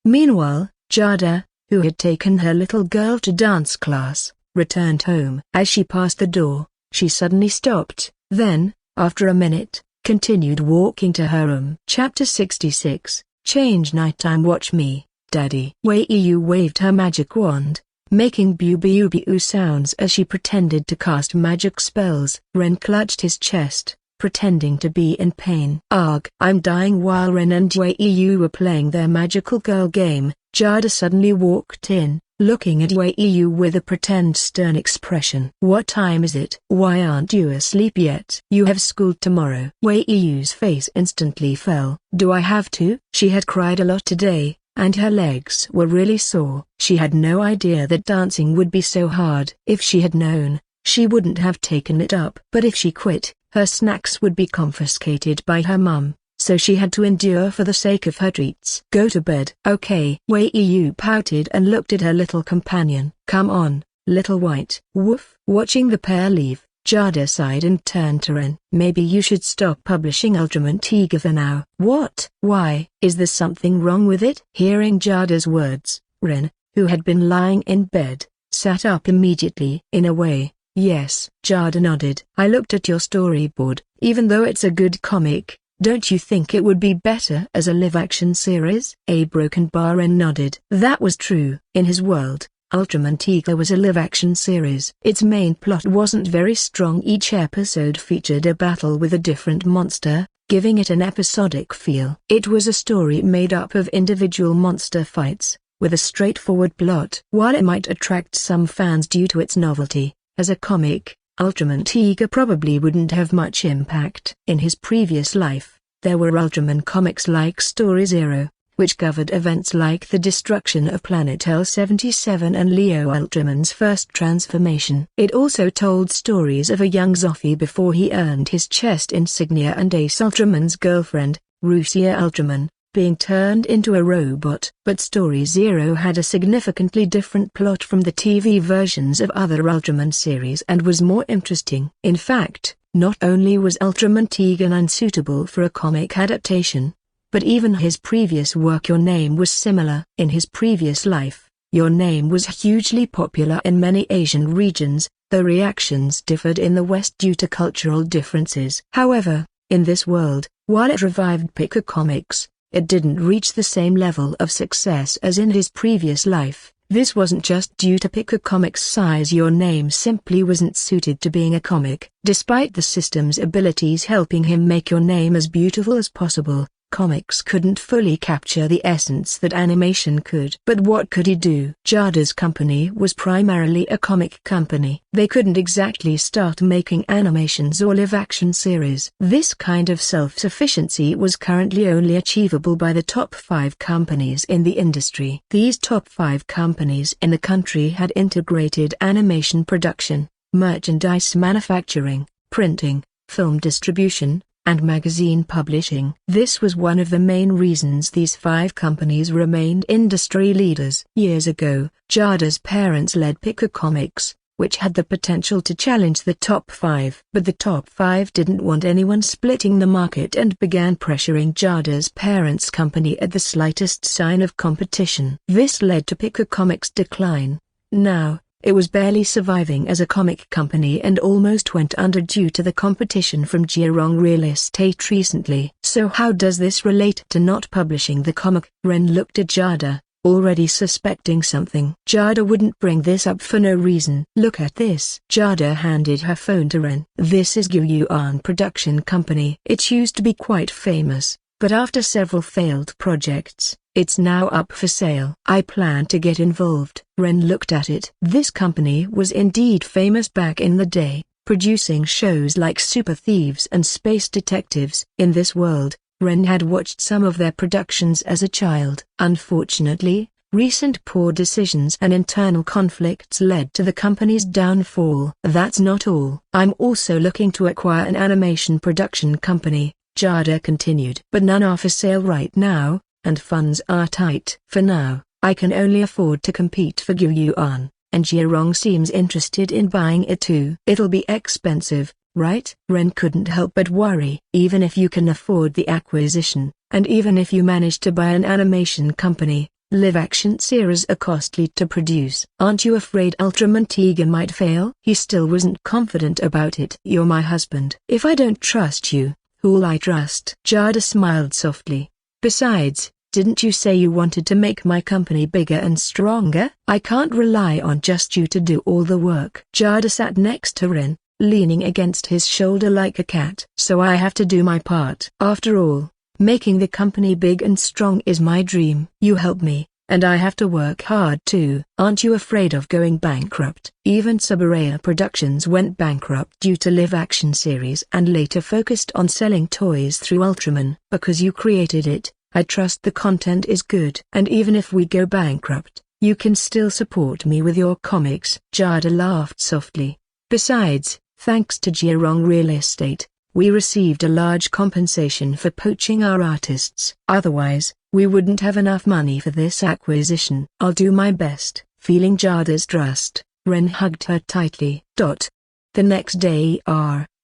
Meanwhile, Jada, who had taken her little girl to dance class, returned home. As she passed the door, she suddenly stopped, then, after a minute, continued walking to her room. Chapter 66, Change Nighttime. Watch me, Daddy. Wei Yu waved her magic wand, making boo-boo-boo sounds as she pretended to cast magic spells. Ren clutched his chest, pretending to be in pain. Arg! I'm dying. While Ren and Wei Yu were playing their magical girl game, Jada suddenly walked in, looking at Wei Yu with a pretend stern expression. What time is it? Why aren't you asleep yet? You have school tomorrow. Wei Yu's face instantly fell. Do I have to? She had cried a lot today, and her legs were really sore. She had no idea that dancing would be so hard. If she had known, she wouldn't have taken it up. But if she quit, her snacks would be confiscated by her mum, so she had to endure for the sake of her treats. Go to bed. Okay. Wei Yu pouted and looked at her little companion. Come on, little white. Woof. Watching the pair leave, Jada sighed and turned to Ren. Maybe you should stop publishing Ultraman Tiga for now. What? Why? Is there something wrong with it? Hearing Jada's words, Ren, who had been lying in bed, sat up immediately. In a way, yes. Jada nodded. I looked at your storyboard. Even though it's a good comic, don't you think it would be better as a live-action series? A broken bar. Ren nodded. That was true. In his world, Ultraman Tiga was a live-action series. Its main plot wasn't very strong. Each episode featured a battle with a different monster, giving it an episodic feel. It was a story made up of individual monster fights, with a straightforward plot. While it might attract some fans due to its novelty, as a comic, Ultraman Tiga probably wouldn't have much impact. In his previous life, there were Ultraman comics like Story Zero, which covered events like the destruction of Planet L-77 and Leo Ultraman's first transformation. It also told stories of a young Zoffy before he earned his chest insignia and Ace Ultraman's girlfriend, Rusia Ultraman, being turned into a robot. But Story Zero had a significantly different plot from the TV versions of other Ultraman series and was more interesting. In fact, not only was Ultraman Tiga unsuitable for a comic adaptation, but even his previous work Your Name was similar. In his previous life, Your Name was hugely popular in many Asian regions, though reactions differed in the West due to cultural differences. However, in this world, while it revived Picker Comics, it didn't reach the same level of success as in his previous life. This wasn't just due to Picker Comics' size. Your Name simply wasn't suited to being a comic. Despite the system's abilities helping him make Your Name as beautiful as possible, comics couldn't fully capture the essence that animation could. But what could he do? Jada's company was primarily a comic company. They couldn't exactly start making animations or live-action series. This kind of self-sufficiency was currently only achievable by the top 5 companies in the industry. These top 5 companies in the country had integrated animation production, merchandise manufacturing, printing, film distribution, and magazine publishing. This was one of the main reasons these 5 companies remained industry leaders. Years ago, Jada's parents led Picker Comics, which had the potential to challenge the top 5. But the top 5 didn't want anyone splitting the market and began pressuring Jada's parents' company at the slightest sign of competition. This led to Picker Comics' decline. Now, it was barely surviving as a comic company and almost went under due to the competition from Jirong Real Estate recently. So how does this relate to not publishing the comic? Ren looked at Jada, already suspecting something. Jada wouldn't bring this up for no reason. Look at this. Jada handed her phone to Ren. This is Guiyuan Production Company. It used to be quite famous, but after several failed projects, it's now up for sale. I plan to get involved. Ren looked at it. This company was indeed famous back in the day, producing shows like Super Thieves and Space Detectives. In this world, Ren had watched some of their productions as a child. Unfortunately, recent poor decisions and internal conflicts led to the company's downfall. That's not all. I'm also looking to acquire an animation production company, Jada continued. But none are for sale right now. and funds are tight. For now, I can only afford to compete for Gyuyuan, and Jiarong seems interested in buying it too. It'll be expensive, right? Ren couldn't help but worry. Even if you can afford the acquisition, and even if you manage to buy an animation company, live-action series are costly to produce. Aren't you afraid Ultraman Tiger might fail? He still wasn't confident about it. You're my husband. If I don't trust you, who'll I trust? Jada smiled softly. Besides, didn't you say you wanted to make my company bigger and stronger? I can't rely on just you to do all the work. Jada sat next to Ren, leaning against his shoulder like a cat. So I have to do my part. After all, making the company big and strong is my dream. You help me, and I have to work hard too. Aren't you afraid of going bankrupt? Even Subaraya Productions went bankrupt due to live-action series and later focused on selling toys through Ultraman. Because you created it, I trust the content is good. And even if we go bankrupt, you can still support me with your comics. Jada laughed softly. Besides, thanks to Jiarong Real Estate, we received a large compensation for poaching our artists. Otherwise, we wouldn't have enough money for this acquisition. I'll do my best. Feeling Jada's trust, Ren hugged her tightly. The next day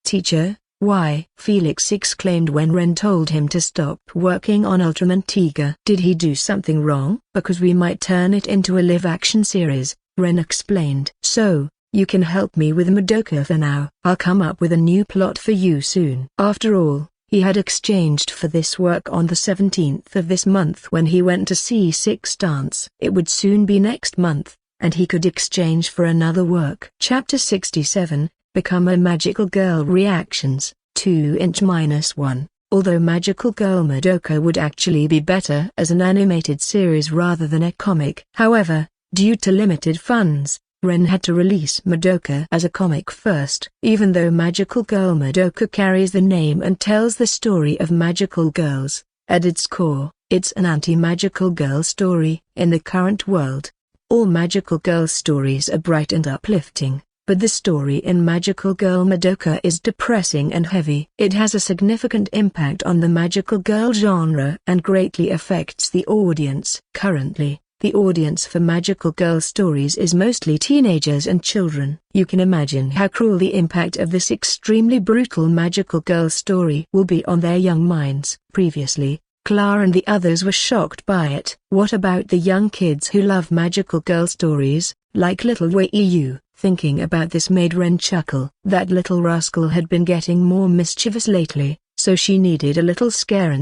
teacher, why? Felix exclaimed when Ren told him to stop working on Ultraman Tiger. Did he do something wrong? Because we might turn it into a live-action series, Ren explained. So, you can help me with Madoka for now. I'll come up with a new plot for you soon. After all, he had exchanged for this work on the 17th of this month when he went to see Six Dance. It would soon be next month, and he could exchange for another work. Chapter 67, Become a Magical Girl Reactions, 2-1. Although Magical Girl Madoka would actually be better as an animated series rather than a comic. However, due to limited funds, Ren had to release Madoka as a comic first. Even though Magical Girl Madoka carries the name and tells the story of magical girls, at its core, it's an anti-magical girl story. In the current world, all magical girl stories are bright and uplifting, but the story in Magical Girl Madoka is depressing and heavy. It has a significant impact on the magical girl genre and greatly affects the audience. Currently, the audience for magical girl stories is mostly teenagers and children. You can imagine how cruel the impact of this extremely brutal magical girl story will be on their young minds. Previously, Clara and the others were shocked by it. What about the young kids who love magical girl stories, like little Wei Yu? Thinking about this made Ren chuckle. That little rascal had been getting more mischievous lately, so she needed a little scare,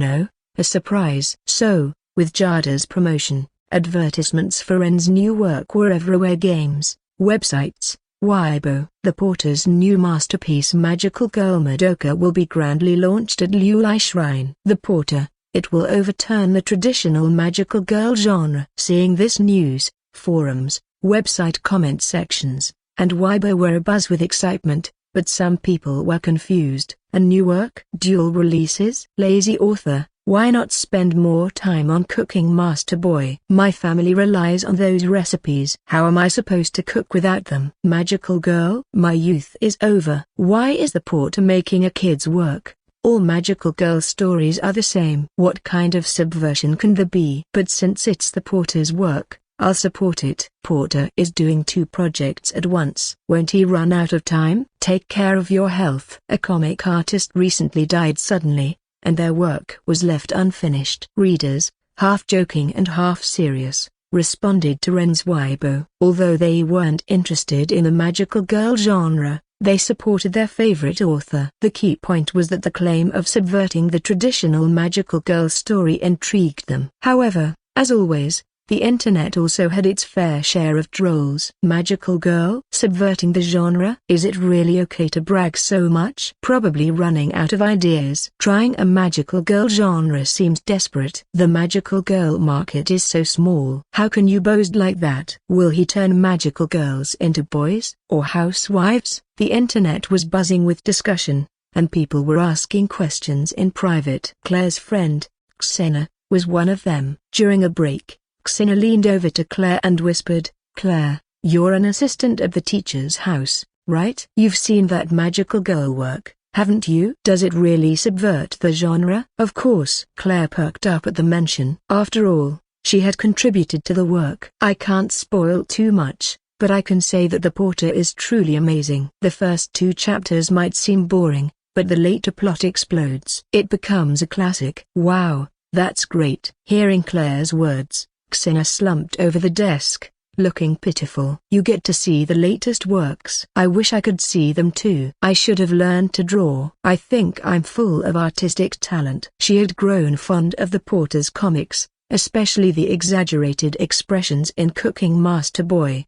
a surprise. So, with Jada's promotion, advertisements for Ren's new work were everywhere: games, websites, Weibo. The Porter's new masterpiece Magical Girl Madoka will be grandly launched at Liulai Shrine. The Porter, it will overturn the traditional magical girl genre. Seeing this news, forums, website comment sections, and Weibo were abuzz with excitement, but some people were confused. A new work? Dual releases? Lazy author. Why not spend more time on cooking, Master Boy? My family relies on those recipes. How am I supposed to cook without them? Magical Girl? My youth is over. Why is the Porter making a kid's work? All magical girl stories are the same. What kind of subversion can there be? But since it's the Porter's work, I'll support it. Porter is doing 2 projects at once. Won't he run out of time? Take care of your health. A comic artist recently died suddenly, and their work was left unfinished. Readers, half joking and half serious, responded to Ren's Weibo. Although they weren't interested in the magical girl genre, they supported their favorite author. The key point was that the claim of subverting the traditional magical girl story intrigued them. However, as always, the internet also had its fair share of trolls. Magical girl? Subverting the genre? Is it really okay to brag so much? Probably running out of ideas. Trying a magical girl genre seems desperate. The magical girl market is so small. How can you boast like that? Will he turn magical girls into boys, or housewives? The internet was buzzing with discussion, and people were asking questions in private. Claire's friend, Xena, was one of them. During a break, Xena leaned over to Claire and whispered, "Claire, you're an assistant at the teacher's house, right? You've seen that magical girl work, haven't you? Does it really subvert the genre? Of course. Claire perked up at the mention. After all, she had contributed to the work. I can't spoil too much, but I can say that the Porter is truly amazing. The first 2 chapters might seem boring, but the later plot explodes. It becomes a classic. Wow, that's great. Hearing Claire's words, Xena slumped over the desk, looking pitiful. You get to see the latest works. I wish I could see them too. I should have learned to draw. I think I'm full of artistic talent. She had grown fond of the Porter's comics, especially the exaggerated expressions in Cooking Master Boy.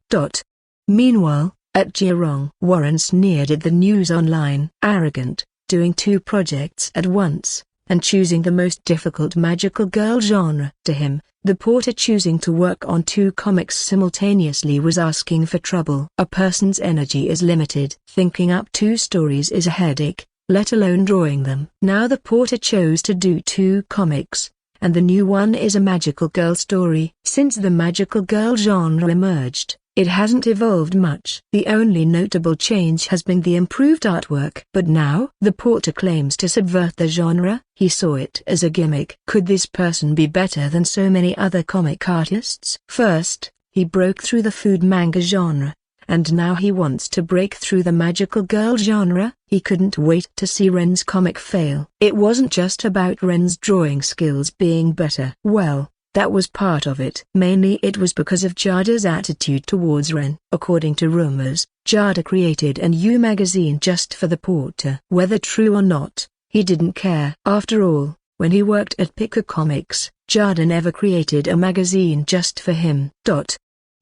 Meanwhile, at Jirong, Warren sneered at the news online. Arrogant, doing 2 projects at once, and choosing the most difficult magical girl genre. To him, the Porter choosing to work on 2 comics simultaneously was asking for trouble. A person's energy is limited. Thinking up 2 stories is a headache, let alone drawing them. Now the Porter chose to do 2 comics, and the new one is a magical girl story. Since the magical girl genre emerged, it hasn't evolved much. The only notable change has been the improved artwork. But now, the Porter claims to subvert the genre. He saw it as a gimmick. Could this person be better than so many other comic artists? First, he broke through the food manga genre, and now he wants to break through the magical girl genre. He couldn't wait to see Ren's comic fail. It wasn't just about Ren's drawing skills being better. Well, that was part of it. Mainly it was because of Jada's attitude towards Ren. According to rumors, Jada created a new magazine just for the Porter. Whether true or not, he didn't care. After all, when he worked at Picker Comics, Jada never created a magazine just for him.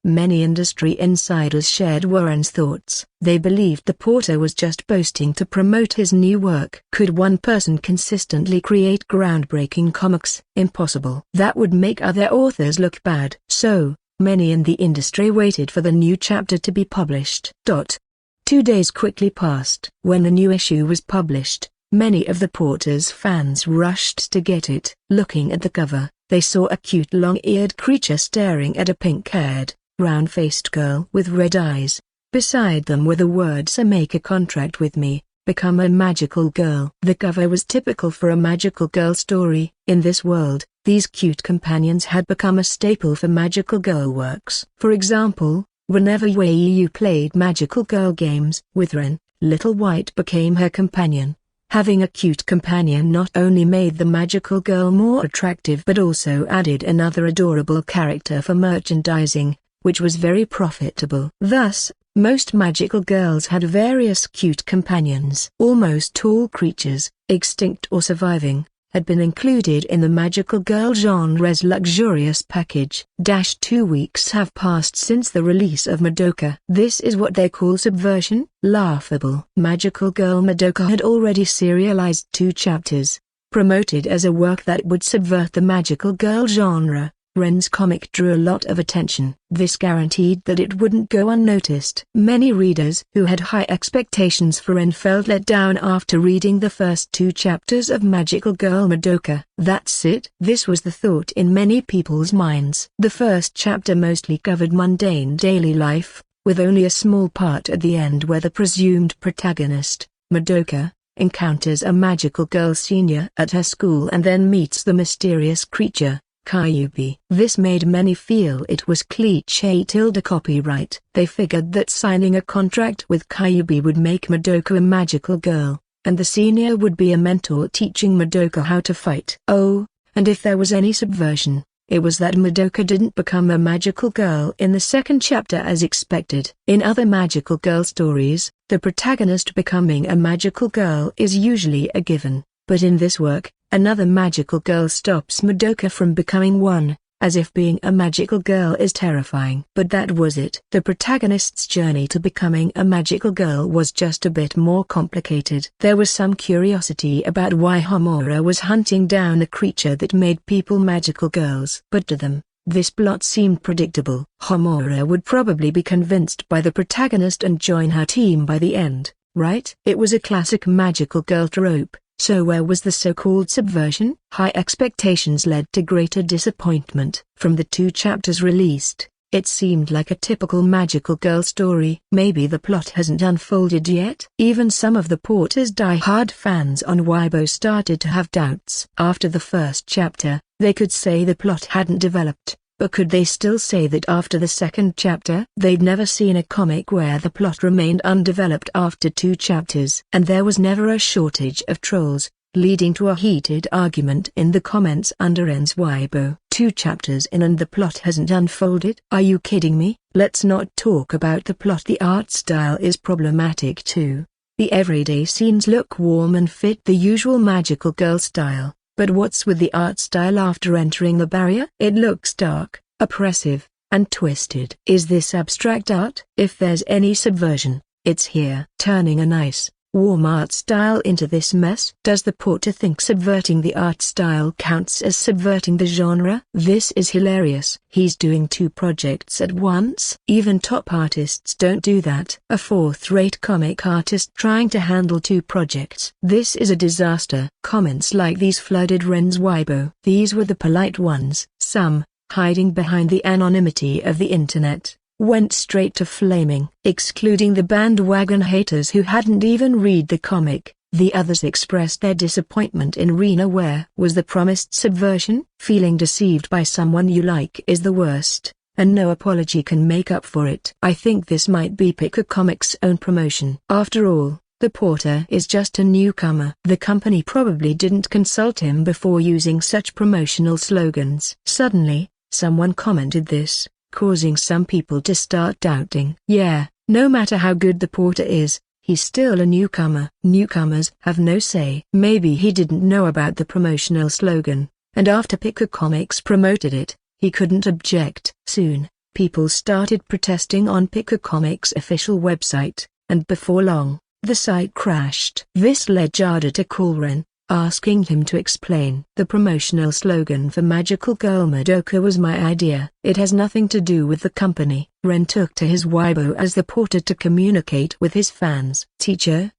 Many industry insiders shared Warren's thoughts. They believed the Porter was just boasting to promote his new work. Could one person consistently create groundbreaking comics? Impossible. That would make other authors look bad. So, many in the industry waited for the new chapter to be published. 2 days quickly passed. When the new issue was published, many of the Porter's fans rushed to get it. Looking at the cover, they saw a cute long-eared creature staring at a pink-haired, round-faced girl with red eyes. Beside them were the words "Make a contract with me, become a magical girl." The cover was typical for a magical girl story. In this world, these cute companions had become a staple for magical girl works. For example, whenever Wei played magical girl games with Ren, Little White became her companion. Having a cute companion not only made the magical girl more attractive but also added another adorable character for merchandising, which was very profitable. Thus, most magical girls had various cute companions. Almost all creatures, extinct or surviving, had been included in the magical girl genre's luxurious package. 2 weeks have passed since the release of Madoka. This is what they call subversion? Laughable. Magical girl Madoka had already serialized 2 chapters, promoted as a work that would subvert the magical girl genre. Ren's comic drew a lot of attention. This guaranteed that it wouldn't go unnoticed. Many readers who had high expectations for Ren felt let down after reading the first 2 chapters of Magical Girl Madoka. That's it. This was the thought in many people's minds. The first chapter mostly covered mundane daily life, with only a small part at the end where the presumed protagonist, Madoka, encounters a magical girl senior at her school and then meets the mysterious creature, Kyubi. This made many feel it was cliché-copyright. They figured that signing a contract with Kyubi would make Madoka a magical girl, and the senior would be a mentor teaching Madoka how to fight. Oh, and if there was any subversion, it was that Madoka didn't become a magical girl in the second chapter as expected. In other magical girl stories, the protagonist becoming a magical girl is usually a given, but in this work, another magical girl stops Madoka from becoming one, as if being a magical girl is terrifying. But that was it. The protagonist's journey to becoming a magical girl was just a bit more complicated. There was some curiosity about why Homura was hunting down a creature that made people magical girls. But to them, this plot seemed predictable. Homura would probably be convinced by the protagonist and join her team by the end, right? It was a classic magical girl trope. So where was the so-called subversion? High expectations led to greater disappointment. From the 2 chapters released, It seemed like a typical magical girl story. Maybe the plot hasn't unfolded yet. Even some of the Porter's die-hard fans on Weibo started to have doubts. After the first chapter, they could say the plot hadn't developed, but could they still say that after the second chapter? They'd never seen a comic where the plot remained undeveloped after 2 chapters. And there was never a shortage of trolls, leading to a heated argument in the comments under Ren's Weibo. 2 chapters in and the plot hasn't unfolded? Are you kidding me? Let's not talk about the plot. The art style is problematic too. The everyday scenes look warm and fit the usual magical girl style, but what's with the art style after entering the barrier? It looks dark, oppressive, and twisted. Is this abstract art? If there's any subversion, it's here. Turning a nice, warm art style into this mess. Does the Porter think subverting the art style counts as subverting the genre? This is hilarious. He's doing 2 projects at once. Even top artists don't do that. A 4th-rate comic artist trying to handle 2 projects. This is a disaster. Comments like these flooded Ren's Weibo. These were the polite ones. Some, hiding behind the anonymity of the internet, went straight to flaming, excluding the bandwagon haters who hadn't even read the comic. The others expressed their disappointment in Rena. Where was the promised subversion? Feeling deceived by someone you like is the worst, and no apology can make up for it. I think this might be Picker Comics' own promotion. After all, the Porter is just a newcomer. The company probably didn't consult him before using such promotional slogans. Suddenly, someone commented this, causing some people to start doubting. Yeah, no matter how good the Porter is, he's still a newcomer. Newcomers have no say. Maybe he didn't know about the promotional slogan, and after Picker Comics promoted it, he couldn't object. Soon, people started protesting on Picker Comics' official website, and before long, the site crashed. This led Jada to call Ren, asking him to explain. The promotional slogan for Magical Girl Madoka was my idea. It has nothing to do with the company. Ren took to his Weibo as the Porter to communicate with his fans. Teacher,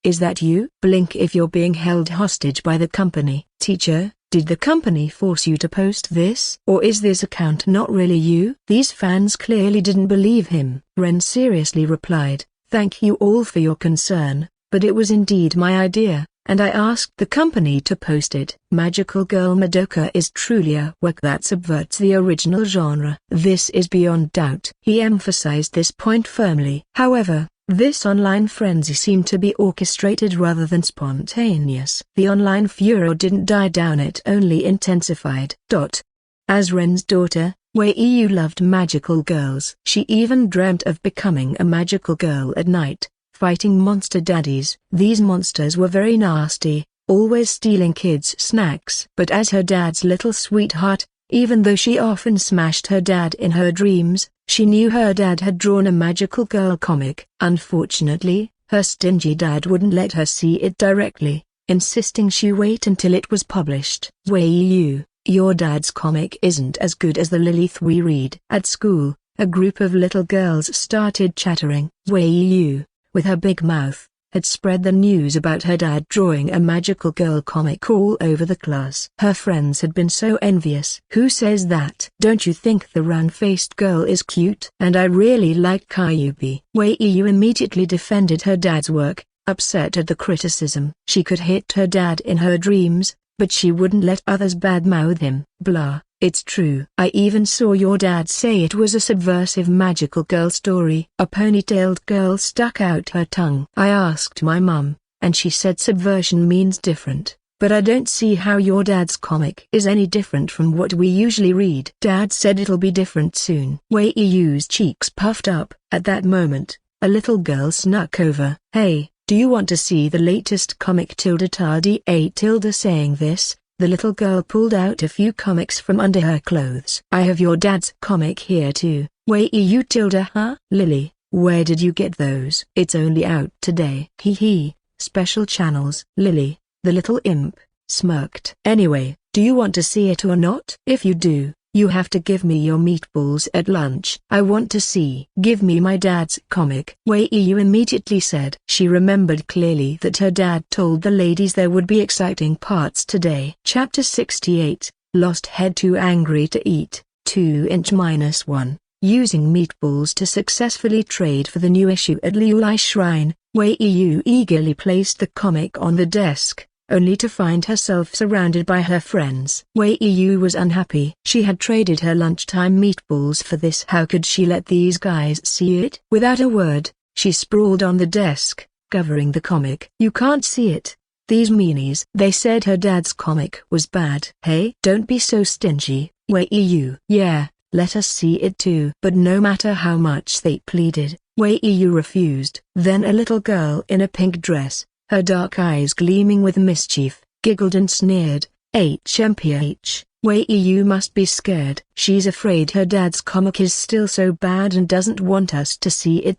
is that you? Blink if you're being held hostage by the company. Teacher, did the company force you to post this? Or is this account not really you? These fans clearly didn't believe him. Ren seriously replied, "Thank you all for your concern, but it was indeed my idea, and I asked the company to post it." Magical Girl Madoka is truly a work that subverts the original genre. This is beyond doubt. He emphasized this point firmly. However, this online frenzy seemed to be orchestrated rather than spontaneous. The online furor didn't die down, it only intensified. As Ren's daughter, Wei loved magical girls. She even dreamt of becoming a magical girl at night, fighting monster daddies. These monsters were very nasty, always stealing kids' snacks. But as her dad's little sweetheart, even though she often smashed her dad in her dreams, she knew her dad had drawn a magical girl comic. Unfortunately, her stingy dad wouldn't let her see it directly, insisting she wait until it was published. Wei, your dad's comic isn't as good as the Lilith we read. At school, a group of little girls started chattering. Wei, with her big mouth, had spread the news about her dad drawing a magical girl comic all over the class. Her friends had been so envious. Who says that? Don't you think the round-faced girl is cute? And I really like Kyubi. Wei immediately defended her dad's work, upset at the criticism. She could hit her dad in her dreams, but she wouldn't let others badmouth him. Blah. It's true. I even saw your dad say it was a subversive magical girl story. A ponytailed girl stuck out her tongue. I asked my mum, and she said subversion means different, but I don't see how your dad's comic is any different from what we usually read. Dad said it'll be different soon. Wei's cheeks puffed up. At that moment, a little girl snuck over. Hey, do you want to see the latest comic? Saying this, the little girl pulled out a few comics from under her clothes. I have your dad's comic here too. Wei, huh? Lily, where did you get those? It's only out today. Hee, special channels. Lily, the little imp, smirked. Anyway, do you want to see it or not? If you do, you have to give me your meatballs at lunch. I want to see. Give me my dad's comic. Wei immediately said. She remembered clearly that her dad told the ladies there would be exciting parts today. Chapter 68, Lost Head Too Angry to Eat. 2-inch-1, using meatballs to successfully trade for the new issue at Liulai Shrine. Wei Yu eagerly placed the comic on the desk, only to find herself surrounded by her friends. Wei Yu was unhappy. She had traded her lunchtime meatballs for this. How could she let these guys see it? Without a word, she sprawled on the desk, covering the comic. You can't see it. These meanies. They said her dad's comic was bad. Hey, don't be so stingy, Wei Yu. Yeah, let us see it too. But no matter how much they pleaded, Wei Yu refused. Then a little girl in a pink dress, her dark eyes gleaming with mischief, giggled and sneered. HMPH, Wei Yu must be scared. She's afraid her dad's comic is still so bad and doesn't want us to see it.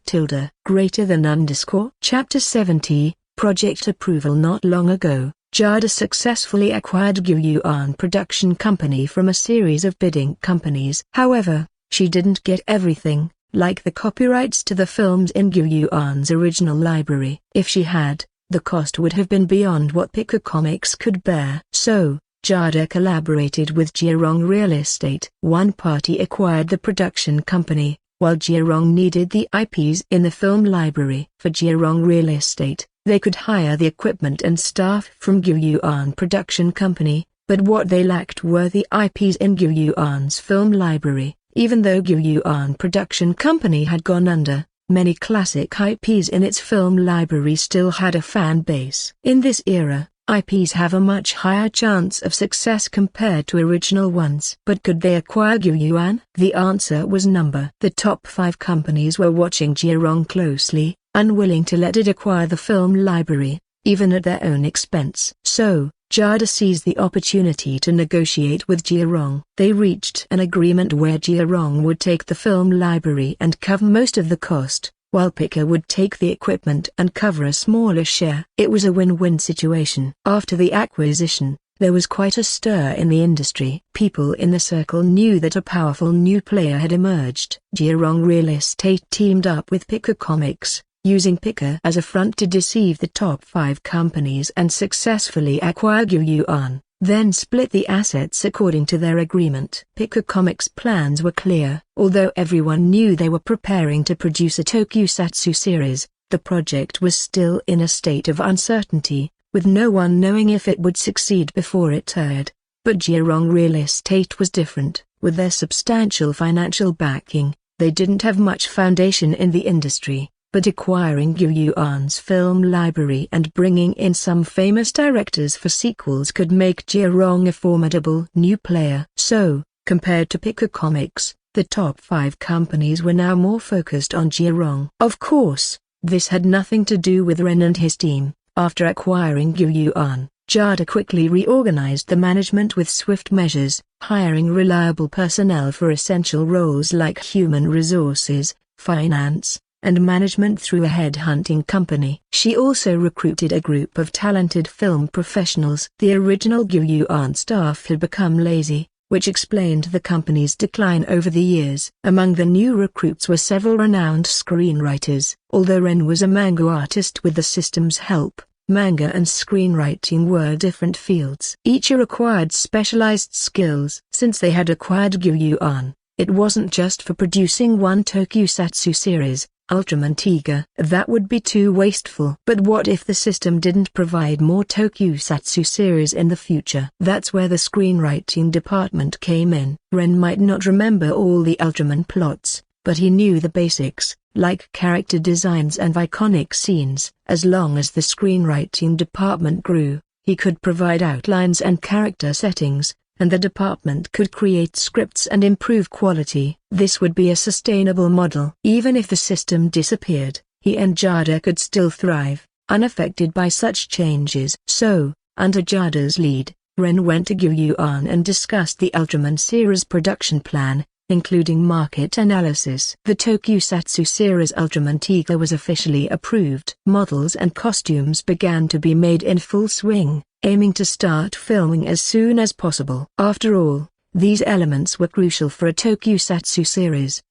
Greater than _ Chapter 70, Project Approval. Not long ago, Jada successfully acquired Gyuyuan Production Company from a series of bidding companies. However, she didn't get everything, like the copyrights to the films in Gyuyuan's original library. If she had, the cost would have been beyond what Pika Comics could bear. So, Jada collaborated with Jirong Real Estate. One party acquired the production company, while Jirong needed the IPs in the film library. For Jirong Real Estate, they could hire the equipment and staff from Gyuyuan Production Company, but what they lacked were the IPs in Gyuyuan's film library. Even though Gyuyuan Production Company had gone under, many classic IPs in its film library still had a fan base. In this era, IPs have a much higher chance of success compared to original ones. But could they acquire Gyuyuan? The answer was number. The top 5 companies were watching Jirong closely, unwilling to let it acquire the film library, even at their own expense. So, Jada seized the opportunity to negotiate with Jirong. They reached an agreement where Jirong would take the film library and cover most of the cost, while Pika would take the equipment and cover a smaller share. It was a win-win situation. After the acquisition, there was quite a stir in the industry. People in the circle knew that a powerful new player had emerged. Jirong Real Estate teamed up with Pika Comics, using Pika as a front to deceive the top 5 companies and successfully acquire Gyuyuan, then split the assets according to their agreement. Pika Comics' plans were clear. Although everyone knew they were preparing to produce a tokusatsu series, the project was still in a state of uncertainty, with no one knowing if it would succeed before it aired. But Jirong Real Estate was different. With their substantial financial backing, they didn't have much foundation in the industry. But acquiring Gyuyuan's film library and bringing in some famous directors for sequels could make Jirong a formidable new player. So, compared to Pika Comics, the top 5 companies were now more focused on Jirong. Of course, this had nothing to do with Ren and his team. After acquiring Gyuyuan, Jada quickly reorganized the management with swift measures, hiring reliable personnel for essential roles like human resources, finance, and management through a headhunting company. She also recruited a group of talented film professionals. The original Gyuyuan staff had become lazy, which explained the company's decline over the years. Among the new recruits were several renowned screenwriters. Although Ren was a manga artist with the system's help, manga and screenwriting were different fields. Each required specialized skills. Since they had acquired Gyuyuan, it wasn't just for producing one tokusatsu series, Ultraman Tiga. That would be too wasteful. But what if the system didn't provide more tokusatsu series in the future? That's where the screenwriting department came in. Ren might not remember all the Ultraman plots, but he knew the basics, like character designs and iconic scenes. As long as the screenwriting department grew, he could provide outlines and character settings, and the department could create scripts and improve quality. This would be a sustainable model. Even if the system disappeared, he and Jada could still thrive, unaffected by such changes. So, under Jada's lead, Ren went to Gyuyuan and discussed the Ultraman series production plan, including market analysis. The tokusatsu series Ultraman Tiga was officially approved. Models and costumes began to be made in full swing, aiming to start filming as soon as possible. After all, these elements were crucial for a tokusatsu series.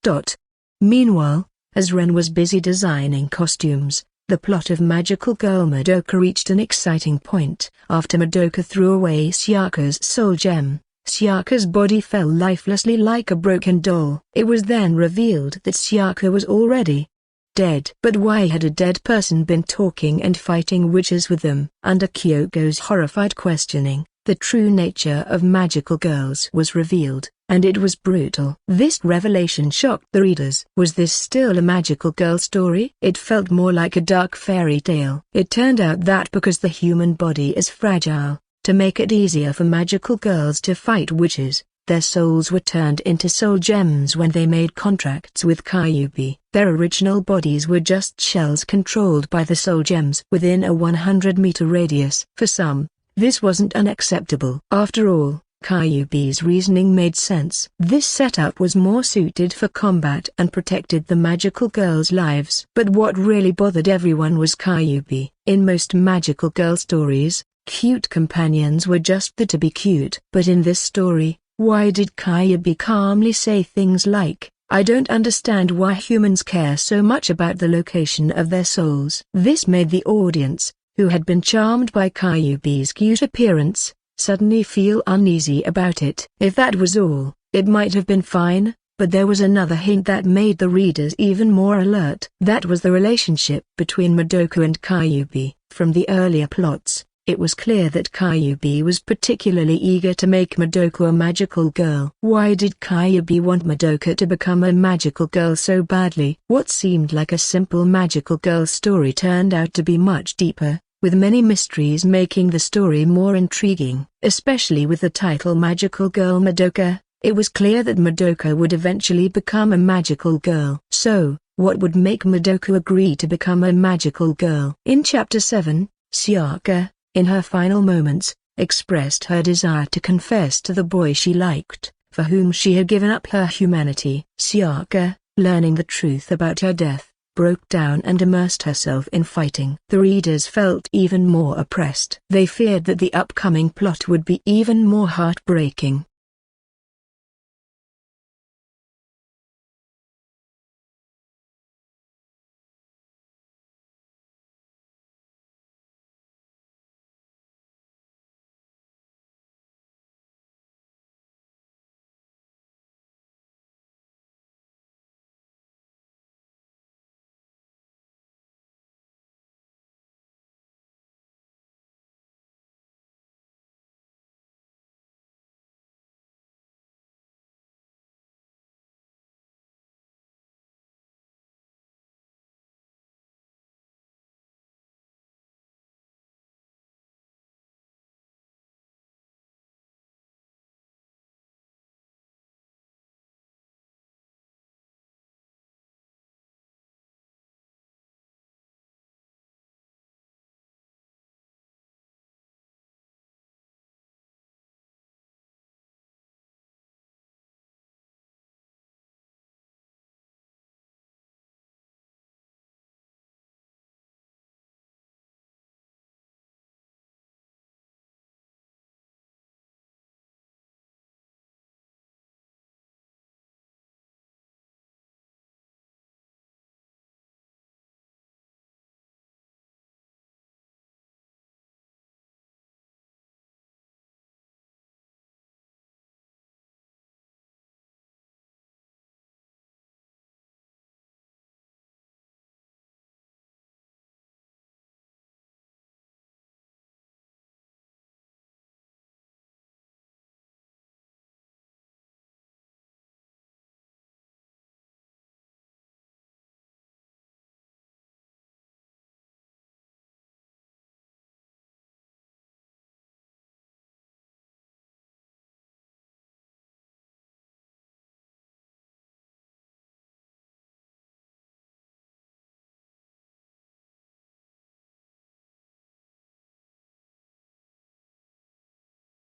Meanwhile, as Ren was busy designing costumes, the plot of Magical Girl Madoka reached an exciting point. After Madoka threw away Sayaka's soul gem, Sayaka's body fell lifelessly like a broken doll. It was then revealed that Sayaka was already dead. But why had a dead person been talking and fighting witches with them? Under Kyoko's horrified questioning, the true nature of magical girls was revealed, and it was brutal. This revelation shocked the readers. Was this still a magical girl story? It felt more like a dark fairy tale. It turned out that because the human body is fragile, to make it easier for magical girls to fight witches, their souls were turned into soul gems when they made contracts with Kyubi. Their original bodies were just shells controlled by the soul gems within a 100-meter radius. For some, this wasn't unacceptable. After all, Kyubi's reasoning made sense. This setup was more suited for combat and protected the magical girls' lives. But what really bothered everyone was Kyubi. In most magical girl stories, cute companions were just there to be cute. But in this story, why did Kyubi calmly say things like, "I don't understand why humans care so much about the location of their souls"? This made the audience, who had been charmed by Kyubi's cute appearance, suddenly feel uneasy about it. If that was all, it might have been fine, but there was another hint that made the readers even more alert. That was the relationship between Madoka and Kyubi. From the earlier plots, it was clear that Kyubi was particularly eager to make Madoka a magical girl. Why did Kyubi want Madoka to become a magical girl so badly? What seemed like a simple magical girl story turned out to be much deeper, with many mysteries making the story more intriguing. Especially with the title Magical Girl Madoka, it was clear that Madoka would eventually become a magical girl. So, what would make Madoka agree to become a magical girl? In Chapter 7, Sayaka, in her final moments, expressed her desire to confess to the boy she liked, for whom she had given up her humanity. Sayaka, learning the truth about her death, broke down and immersed herself in fighting. The readers felt even more oppressed. They feared that the upcoming plot would be even more heartbreaking.